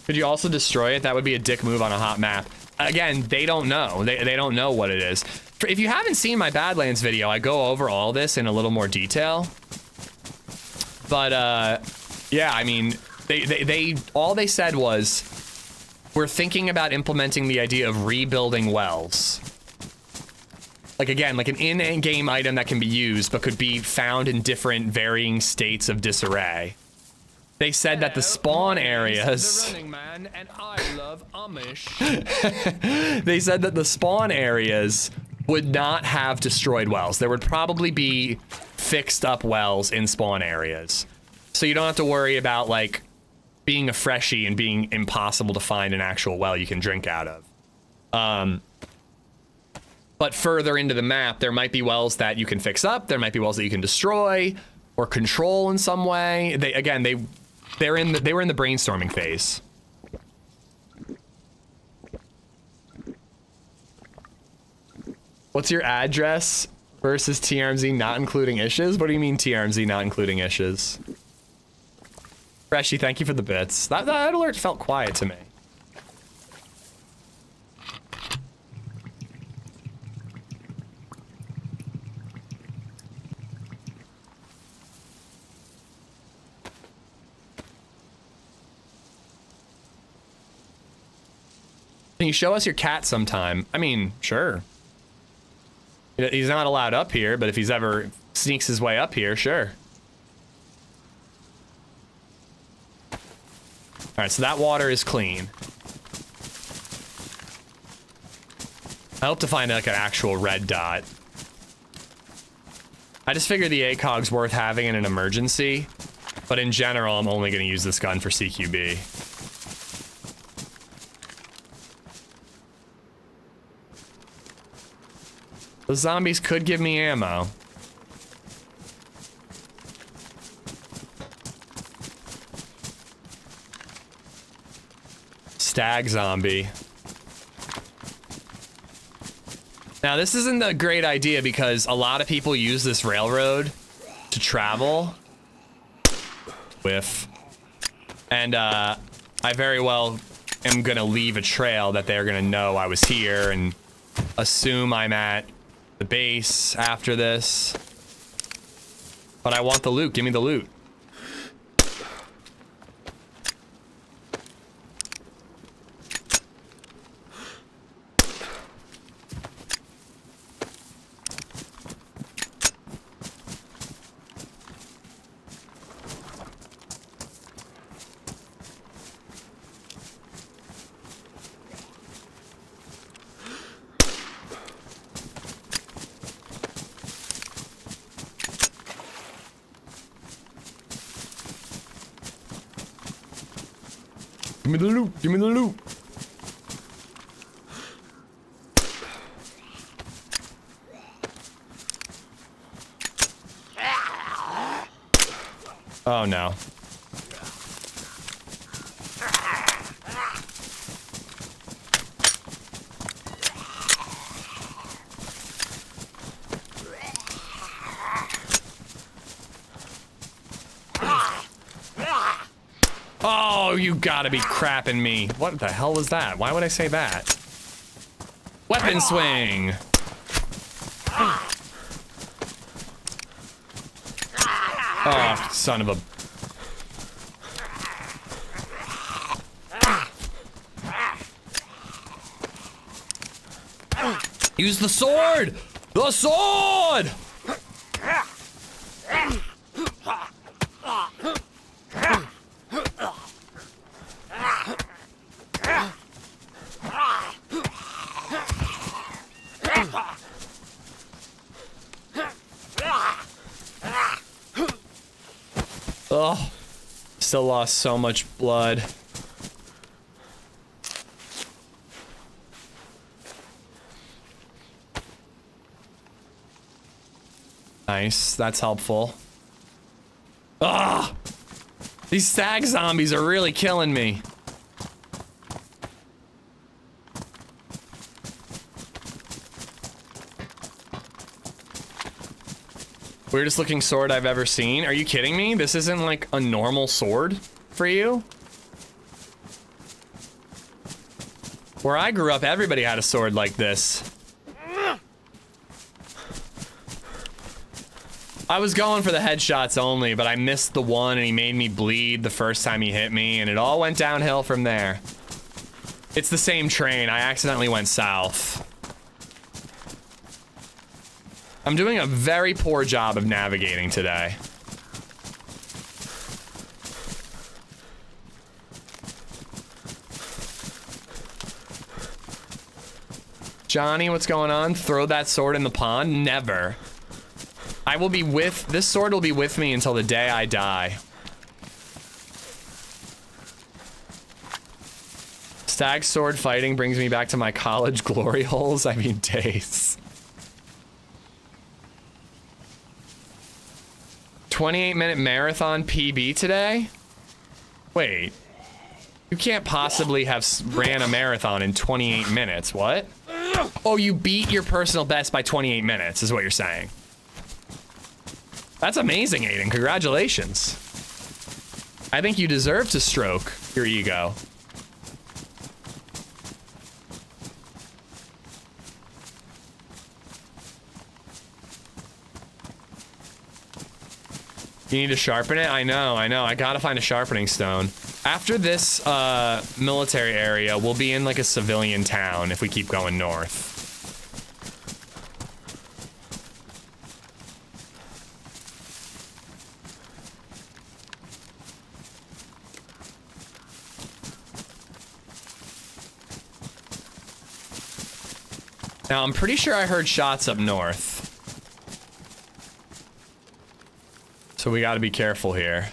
Could you also destroy it? That would be a dick move on a hot map. Again, they don't know. They don't know what it is. If you haven't seen my Badlands video, I go over all this in a little more detail. But yeah, I mean, all they said was, we're thinking about implementing the idea of rebuilding wells. Like again, like an in-game item that can be used, but could be found in different varying states of disarray. They said that the spawn areas. The Running Man, and I love Amish. They said that the spawn areas would not have destroyed wells. There would probably be fixed up wells in spawn areas. So you don't have to worry about like being a freshie and being impossible to find an actual well you can drink out of. But further into the map, there might be wells that you can fix up. There might be wells that you can destroy or control in some way. They were in the brainstorming phase. What's your address versus TRMZ not including issues? What do you mean TRMZ not including issues? Freshie, thank you for the bits. That alert felt quiet to me. Can you show us your cat sometime? I mean, sure. He's not allowed up here, but if he's ever sneaks his way up here, sure. All right, so that water is clean. I hope to find like an actual red dot. I just figured the ACOG's worth having in an emergency, but in general, I'm only gonna use this gun for CQB. The zombies could give me ammo. Stag zombie. Now this isn't a great idea because a lot of people use this railroad to travel with, and I very well am gonna leave a trail that they're gonna know I was here and assume I'm at the base after this. But I want the loot. Give me the loot. Give me the loot. Give me the loot. Oh no. Oh, you gotta be crapping me. What the hell was that? Why would I say that? Weapon swing! Oh, son of a... Use the sword! The sword! Oh, still lost so much blood. Nice, that's helpful. Ah, these stag zombies are really killing me. Weirdest looking sword I've ever seen. Are you kidding me? This isn't like a normal sword for you? Where I grew up, everybody had a sword like this. I was going for the headshots only, but I missed the one and he made me bleed the first time he hit me, and it all went downhill from there. It's the same train. I accidentally went south. I'm doing a very poor job of navigating today. Johnny, what's going on? Throw that sword in the pond? Never. I will be with... This sword will be with me until the day I die. Stag sword fighting brings me back to my college glory holes. I mean, days. 28-minute marathon PB today? Wait. You can't possibly have ran a marathon in 28 minutes. What? Oh, you beat your personal best by 28 minutes is what you're saying. That's amazing, Aiden. Congratulations. I think you deserve to stroke your ego. You need to sharpen it? I know. I gotta find a sharpening stone. After this military area, we'll be in like a civilian town if we keep going north. Now, I'm pretty sure I heard shots up north. So we gotta be careful here.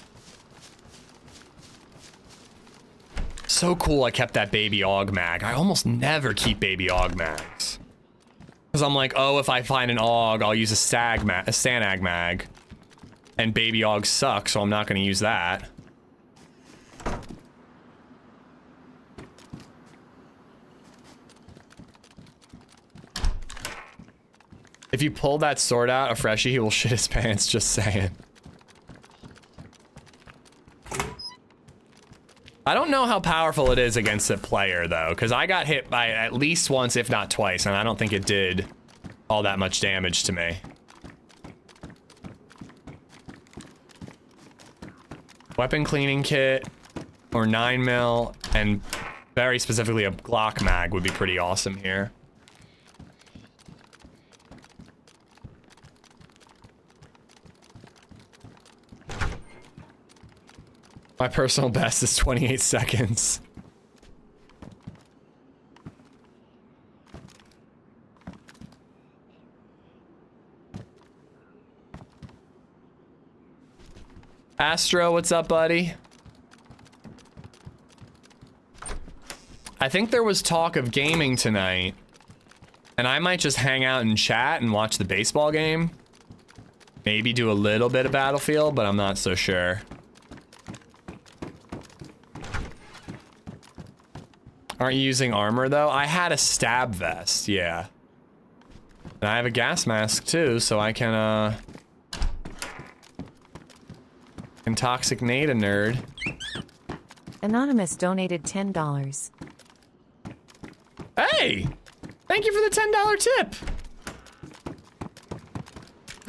So cool I kept that baby AUG mag. I almost never keep baby AUG mags. Because I'm like, oh, if I find an AUG, I'll use a SANAG mag. And baby AUG sucks, so I'm not gonna use that. If you pull that sword out, a freshie, he will shit his pants, just saying. I don't know how powerful it is against a player, though, because I got hit by at least once, if not twice, and I don't think it did all that much damage to me. Weapon cleaning kit, or 9mm, and very specifically a Glock mag would be pretty awesome here. My personal best is 28 seconds. Astro, what's up, buddy? I think there was talk of gaming tonight, and I might just hang out and chat and watch the baseball game. Maybe do a little bit of Battlefield, but I'm not so sure. Aren't you using armor, though? I had a stab vest, yeah. And I have a gas mask, too, so I can, intoxicate a nerd. Anonymous donated $10. Hey! Thank you for the $10 tip!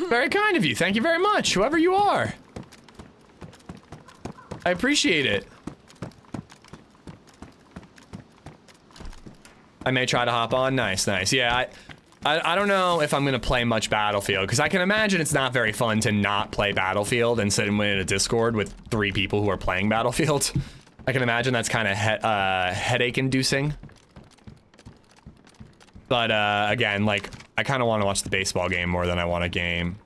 Very kind of you. Thank you very much, whoever you are. I appreciate it. I may try to hop on. Nice, nice. Yeah, I don't know if I'm gonna play much Battlefield, because I can imagine it's not very fun to not play Battlefield and sit in a Discord with 3 people who are playing Battlefield. I can imagine that's kind of headache-inducing. But again, like, I kind of want to watch the baseball game more than I want a game.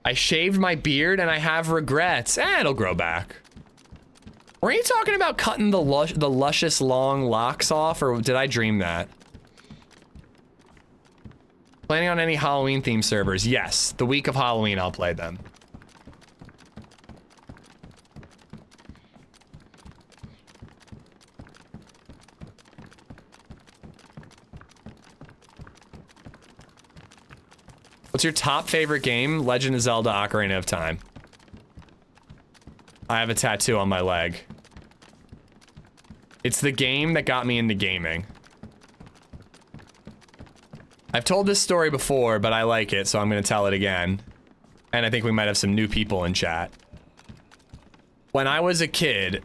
I shaved my beard and I have regrets. It'll grow back. Were you talking about cutting the luscious long locks off, or did I dream that? Planning on any Halloween themed servers? Yes, the week of Halloween I'll play them. What's your top favorite game? Legend of Zelda: Ocarina of Time. I have a tattoo on my leg. It's the game that got me into gaming. I've told this story before, but I like it, so I'm gonna tell it again. And I think we might have some new people in chat. When I was a kid,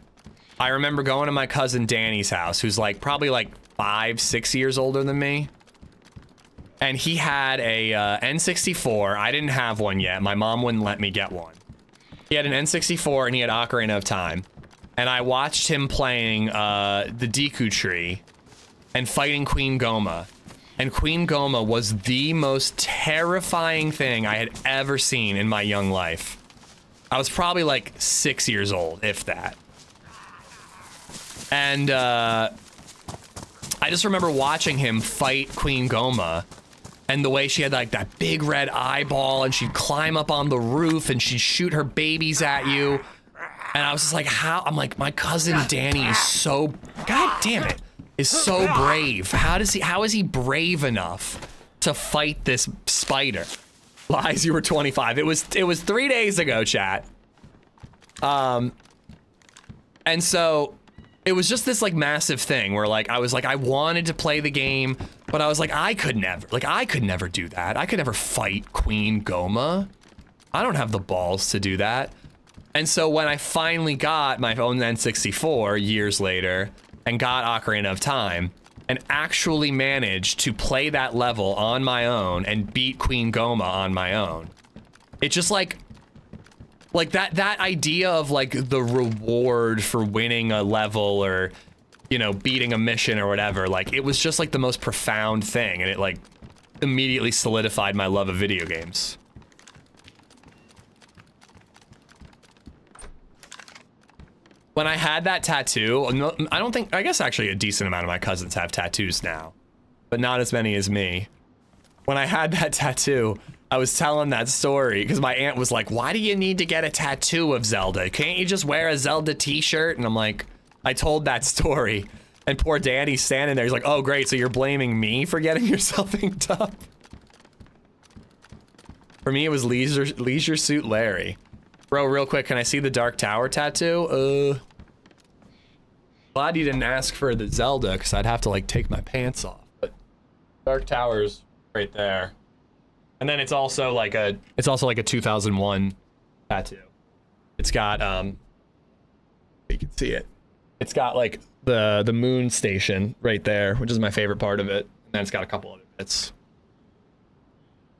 I remember going to my cousin Danny's house, who's like probably like 5, 6 years older than me. And he had a N64. I didn't have one yet. My mom wouldn't let me get one. He had an N64 and he had Ocarina of Time. And I watched him playing the Deku Tree and fighting Queen Goma. And Queen Goma was the most terrifying thing I had ever seen in my young life. I was probably like 6 years old, if that. And I just remember watching him fight Queen Goma. And the way she had like that big red eyeball and she'd climb up on the roof and she'd shoot her babies at you. And I was just like, how? I'm like, my cousin Danny is so, god damn it, is so brave. How is he brave enough to fight this spider? Lies, you were 25. It was 3 days ago, chat. And so it was just this like massive thing where like I was like, I wanted to play the game, but I was like, I could never do that. I could never fight Queen Goma. I don't have the balls to do that. And so when I finally got my own N64 years later and got Ocarina of Time and actually managed to play that level on my own and beat Queen Goma on my own, it just like that idea of like the reward for winning a level or, you know, beating a mission or whatever, like it was just like the most profound thing, and it like immediately solidified my love of video games. When I had that tattoo, I don't think, I guess actually a decent amount of my cousins have tattoos now, but not as many as me. When I had that tattoo, I was telling that story because my aunt was like, why do you need to get a tattoo of Zelda? Can't you just wear a Zelda t-shirt? And I'm like, I told that story. And poor Danny's standing there. He's like, oh, great. So you're blaming me for getting yourself inked up? For me, it was Leisure Suit Larry. Bro, real quick, can I see the Dark Tower tattoo? Glad you didn't ask for the Zelda, because I'd have to, like, take my pants off. But Dark Tower's right there. And then it's also like a 2001 tattoo. It's got, you can see it. It's got, like, the moon station right there, which is my favorite part of it. And then it's got a couple other bits.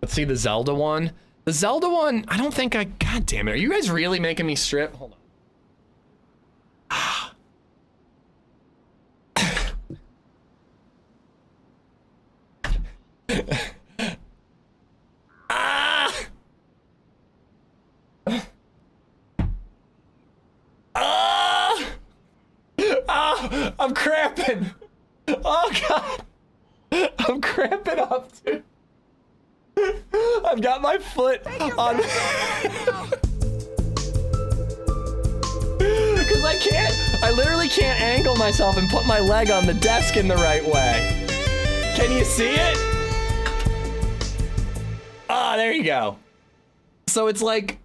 Let's see the Zelda one. The Zelda one, I don't think God damn it. Are you guys really making me strip? Hold on. I'm cramping. Oh God. I'm cramping up, dude. I've got my foot on. Because I literally can't angle myself and put my leg on the desk in the right way. Can you see it? Ah, there you go. So it's like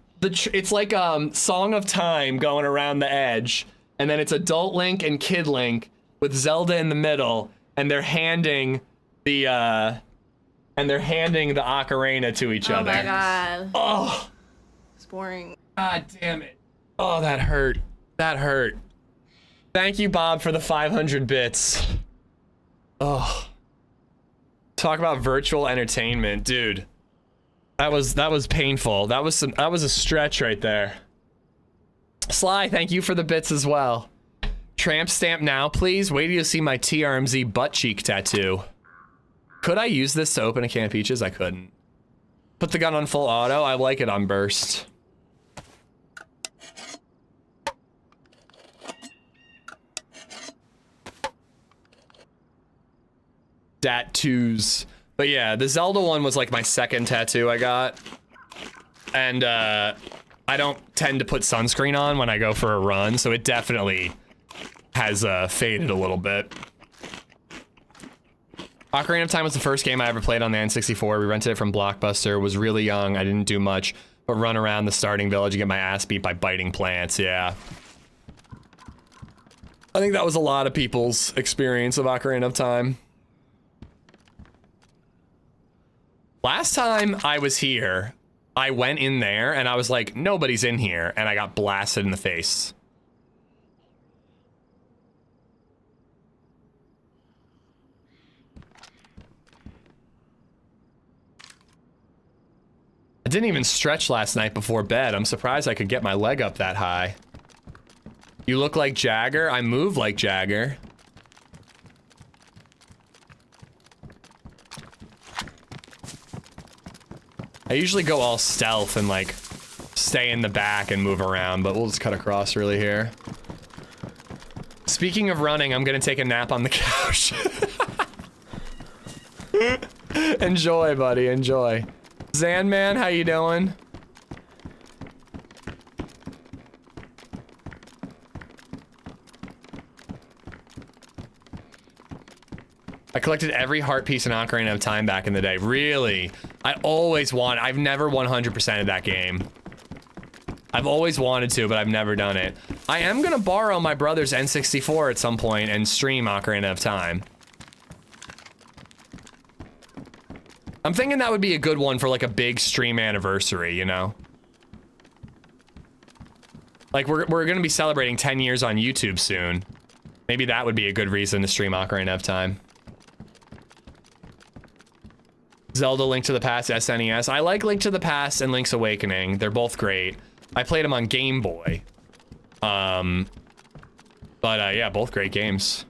Song of Time going around the edge, and then it's Adult Link and Kid Link with Zelda in the middle, and they're handing the ocarina to each other. Oh my god. Oh. It's boring. God damn it. Oh, that hurt. That hurt. Thank you, Bob, for the 500 bits. Oh. Talk about virtual entertainment, dude. That was painful. That was a stretch right there. Sly, thank you for the bits as well. Tramp stamp now, please. Wait till you see my TRMZ butt cheek tattoo. Could I use this to open a can of peaches? I couldn't. Put the gun on full auto. I like it on burst. Tattoos. But yeah, the Zelda one was like my second tattoo I got. And I don't tend to put sunscreen on when I go for a run, so it definitely has faded a little bit. Ocarina of Time was the first game I ever played on the N64. We rented it from Blockbuster. Was really young. I didn't do much, but run around the starting village and get my ass beat by biting plants. Yeah. I think that was a lot of people's experience of Ocarina of Time. Last time I was here, I went in there and I was like, nobody's in here, and I got blasted in the face. I didn't even stretch last night before bed. I'm surprised I could get my leg up that high. You look like Jagger. I move like Jagger. I usually go all stealth and like stay in the back and move around, but we'll just cut across really here. Speaking of running, I'm gonna take a nap on the couch. Enjoy, buddy, enjoy. Zanman, how you doing? I collected every heart piece in Ocarina of Time back in the day. Really? I've never 100%ed that game. I've always wanted to, but I've never done it. I am gonna borrow my brother's N64 at some point and stream Ocarina of Time. I'm thinking that would be a good one for like a big stream anniversary, you know? Like we're gonna be celebrating 10 years on YouTube soon. Maybe that would be a good reason to stream Ocarina of Time. Zelda Link to the Past SNES. I like Link to the Past and Link's Awakening. They're both great. I played them on Game Boy. But yeah, both great games.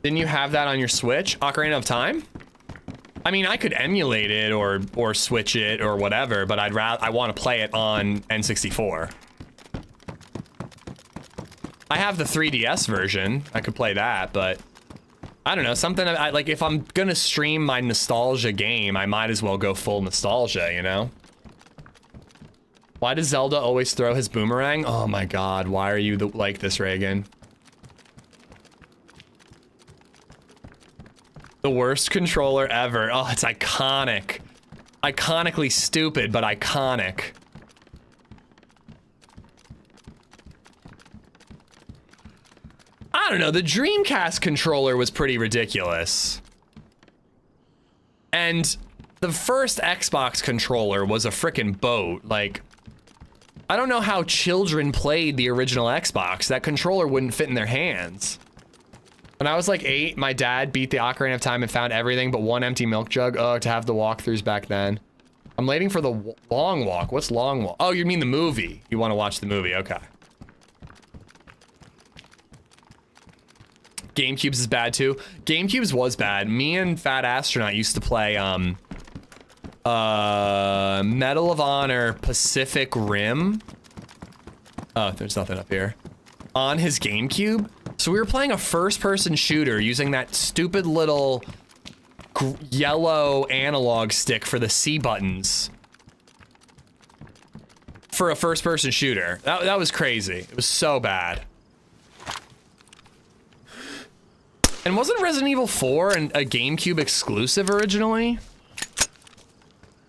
Didn't you have that on your Switch? Ocarina of Time? I mean, I could emulate it or switch it or whatever, but I want to play it on N64. I have the 3DS version. I could play that, but I don't know, something like if I'm gonna stream my nostalgia game, I might as well go full nostalgia, you know? Why does Zelda always throw his boomerang? Oh my god, why are you like this, Reagan? The worst controller ever. Oh, it's iconic. Iconically stupid, but iconic. I don't know, the Dreamcast controller was pretty ridiculous. And the first Xbox controller was a frickin' boat. Like, I don't know how children played the original Xbox. That controller wouldn't fit in their hands. When I was like 8, my dad beat the Ocarina of Time and found everything but one empty milk jug. Oh, to have the walkthroughs back then. I'm waiting for the long walk. What's long walk? Oh, you mean the movie. You want to watch the movie, okay. GameCube's is bad too. GameCube's was bad. Me and Fat Astronaut used to play Medal of Honor Pacific Rim. Oh, there's nothing up here. On his GameCube. So we were playing a first-person shooter using that stupid little yellow analog stick for the C buttons. For a first-person shooter. That was crazy. It was so bad. And wasn't Resident Evil 4 a GameCube exclusive originally?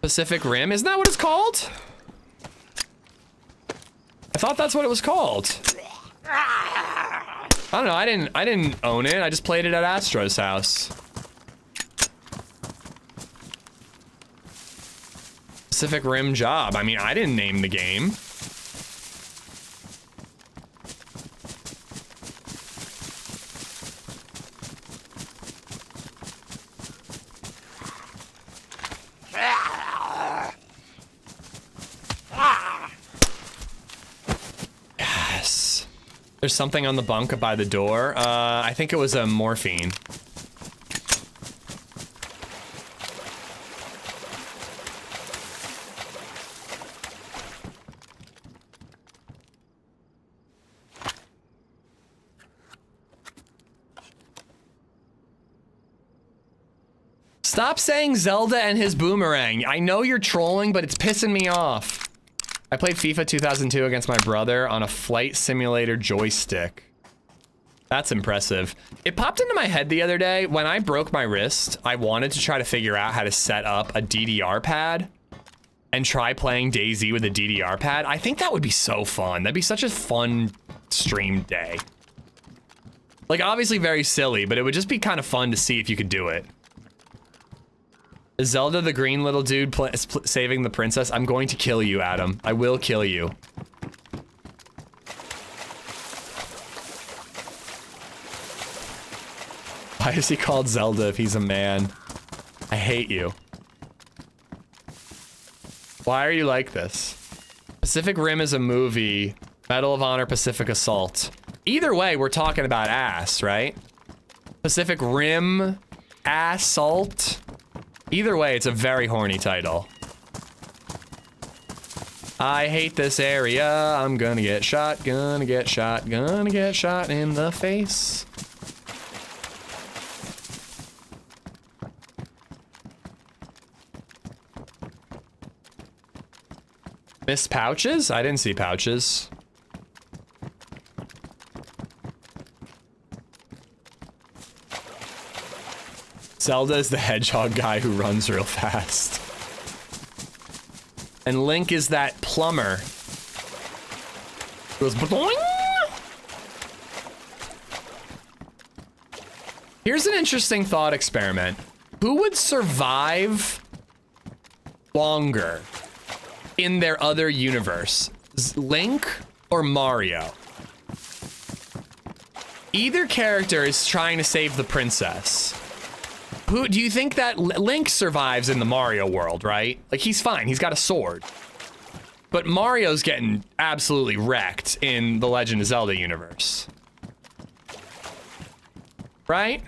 Pacific Rim, isn't that what it's called? I thought that's what it was called. I don't know, I didn't own it, I just played it at Astro's house. Pacific Rim Job, I mean, I didn't name the game. There's something on the bunk by the door. I think it was a morphine. Stop saying Zelda and his boomerang. I know you're trolling, but it's pissing me off. I played FIFA 2002 against my brother on a flight simulator joystick. That's impressive. It popped into my head the other day. When I broke my wrist, I wanted to try to figure out how to set up a DDR pad and try playing DayZ with a DDR pad. I think that would be so fun. That'd be such a fun stream day. Like, obviously very silly, but it would just be kind of fun to see if you could do it. Is Zelda the green little dude saving the princess? I'm going to kill you, Adam. I will kill you. Why is he called Zelda if he's a man? I hate you. Why are you like this? Pacific Rim is a movie. Medal of Honor Pacific Assault. Either way, we're talking about ass, right? Pacific Rim Assault. Either way, it's a very horny title. I hate this area. I'm gonna get shot, gonna get shot, gonna get shot in the face. Missed pouches? I didn't see pouches. Zelda is the hedgehog guy who runs real fast. And Link is that plumber. Goes boing. Here's an interesting thought experiment. Who would survive longer in their other universe? Link or Mario? Either character is trying to save the princess. Who do you think that Link survives in the Mario world, right? Like, he's fine, he's got a sword. But Mario's getting absolutely wrecked in the Legend of Zelda universe. Right?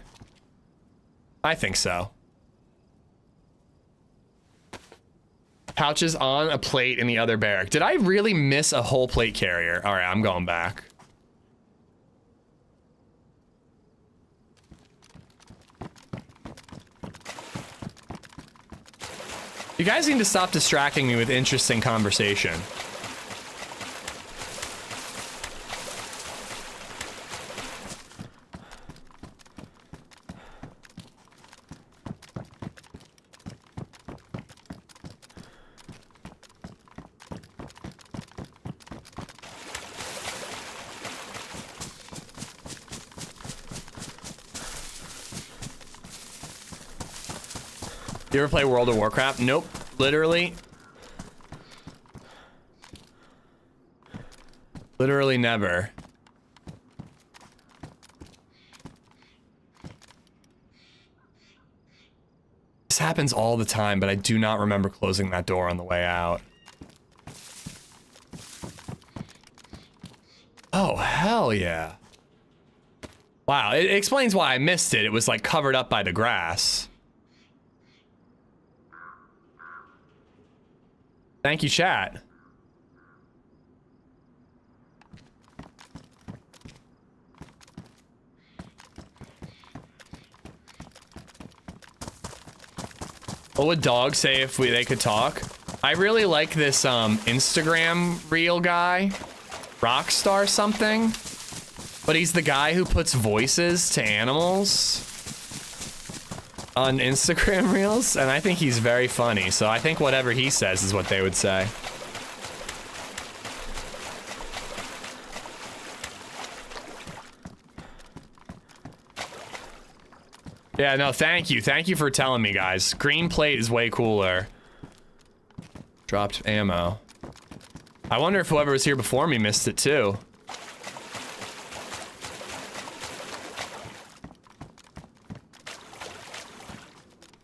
I think so. Pouches on a plate in the other barrack. Did I really miss a whole plate carrier? All right, I'm going back. You guys need to stop distracting me with interesting conversation. You ever play World of Warcraft? Nope. Literally never. This happens all the time, but I do not remember closing that door on the way out. Oh, hell yeah. Wow, it explains why I missed it. It was like covered up by the grass. Thank you, chat. What would dogs say if they could talk? I really like this Instagram reel guy, Rockstar something, but he's the guy who puts voices to animals on Instagram reels, and I think he's very funny, so I think whatever he says is what they would say. Yeah, no, thank you. Thank you for telling me, guys. Green plate is way cooler. Dropped ammo. I wonder if whoever was here before me missed it too.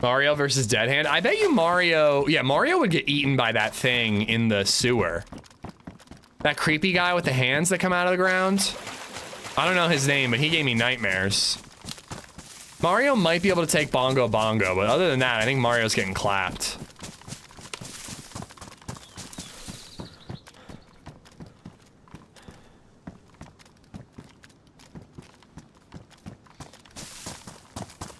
Mario versus Dead Hand. I bet you Mario... Yeah, Mario would get eaten by that thing in the sewer. That creepy guy with the hands that come out of the ground. I don't know his name, but he gave me nightmares. Mario might be able to take Bongo Bongo, but other than that, I think Mario's getting clapped.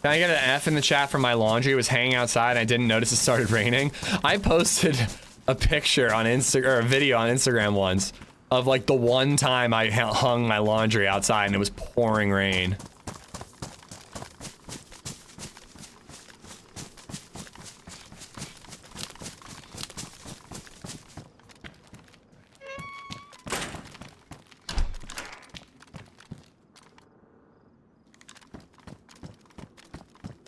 Can I get an F in the chat for my laundry? It was hanging outside and I didn't notice it started raining. I posted a picture on Instagram, or a video on Instagram once, of like the one time I hung my laundry outside and it was pouring rain.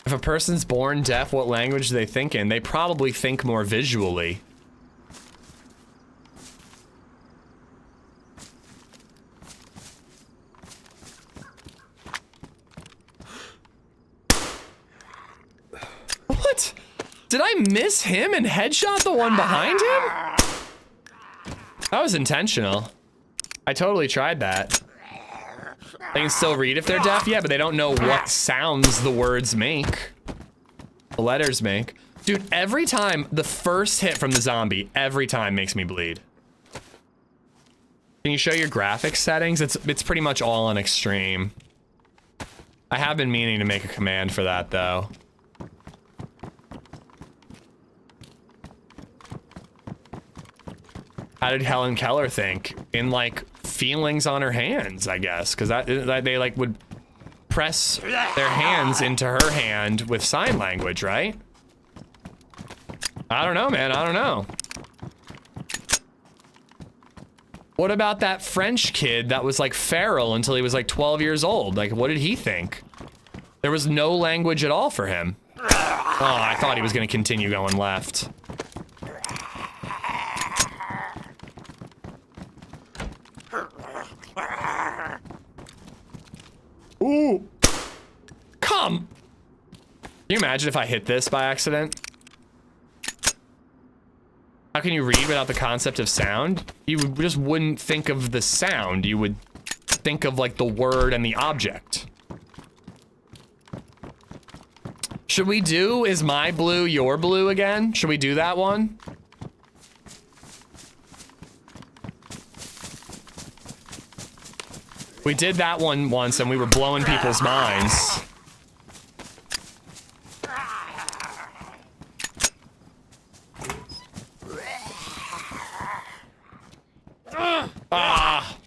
If a person's born deaf, what language do they think in? They probably think more visually. What? Did I miss him and headshot the one behind him? That was intentional. I totally tried that. They can still read if they're deaf? Yeah, but they don't know what sounds the words make. The letters make. Dude, every time, the first hit from the zombie, every time makes me bleed. Can you show your graphics settings? It's pretty much all on extreme. I have been meaning to make a command for that, though. How did Helen Keller think? In, like, feelings on her hands, I guess, because that they like would press their hands into her hand with sign language, right? I don't know, man. I don't know. What about that French kid that was like feral until he was like 12 years old? Like, what did he think? There was no language at all for him. Oh, I thought he was going to continue going left. Ooh. Come. Can you imagine if I hit this by accident? How can you read without the concept of sound? You just wouldn't think of the sound. You would think of like the word and the object. Should we do Is My Blue Your Blue again? Should we do that one? We did that one once and we were blowing people's minds. Ah.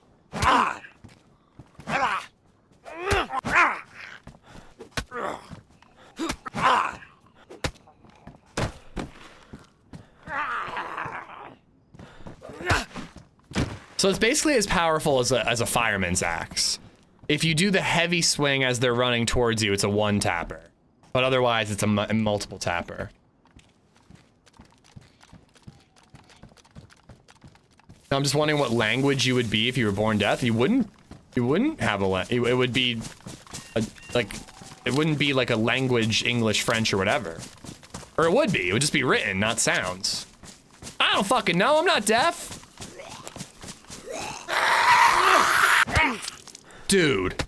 So it's basically as powerful as a fireman's axe. If you do the heavy swing as they're running towards you, it's a one tapper. But otherwise, it's a multiple tapper. I'm just wondering what language you would be if you were born deaf. You wouldn't have a it would be it wouldn't be like a language, English, French, or whatever. Or it would be. It would just be written, not sounds. I don't fucking know. I'm not deaf. Dude.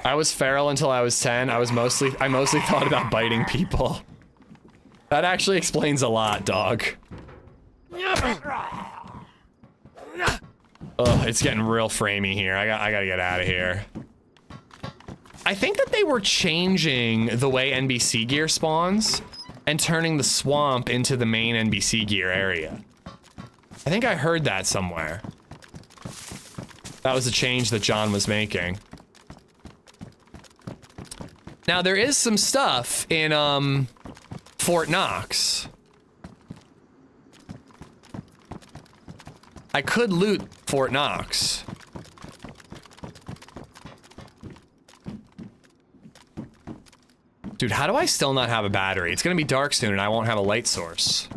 I was feral until I was 10. I mostly thought about biting people. That actually explains a lot, dog. Ugh, it's getting real framey here. I gotta get out of here. I think that they were changing the way NBC gear spawns and turning the swamp into the main NBC gear area. I think I heard that somewhere. That was a change that John was making. Now there is some stuff in Fort Knox. I could loot Fort Knox. Dude, how do I still not have a battery? It's gonna be dark soon and I won't have a light source.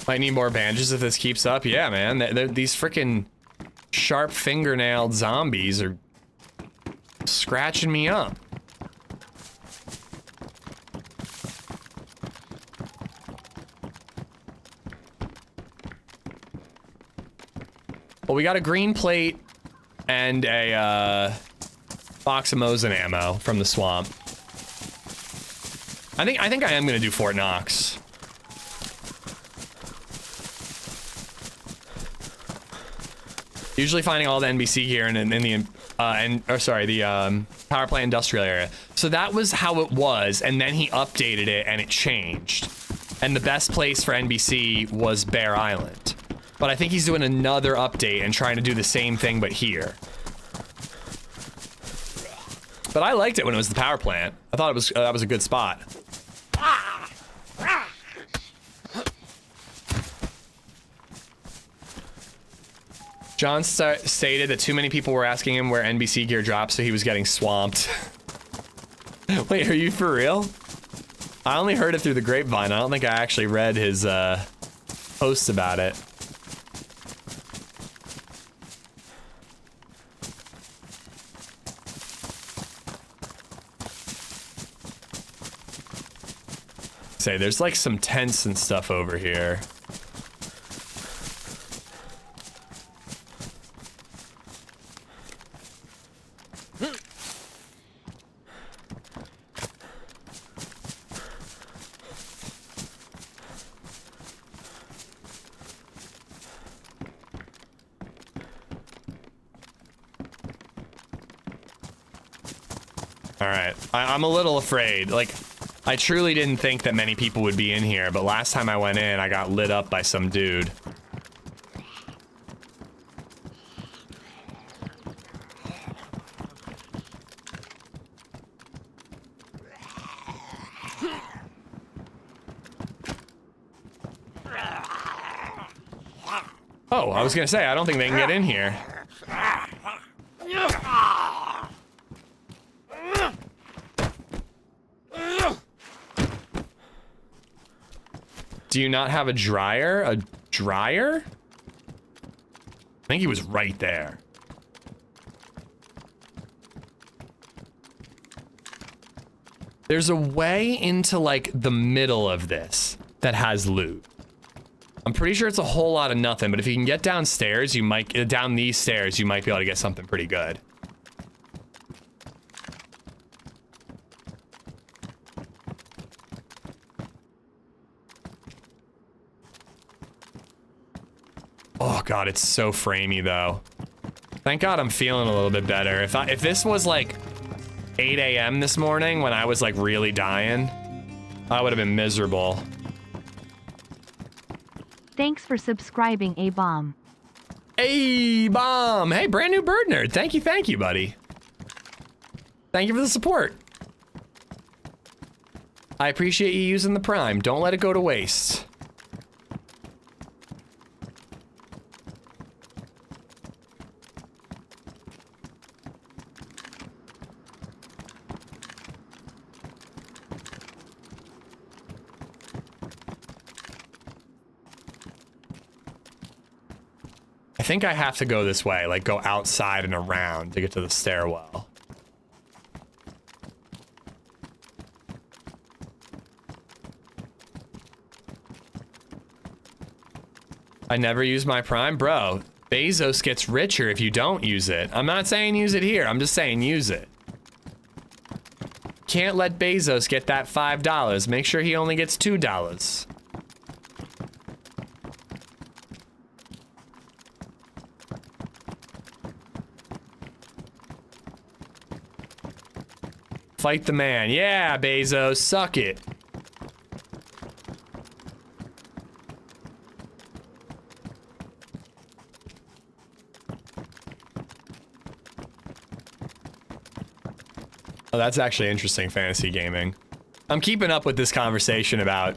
Might need more bandages if this keeps up. Yeah, man, these freaking sharp fingernailed zombies are scratching me up. Well, we got a green plate and a box of Mosin ammo from the swamp. I think I am gonna do Fort Knox. Usually finding all the NBC gear in the power plant industrial area. So that was how it was, and then he updated it and it changed. And the best place for NBC was Bear Island. But I think he's doing another update and trying to do the same thing, but here. But I liked it when it was the power plant. I thought it was that was a good spot. John stated that too many people were asking him where NBC gear drops, so he was getting swamped. Wait, are you for real? I only heard it through the grapevine. I don't think I actually read his posts about it. Say, there's like some tents and stuff over here. All right, I'm a little afraid. Like, I truly didn't think that many people would be in here, but last time I went in, I got lit up by some dude. Oh, I was gonna say, I don't think they can get in here. Do you not have a dryer? A dryer? I think he was right there. There's a way into like the middle of this that has loot. I'm pretty sure it's a whole lot of nothing, but if you can get downstairs, you might, down these stairs, you might be able to get something pretty good. Oh God, it's so framey though. Thank God I'm feeling a little bit better. If this was like 8 a.m. this morning when I was like really dying, I would have been miserable. Thanks for subscribing, A-Bomb. A-Bomb! Hey, brand new bird nerd. Thank you, buddy. Thank you for the support. I appreciate you using the Prime. Don't let it go to waste. I think I have to go this way, like go outside and around to get to the stairwell. I never use my Prime, bro. Bezos gets richer if you don't use it. I'm not saying use it here, I'm just saying use it. Can't let Bezos get that $5. Make sure he only gets $2. Fight the man. Yeah, Bezos, suck it. Oh, that's actually interesting, fantasy gaming. I'm keeping up with this conversation about,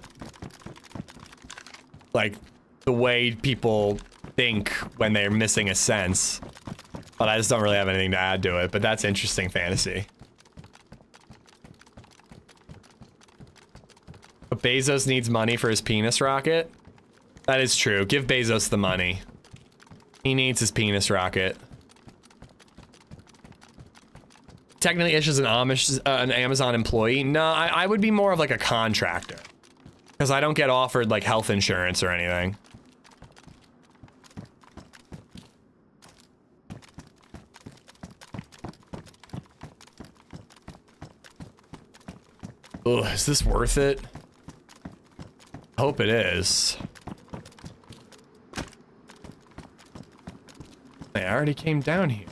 like, the way people think when they're missing a sense. But I just don't really have anything to add to it, but that's interesting fantasy. But Bezos needs money for his penis rocket? That is true. Give Bezos the money. He needs his penis rocket. Technically, Ish is an Amazon employee. No, I would be more of like a contractor. Because I don't get offered like health insurance or anything. Ugh, is this worth it? I hope it is. I already came down here.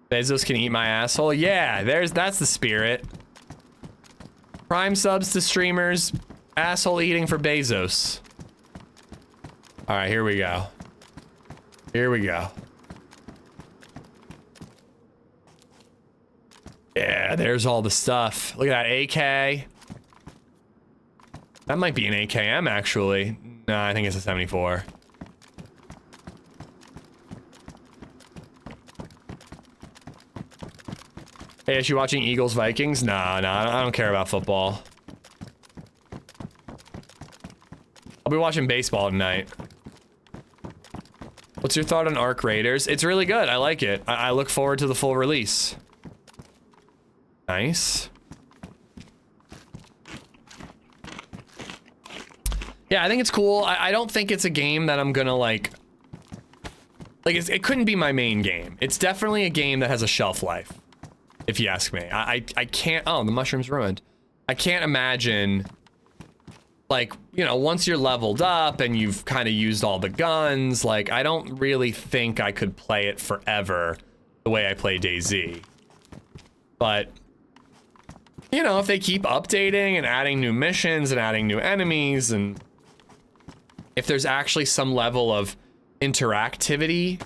Bezos can eat my asshole. Yeah, that's the spirit. Prime subs to streamers, asshole eating for Bezos. All right, here we go. Here we go. Yeah, there's all the stuff. Look at that AK. That might be an AKM actually. No, I think it's a 74. Hey, is you watching Eagles Vikings? Nah, I don't care about football. I'll be watching baseball tonight. What's your thought on Arc Raiders? It's really good. I like it. I look forward to the full release. Nice. Yeah, I think it's cool. I don't think it's a game that I'm gonna like it couldn't be my main game. It's definitely a game that has a shelf life, if you ask me. I can't, oh, the mushroom's ruined. I can't imagine, like, you know, once you're leveled up and you've kind of used all the guns, like, I don't really think I could play it forever the way I play DayZ. But, you know, if they keep updating and adding new missions and adding new enemies, and if there's actually some level of interactivity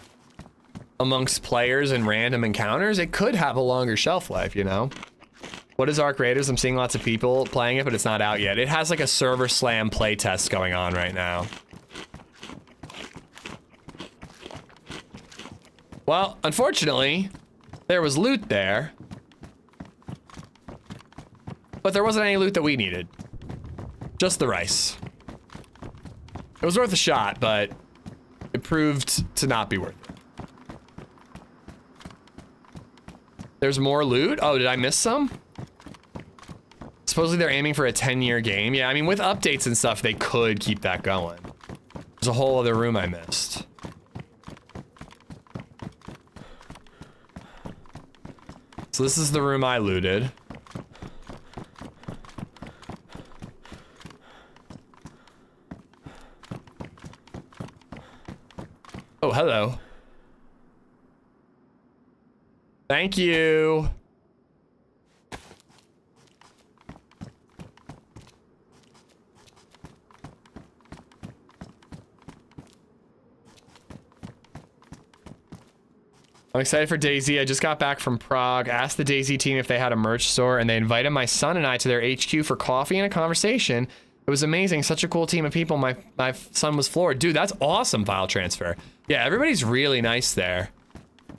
amongst players and random encounters, it could have a longer shelf life, you know? What is Arc Raiders? I'm seeing lots of people playing it, but it's not out yet. It has like a server slam playtest going on right now. Well, unfortunately, there was loot there, but there wasn't any loot that we needed. Just the rice. It was worth a shot, but it proved to not be worth it. There's more loot? Oh, did I miss some? Supposedly they're aiming for a 10-year game. Yeah, I mean, with updates and stuff, they could keep that going. There's a whole other room I missed. So this is the room I looted. Oh, hello. Thank you. I'm excited for DayZ. I just got back from Prague, asked the DayZ team if they had a merch store, and they invited my son and I to their HQ for coffee and a conversation. It was amazing. Such a cool team of people. My son was floored. Dude, that's awesome file transfer. Yeah, everybody's really nice there.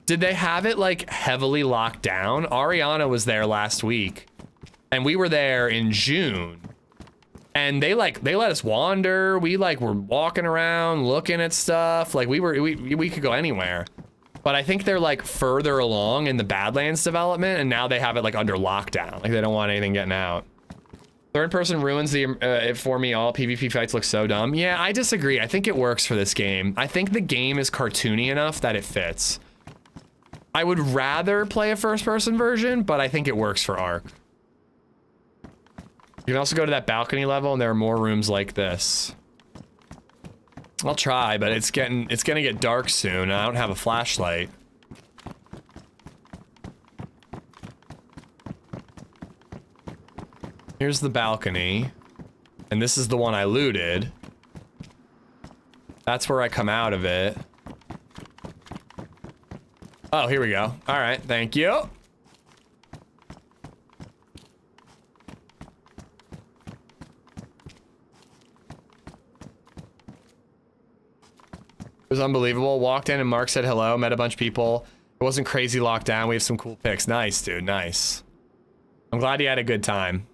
Did they have it like heavily locked down? Ariana was there last week and we were there in June and they let us wander. We like were walking around looking at stuff. Like we could go anywhere. But I think they're like further along in the Badlands development and now they have it like under lockdown. Like they don't want anything getting out. Third person ruins it for me. All PvP fights look so dumb. Yeah, I disagree. I think it works for this game. I think the game is cartoony enough that it fits. I would rather play a first person version, but I think it works for Ark. You can also go to that balcony level and there are more rooms like this. I'll try, but it's gonna get dark soon. I don't have a flashlight. Here's the balcony. And this is the one I looted. That's where I come out of it. Oh, here we go. All right, thank you. It was unbelievable. Walked in and Mark said hello, met a bunch of people. It wasn't crazy locked down. We have some cool pics. Nice, dude, nice. I'm glad you had a good time.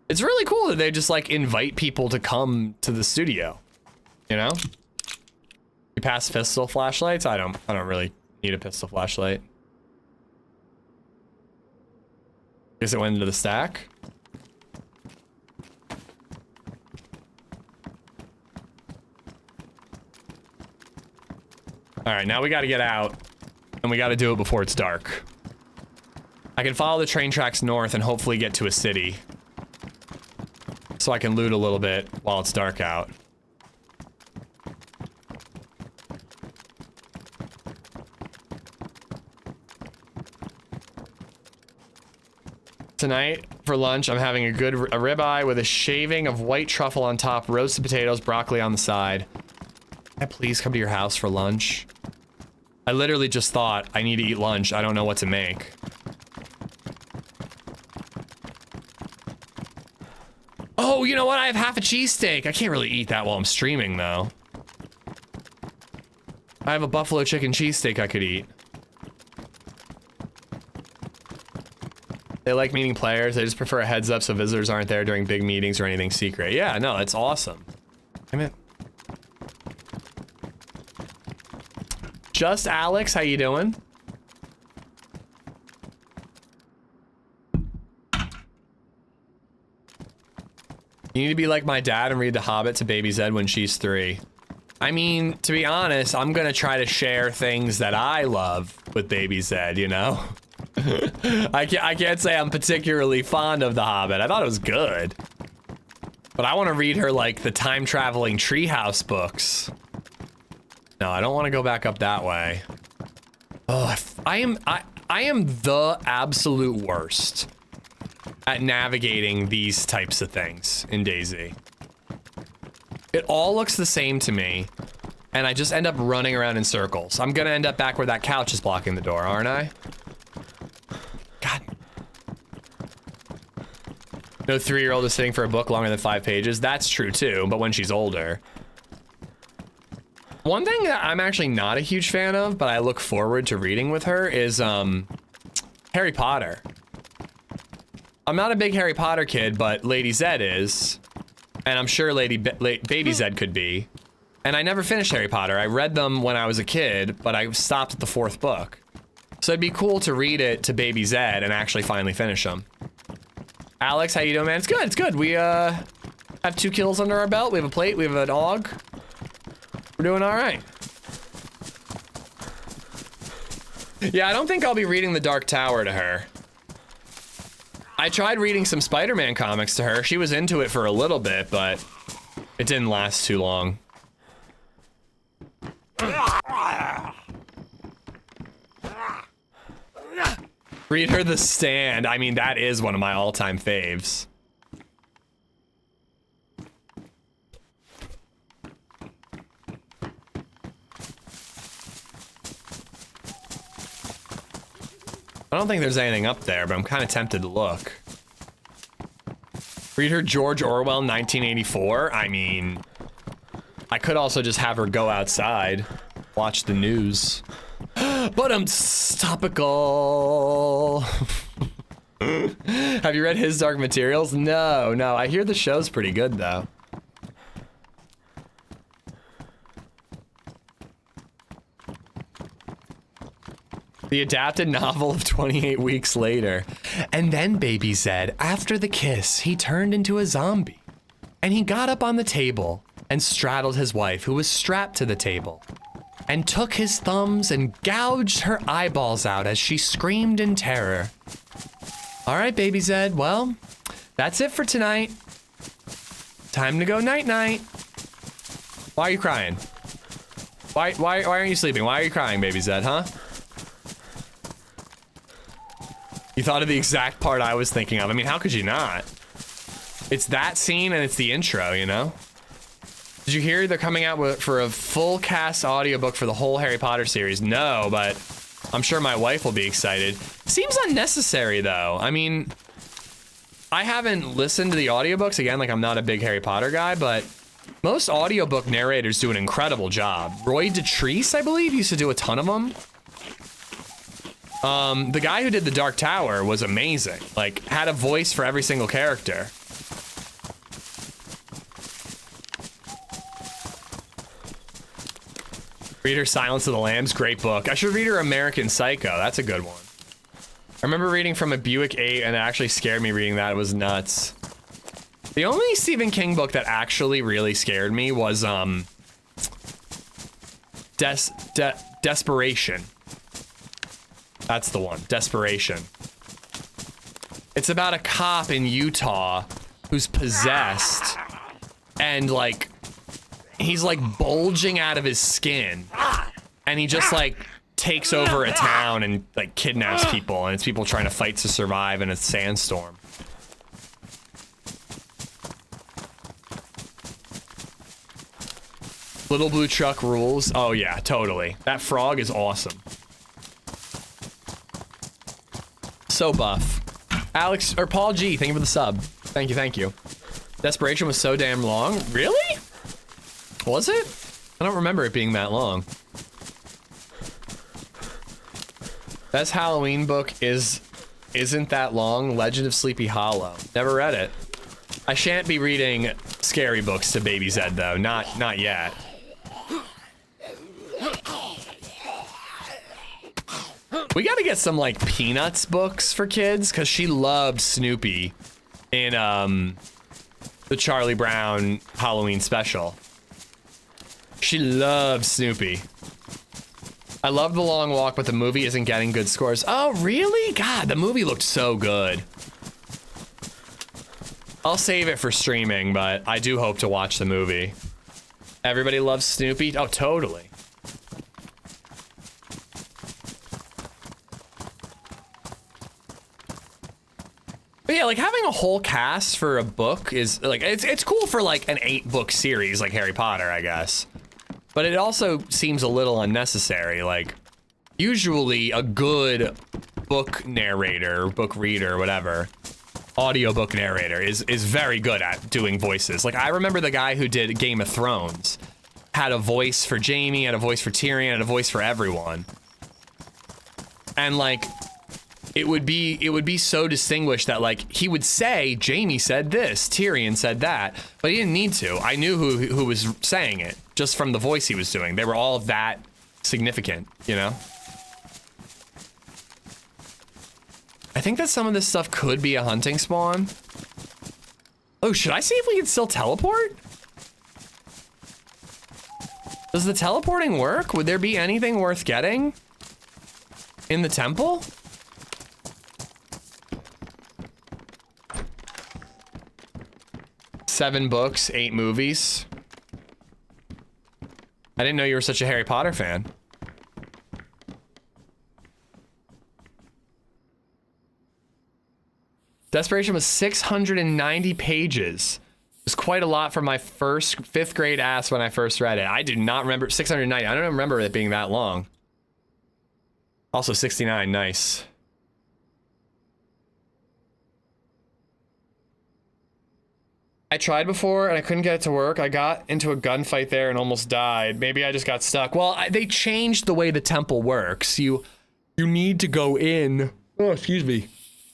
It's really cool that they just like invite people to come to the studio, you know? You pass pistol flashlights? I don't really need a pistol flashlight. Guess it went into the stack. All right, now we got to get out and we got to do it before it's dark. I can follow the train tracks north and hopefully get to a city. So I can loot a little bit while it's dark out. Tonight for lunch, I'm having a ribeye with a shaving of white truffle on top, roasted potatoes, broccoli on the side. Can I please come to your house for lunch? I literally just thought I need to eat lunch. I don't know what to make. Oh, you know what? I have half a cheesesteak. I can't really eat that while I'm streaming, though. I have a buffalo chicken cheesesteak I could eat. They like meeting players. They just prefer a heads up so visitors aren't there during big meetings or anything secret. Yeah, no, that's awesome. Damn it. Just Alex, how you doing? You need to be like my dad and read The Hobbit to Baby Zed when she's 3. I mean, to be honest, I'm gonna try to share things that I love with Baby Zed, you know? I can't say I'm particularly fond of The Hobbit. I thought it was good. But I want to read her, like, the time-traveling treehouse books. No, I don't want to go back up that way. Oh, I am the absolute worst at navigating these types of things in DayZ. It all looks the same to me, and I just end up running around in circles. I'm gonna end up back where that couch is blocking the door, aren't I? God. No 3-year-old is sitting for a book longer than 5 pages. That's true too, but when she's older. One thing that I'm actually not a huge fan of, but I look forward to reading with her is Harry Potter. I'm not a big Harry Potter kid, but LadyZed is. And I'm sure Baby Zed could be. And I never finished Harry Potter. I read them when I was a kid, but I stopped at the 4th book. So it'd be cool to read it to Baby Zed and actually finally finish them. Alex, how you doing, man? It's good, it's good. We have 2 kills under our belt. We have a plate, we have an AUG. We're doing all right. Yeah, I don't think I'll be reading The Dark Tower to her. I tried reading some Spider-Man comics to her. She was into it for a little bit, but it didn't last too long. Read her The Stand. I mean, that is one of my all-time faves. I don't think there's anything up there, but I'm kind of tempted to look. Read her George Orwell 1984. I mean, I could also just have her go outside, watch the news. But I'm topical. Have you read His Dark Materials? No, no. I hear the show's pretty good though. The adapted novel of 28 Weeks Later. And then Baby Zed, after the kiss, he turned into a zombie. And he got up on the table and straddled his wife, who was strapped to the table, and took his thumbs and gouged her eyeballs out as she screamed in terror. All right, Baby Zed, well, that's it for tonight. Time to go night-night. Why are you crying? Why aren't you sleeping? Why are you crying, Baby Zed, huh? You thought of the exact part I was thinking of. I mean, how could you not? It's that scene and it's the intro, you know? Did you hear they're coming out for a full cast audiobook for the whole Harry Potter series? No, but I'm sure my wife will be excited. Seems unnecessary though. I mean, I haven't listened to the audiobooks again, like I'm not a big Harry Potter guy, but most audiobook narrators do an incredible job. Roy Detrice, I believe, used to do a ton of them. The guy who did The Dark Tower was amazing. Like, had a voice for every single character. Read her Silence of the Lambs, great book. I should read her American Psycho, that's a good one. I remember reading from a Buick 8 and it actually scared me reading that, it was nuts. The only Stephen King book that actually really scared me was, Desperation. That's the one, Desperation. It's about a cop in Utah who's possessed and like, he's like bulging out of his skin and he just like takes over a town and like kidnaps people and it's people trying to fight to survive in a sandstorm. Little Blue Truck rules. Oh yeah, totally. That frog is awesome. So buff. Alex, or Paul G, thank you for the sub. Thank you, thank you. Desperation was so damn long. Really? Was it? I don't remember it being that long. Best Halloween book isn't that long. Legend of Sleepy Hollow. Never read it. I shan't be reading scary books to Baby Zed though. Not yet. We gotta get some like Peanuts books for kids because she loved Snoopy in the Charlie Brown Halloween special. She loves Snoopy. I love The Long Walk, but the movie isn't getting good scores. Oh, really? God, the movie looked so good. I'll save it for streaming, but I do hope to watch the movie. Everybody loves Snoopy? Oh, totally. But yeah, like having a whole cast for a book is like, it's cool for like an 8-book series like Harry Potter, I guess. But it also seems a little unnecessary. Like, usually a good book narrator, book reader, whatever, audiobook narrator is very good at doing voices. Like, I remember the guy who did Game of Thrones had a voice for Jaime, had a voice for Tyrion, had a voice for everyone. And like, it would be so distinguished that like he would say Jaime said this, Tyrion said that, but he didn't need to. I knew who was saying it. just from the voice he was doing. They were all that significant, you know? I think that some of this stuff could be a hunting spawn. Oh, should I see if we can still teleport? Does the teleporting work? Would there be anything worth getting in the temple? Seven books, 8 movies. I didn't know you were such a Harry Potter fan. Desperation was 690 pages. It was quite a lot for my first 5th grade ass when I first read it. I do not remember 690. I don't remember it being that long. Also 69, nice. I tried before and I couldn't get it to work. I got into a gunfight there and almost died. Maybe I just got stuck. Well, they changed the way the temple works. You need to go in, oh, excuse me,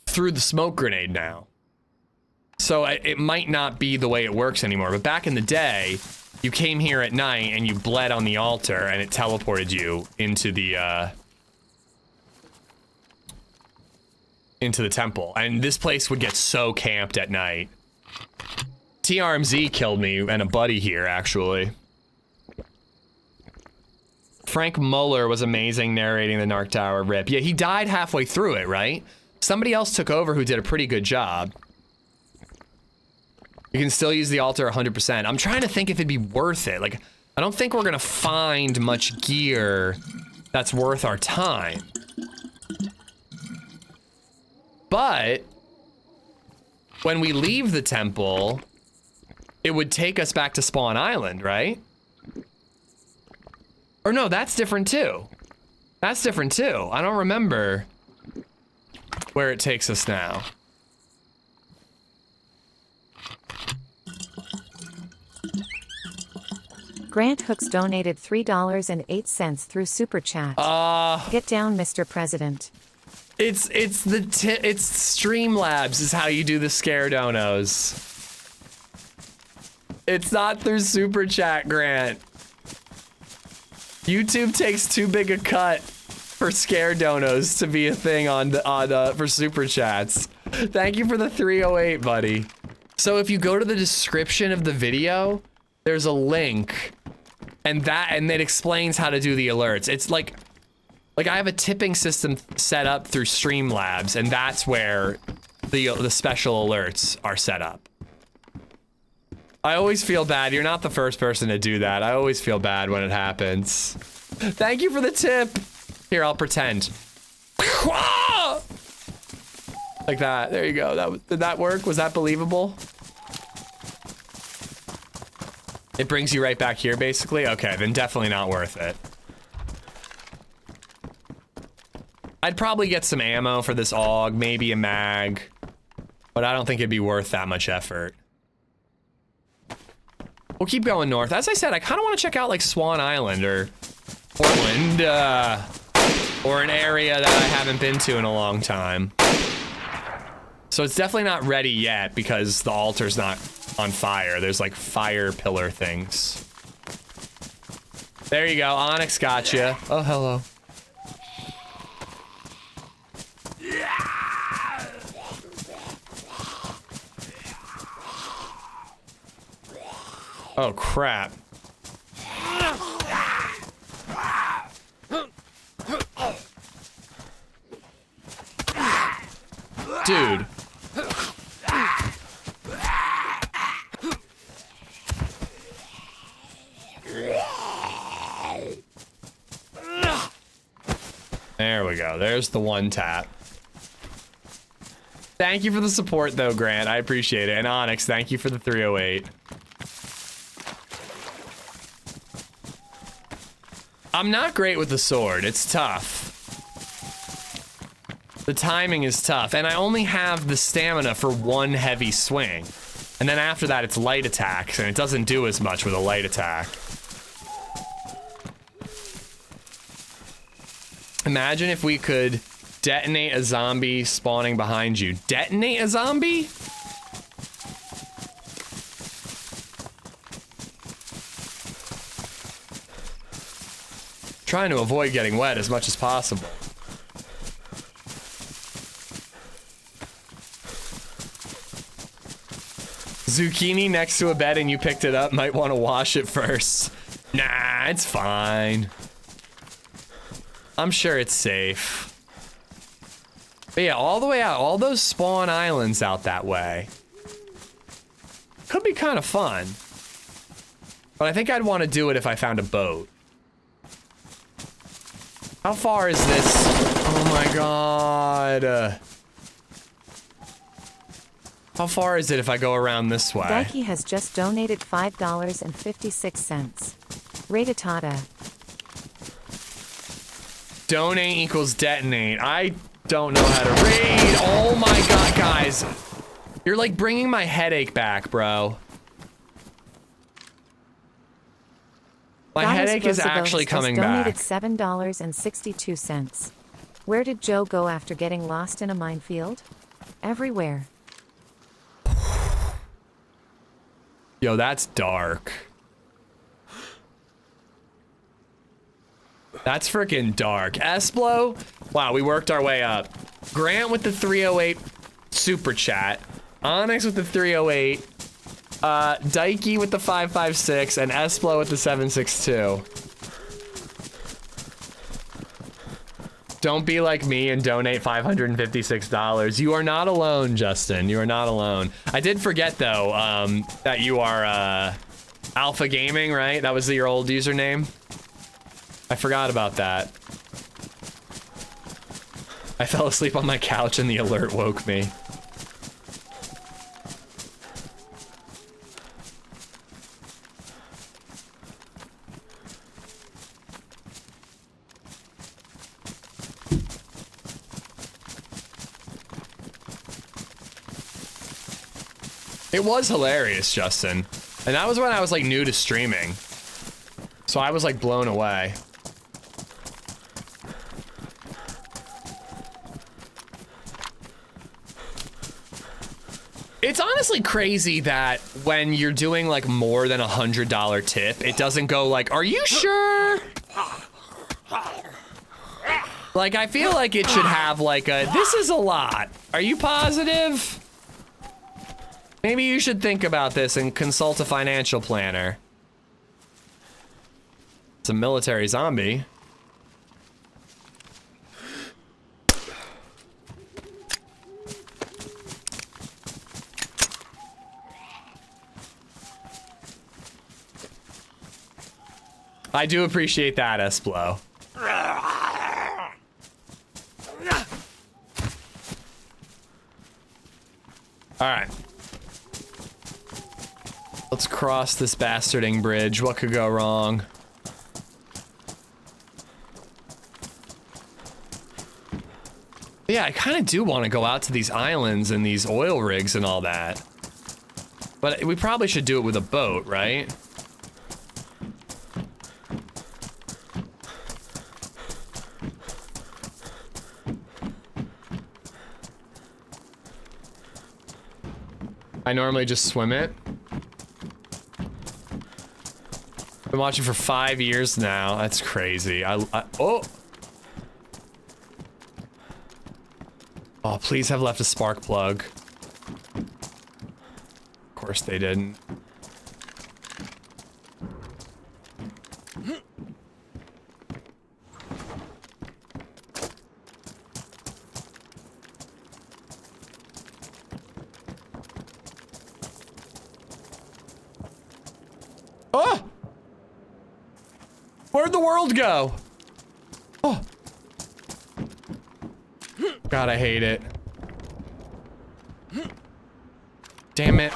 through the smoke grenade now. So it might not be the way it works anymore. But back in the day, you came here at night and you bled on the altar and it teleported you into the temple. And this place would get so camped at night. TRMZ killed me and a buddy here, actually. Frank Muller was amazing narrating the Narc Tower rip. Yeah, he died halfway through it, right? Somebody else took over who did a pretty good job. You can still use the altar 100%. I'm trying to think if it'd be worth it. Like, I don't think we're gonna find much gear that's worth our time. But when we leave the temple, it would take us back to Spawn Island, right? Or no, that's different too. That's different too. I don't remember where it takes us now. Grant Hooks donated $3.08 through Super Chat. Get down, Mr. President. It's Streamlabs is how you do the scare donos. It's not through Super Chat, Grant. YouTube takes too big a cut for scare donos to be a thing for Super Chats. Thank you for the 308, buddy. So if you go to the description of the video, there's a link, and it explains how to do the alerts. It's like I have a tipping system set up through Streamlabs, and that's where the special alerts are set up. I always feel bad. You're not the first person to do that. I always feel bad when it happens. Thank you for the tip. Here, I'll pretend. Like that. There you go. Did that work? Was that believable? It brings you right back here, basically? Okay, then definitely not worth it. I'd probably get some ammo for this AUG, maybe a mag, but I don't think it'd be worth that much effort. We'll keep going north. As I said, I kind of want to check out like Swan Island or Portland, or an area that I haven't been to in a long time. So it's definitely not ready yet because the altar's not on fire. There's like fire pillar things. There you go. Onyx gotcha. Oh, hello. Oh, crap. Dude. There we go. There's the one tap. Thank you for the support, though, Grant. I appreciate it. And Onyx, thank you for the 308. I'm not great with the sword. It's tough. The timing is tough, and I only have the stamina for one heavy swing. And then after that, it's light attacks, and it doesn't do as much with a light attack. Imagine if we could detonate a zombie spawning behind you. Detonate a zombie? Trying to avoid getting wet as much as possible. Zucchini next to a bed and you picked it up. Might want to wash it first. Nah, it's fine. I'm sure it's safe. But yeah, all the way out, all those spawn islands out that way. Could be kind of fun. But I think I'd want to do it if I found a boat. How far is this? Oh my god. How far is it if I go around this way? Dikey has just donated $5.56. Ratatata. Donate equals detonate. I don't know how to raid. Oh my god, guys. You're like bringing my headache back, bro. My headache is actually coming back. Donated $7.62. Where did Joe go after getting lost in a minefield? Everywhere. Yo, that's dark. That's freaking dark. Esplo? Wow, we worked our way up. Grant with the 308 super chat. Onyx with the 308. Dikey with the 556 and Esplo with the 762. Don't be like me and donate $556. You are not alone, Justin. You are not alone. I did forget though, that you are Alpha Gaming, right? That was your old username. I forgot about that. I fell asleep on my couch and the alert woke me. It was hilarious, Justin. And that was when I was like new to streaming. So I was like blown away. It's honestly crazy that when you're doing like more than $100 tip, it doesn't go like, are you sure? Like, I feel like it should have like a, this is a lot. Are you positive? Maybe you should think about this and consult a financial planner. It's a military zombie. I do appreciate that, Esplo. All right. Let's cross this bastarding bridge. What could go wrong? Yeah, I kind of do want to go out to these islands and these oil rigs and all that. But we probably should do it with a boat, right? I normally just swim it. Been watching for 5 years now. That's crazy. Oh! Oh, please have left a spark plug. Of course they didn't. Oh! Where'd the world go? Oh. God, I hate it. Damn it.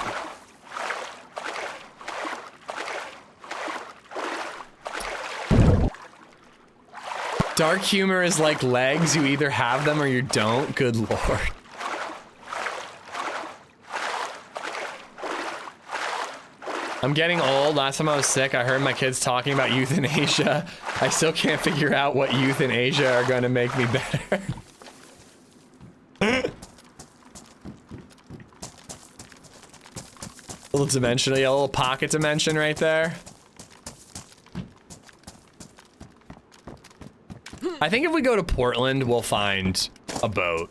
Dark humor is like legs. You either have them or you don't. Good lord. I'm getting old. Last time I was sick, I heard my kids talking about euthanasia. I still can't figure out what euthanasia are going to make me better. Little dimension, a little pocket dimension right there. I think if we go to Portland, we'll find a boat.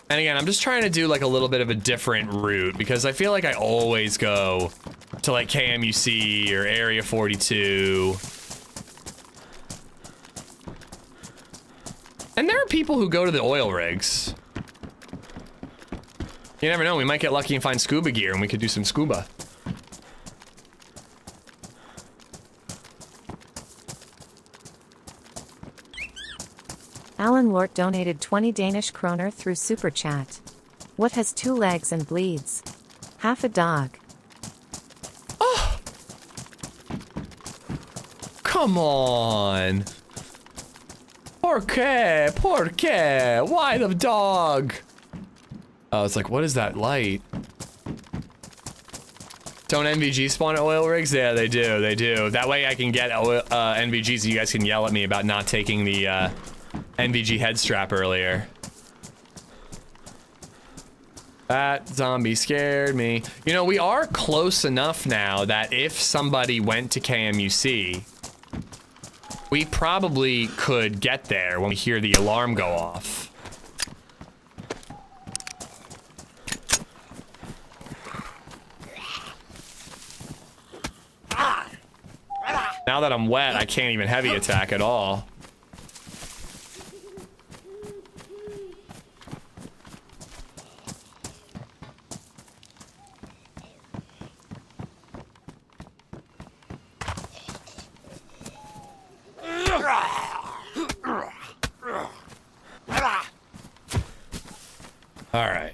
And again, I'm just trying to do like a little bit of a different route because I feel like I always go to like KMUC or Area 42. And there are people who go to the oil rigs. You never know, we might get lucky and find scuba gear and we could do some scuba. Alan Lort donated 20 Danish kroner through Super Chat. What has 2 legs and bleeds? Half a dog. Oh! Come on! Por qué? Why the dog? Oh, it's like, what is that light? Don't NVG spawn at oil rigs? Yeah, they do, they do. That way I can get NVGs so you guys can yell at me about not taking the NVG head strap earlier. That zombie scared me. You know, we are close enough now that if somebody went to KMUC, we probably could get there when we hear the alarm go off. Now that I'm wet, I can't even heavy attack at all. All right.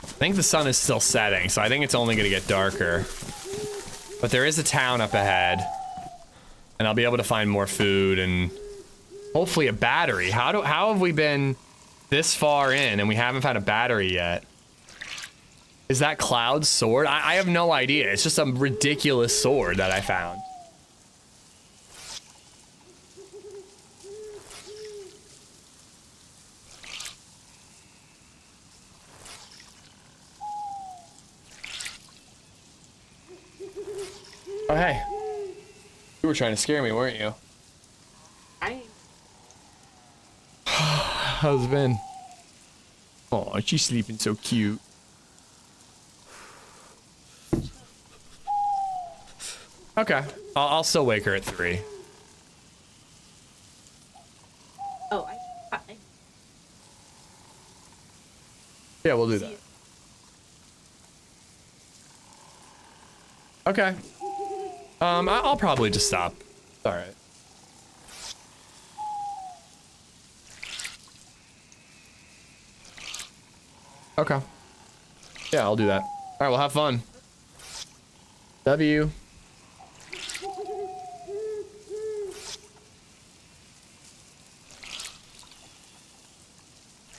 I think the sun is still setting, so I think it's only gonna get darker. But there is a town up ahead. And I'll be able to find more food and hopefully a battery. How have we been this far in and we haven't found a battery yet? Is that Cloud's sword? I have no idea. It's just a ridiculous sword that I found. Oh, hey. You were trying to scare me, weren't you? How's it been? Oh, she's sleeping so cute. Okay. I'll still wake her at 3. Oh, Yeah, we'll do that. Okay. I'll probably just stop. All right. Okay. Yeah, I'll do that. All right, well, have fun. W.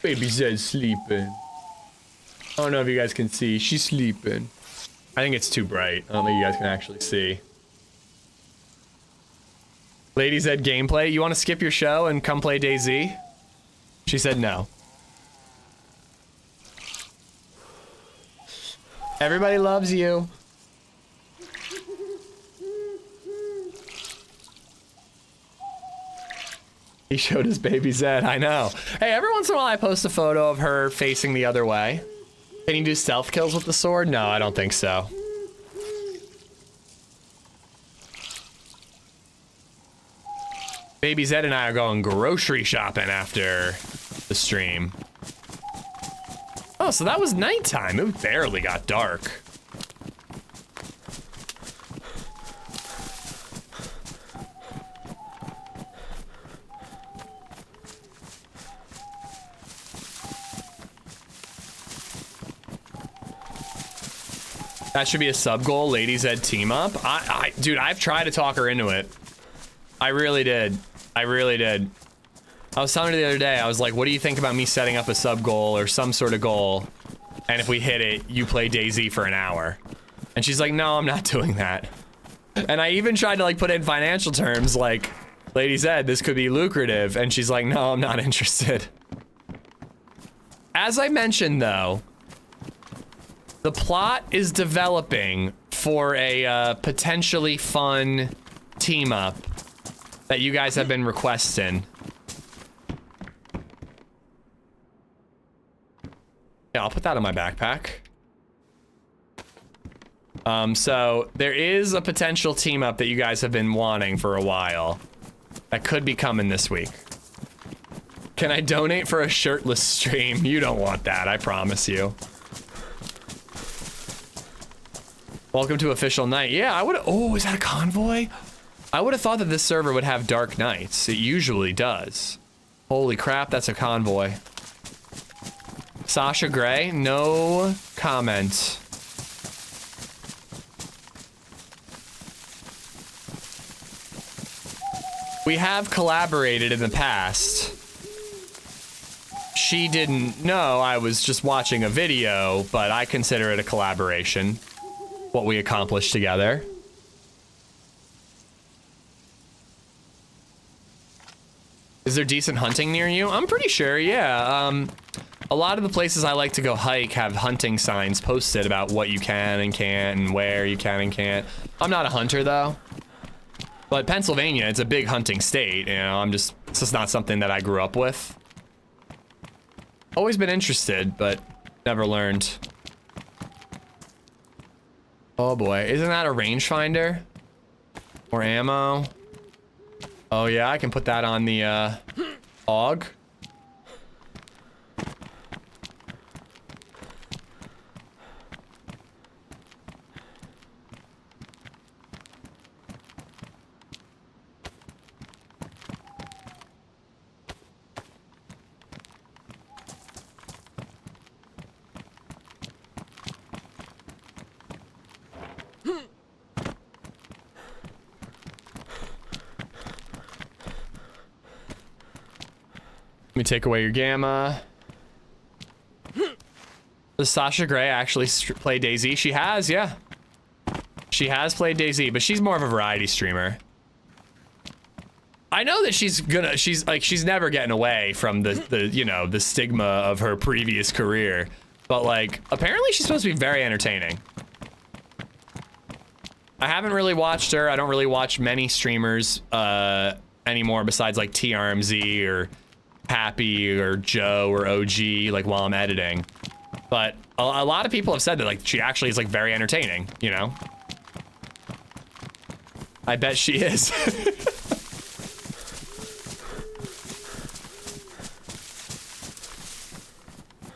LadyZed's sleeping. I don't know if you guys can see. She's sleeping. I think it's too bright. I don't think you guys can actually see. LadyZed gameplay. You want to skip your show and come play DayZ? She said no. Everybody loves you. He showed his baby Zed. I know. Hey, every once in a while I post a photo of her facing the other way. Can you do stealth kills with the sword? No, I don't think so. Baby Zed and I are going grocery shopping after the stream. Oh, so that was nighttime. It barely got dark. That should be a sub goal, LadyZed team up. Dude, I've tried to talk her into it. I really did. I really did. I was telling her the other day, I was like, what do you think about me setting up a sub goal or some sort of goal? And if we hit it, you play DayZ for an hour. And she's like, no, I'm not doing that. And I even tried to like put in financial terms like, LadyZed, this could be lucrative. And she's like, no, I'm not interested. As I mentioned though, the plot is developing for a potentially fun team up that you guys have been requesting. Yeah, I'll put that in my backpack. So there is a potential team up that you guys have been wanting for a while that could be coming this week. Can I donate for a shirtless stream? You don't want that, I promise you. Welcome to official night. Yeah, I would. Oh, is that a convoy? I would have thought that this server would have dark nights. It usually does. Holy crap, that's a convoy. Sasha Gray, no comment. We have collaborated in the past. She didn't know I was just watching a video, but I consider it a collaboration. What we accomplished together. Is there decent hunting near you? I'm pretty sure, yeah. A lot of the places I like to go hike have hunting signs posted about what you can and can't and where you can and can't. I'm not a hunter though. But Pennsylvania, it's a big hunting state, you know, it's just not something that I grew up with. Always been interested, but never learned. Oh boy, isn't that a rangefinder? Or ammo? Oh yeah, I can put that on the AUG. Let me take away your gamma. Does Sasha Gray actually play DayZ? She has, yeah. She has played DayZ, but she's more of a variety streamer. I know that she's never getting away from the you know, the stigma of her previous career. But like, apparently she's supposed to be very entertaining. I haven't really watched her. I don't really watch many streamers anymore besides like TRMZ or Happy or Joe or OG, like while I'm editing. But a lot of people have said that like she actually is like very entertaining, you know? I bet she is.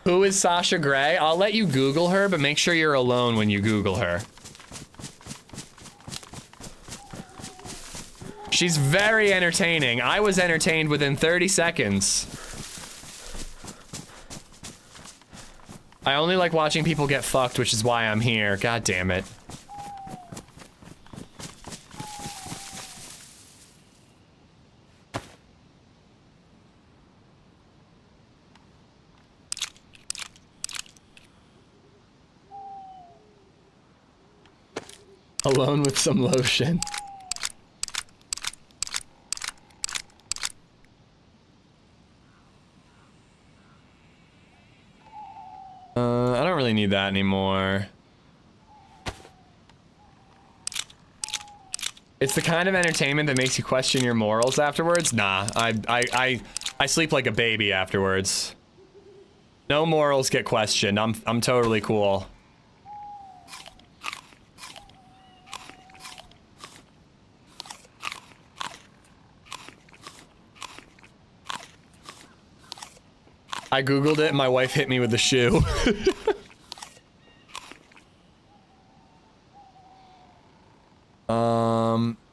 Who is Sasha Gray? I'll let you Google her, but make sure you're alone when you Google her. She's very entertaining. I was entertained within 30 seconds. I only like watching people get fucked, which is why I'm here. God damn it. Alone with some lotion. I don't really need that anymore. It's the kind of entertainment that makes you question your morals afterwards. Nah, I sleep like a baby afterwards. No morals get questioned. I'm totally cool. I Googled it and my wife hit me with the shoe.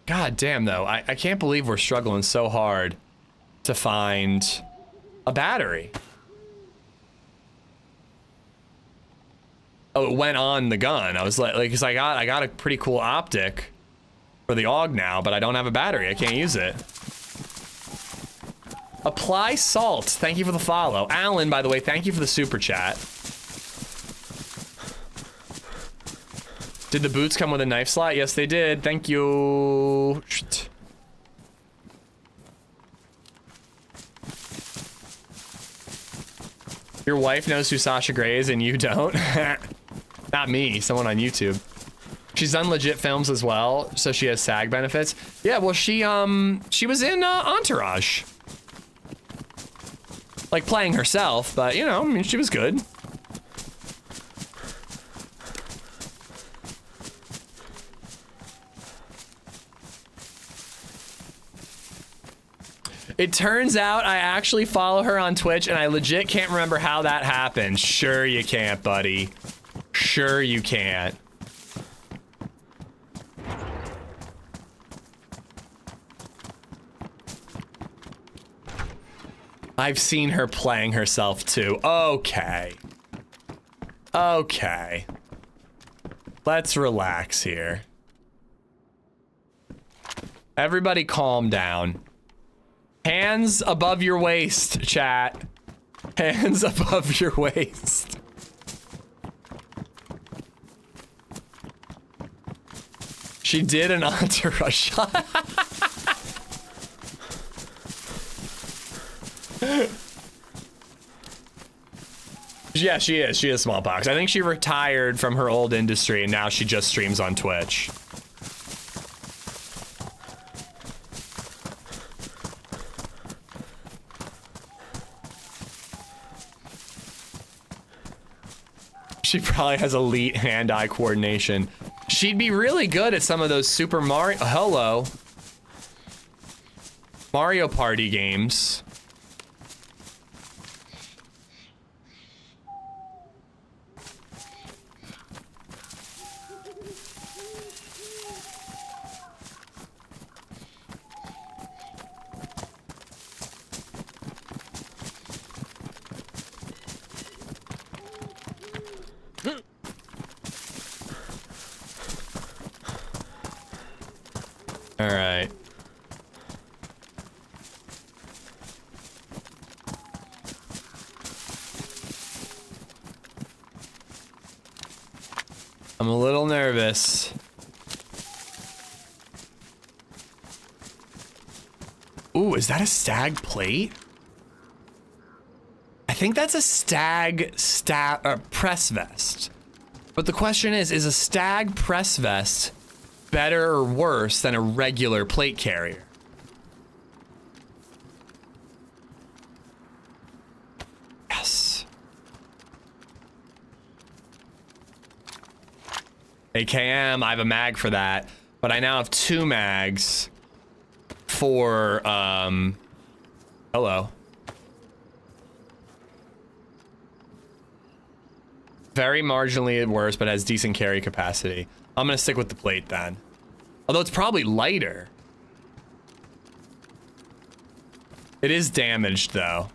God damn though, I can't believe we're struggling so hard to find a battery. Oh, it went on the gun. I was like, cause I got a pretty cool optic for the AUG now, but I don't have a battery. I can't use it. Apply salt. Thank you for the follow. Alan, by the way, thank you for the super chat. Did the boots come with a knife slot? Yes, they did. Thank you. Your wife knows who Sasha Gray is and you don't? Not me, someone on YouTube. She's done legit films as well, so she has SAG benefits. Yeah, well, she was in Entourage. Like, playing herself, but, you know, I mean, she was good. It turns out I actually follow her on Twitch, and I legit can't remember how that happened. Sure you can't, buddy. Sure you can't. I've seen her playing herself too. Okay. Okay. Let's relax here. Everybody calm down. Hands above your waist, chat. Hands above your waist. She did an Entourage shot. Yeah, she is. She has smallpox. I think she retired from her old industry and now she just streams on Twitch. She probably has elite hand-eye coordination. She'd be really good at some of those Super Mario... Hello. Mario Party games. All right. I'm a little nervous. Ooh, is that a stag plate? I think that's a stag press vest. But the question is a stag press vest better or worse than a regular plate carrier? Yes. AKM, I have a mag for that, but I now have 2 mags for, hello. Very marginally worse, but has decent carry capacity. I'm gonna stick with the plate then. Although it's probably lighter. It is damaged though.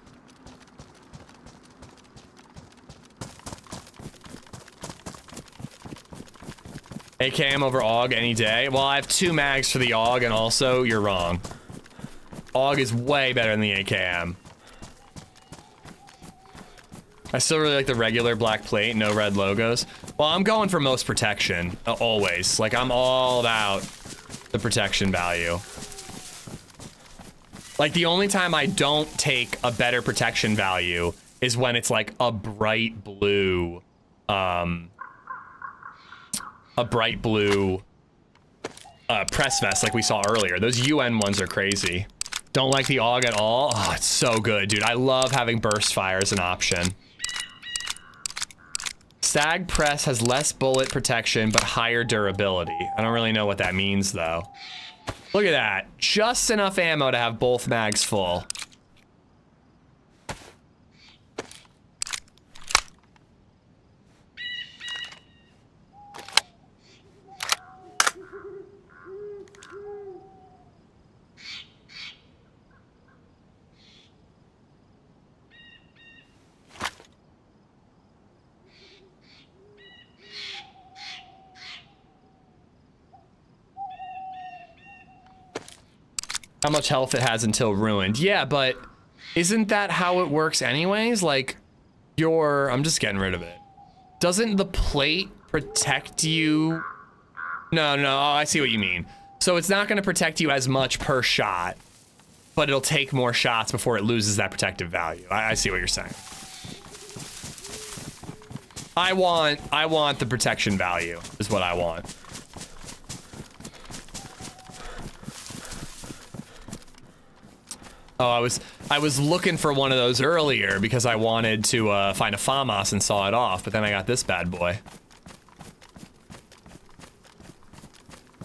AKM over AUG any day. Well, I have 2 mags for the AUG, and also you're wrong. AUG is way better than the AKM. I still really like the regular black plate, no red logos. Well, I'm going for most protection, always. Like, I'm all about the protection value. Like, the only time I don't take a better protection value is when it's like a bright blue, press vest like we saw earlier. Those UN ones are crazy. Don't like the AUG at all? Oh, it's so good, dude. I love having burst fire as an option. Stag press has less bullet protection, but higher durability. I don't really know what that means, though. Look at that. Just enough ammo to have both mags full. How much health it has until ruined. Yeah, but isn't that how it works anyways? Like, I'm just getting rid of it. Doesn't the plate protect you? No, oh, I see what you mean. So it's not gonna protect you as much per shot, but it'll take more shots before it loses that protective value. I see what you're saying. I want the protection value is what I want. Oh, I was looking for one of those earlier because I wanted to find a FAMAS and saw it off, but then I got this bad boy.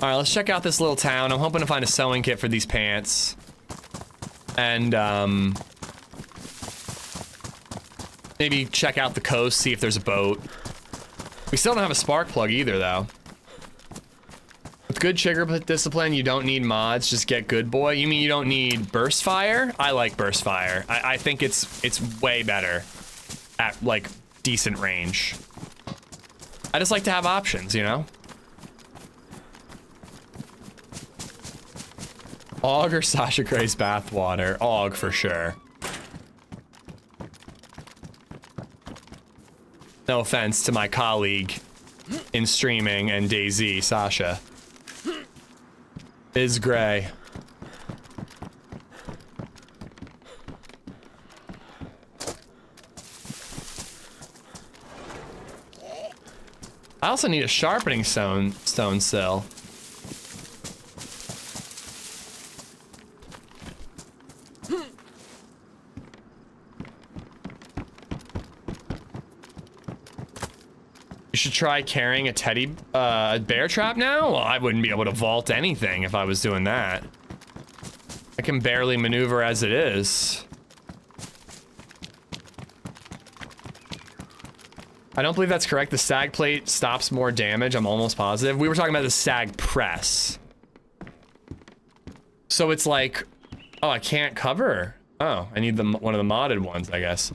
All right, let's check out this little town. I'm hoping to find a sewing kit for these pants. And maybe check out the coast, see if there's a boat. We still don't have a spark plug either, though. With good trigger discipline, you don't need mods, just get good boy. You mean you don't need burst fire? I like burst fire. I think it's way better at, like, decent range. I just like to have options, you know? Aug or Sasha Gray's bathwater? Aug for sure. No offense to my colleague in streaming and DayZ, Sasha. Is Gray. I also need a sharpening stone sill. You should try carrying a a bear trap now? Well, I wouldn't be able to vault anything if I was doing that. I can barely maneuver as it is. I don't believe that's correct. The sag plate stops more damage. I'm almost positive. We were talking about the sag press. So it's like, oh, I can't cover. Oh, I need one of the modded ones, I guess.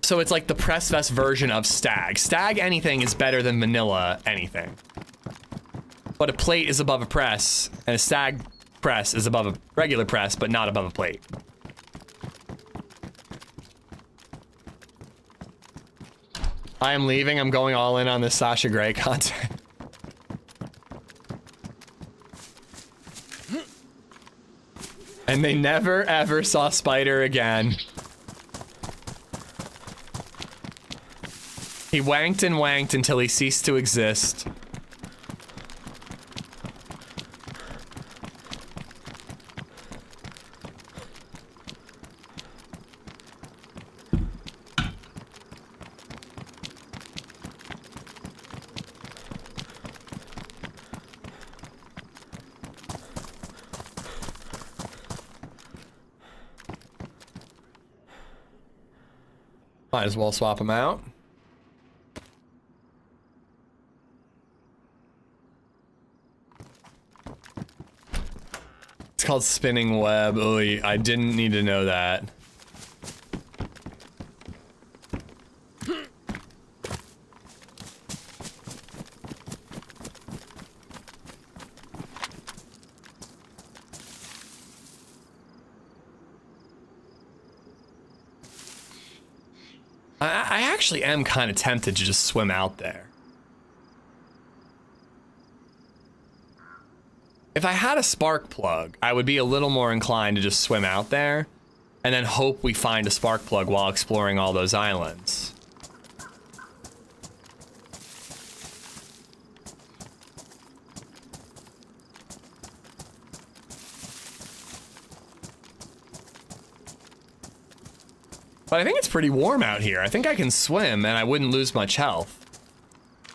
So it's like the press vest version of stag. Stag anything is better than vanilla anything. But a plate is above a press, and a stag press is above a regular press, but not above a plate. I am leaving. I'm going all in on this Sasha Grey content. And they never ever saw Spider again. He wanked and wanked until he ceased to exist. Might as well swap him out. It's called spinning web. Oy, I didn't need to know that. I actually am kind of tempted to just swim out there. If I had a spark plug, I would be a little more inclined to just swim out there and then hope we find a spark plug while exploring all those islands. But I think it's pretty warm out here. I think I can swim and I wouldn't lose much health.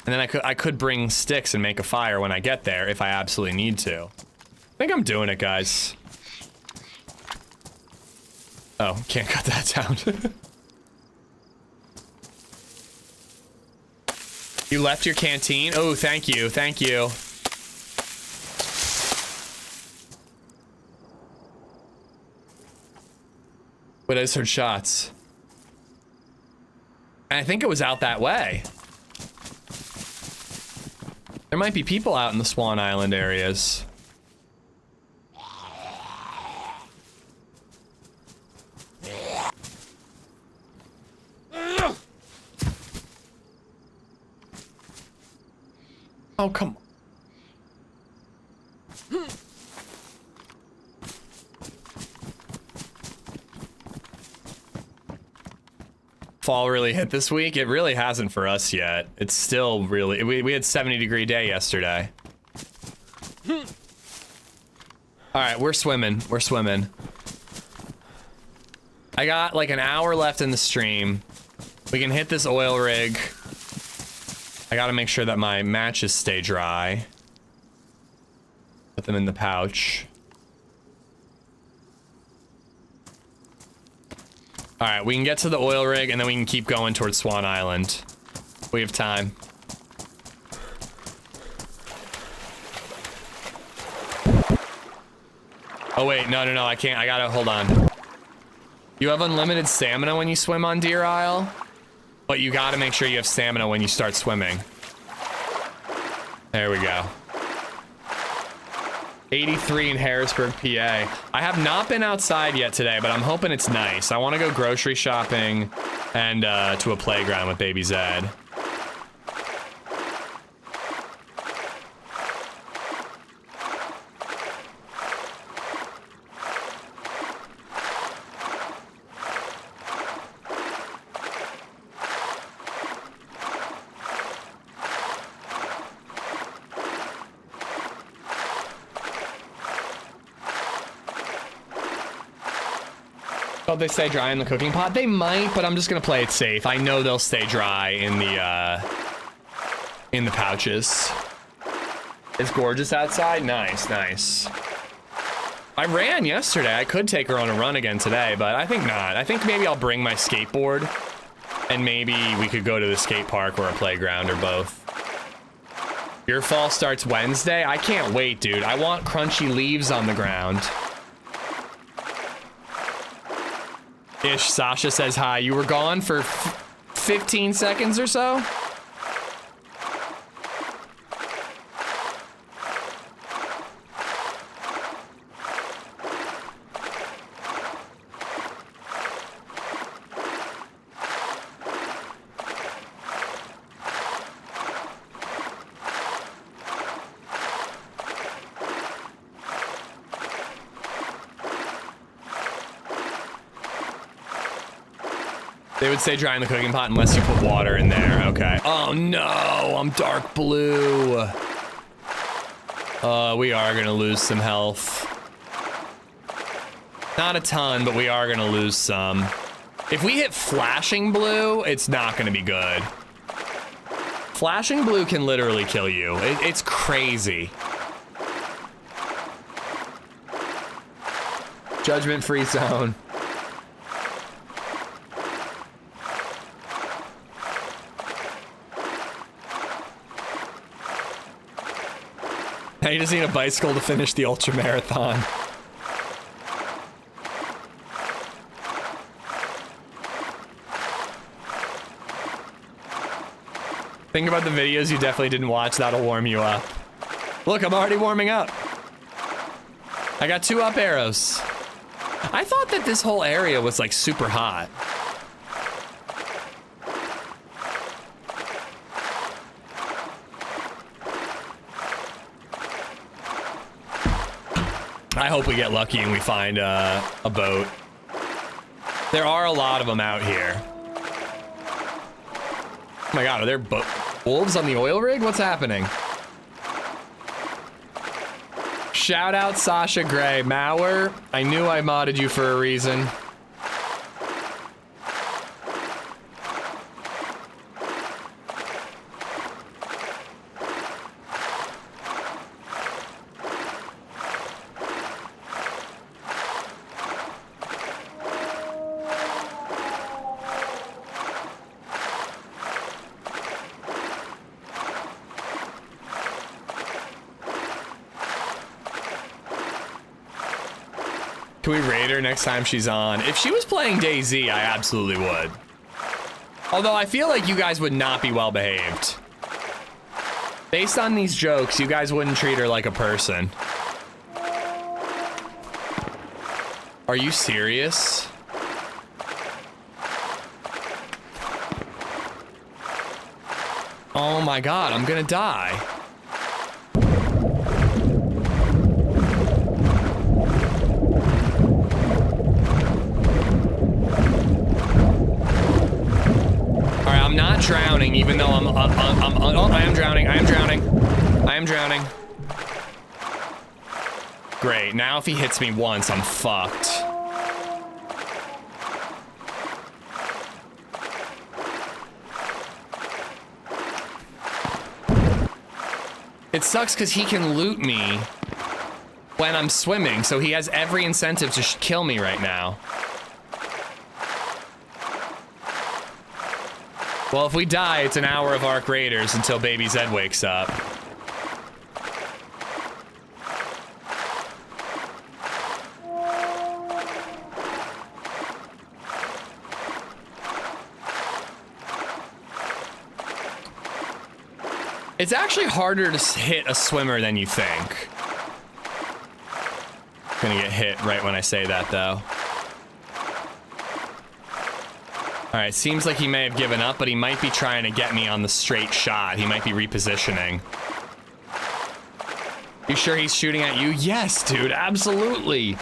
And then I could bring sticks and make a fire when I get there if I absolutely need to. I think I'm doing it, guys. Oh, can't cut that sound. You left your canteen? Oh, thank you, thank you. But I just heard shots. And I think it was out that way. There might be people out in the Swan Island areas. Oh, come on. Fall really hit this week? It really hasn't for us yet. It's still really... We had 70-degree day yesterday. All right, we're swimming. We're swimming. I got like an hour left in the stream. We can hit this oil rig. I gotta make sure that my matches stay dry. Put them in the pouch. All right, we can get to the oil rig and then we can keep going towards Swan Island. We have time. Oh wait, no, I can't. I gotta, hold on. You have unlimited stamina when you swim on Deer Isle, but you gotta make sure you have stamina when you start swimming. There we go. 83 in Harrisburg, PA. I have not been outside yet today, but I'm hoping it's nice. I want to go grocery shopping and to a playground with Baby Zed. Oh, they stay dry in the cooking pot? They might, but I'm just gonna play it safe. I know they'll stay dry in the pouches. It's gorgeous outside. Nice, nice. I ran yesterday. I could take her on a run again today, but I think not. I think maybe I'll bring my skateboard and maybe we could go to the skate park or a playground or both. Your fall starts Wednesday? I can't wait, dude. I want crunchy leaves on the ground. Ish, Sasha says hi. You were gone for 15 seconds or so? They would stay dry in the cooking pot unless you put water in there. Okay. Oh no, I'm dark blue. We are gonna lose some health. Not a ton, but we are gonna lose some. If we hit flashing blue, it's not gonna be good. Flashing blue can literally kill you. It's crazy. Judgment free zone. Now you just need a bicycle to finish the ultra marathon. Think about the videos you definitely didn't watch, that'll warm you up. Look, I'm already warming up. I got 2 up arrows. I thought that this whole area was like super hot. I hope we get lucky and we find a boat. There are a lot of them out here. Oh my god, are there wolves on the oil rig? What's happening? Shout out Sasha Gray. Mauer, I knew I modded you for a reason. Can we raid her next time she's on? If she was playing DayZ, I absolutely would. Although I feel like you guys would not be well behaved. Based on these jokes, you guys wouldn't treat her like a person. Are you serious? Oh my god, I'm gonna die. I'm not drowning, even though oh, I am drowning. I am drowning. I am drowning. Great. Now if he hits me once, I'm fucked. It sucks because he can loot me when I'm swimming, so he has every incentive to kill me right now. Well, if we die, it's an hour of Arc Raiders until Baby Zed wakes up. It's actually harder to hit a swimmer than you think. Gonna get hit right when I say that, though. Alright, seems like he may have given up, but he might be trying to get me on the straight shot. He might be repositioning. You sure he's shooting at you? Yes, dude, absolutely.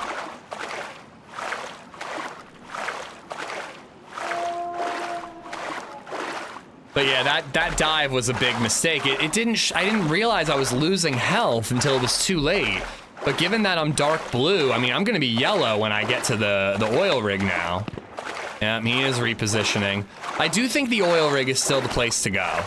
But yeah, that dive was a big mistake. I didn't realize I was losing health until it was too late. But given that I'm dark blue, I mean, I'm gonna be yellow when I get to the oil rig now. Yeah, he is repositioning. I do think the oil rig is still the place to go.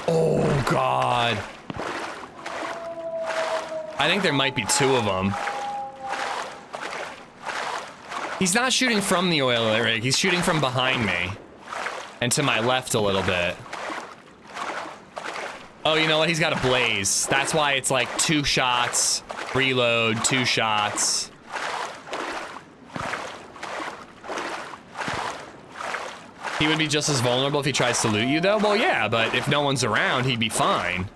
Oh, God. I think there might be two of them. He's not shooting from the oil rig. He's shooting from behind me. And to my left a little bit. Oh, you know what? He's got a blaze. That's why it's like 2 shots, reload, 2 shots. He would be just as vulnerable if he tries to loot you, though? Well, yeah, but if no one's around, he'd be fine.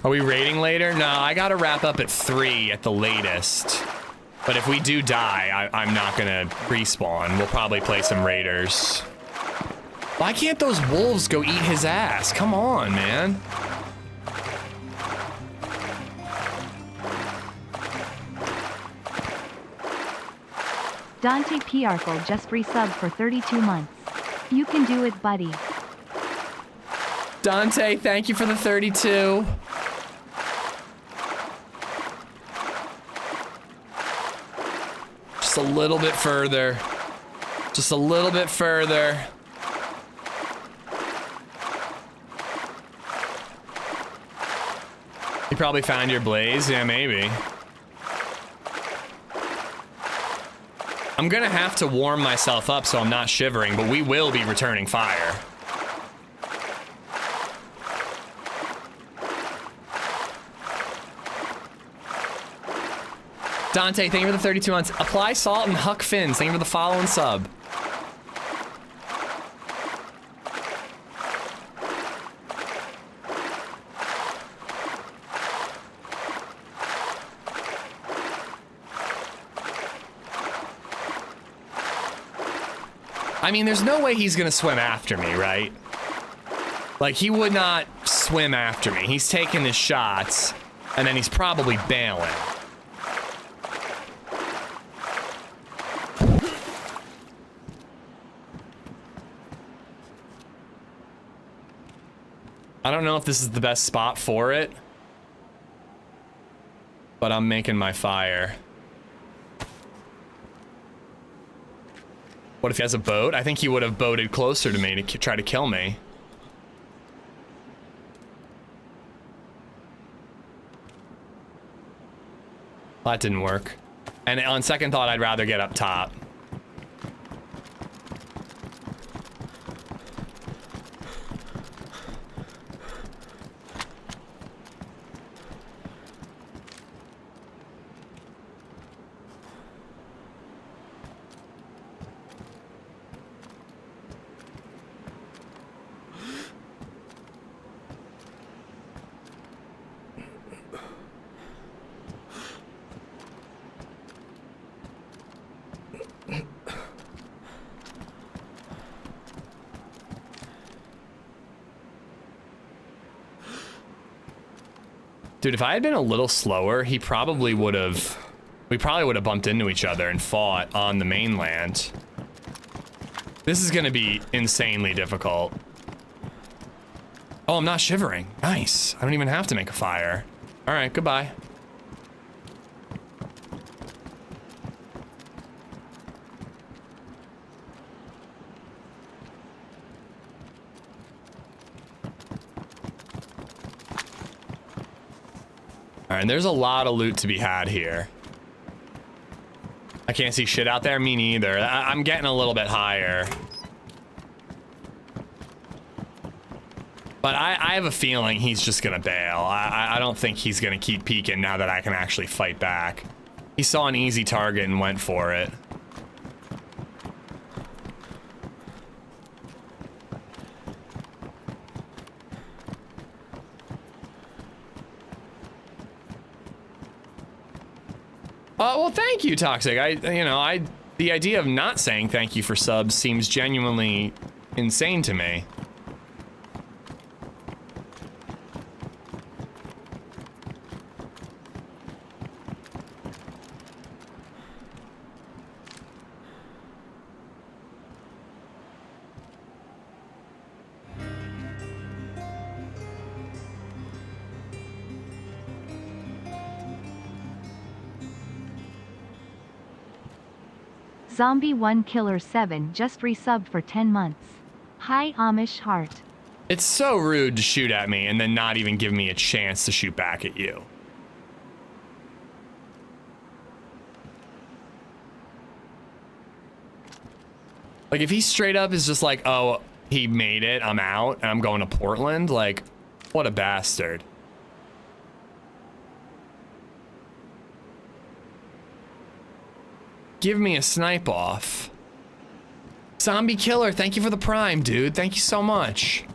Are we raiding later? No, I gotta wrap up at 3 at the latest. But if we do die, I'm not gonna respawn. We'll probably play some raiders. Why can't those wolves go eat his ass? Come on, man. Dante Piarkle just resubbed for 32 months. You can do it, buddy. Dante, thank you for the 32. Just a little bit further. Just a little bit further. You probably found your blaze? Yeah, maybe. I'm gonna have to warm myself up so I'm not shivering, but we will be returning fire. Dante, thank you for the 32 months. Apply salt and Huck Fins. Thank you for the follow and sub. I mean, there's no way he's gonna swim after me, right? Like, he would not swim after me. He's taking his shots, and then he's probably bailing. I don't know if this is the best spot for it, but I'm making my fire. What if he has a boat? I think he would have boated closer to me to try to kill me. That didn't work. And on second thought, I'd rather get up top. Dude, if I had been a little slower, he probably would have... We probably would have bumped into each other and fought on the mainland. This is gonna be insanely difficult. Oh, I'm not shivering. Nice. I don't even have to make a fire. All right, goodbye. All right, and there's a lot of loot to be had here. I can't see shit out there. Me neither. I'm getting a little bit higher. But I have a feeling he's just gonna bail. I don't think he's gonna keep peeking now that I can actually fight back. He saw an easy target and went for it. Well, thank you, Toxic. The idea of not saying thank you for subs seems genuinely insane to me. Zombie 1 Killer 7 just resubbed for 10 months. Hi Amish Heart. It's so rude to shoot at me and then not even give me a chance to shoot back at you. Like, if he straight up is just like, oh, he made it, I'm out, and I'm going to Portland, like, what a bastard. Give me a snipe off. Zombie Killer, thank you for the prime, dude. Thank you so much.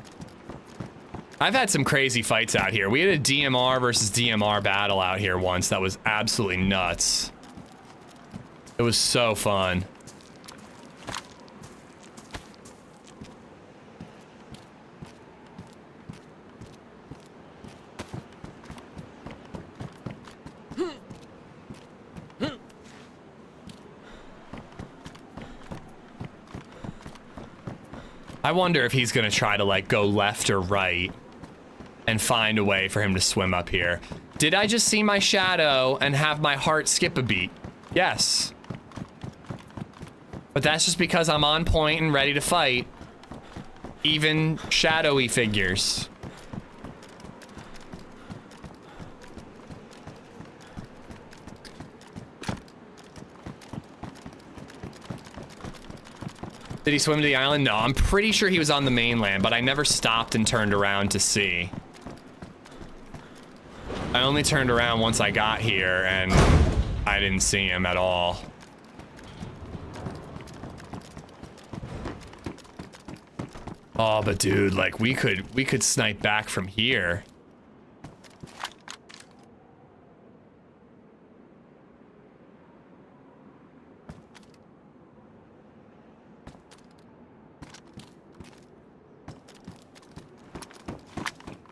I've had some crazy fights out here. We had a DMR versus DMR battle out here once that was absolutely nuts. It was so fun. I wonder if he's gonna try to like go left or right and find a way for him to swim up here. Did I just see my shadow and have my heart skip a beat? Yes. But that's just because I'm on point and ready to fight. Even shadowy figures. Did he swim to the island? No, I'm pretty sure he was on the mainland, but I never stopped and turned around to see. I only turned around once I got here and I didn't see him at all. Oh, but dude, like we could snipe back from here.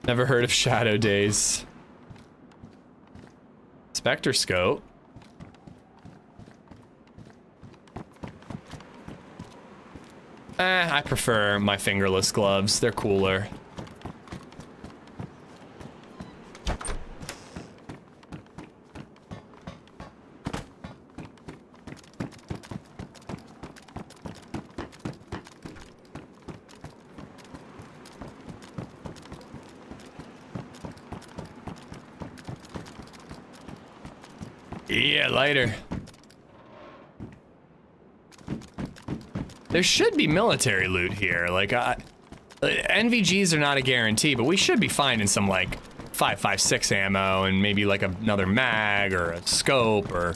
Never heard of Shadow Days. Spectre Scope. I prefer my fingerless gloves. They're cooler. Yeah, lighter. There should be military loot here. Like, NVGs are not a guarantee, but we should be finding some, like, 5.56 ammo and maybe, like, another mag or a scope or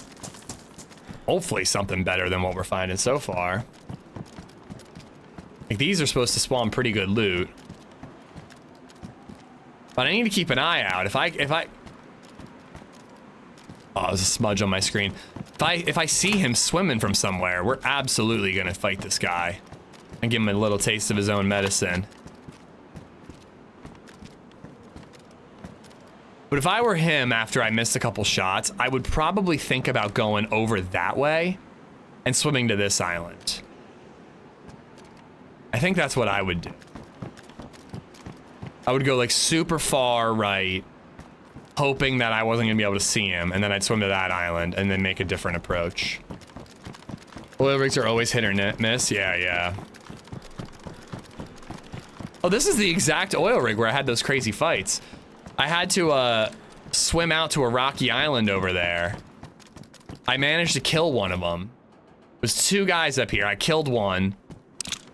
hopefully something better than what we're finding so far. Like, these are supposed to spawn pretty good loot. But I need to keep an eye out. If I... Oh, there's a smudge on my screen. If if I see him swimming from somewhere, we're absolutely gonna fight this guy and give him a little taste of his own medicine. But if I were him after I missed a couple shots, I would probably think about going over that way and swimming to this island. I think that's what I would do. I would go like super far right, hoping that I wasn't gonna be able to see him, and then I'd swim to that island and then make a different approach. Oil rigs are always hit or miss. Yeah. Oh, this is the exact oil rig where I had those crazy fights. I had to swim out to a rocky island over there. I managed to kill one of them. There's 2 guys up here. I killed one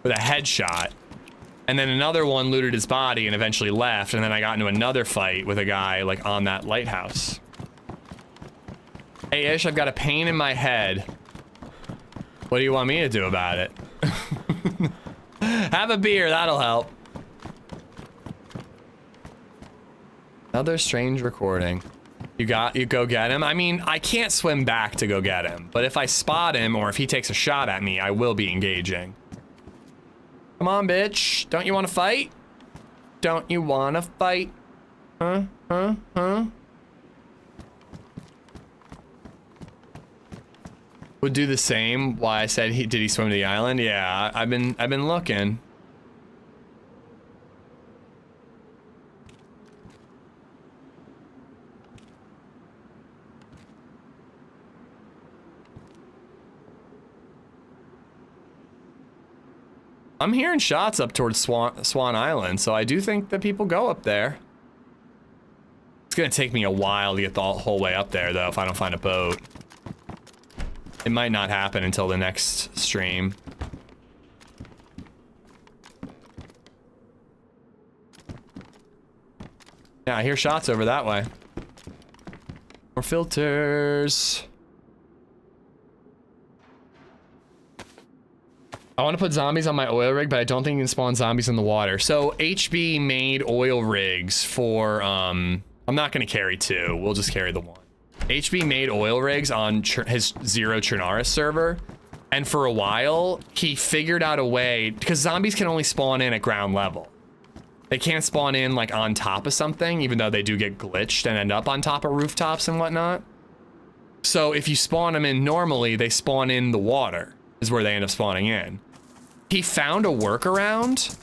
with a headshot. And then another one looted his body and eventually left. And then I got into another fight with a guy like on that lighthouse. Hey Ish, I've got a pain in my head. What do you want me to do about it? Have a beer, that'll help. Another strange recording. You go get him? I mean, I can't swim back to go get him, but if I spot him or if he takes a shot at me, I will be engaging. Come on, bitch. Don't you want to fight? Don't you want to fight? Huh? Would do the same. Why I said did he swim to the island? Yeah, I've been looking. I'm hearing shots up towards Swan Island, so I do think that people go up there. It's gonna take me a while to get the whole way up there, though, if I don't find a boat. It might not happen until the next stream. Yeah, I hear shots over that way. More filters. I want to put zombies on my oil rig, but I don't think you can spawn zombies in the water. So HB made oil rigs for, I'm not going to carry 2. We'll just carry the 1. HB made oil rigs on his Zero Chernarus server. And for a while, he figured out a way, because zombies can only spawn in at ground level. They can't spawn in like on top of something, even though they do get glitched and end up on top of rooftops and whatnot. So if you spawn them in normally, they spawn in the water, is where they end up spawning in. He found a workaround,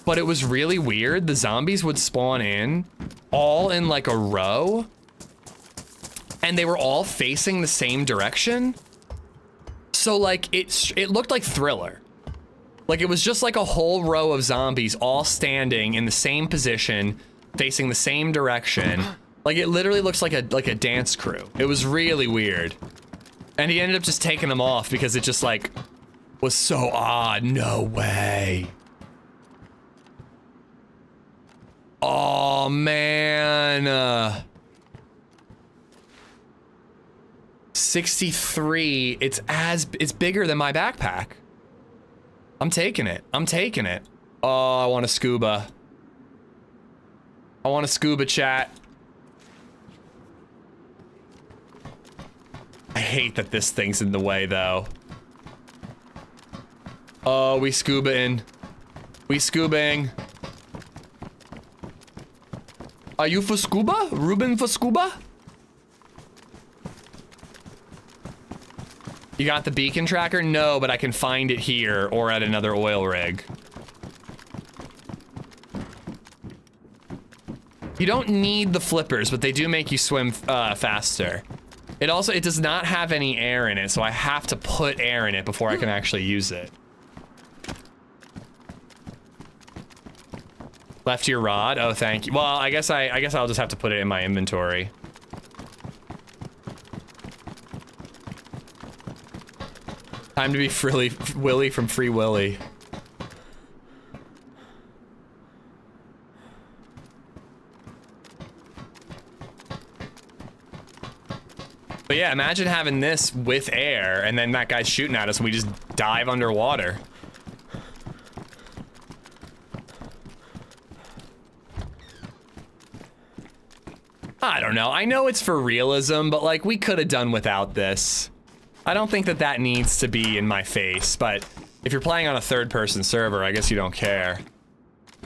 but it was really weird. The zombies would spawn in all in like a row, and they were all facing the same direction. So like it looked like Thriller. Like it was just like a whole row of zombies all standing in the same position, facing the same direction. Like it literally looks like a dance crew. It was really weird. And he ended up just taking them off because it just like was so odd. No way. Oh man. 63. It's bigger than my backpack. I'm taking it. Oh, I want a scuba. I want a scuba, chat. I hate that this thing's in the way though. Oh, we scuba-ing. We scuba-ing. Are you for scuba? Ruben for scuba? You got the beacon tracker? No, but I can find it here or at another oil rig. You don't need the flippers, but they do make you swim faster. It does not have any air in it, so I have to put air in it before I can actually use it. Left your rod? Oh, thank you. Well, I guess I'll just have to put it in my inventory. Time to be Willy from Free Willy. But yeah, imagine having this with air and then that guy's shooting at us and we just dive underwater. I don't know. I know it's for realism, but like we could have done without this. I don't think that that needs to be in my face, but if you're playing on a third-person server, I guess you don't care.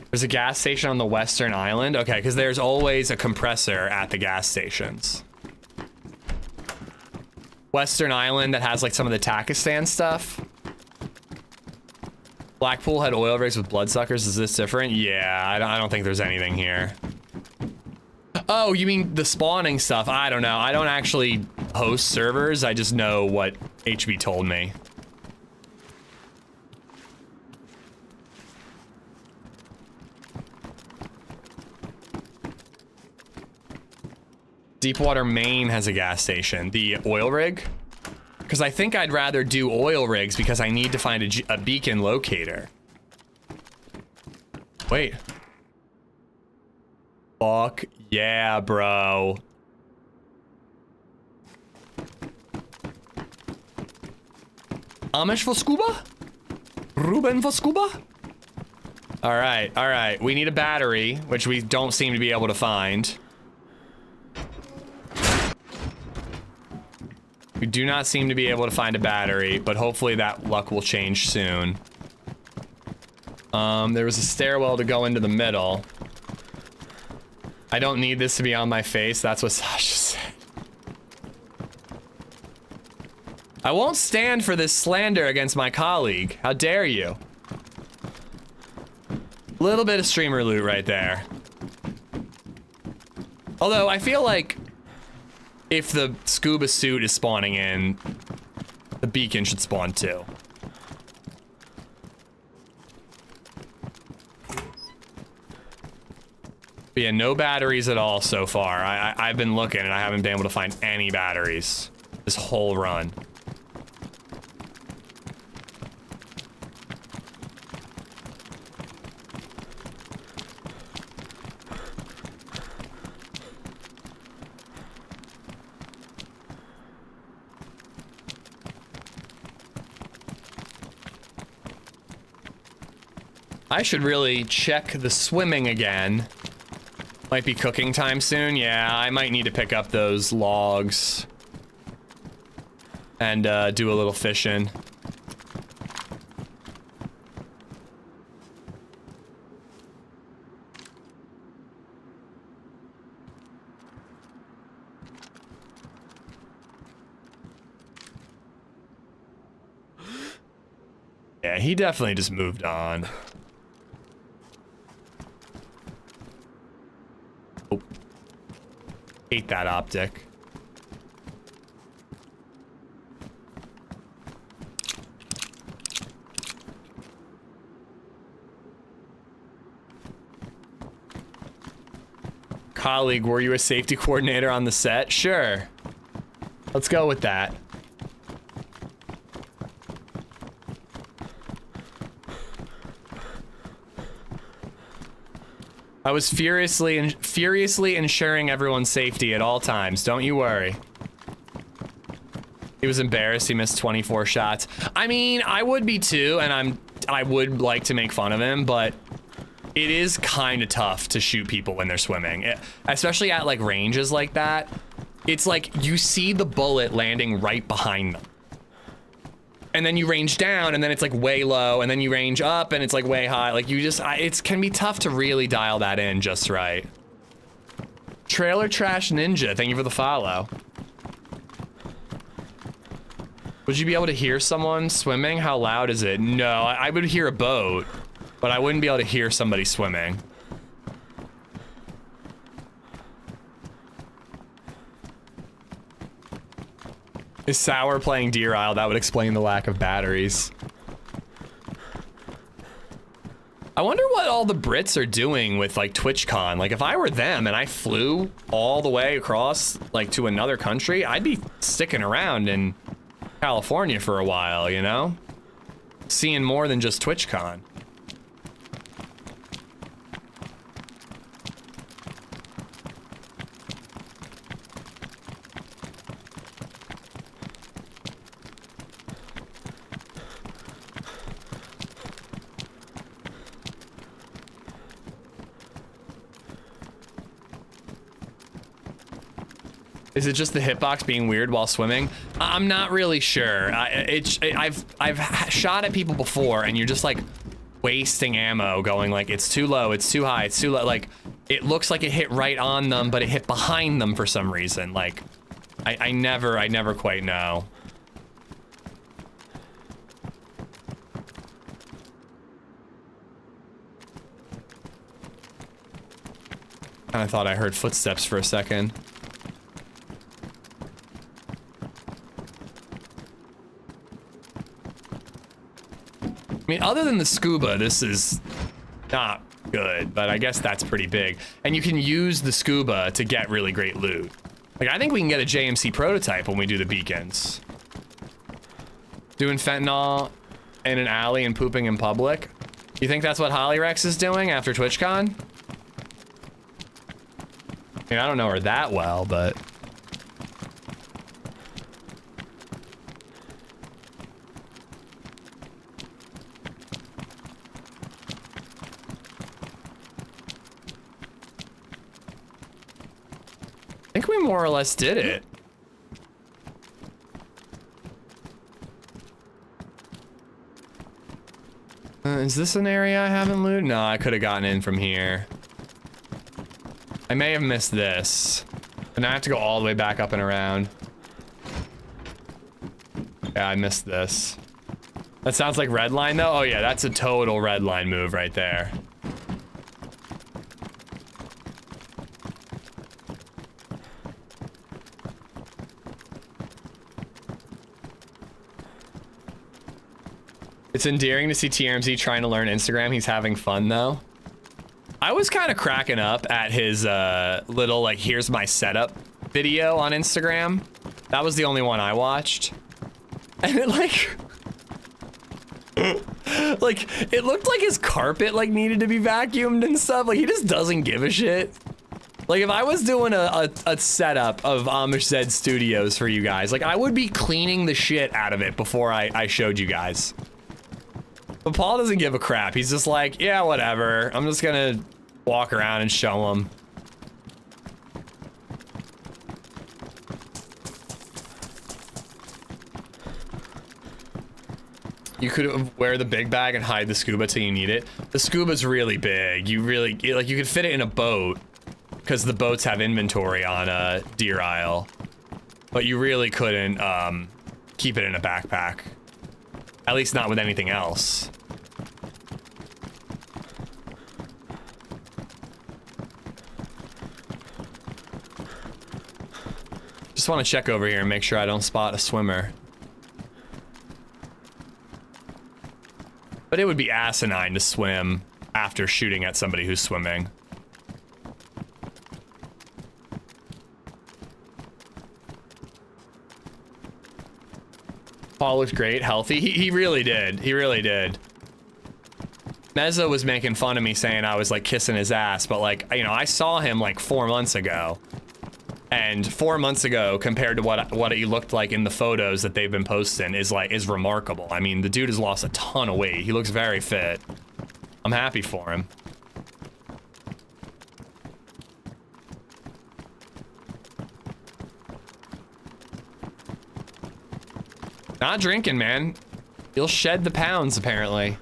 There's a gas station on the western island? Okay, because there's always a compressor at the gas stations. Western island that has like some of the Takistan stuff. Blackpool had oil rigs with bloodsuckers. Is this different? Yeah, I don't think there's anything here. Oh, you mean the spawning stuff? I don't know. I don't actually host servers. I just know what HB told me. Deepwater, Maine has a gas station. The oil rig? Because I think I'd rather do oil rigs because I need to find a beacon locator. Wait. Fuck yeah, bro. Amish for scuba? Ruben for scuba? All right. We need a battery, which we don't seem to be able to find. We do not seem to be able to find a battery, but hopefully that luck will change soon. There was a stairwell to go into the middle. I don't need this to be on my face. That's what Sasha said. I won't stand for this slander against my colleague. How dare you? Little bit of streamer loot right there. Although I feel like if the scuba suit is spawning in, the beacon should spawn too. But yeah, no batteries at all so far. I've been looking and I haven't been able to find any batteries this whole run. I should really check the swimming again. Might be cooking time soon. Yeah, I might need to pick up those logs and do a little fishing. Yeah, he definitely just moved on. Hate that optic. Colleague, were you a safety coordinator on the set? Sure. Let's go with that. I was furiously ensuring everyone's safety at all times. Don't you worry. He was embarrassed. He missed 24 shots. I mean, I would be too, and I would like to make fun of him, but it is kind of tough to shoot people when they're swimming, especially at like ranges like that. It's like you see the bullet landing right behind them. And then you range down and then it's like way low, and then you range up and it's like way high. Like you just, it can be tough to really dial that in just right. Trailer Trash Ninja, thank you for the follow. Would you be able to hear someone swimming? How loud is it? No, I would hear a boat, but I wouldn't be able to hear somebody swimming. Is Sour playing Deer Isle? That would explain the lack of batteries. I wonder what all the Brits are doing with like TwitchCon. Like if I were them and I flew all the way across like to another country, I'd be sticking around in California for a while, you know? Seeing more than just TwitchCon. Is it just the hitbox being weird while swimming? I'm not really sure. I've shot at people before, and you're just like wasting ammo, going like it's too low, it's too high, it's too low. Like it looks like it hit right on them, but it hit behind them for some reason. Like I never quite know. I thought I heard footsteps for a second. I mean, other than the scuba, this is not good, but I guess that's pretty big. And you can use the scuba to get really great loot. Like, I think we can get a JMC prototype when we do the beacons. Doing fentanyl in an alley and pooping in public. You think that's what Hollyrex is doing after TwitchCon? I mean, I don't know her that well, but... I think we more or less did it. Is this an area I haven't looted? No, I could have gotten in from here. I may have missed this. And I have to go all the way back up and around. Yeah, I missed this. That sounds like red line though? Oh yeah, that's a total red line move right there. It's endearing to see TRMZ trying to learn Instagram. He's having fun though. I was kind of cracking up at his little like here's my setup video on Instagram. That was the only one I watched. And it like like it looked like his carpet like needed to be vacuumed and stuff. Like he just doesn't give a shit. Like if I was doing a setup of AmishZed Studios for you guys, like I would be cleaning the shit out of it before I showed you guys. But Paul doesn't give a crap. He's just like, yeah, whatever. I'm just gonna walk around and show him. You could wear the big bag and hide the scuba till you need it. The scuba's really big. You really, like you could fit it in a boat because the boats have inventory on Deer Isle. But you really couldn't keep it in a backpack. At least not with anything else. Just want to check over here and make sure I don't spot a swimmer. But it would be asinine to swim after shooting at somebody who's swimming. Paul looked great, healthy. He really did. He really did. Mezzo was making fun of me saying I was like kissing his ass, but like, you know, I saw him like 4 months ago. And 4 months ago, compared to what he looked like in the photos that they've been posting, is remarkable. I mean, the dude has lost a ton of weight. He looks very fit. I'm happy for him. Not drinking, man. You'll shed the pounds, apparently.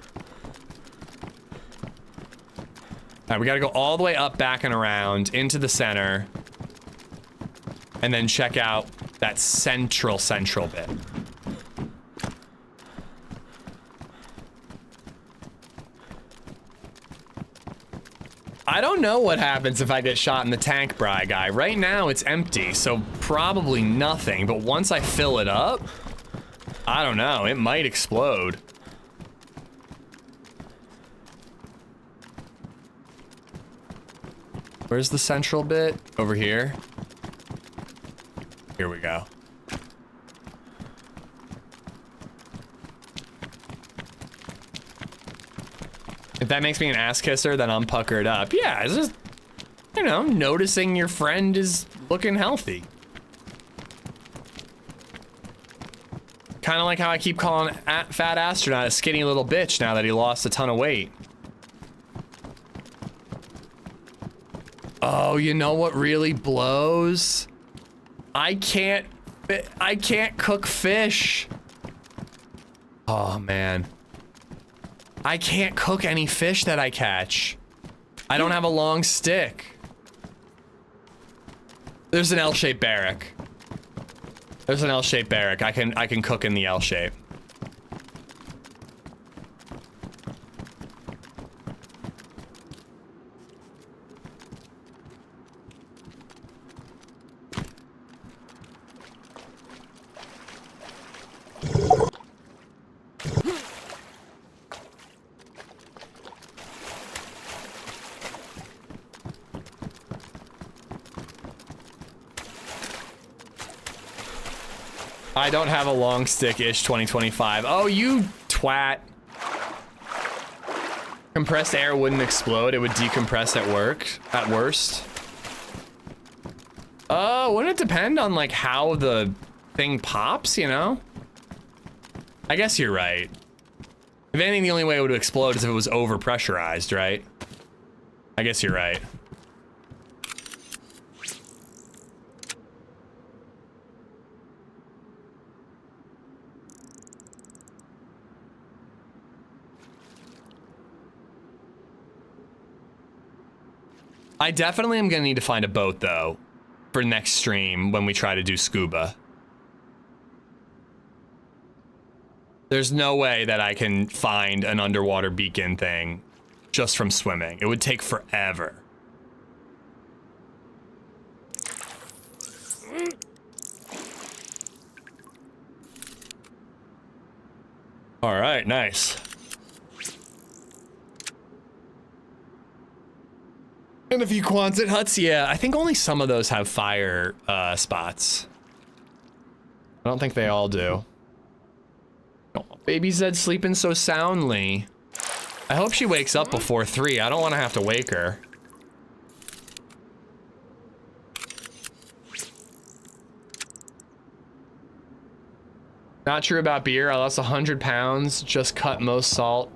All right, we gotta go all the way up, back, and around into the center. And then check out that central bit. I don't know what happens if I get shot in the tank, Bry guy. Right now it's empty, so probably nothing. But once I fill it up, I don't know, it might explode. Where's the central bit? Over here. Here we go. If that makes me an ass kisser, then I'm puckered up. Yeah, it's just, you know, noticing your friend is looking healthy. Kind of like how I keep calling Fat Astronaut a skinny little bitch now that he lost a ton of weight. Oh, you know what really blows? I can't cook fish. Oh man. I can't cook any fish that I catch. I don't have a long stick. There's an L-shaped barrack. There's an L-shaped barrack. I can cook in the L shape. I don't have a long stick-ish 2025. Oh, you twat. Compressed air wouldn't explode. It would decompress at worst. Wouldn't it depend on like how the thing pops, you know? I guess you're right. If anything, the only way it would explode is if it was over-pressurized, right? I guess you're right. I definitely am gonna need to find a boat though for next stream when we try to do scuba. There's no way that I can find an underwater beacon thing just from swimming. It would take forever. All right, nice. And a few Quonset huts, yeah. I think only some of those have fire spots. I don't think they all do. Oh, baby Zed sleeping so soundly. I hope she wakes up before 3. I don't want to have to wake her. Not true about beer. I lost 100 pounds, just cut most salt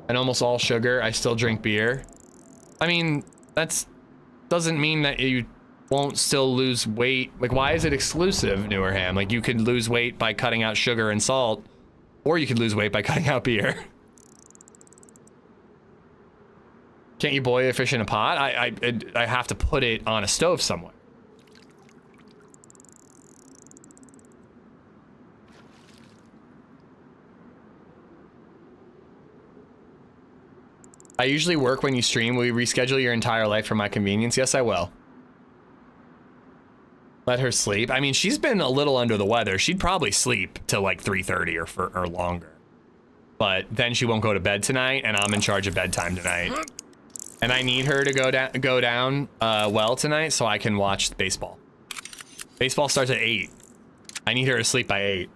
and almost all sugar. I still drink beer. I mean, that's doesn't mean that you won't still lose weight. Like, why is it exclusive, Newerham? Like, you could lose weight by cutting out sugar and salt, or you could lose weight by cutting out beer. Can't you boil a fish in a pot? I have to put it on a stove somewhere. I usually work when you stream. Will you reschedule your entire life for my convenience? Yes, I will. Let her sleep. I mean, she's been a little under the weather. She'd probably sleep till like 3:30 or longer. But then she won't go to bed tonight, and I'm in charge of bedtime tonight. And I need her to go down well tonight so I can watch baseball. Baseball starts at 8. I need her to sleep by 8.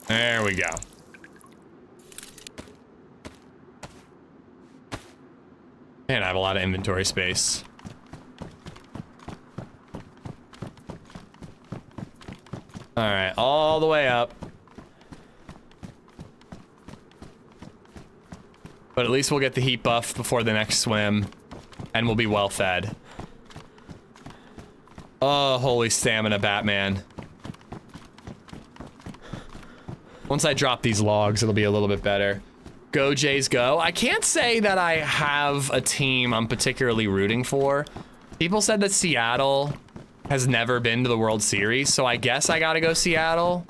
There we go. Man, I have a lot of inventory space. All right, all the way up. But at least we'll get the heat buff before the next swim, and we'll be well fed. Oh, holy stamina, Batman. Once I drop these logs, it'll be a little bit better. Go Jays go. I can't say that I have a team I'm particularly rooting for. People said that Seattle has never been to the World Series, so I guess I gotta go Seattle.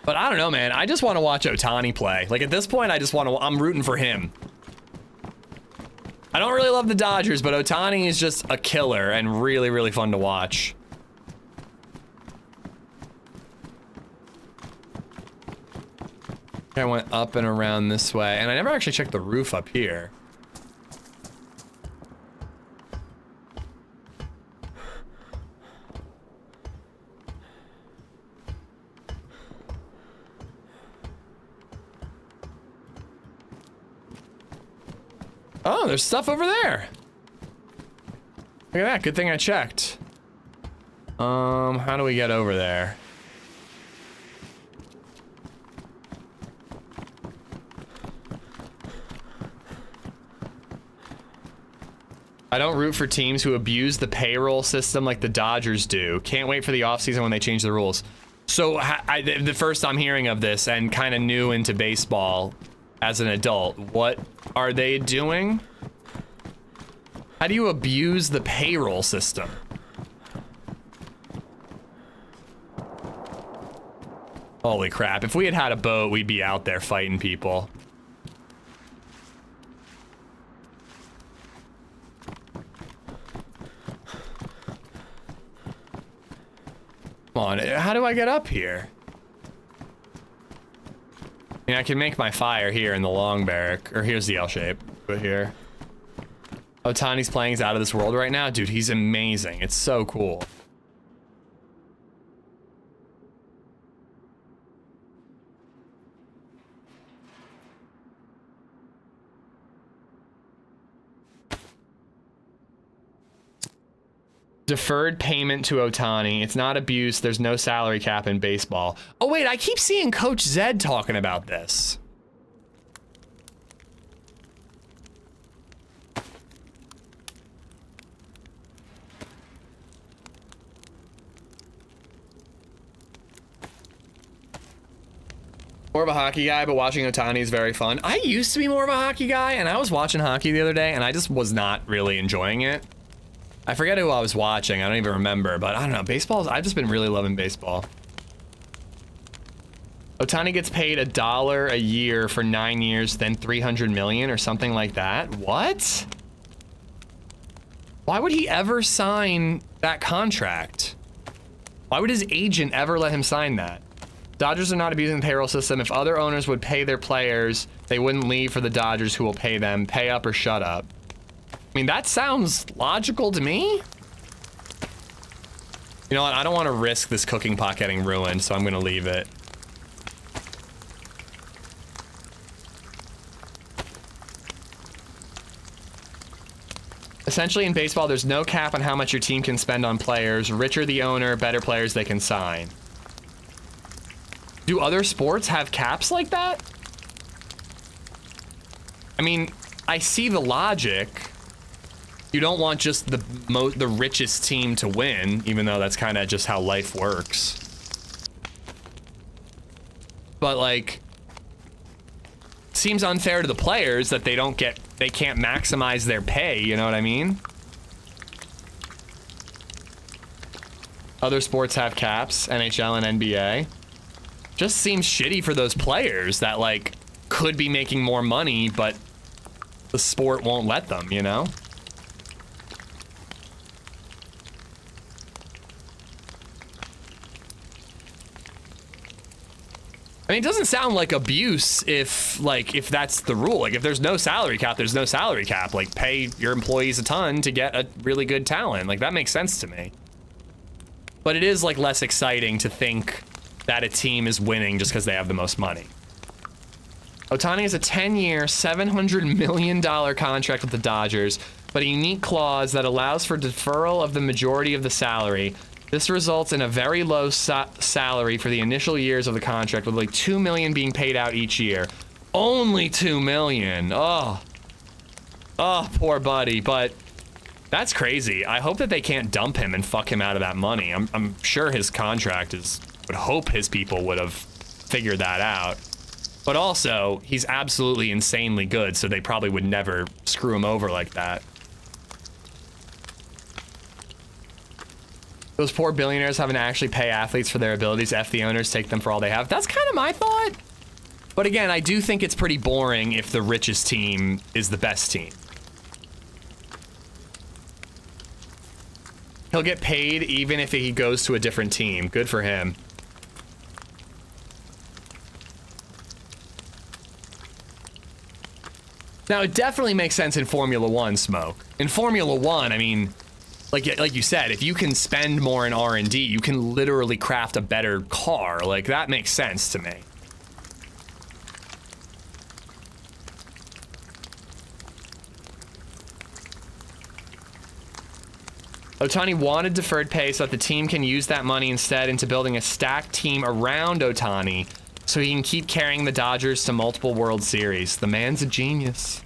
But I don't know, man. I just want to watch Ohtani play. Like, at this point, I'm rooting for him. I don't really love the Dodgers, but Ohtani is just a killer and really, really fun to watch. I went up and around this way, and I never actually checked the roof up here. Oh, there's stuff over there. Look at that, good thing I checked. How do we get over there? I don't root for teams who abuse the payroll system like the Dodgers do. Can't wait for the offseason when they change the rules. So the first I'm hearing of this and kind of new into baseball as an adult, what are they doing? How do you abuse the payroll system? Holy crap, if we had a boat, we'd be out there fighting people. Come on, how do I get up here? I mean, I can make my fire here in the long barrack, or here's the L shape, but here. Ohtani's playing is out of this world right now. Dude, he's amazing. It's so cool. Deferred payment to Ohtani. It's not abuse. There's no salary cap in baseball. Oh, wait, I keep seeing Coach Zed talking about this. More of a hockey guy, but watching Ohtani is very fun. I used to be more of a hockey guy, and I was watching hockey the other day, and I just was not really enjoying it. I forget who I was watching. I don't even remember, but I don't know. Baseball, I've just been really loving baseball. Ohtani gets paid $1 a year for 9 years, then $300 million or something like that. What? Why would he ever sign that contract? Why would his agent ever let him sign that? Dodgers are not abusing the payroll system. If other owners would pay their players, they wouldn't leave for the Dodgers, who will pay them. Pay up or shut up. I mean, that sounds logical to me. You know what? I don't want to risk this cooking pot getting ruined, so I'm going to leave it. Essentially, in baseball, there's no cap on how much your team can spend on players. Richer the owner, better players they can sign. Do other sports have caps like that? I mean, I see the logic. You don't want just the richest team to win, even though that's kind of just how life works. But like, seems unfair to the players that they can't maximize their pay, you know what I mean? Other sports have caps, NHL and NBA. Just seems shitty for those players that like could be making more money, but the sport won't let them, you know? I mean, it doesn't sound like abuse if that's the rule. Like, if there's no salary cap, there's no salary cap. Like, pay your employees a ton to get a really good talent. Like, that makes sense to me. But it is, like, less exciting to think that a team is winning just because they have the most money. Ohtani has a 10-year, $700 million contract with the Dodgers, but a unique clause that allows for deferral of the majority of the salary. This results in a very low salary for the initial years of the contract, with like $2 million being paid out each year. Only $2 million. Oh, poor buddy. But that's crazy. I hope that they can't dump him and fuck him out of that money. I'm sure his contract would hope his people would have figured that out. But also, he's absolutely insanely good, so they probably would never screw him over like that. Those poor billionaires having to actually pay athletes for their abilities. F the owners, take them for all they have. That's kind of my thought. But again, I do think it's pretty boring if the richest team is the best team. He'll get paid even if he goes to a different team. Good for him. Now, it definitely makes sense in Formula One, Smoke. In Formula One, I mean, like you said, if you can spend more in R&D, you can literally craft a better car. Like, that makes sense to me. Ohtani wanted deferred pay so that the team can use that money instead into building a stacked team around Ohtani so he can keep carrying the Dodgers to multiple World Series. The man's a genius.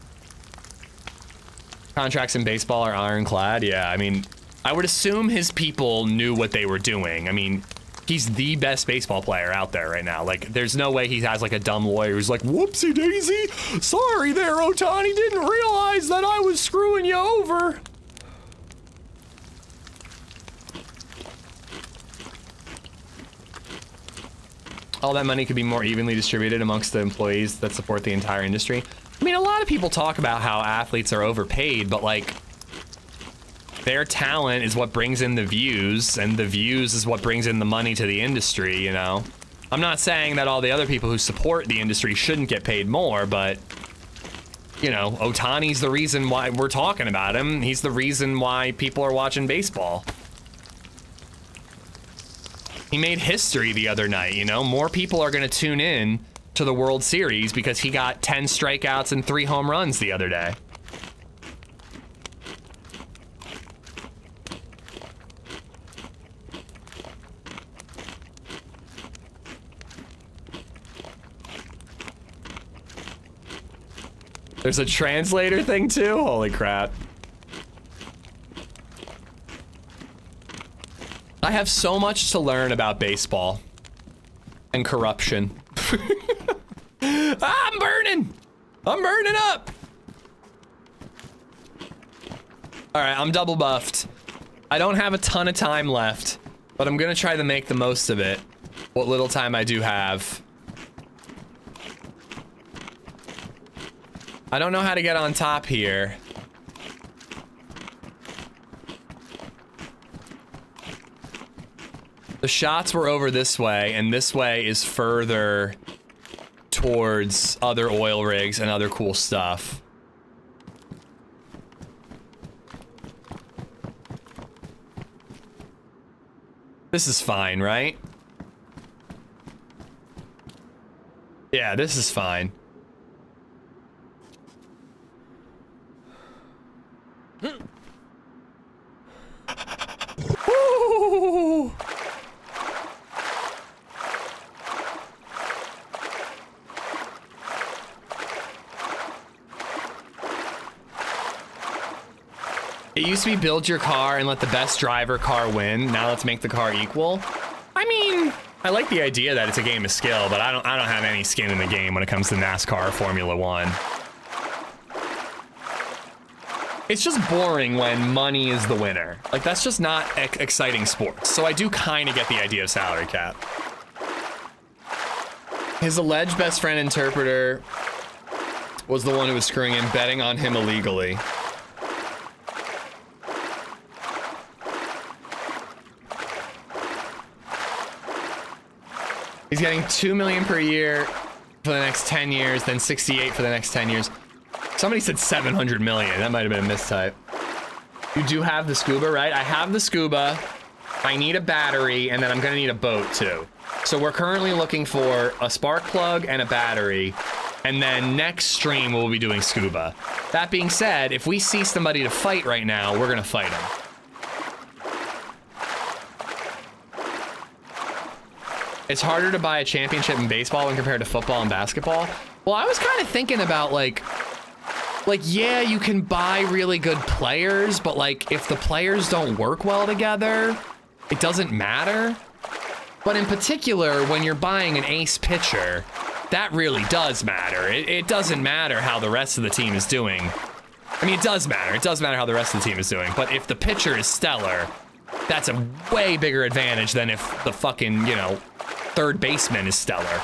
Contracts in baseball are ironclad. Yeah, I mean, I would assume his people knew what they were doing. I mean, he's the best baseball player out there right now. Like, there's no way he has like a dumb lawyer who's like, whoopsie daisy, sorry there, Ohtani, didn't realize that I was screwing you over. All that money could be more evenly distributed amongst the employees that support the entire industry. I mean, a lot of people talk about how athletes are overpaid, but like, their talent is what brings in the views, and the views is what brings in the money to the industry, you know? I'm not saying that all the other people who support the industry shouldn't get paid more, but, you know, Ohtani's the reason why we're talking about him. He's the reason why people are watching baseball. He made history the other night, you know? More people are gonna tune in to the World Series because he got 10 strikeouts and 3 home runs the other day. There's a translator thing too? Holy crap. I have so much to learn about baseball and corruption. I'm burning! I'm burning up! Alright, I'm double buffed. I don't have a ton of time left, but I'm gonna try to make the most of it. What little time I do have. I don't know how to get on top here. The shots were over this way, and this way is further towards other oil rigs and other cool stuff. This is fine, right? Yeah, this is fine. Ooh. It used to be build your car and let the best driver car win. Now let's make the car equal. I mean, I like the idea that it's a game of skill, but I don't have any skin in the game when it comes to NASCAR or Formula One. It's just boring when money is the winner. Like, that's just not exciting sports. So I do kind of get the idea of salary cap. His alleged best friend interpreter was the one who was screwing him, betting on him illegally. He's getting $2 million per year for the next 10 years, then 68 for the next 10 years. Somebody said 700 million. That might have been a mistype. You do have the scuba, right? I have the scuba. I need a battery, and then I'm gonna need a boat too. So we're currently looking for a spark plug and a battery, and then next stream we'll be doing scuba. That being said, if we see somebody to fight right now, we're gonna fight them. It's harder to buy a championship in baseball when compared to football and basketball. Well, I was kind of thinking about like, yeah, you can buy really good players, but like, if the players don't work well together, it doesn't matter. But in particular, when you're buying an ace pitcher, that really does matter. It doesn't matter how the rest of the team is doing. I mean, it does matter. It does matter how the rest of the team is doing. But if the pitcher is stellar, that's a way bigger advantage than if the fucking, you know, third baseman is stellar.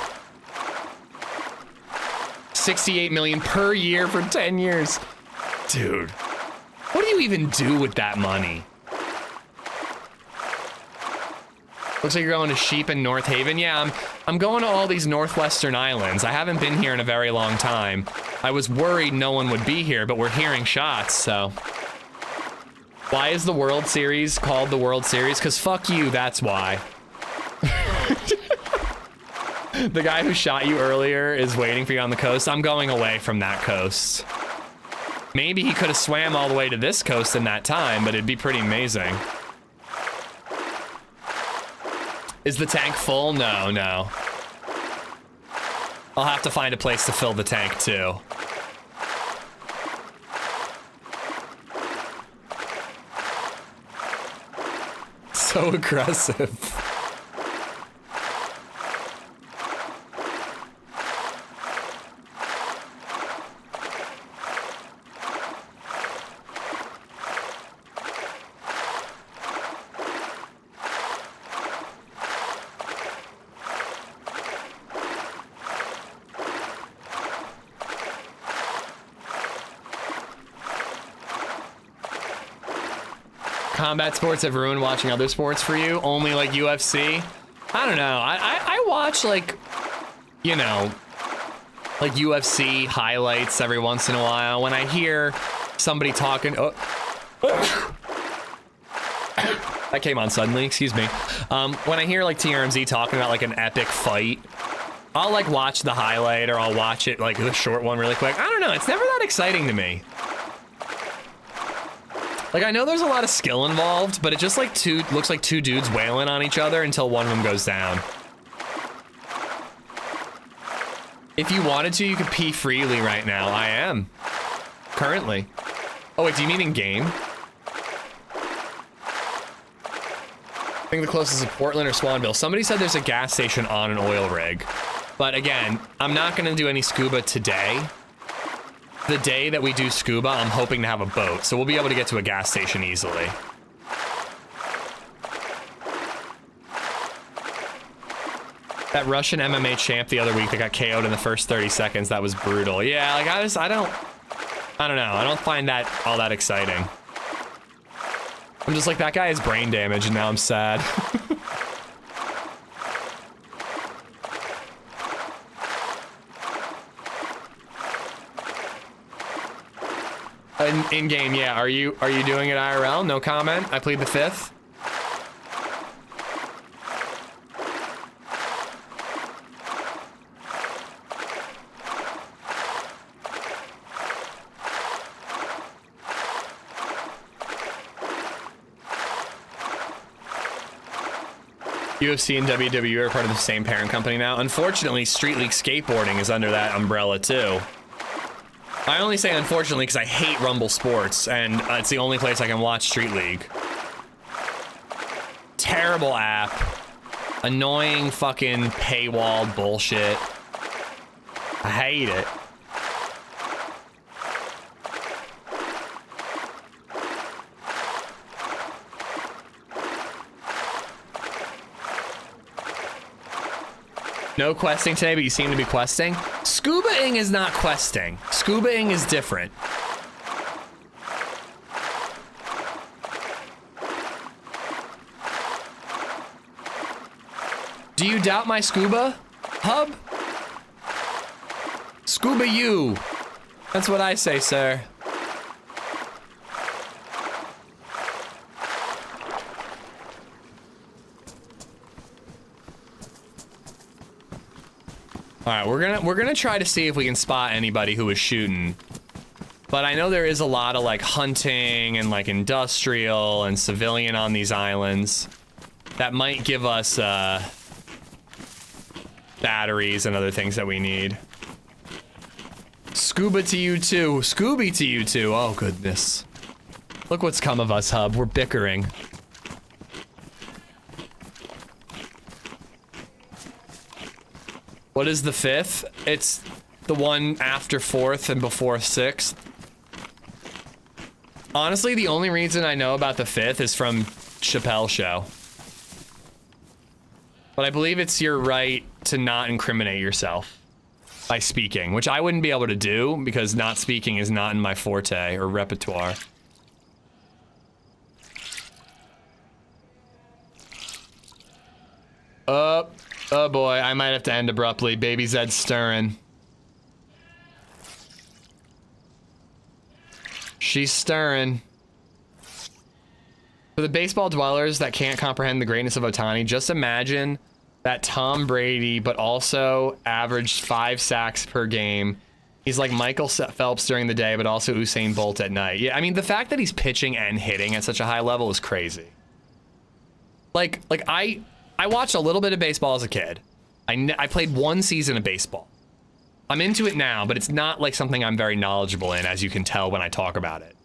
68 million per year for 10 years. Dude, what do you even do with that money? Looks like you're going to Sheep in North Haven. Yeah, I'm going to all these Northwestern islands. I haven't been here in a very long time. I was worried no one would be here, but we're hearing shots, so. Why is the World Series called the World Series? Because fuck you, that's why. The guy who shot you earlier is waiting for you on the coast. I'm going away from that coast. Maybe he could have swam all the way to this coast in that time, but it'd be pretty amazing. Is the tank full? No, no. I'll have to find a place to fill the tank too. So aggressive. Combat sports have ruined watching other sports for you? Only like UFC? I don't know. I watch like, you know, like UFC highlights every once in a while. When I hear somebody talking, oh, that came on suddenly, excuse me. When I hear like TRMZ talking about like an epic fight, I'll like watch the highlight or I'll watch it like the short one really quick. I don't know, it's never that exciting to me. Like, I know there's a lot of skill involved, but it just like looks like two dudes wailing on each other until one of them goes down. If you wanted to, you could pee freely right now. I am. Currently. Oh, wait, do you mean in game? I think the closest is Portland or Swanville. Somebody said there's a gas station on an oil rig. But again, I'm not gonna do any scuba today. The day that we do scuba, I'm hoping to have a boat, so we'll be able to get to a gas station easily. That Russian MMA champ the other week that got KO'd in the first 30 seconds, that was brutal. Yeah, like I don't know. I don't find that all that exciting. I'm just like, that guy has brain damage and now I'm sad. In game, yeah. Are you doing it IRL? No comment. I plead the fifth. UFC and WWE are part of the same parent company now. Unfortunately, Street League Skateboarding is under that umbrella too. I only say unfortunately because I hate Rumble Sports, and it's the only place I can watch Street League. Terrible app. Annoying fucking paywall bullshit. I hate it. No questing today, but you seem to be questing. Scuba-ing is not questing. Scuba-ing is different. Do you doubt my scuba, hub? Scuba you. That's what I say, sir. All right, we're gonna try to see if we can spot anybody who is shooting. But I know there is a lot of like hunting and like industrial and civilian on these islands that might give us batteries and other things that we need. Scuba to you too. Scooby to you too. Oh goodness. Look what's come of us, hub. We're bickering. What is the fifth? It's the one after fourth and before sixth. Honestly, the only reason I know about the fifth is from Chappelle's show. But I believe it's your right to not incriminate yourself by speaking, which I wouldn't be able to do because not speaking is not in my forte or repertoire. Oh boy, I might have to end abruptly. Baby Zed's stirring. She's stirring. For the baseball dwellers that can't comprehend the greatness of Ohtani, just imagine that Tom Brady, but also averaged 5 sacks per game. He's like Michael Phelps during the day, but also Usain Bolt at night. Yeah, I mean, the fact that he's pitching and hitting at such a high level is crazy. Like I watched a little bit of baseball as a kid. I played one season of baseball. I'm into it now, but it's not like something I'm very knowledgeable in, as you can tell when I talk about it.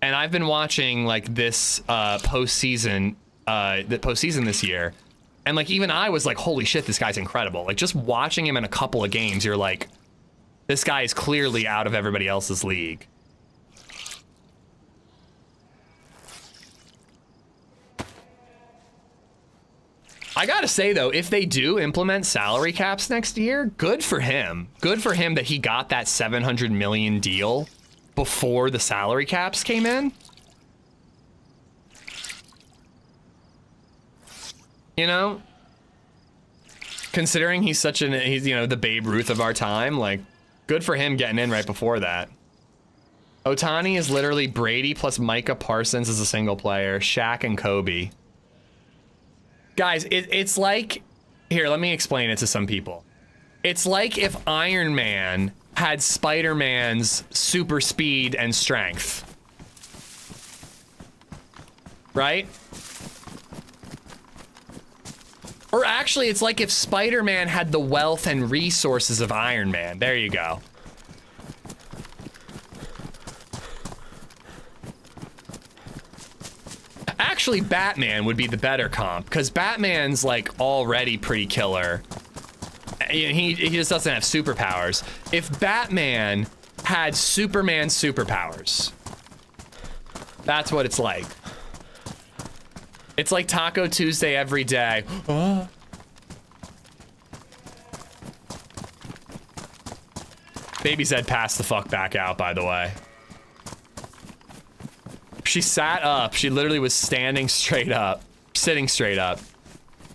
And I've been watching like this postseason this year, and like even I was like, holy shit, this guy's incredible. Like just watching him in a couple of games, you're like, this guy is clearly out of everybody else's league. I gotta say though, if they do implement salary caps next year, good for him. Good for him that he got that 700 million deal before the salary caps came in. You know, considering he's you know, the Babe Ruth of our time, like good for him getting in right before that. Ohtani is literally Brady plus Micah Parsons as a single player, Shaq and Kobe. Guys, it's like, here, let me explain it to some people. It's like if Iron Man had Spider-Man's super speed and strength. Right? Or actually, it's like if Spider-Man had the wealth and resources of Iron Man. There you go. Actually, Batman would be the better comp, because Batman's like already pretty killer. He just doesn't have superpowers. If Batman had Superman's superpowers, that's what it's like. It's like Taco Tuesday every day. LadyZed passed the fuck back out, by the way. She sat up. She literally was standing straight up, sitting straight up,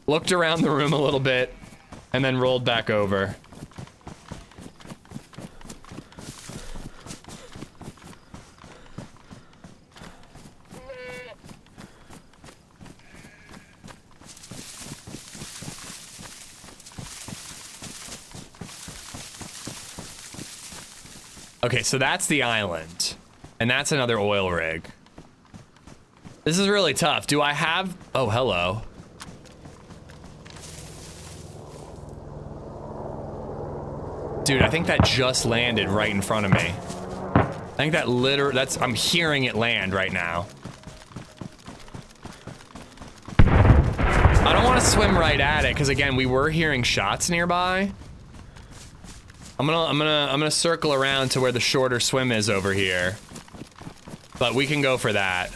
looked around the room a little bit, and then rolled back over. Okay, so that's the island, and that's another oil rig. This is really tough. Do I have... Oh, hello. Dude, I think that just landed right in front of me. I think that I'm hearing it land right now. I don't want to swim right at it, because again, we were hearing shots nearby. I'm gonna circle around to where the shorter swim is over here. But we can go for that.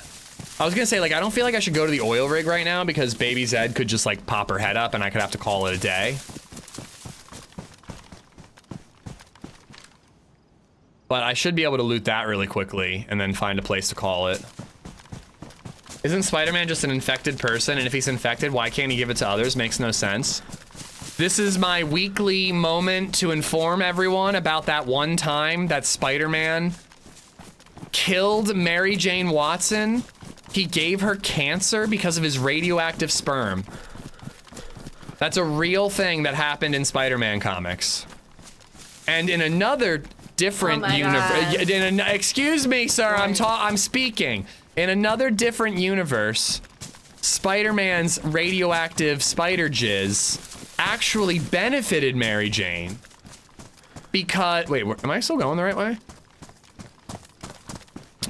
I was gonna say, like, I don't feel like I should go to the oil rig right now because LadyZed could just, like, pop her head up and I could have to call it a day. But I should be able to loot that really quickly and then find a place to call it. Isn't Spider-Man just an infected person? And if he's infected, why can't he give it to others? Makes no sense. This is my weekly moment to inform everyone about that one time that Spider-Man killed Mary Jane Watson. He gave her cancer because of his radioactive sperm. That's a real thing that happened in Spider-Man comics. And in another different universe, excuse me, sir, I'm speaking. In another different universe, Spider-Man's radioactive spider jizz actually benefited Mary Jane because, wait, am I still going the right way?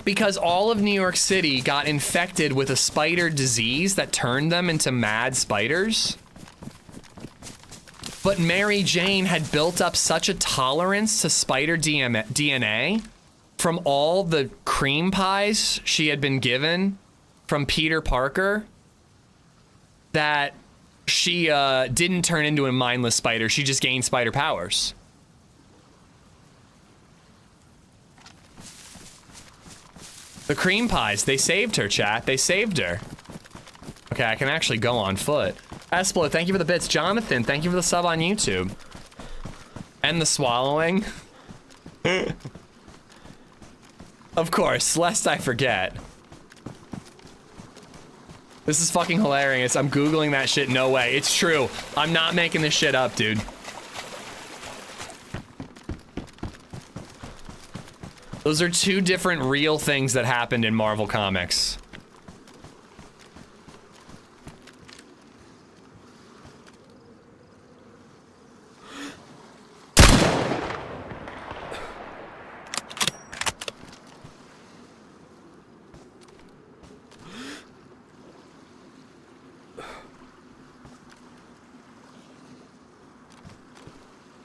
Because all of New York City got infected with a spider disease that turned them into mad spiders. But Mary Jane had built up such a tolerance to spider DNA from all the cream pies she had been given from Peter Parker that she didn't turn into a mindless spider. She just gained spider powers. The cream pies, they saved her, chat. They saved her. Okay, I can actually go on foot. Esplo, thank you for the bits. Jonathan, thank you for the sub on YouTube. And the swallowing. Of course, lest I forget. This is fucking hilarious. I'm Googling that shit. No way. It's true. I'm not making this shit up, dude. Those are two different real things that happened in Marvel Comics.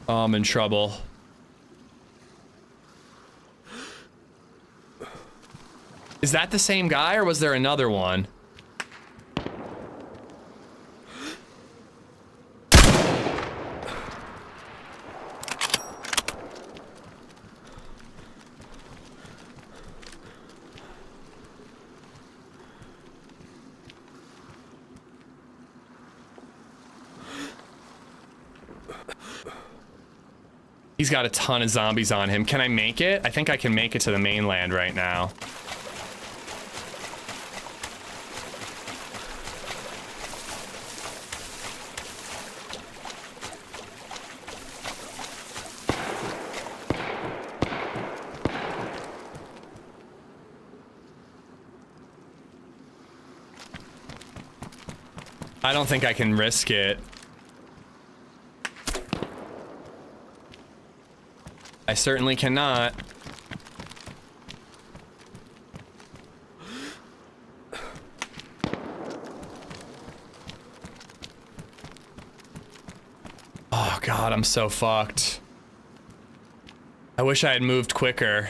Oh, I'm in trouble. Is that the same guy or was there another one? He's got a ton of zombies on him. Can I make it? I think I can make it to the mainland right now. I don't think I can risk it. I certainly cannot. Oh God, I'm so fucked. I wish I had moved quicker.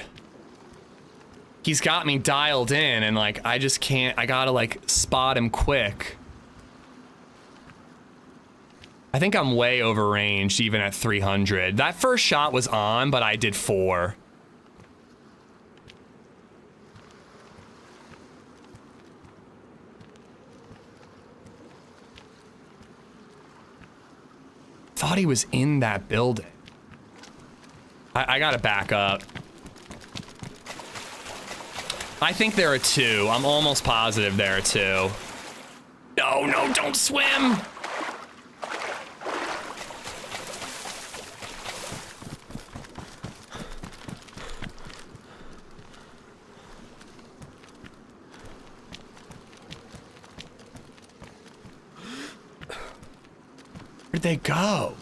He's got me dialed in and like, I just can't, I gotta like spot him quick. I think I'm way overranged even at 300. That first shot was on, but I did 4. Thought he was in that building. I gotta back up. I think there are 2. I'm almost positive there are 2. No, no, don't swim! Where'd they go?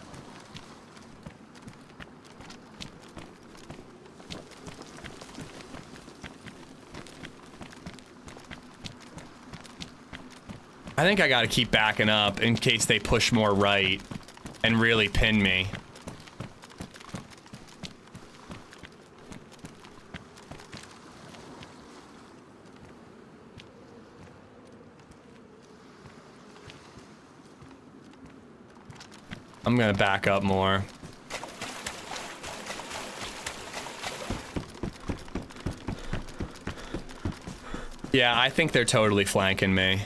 I think I gotta keep backing up in case they push more right and really pin me. I'm gonna back up more. Yeah, I think they're totally flanking me.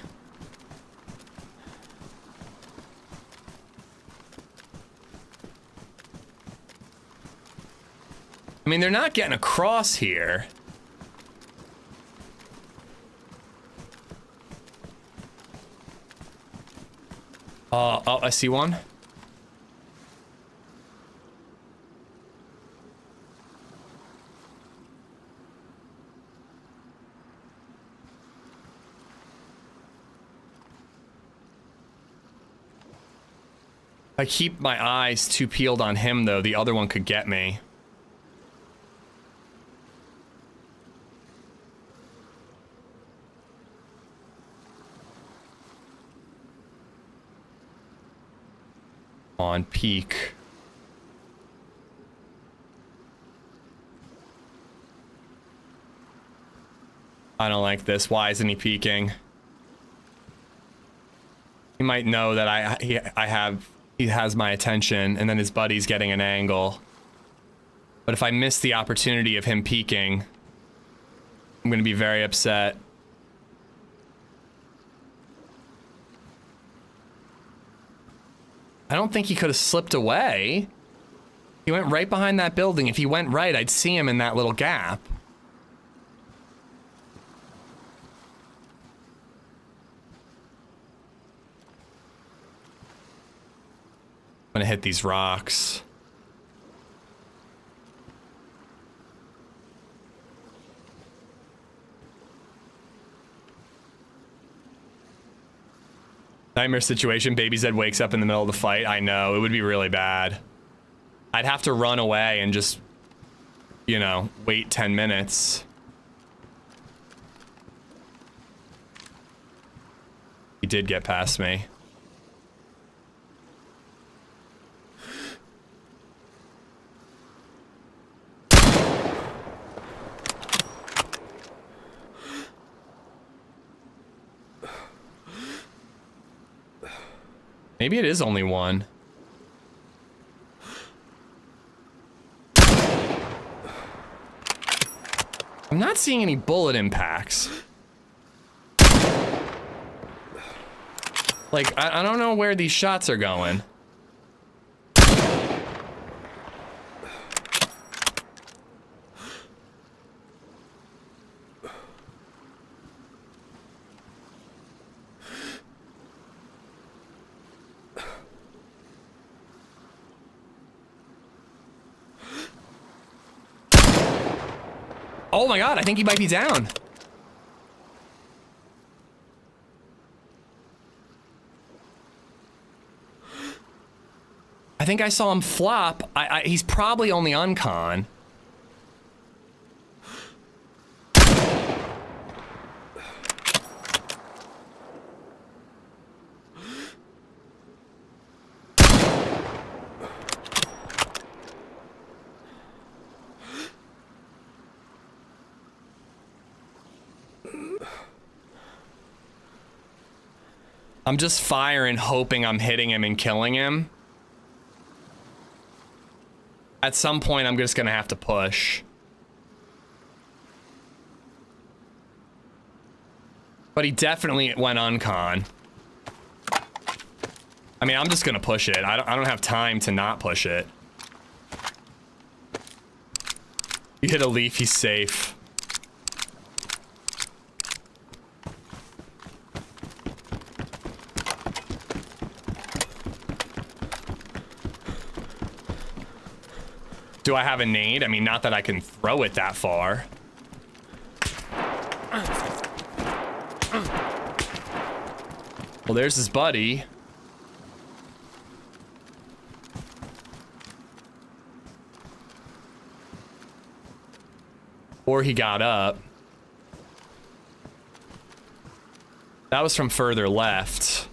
I mean, they're not getting across here. Oh, I see one. I keep my eyes too peeled on him, though. The other one could get me. On peak. I don't like this. Why isn't he peeking? He might know that he has my attention, and then his buddy's getting an angle. But if I miss the opportunity of him peeking, I'm gonna be very upset. I don't think he could have slipped away. He went right behind that building. If he went right, I'd see him in that little gap. I'm gonna hit these rocks. Nightmare situation. BabyZed wakes up in the middle of the fight. I know, it would be really bad. I'd have to run away and just, you know, wait 10 minutes. He did get past me. Maybe it is only one. I'm not seeing any bullet impacts. Like, I don't know where these shots are going. Oh my god, I think he might be down. I think I saw him flop. He's probably only uncon. I'm just firing, hoping I'm hitting him and killing him. At some point, I'm just gonna have to push. But he definitely went uncon. I mean, I'm just gonna push it. I don't have time to not push it. You hit a leaf, he's safe. Do I have a nade? I mean, not that I can throw it that far. Well, there's his buddy. Or he got up. That was from further left.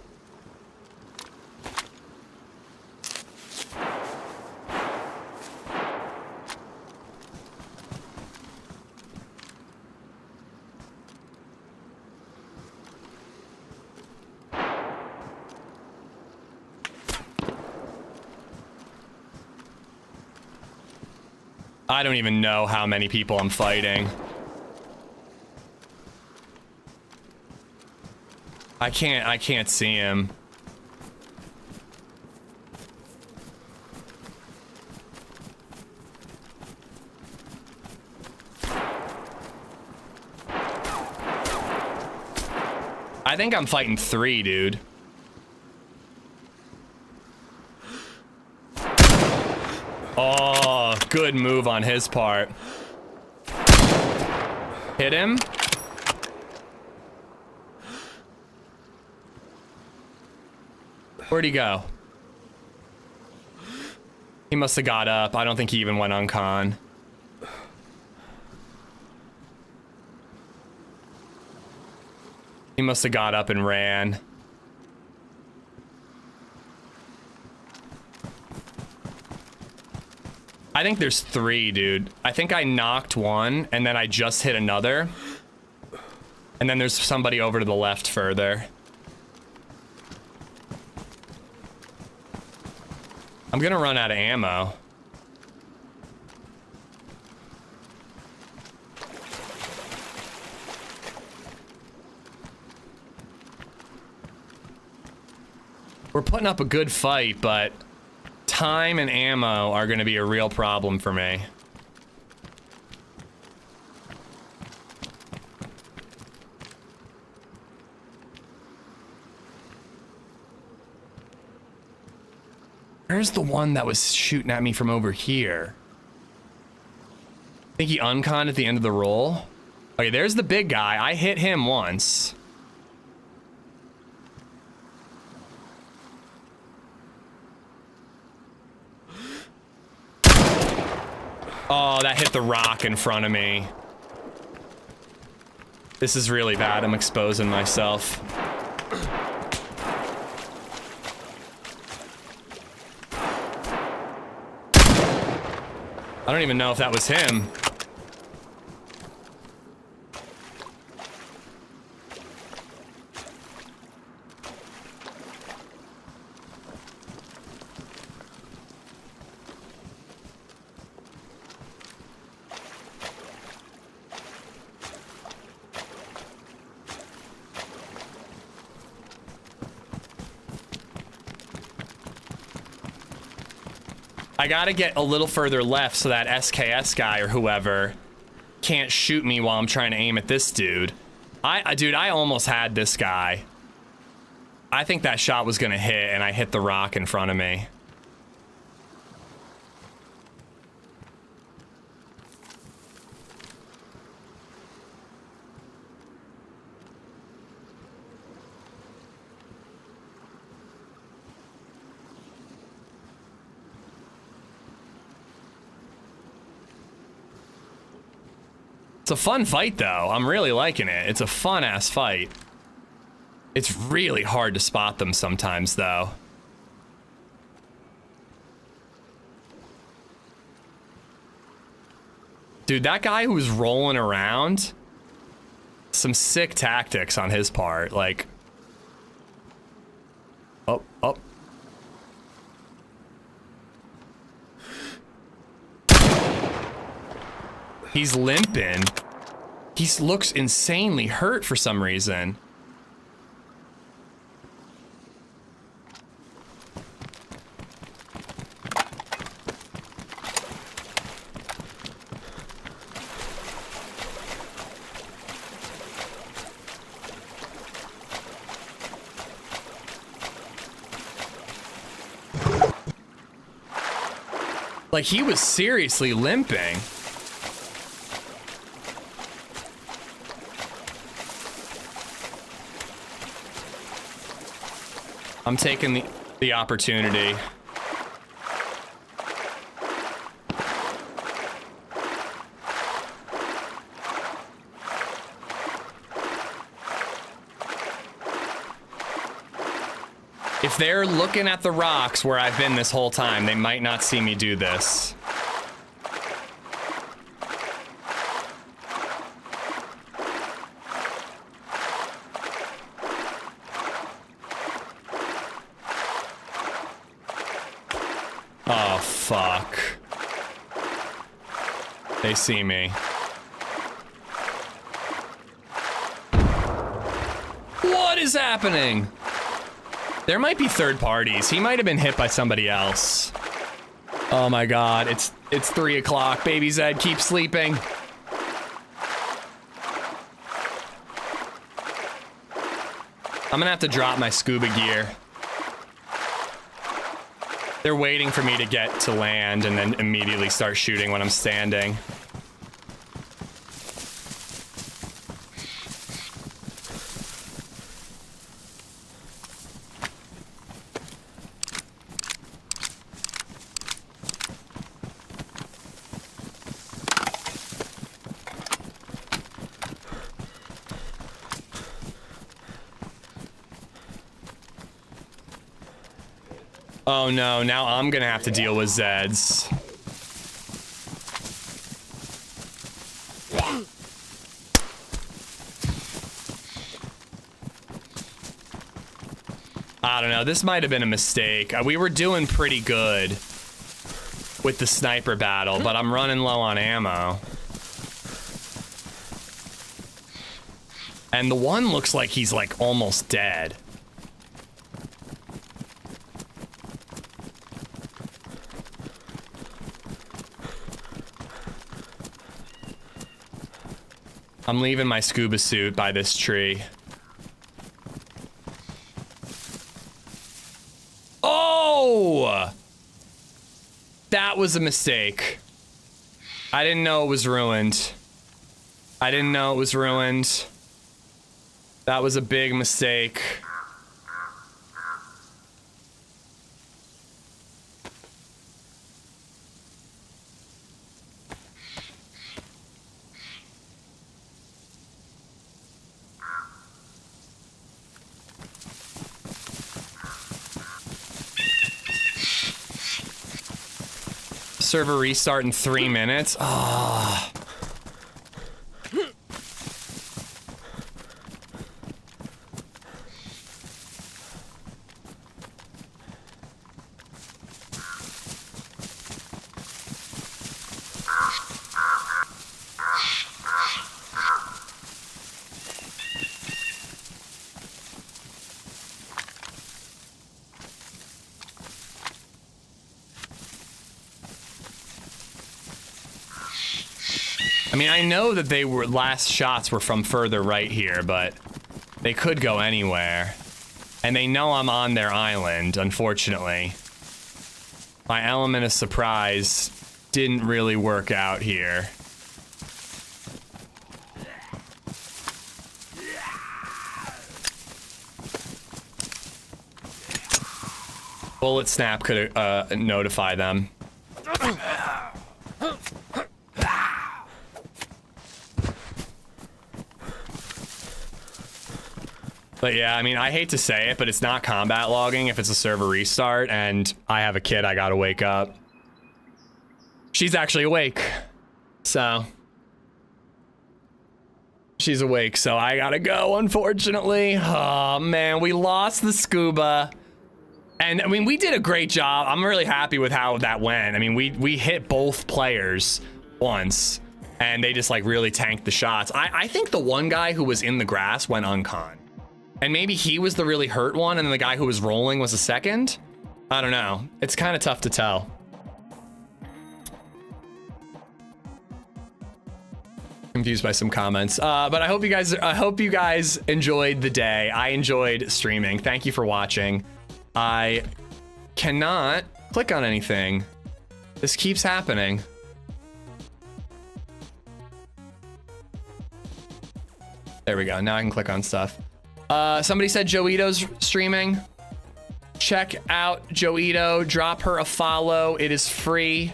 I don't even know how many people I'm fighting. I can't see him. I think I'm fighting 3, dude. Oh, good move on his part. Hit him. Where'd he go? He must have got up. I don't think he even went uncon. He must have got up and ran. I think there's 3, dude. I think I knocked one, and then I just hit another. And then there's somebody over to the left further. I'm gonna run out of ammo. We're putting up a good fight, but time and ammo are going to be a real problem for me. Where's the one that was shooting at me from over here? I think he unconned at the end of the roll. Okay, there's the big guy. I hit him once. Oh, that hit the rock in front of me. This is really bad. I'm exposing myself. I don't even know if that was him. I gotta get a little further left so that SKS guy or whoever can't shoot me while I'm trying to aim at this dude. Dude, I almost had this guy. I think that shot was gonna hit, and I hit the rock in front of me. It's a fun fight, though. I'm really liking it. It's a fun-ass fight. It's really hard to spot them sometimes, though. Dude, that guy who was rolling around, some sick tactics on his part. Like, oh. He's limping. He looks insanely hurt for some reason. Like, he was seriously limping. I'm taking the opportunity. If they're looking at the rocks where I've been this whole time, they might not see me do this. Oh, fuck. They see me. What is happening? There might be third parties. He might have been hit by somebody else. Oh my god, it's 3 o'clock. Baby Zed, keep sleeping. I'm gonna have to drop my scuba gear. They're waiting for me to get to land and then immediately start shooting when I'm standing. Oh no, now I'm gonna have to deal with Zeds. I don't know, this might have been a mistake. We were doing pretty good with the sniper battle, but I'm running low on ammo. And the one looks like he's like almost dead. I'm leaving my scuba suit by this tree. Oh! That was a mistake. I didn't know it was ruined. I didn't know it was ruined. That was a big mistake. Server restart in 3 minutes. Ah. Oh. I mean, I know that they were last shots were from further right here, but they could go anywhere. And they know I'm on their island, unfortunately. My element of surprise didn't really work out here. Bullet snap could notify them. But yeah, I mean, I hate to say it, but it's not combat logging if it's a server restart, and I have a kid I gotta wake up. She's actually awake, so. She's awake, so I gotta go, unfortunately. Oh man, we lost the scuba. And I mean, we did a great job. I'm really happy with how that went. I mean, we hit both players once, and they just like really tanked the shots. I think the one guy who was in the grass went uncon. And maybe he was the really hurt one, and then the guy who was rolling was a second? I don't know. It's kind of tough to tell. Confused by some comments. But I hope you guys enjoyed the day. I enjoyed streaming. Thank you for watching. I cannot click on anything. This keeps happening. There we go. Now I can click on stuff. Somebody said Joito's streaming. Check out Joito. Drop her a follow. It is free.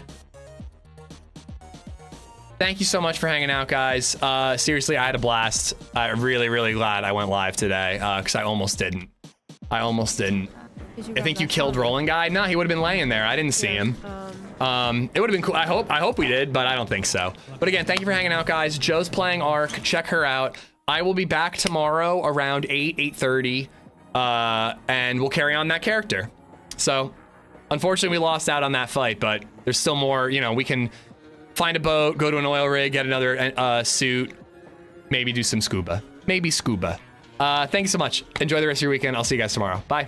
Thank you so much for hanging out, guys. Seriously, I had a blast. I'm really, really glad I went live today, because I almost didn't. I think you killed Rolling Guy. No, he would have been laying there. I didn't see him. It would have been cool. I hope we did, but I don't think so. But again, thank you for hanging out, guys. Joe's playing Ark. Check her out. I will be back tomorrow around 8:30, and we'll carry on that character. So, unfortunately, we lost out on that fight, but there's still more. You know, we can find a boat, go to an oil rig, get another suit, maybe do some scuba. Maybe scuba. Thank you so much. Enjoy the rest of your weekend. I'll see you guys tomorrow. Bye.